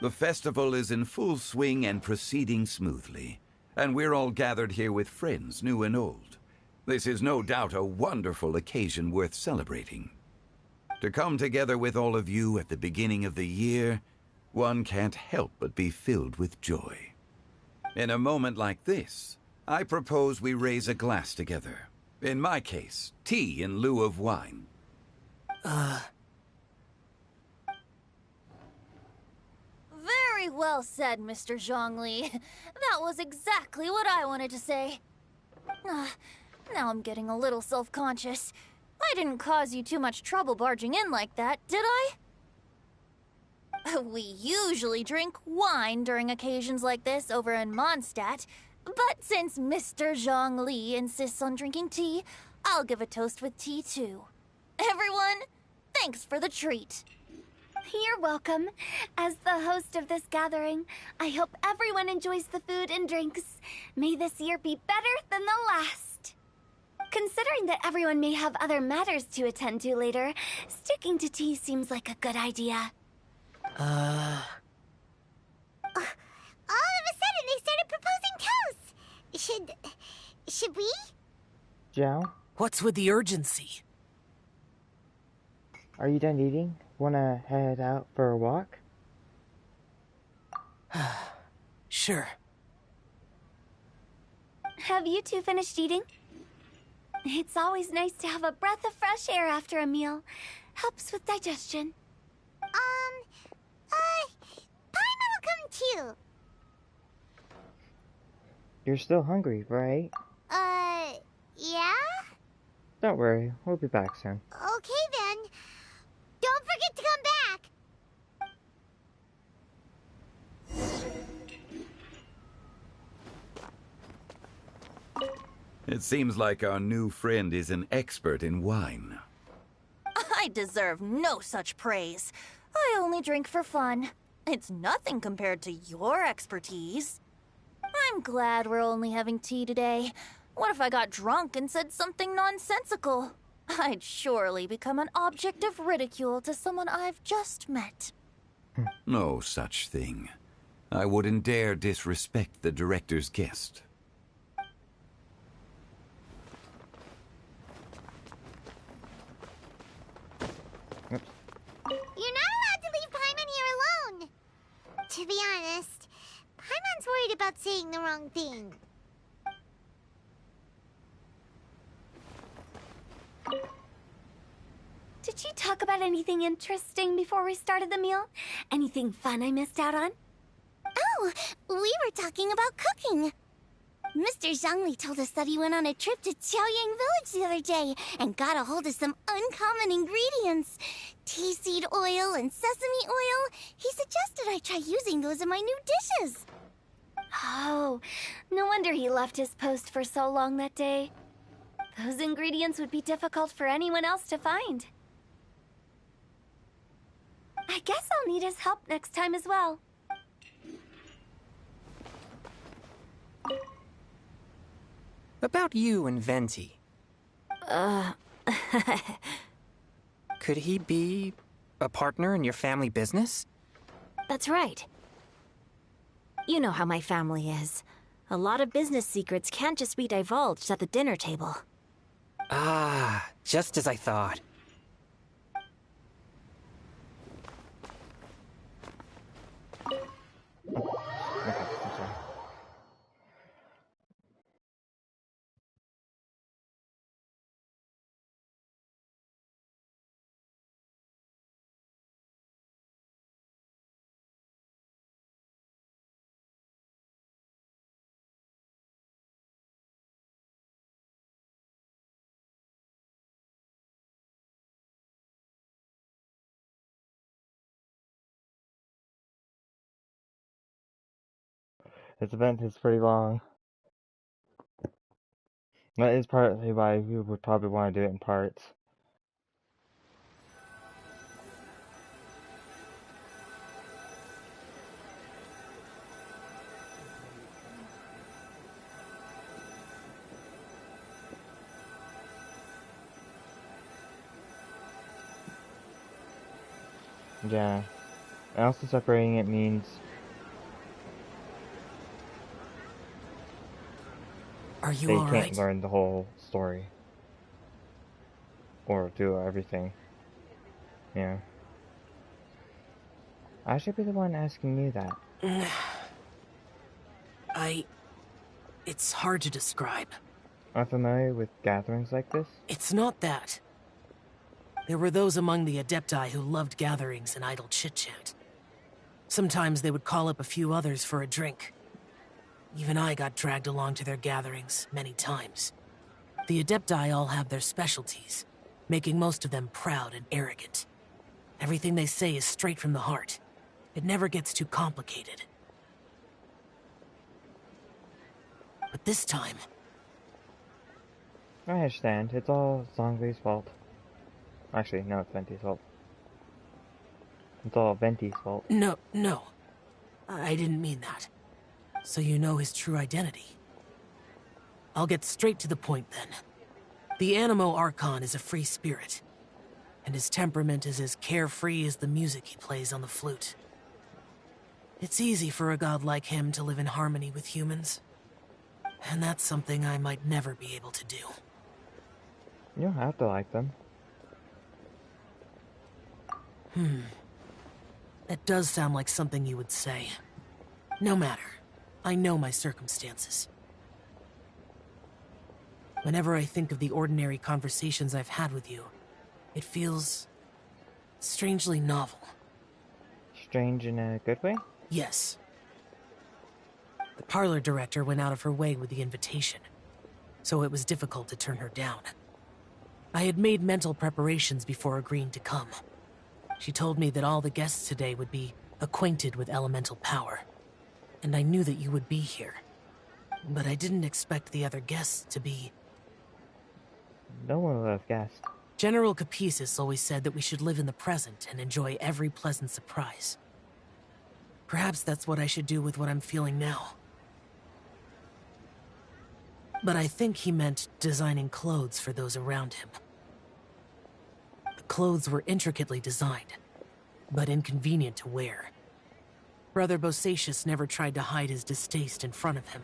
The festival is in full swing and proceeding smoothly, and we're all gathered here with friends, new and old. This is no doubt a wonderful occasion worth celebrating. To come together with all of you at the beginning of the year, one can't help but be filled with joy. In a moment like this, I propose we raise a glass together. In my case, tea in lieu of wine. Very well said, Mr. Zhongli. That was exactly what I wanted to say. Now I'm getting a little self-conscious. I didn't cause you too much trouble barging in like that, did I? We usually drink wine during occasions like this over in Mondstadt, but since Mr. Zhongli insists on drinking tea, I'll give a toast with tea too. Everyone, thanks for the treat. You're welcome. As the host of this gathering, I hope everyone enjoys the food and drinks. May this year be better than the last. Considering that everyone may have other matters to attend to later, sticking to tea seems like a good idea. All of a sudden, they started proposing toasts. Should we? Zhao? What's with the urgency? Are you done eating? Wanna head out for a walk? Sure. Have you two finished eating? It's always nice to have a breath of fresh air after a meal. Helps with digestion. Paimon will come too. You're still hungry, right? Yeah? Don't worry, we'll be back soon. Okay then. Don't forget to come back. It seems like our new friend is an expert in wine. I deserve no such praise. I only drink for fun. It's nothing compared to your expertise. I'm glad we're only having tea today. What if I got drunk and said something nonsensical? I'd surely become an object of ridicule to someone I've just met. No such thing. I wouldn't dare disrespect the director's guest. You're not allowed to leave Paimon here alone. To be honest, Paimon's worried about saying the wrong thing. Did you talk about anything interesting before we started the meal? Anything fun I missed out on? Oh, we were talking about cooking. Mr. Zhangli told us that he went on a trip to Qiaoyang Village the other day and got a hold of some uncommon ingredients. Tea seed oil and sesame oil. He suggested I try using those in my new dishes. Oh, no wonder he left his post for so long that day. Those ingredients would be difficult for anyone else to find. I guess I'll need his help next time as well. About you and Venti. Could he be a partner in your family business? That's right. You know how my family is. A lot of business secrets can't just be divulged at the dinner table. Ah, just as I thought. This event is pretty long. That is partly why we would probably want to do it in parts. Yeah. And also separating it means... Are you they alright? can't learn the whole story. Or do everything. Yeah. I should be the one asking you that. It's hard to describe. I'm familiar with gatherings like this. It's not that. There were those among the Adepti who loved gatherings and idle chit-chat. Sometimes they would call up a few others for a drink. Even I got dragged along to their gatherings many times. The Adepti all have their specialties, making most of them proud and arrogant. Everything they say is straight from the heart. It never gets too complicated. But this time... I understand. It's all Zhongli's fault. Actually, no, it's Venti's fault. It's all Venti's fault. No. I didn't mean that. So you know his true identity. I'll get straight to the point then. The Animo Archon is a free spirit, and his temperament is as carefree as the music he plays on the flute. It's easy for a god like him to live in harmony with humans, and that's something I might never be able to do. You don't have to like them. That does sound like something you would say. No matter. I know my circumstances. Whenever I think of the ordinary conversations I've had with you, it feels... strangely novel. Strange in a good way? Yes. The parlor director went out of her way with the invitation, so it was difficult to turn her down. I had made mental preparations before agreeing to come. She told me that all the guests today would be acquainted with elemental power, and I knew that you would be here. But I didn't expect the other guests to be... No one would have guessed. General Capisis always said that we should live in the present and enjoy every pleasant surprise. Perhaps that's what I should do with what I'm feeling now. But I think he meant designing clothes for those around him. The clothes were intricately designed, but inconvenient to wear. Brother Bosacius never tried to hide his distaste in front of him.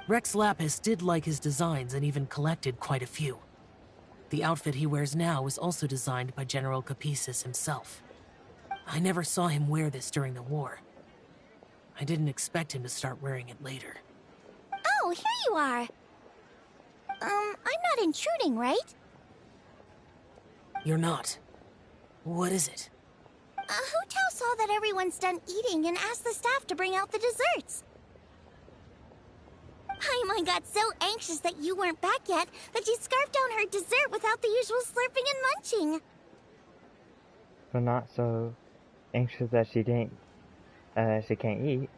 Rex Lapis did like his designs and even collected quite a few. The outfit he wears now was also designed by General Capisis himself. I never saw him wear this during the war. I didn't expect him to start wearing it later. Oh, here you are. I'm not intruding, right? You're not. What is it? Hu Tao saw that everyone's done eating and asked the staff to bring out the desserts. Paimon got so anxious that you weren't back yet that she scarfed down her dessert without the usual slurping and munching. But not so anxious that she can't eat.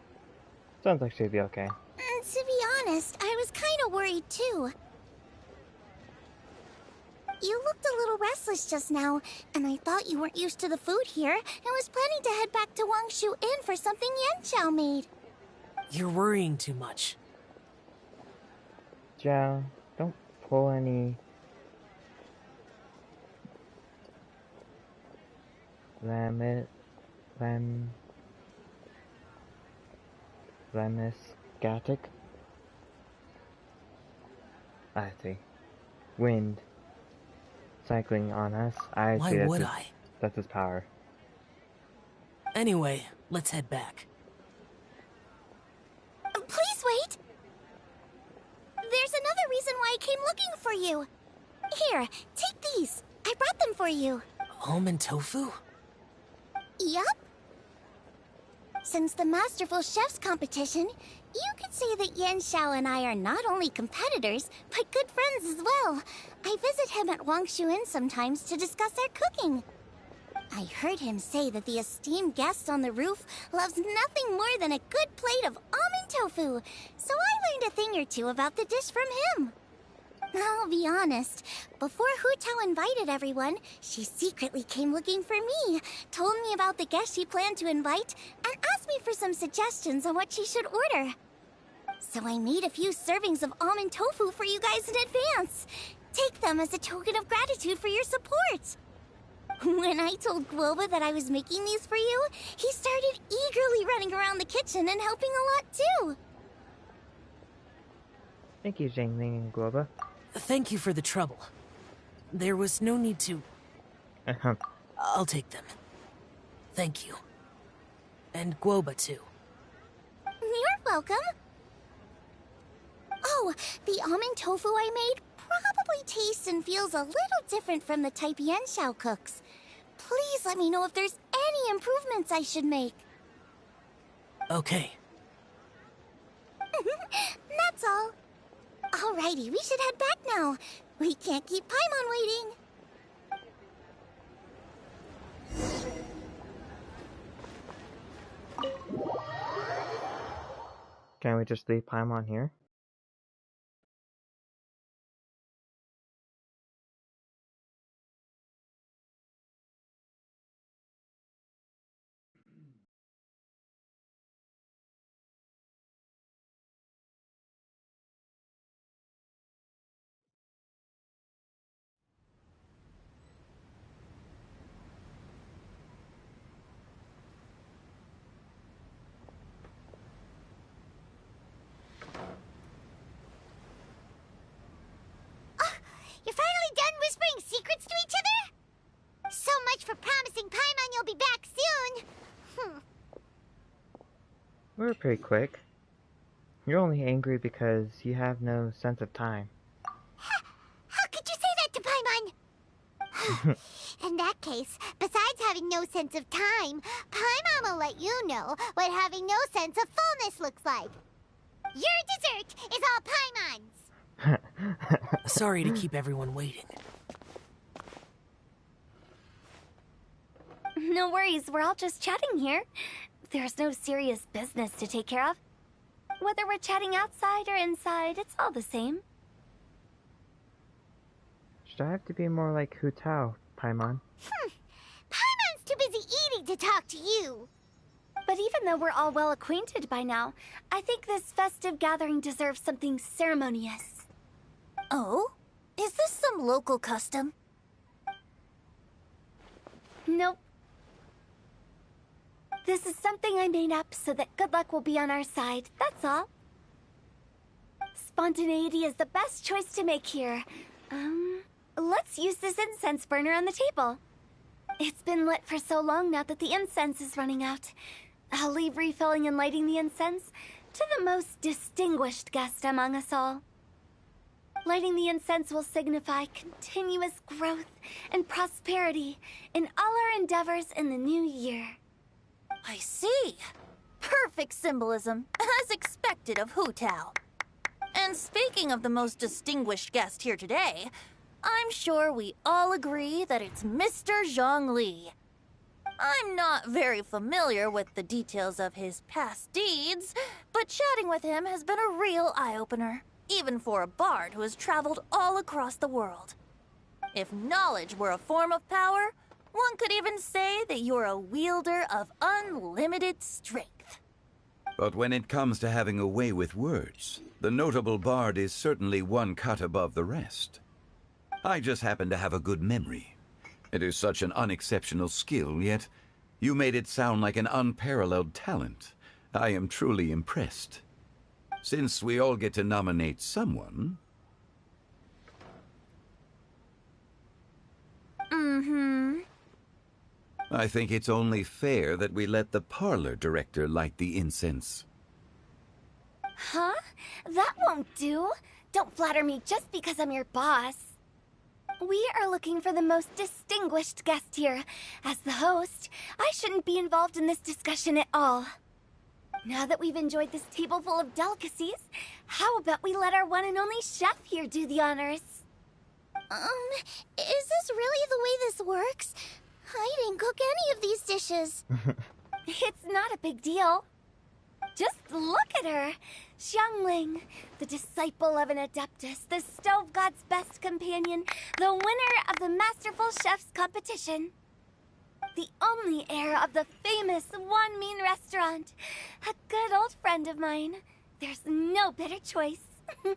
Sounds like she'd be okay. To be honest, I was kind of worried too. You looked a little restless just now, and I thought you weren't used to the food here and was planning to head back to Wangshu Inn for something Yanxiao made. You're worrying too much. Zhao, don't pull any Lemniscatic? I see. Wind cycling on us. Why would I? That's his power. Anyway, let's head back. Please wait! There's another reason why I came looking for you. Here, take these. I brought them for you. Almond tofu? Yup. Since the Masterful Chef's competition, you could say that Yanxiao and I are not only competitors, but good friends as well. I visit him at Wangshu Inn sometimes to discuss our cooking. I heard him say that the esteemed guest on the roof loves nothing more than a good plate of almond tofu, so I learned a thing or two about the dish from him. I'll be honest, before Hu Tao invited everyone, she secretly came looking for me, told me about the guests she planned to invite, and asked me for some suggestions on what she should order. So I made a few servings of almond tofu for you guys in advance. Take them as a token of gratitude for your support. When I told Guoba that I was making these for you, he started eagerly running around the kitchen and helping a lot too. Thank you, Zhengling and Guoba. Thank you for the trouble. There was no need to... I'll take them. Thank you. And Guoba too. You're welcome. Oh, the almond tofu I made probably tastes and feels a little different from the type Yanxiao cooks. Please let me know if there's any improvements I should make. Okay. That's all. Alrighty, we should head back now. We can't keep Paimon waiting. Can we just leave Paimon here? You're finally done whispering secrets to each other? So much for promising Paimon you'll be back soon. We were pretty quick. You're only angry because you have no sense of time. How could you say that to Paimon? In that case, besides having no sense of time, Paimon will let you know what having no sense of fullness looks like. Your dessert is all Paimon's. Sorry to keep everyone waiting. No worries, we're all just chatting here. There's no serious business to take care of. Whether we're chatting outside or inside, it's all the same. Should I have to be more like Hu Tao, Paimon? Paimon's too busy eating to talk to you. But even though we're all well acquainted by now, I think this festive gathering deserves something ceremonious. Oh? Is this some local custom? Nope. This is something I made up so that good luck will be on our side, that's all. Spontaneity is the best choice to make here. Let's use this incense burner on the table. It's been lit for so long now that the incense is running out. I'll leave refilling and lighting the incense to the most distinguished guest among us all. Lighting the incense will signify continuous growth and prosperity in all our endeavors in the new year. I see. Perfect symbolism, as expected of Hu Tao. And speaking of the most distinguished guest here today, I'm sure we all agree that it's Mr. Zhongli. I'm not very familiar with the details of his past deeds, but chatting with him has been a real eye-opener, even for a bard who has traveled all across the world. If knowledge were a form of power, one could even say that you're a wielder of unlimited strength. But when it comes to having a way with words, the notable bard is certainly one cut above the rest. I just happen to have a good memory. It is such an unexceptional skill, yet you made it sound like an unparalleled talent. I am truly impressed. Since we all get to nominate someone... I think it's only fair that we let the parlor director light the incense. Huh? That won't do. Don't flatter me just because I'm your boss. We are looking for the most distinguished guest here. As the host, I shouldn't be involved in this discussion at all. Now that we've enjoyed this table full of delicacies, how about we let our one and only chef here do the honors? Is this really the way this works? I didn't cook any of these dishes. It's not a big deal. Just look at her. Xiangling, the disciple of an adeptus, the stove god's best companion, the winner of the Masterful Chef's competition. The only heir of the famous One Mean restaurant. A good old friend of mine. There's no better choice. Why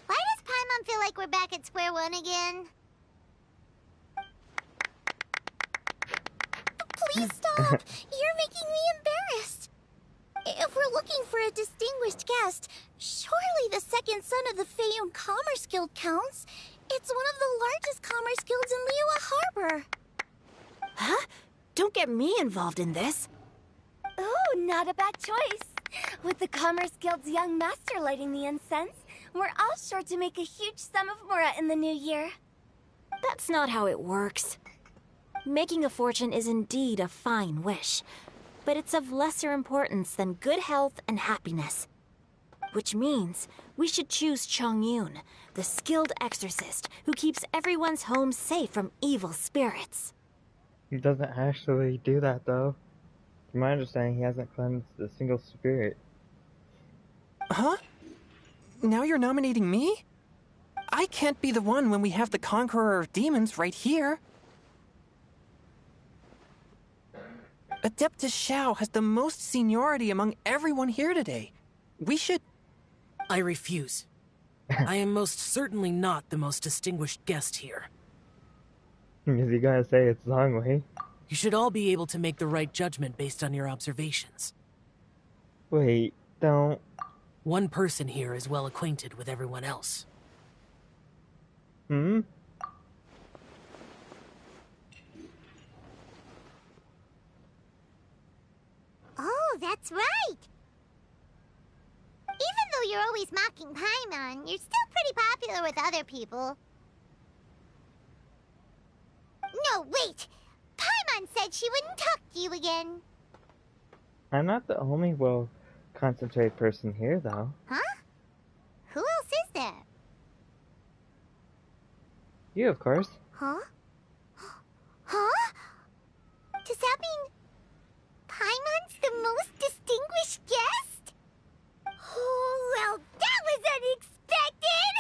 does Paimon feel like we're back at square one again? Please stop! You're making me embarrassed. If we're looking for a distinguished guest, surely the second son of the Feiyun Commerce Guild counts. It's one of the largest commerce guilds in Liyue Harbor. Huh? Don't get me involved in this. Oh, not a bad choice. With the Commerce Guild's young master lighting the incense, we're all sure to make a huge sum of mora in the new year. That's not how it works. Making a fortune is indeed a fine wish, but it's of lesser importance than good health and happiness. Which means we should choose Chongyun, the skilled exorcist who keeps everyone's home safe from evil spirits. He doesn't actually do that, though. From my understanding, he hasn't cleansed a single spirit. Huh? Now you're nominating me? I can't be the one when we have the Conqueror of Demons right here. Adeptus Xiao has the most seniority among everyone here today. We should... I refuse. I am most certainly not the most distinguished guest here. Is he gonna say it's Zhongli? You should all be able to make the right judgment based on your observations. Wait, don't... One person here is well acquainted with everyone else. Hmm? Oh, that's right! Even though you're always mocking Paimon, you're still pretty popular with other people. No, wait! Paimon said she wouldn't talk to you again. I'm not the only well-concentrated person here, though. Huh? Who else is there? You, of course. Huh? Huh? Does that mean Paimon's the most distinguished guest? Oh, well, that was unexpected!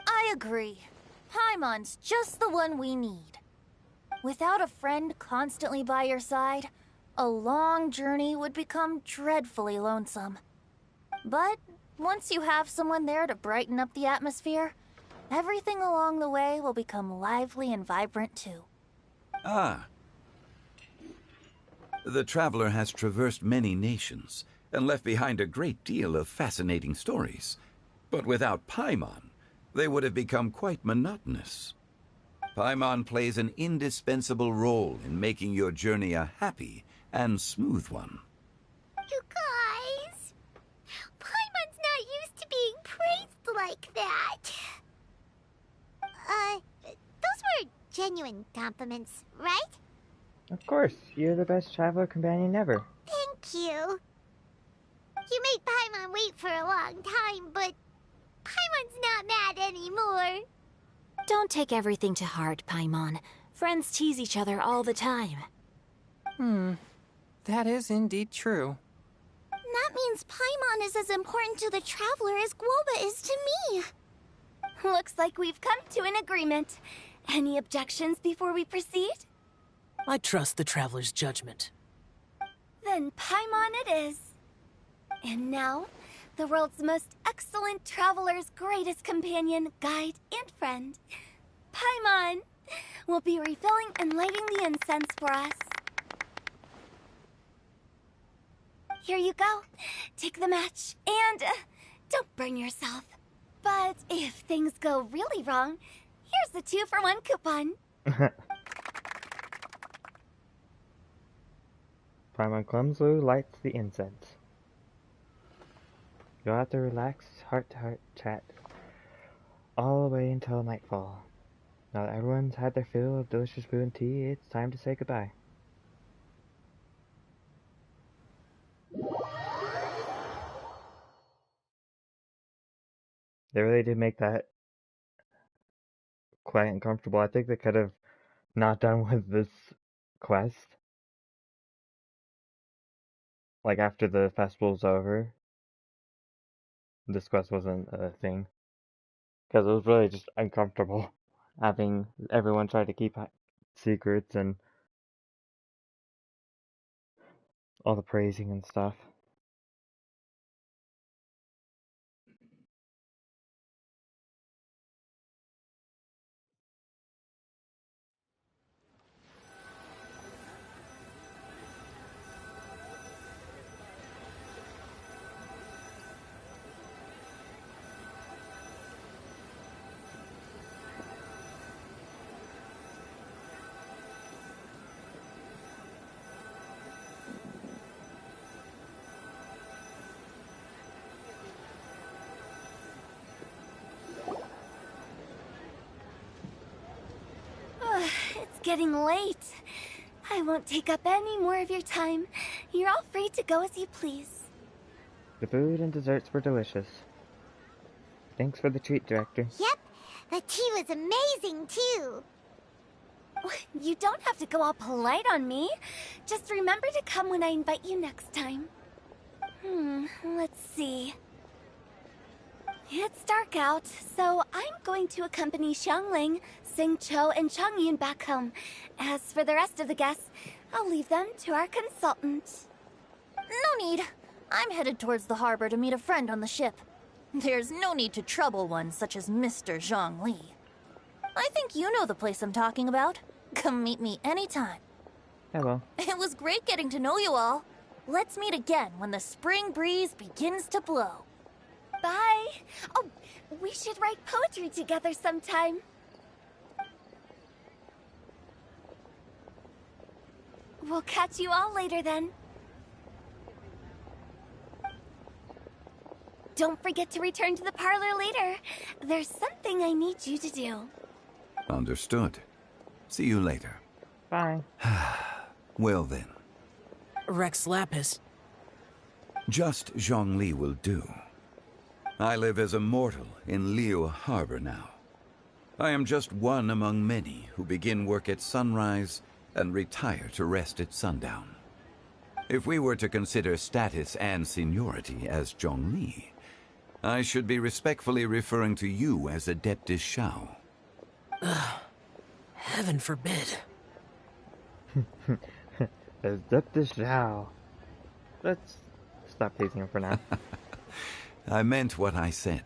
I agree. Paimon's just the one we need. Without a friend constantly by your side, a long journey would become dreadfully lonesome. But once you have someone there to brighten up the atmosphere, everything along the way will become lively and vibrant too. Ah. The traveler has traversed many nations and left behind a great deal of fascinating stories. But without Paimon, they would have become quite monotonous. Paimon plays an indispensable role in making your journey a happy and smooth one. You guys, Paimon's not used to being praised like that. Those were genuine compliments, right? Of course, you're the best traveler companion ever. Thank you. You made Paimon wait for a long time, but Paimon's not mad anymore. Don't take everything to heart, Paimon. Friends tease each other all the time. That is indeed true. That means Paimon is as important to the traveler as Guoba is to me. Looks like we've come to an agreement. Any objections before we proceed? I trust the traveler's judgment. Then Paimon it is. And now, the world's most excellent traveler's greatest companion, guide, and friend, Paimon, will be refilling and lighting the incense for us. Here you go. Take the match, and don't burn yourself. But if things go really wrong, here's the 2-for-1 coupon. Paimon clumsily lights the incense. You'll have to relax, heart-to-heart chat all the way until nightfall. Now that everyone's had their fill of delicious food and tea, it's time to say goodbye. They really did make that quite uncomfortable. I think they could have not done with this quest. Like after the festival's over, this quest wasn't a thing. Because it was really just uncomfortable having everyone try to keep secrets and all the praising and stuff. It's getting late. I won't take up any more of your time. You're all free to go as you please. The food and desserts were delicious. Thanks for the treat, Director. Yep, the tea was amazing too. You don't have to go all polite on me. Just remember to come when I invite you next time. Let's see. It's dark out, so I'm going to accompany Xiangling, Xingqiu, and Changyun back home. As for the rest of the guests, I'll leave them to our consultant. No need. I'm headed towards the harbor to meet a friend on the ship. There's no need to trouble one such as Mr. Zhongli. I think you know the place I'm talking about. Come meet me anytime. Hello. It was great getting to know you all. Let's meet again when the spring breeze begins to blow. Bye. Oh, we should write poetry together sometime. We'll catch you all later then. Don't forget to return to the parlor later. There's something I need you to do. Understood. See you later. Bye. Well then. Rex Lapis. Just Zhongli will do. I live as a mortal in Liyue Harbor now. I am just one among many who begin work at sunrise and retire to rest at sundown. If we were to consider status and seniority as Zhongli, I should be respectfully referring to you as Adeptus Shao. Heaven forbid. Adeptus Shao. Let's stop teasing him for now. I meant what I said.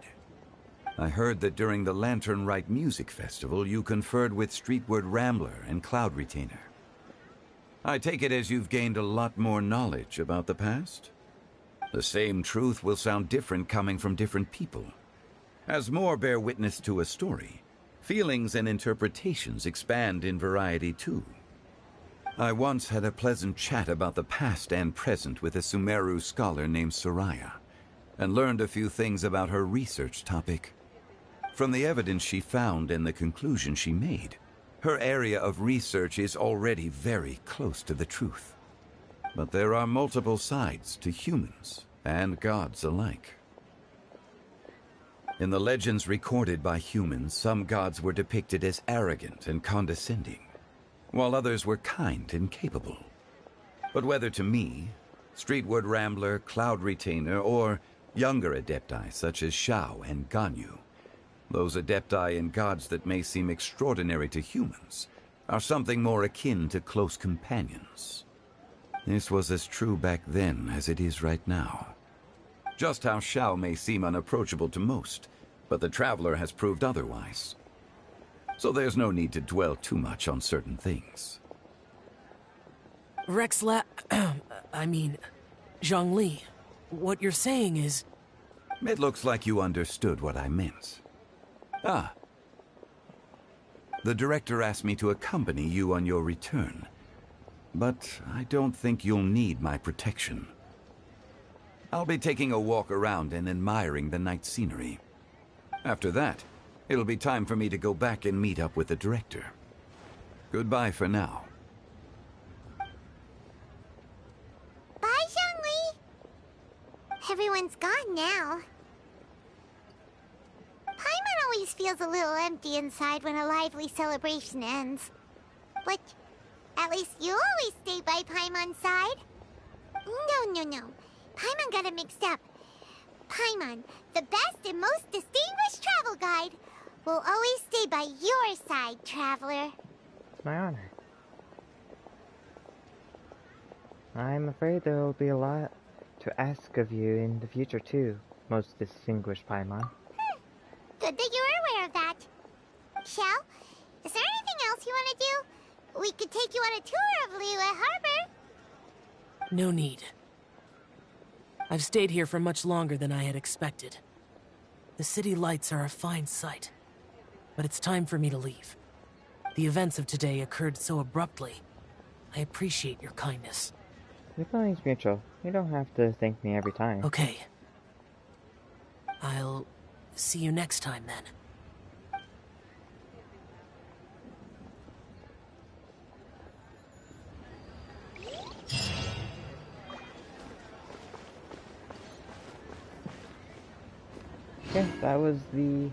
I heard that during the Lantern Rite Music Festival, you conferred with Streetward Rambler and Cloud Retainer. I take it as you've gained a lot more knowledge about the past? The same truth will sound different coming from different people. As more bear witness to a story, feelings and interpretations expand in variety too. I once had a pleasant chat about the past and present with a Sumeru scholar named Soraya, and learned a few things about her research topic. From the evidence she found and the conclusion she made, her area of research is already very close to the truth. But there are multiple sides to humans and gods alike. In the legends recorded by humans, some gods were depicted as arrogant and condescending, while others were kind and capable. But whether to me, Streetward Rambler, Cloud Retainer, or younger adepti such as Shao and Ganyu, those adepti and gods that may seem extraordinary to humans are something more akin to close companions. This was as true back then as it is right now. Just how Shao may seem unapproachable to most, but the Traveler has proved otherwise. So there's no need to dwell too much on certain things. Zhongli, what you're saying is... It looks like you understood what I meant. Ah. The director asked me to accompany you on your return, but I don't think you'll need my protection. I'll be taking a walk around and admiring the night scenery. After that, it'll be time for me to go back and meet up with the director. Goodbye for now. Bye, Zhongli! Everyone's gone now. Paimon always feels a little empty inside when a lively celebration ends. But at least you always stay by Paimon's side. No. Paimon got it mixed up. Paimon, the best and most distinguished travel guide, will always stay by your side, Traveler. It's my honor. I'm afraid there will be a lot to ask of you in the future too, most distinguished Paimon. Good that you're aware of that. Shell, is there anything else you want to do? We could take you on a tour of Liyue Harbor. No need. I've stayed here for much longer than I had expected. The city lights are a fine sight, but it's time for me to leave. The events of today occurred so abruptly. I appreciate your kindness. The feeling's mutual. You don't have to thank me every time. Okay. I'll see you next time, then. Yeah, that was the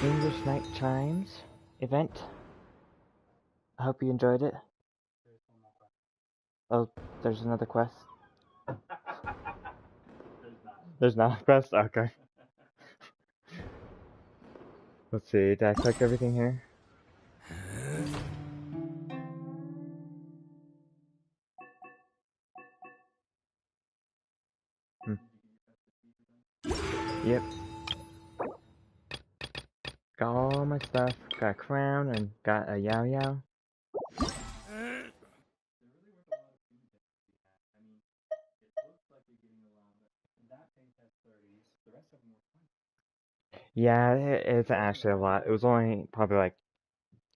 English Night Chimes event. I hope you enjoyed it. Oh, there's another quest. There's not a quest? Okay. Let's see, did I click everything here? Yep. Got all my stuff, got a crown, and got a Yao Yao. Yeah, it's actually a lot. It was only probably like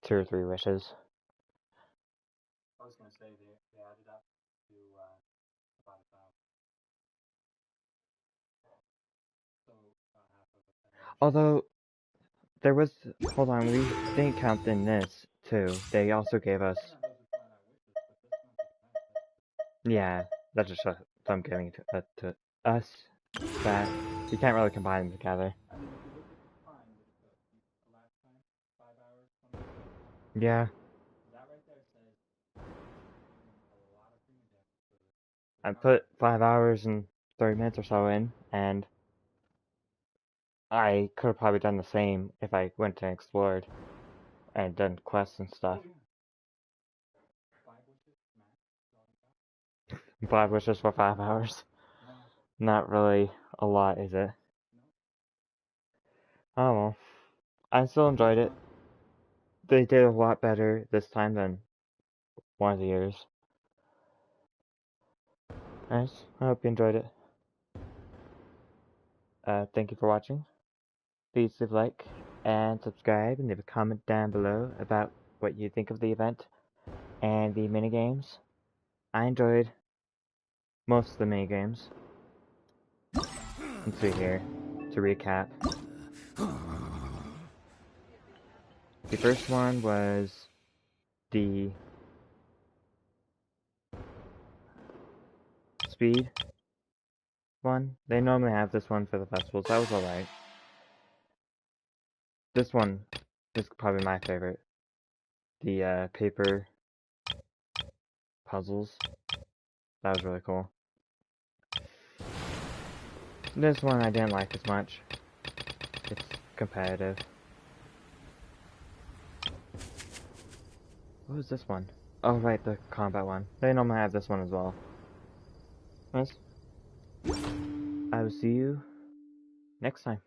2 or 3 wishes. I was gonna say they added up to about 1,000. Although there was, hold on, we didn't count in this too. They also gave us. Yeah, that's just them giving to us that you can't really combine them together. Yeah. I put 5 hours and 30 minutes or so in, and I could have probably done the same if I went and explored and done quests and stuff. 5 wishes for 5 hours. Not really a lot, is it? Oh well. I still enjoyed it. They did a lot better this time than one of the years. Nice. I hope you enjoyed it. Thank you for watching. Please leave a like and subscribe and leave a comment down below about what you think of the event and the minigames. I enjoyed most of the minigames. Let's see here, to recap. The first one was the speed one. They normally have this one for the festivals. That was alright. This one is probably my favorite. The paper puzzles. That was really cool. This one I didn't like as much. It's competitive. What was this one? Oh right, the combat one. They normally have this one as well. Nice. I will see you next time.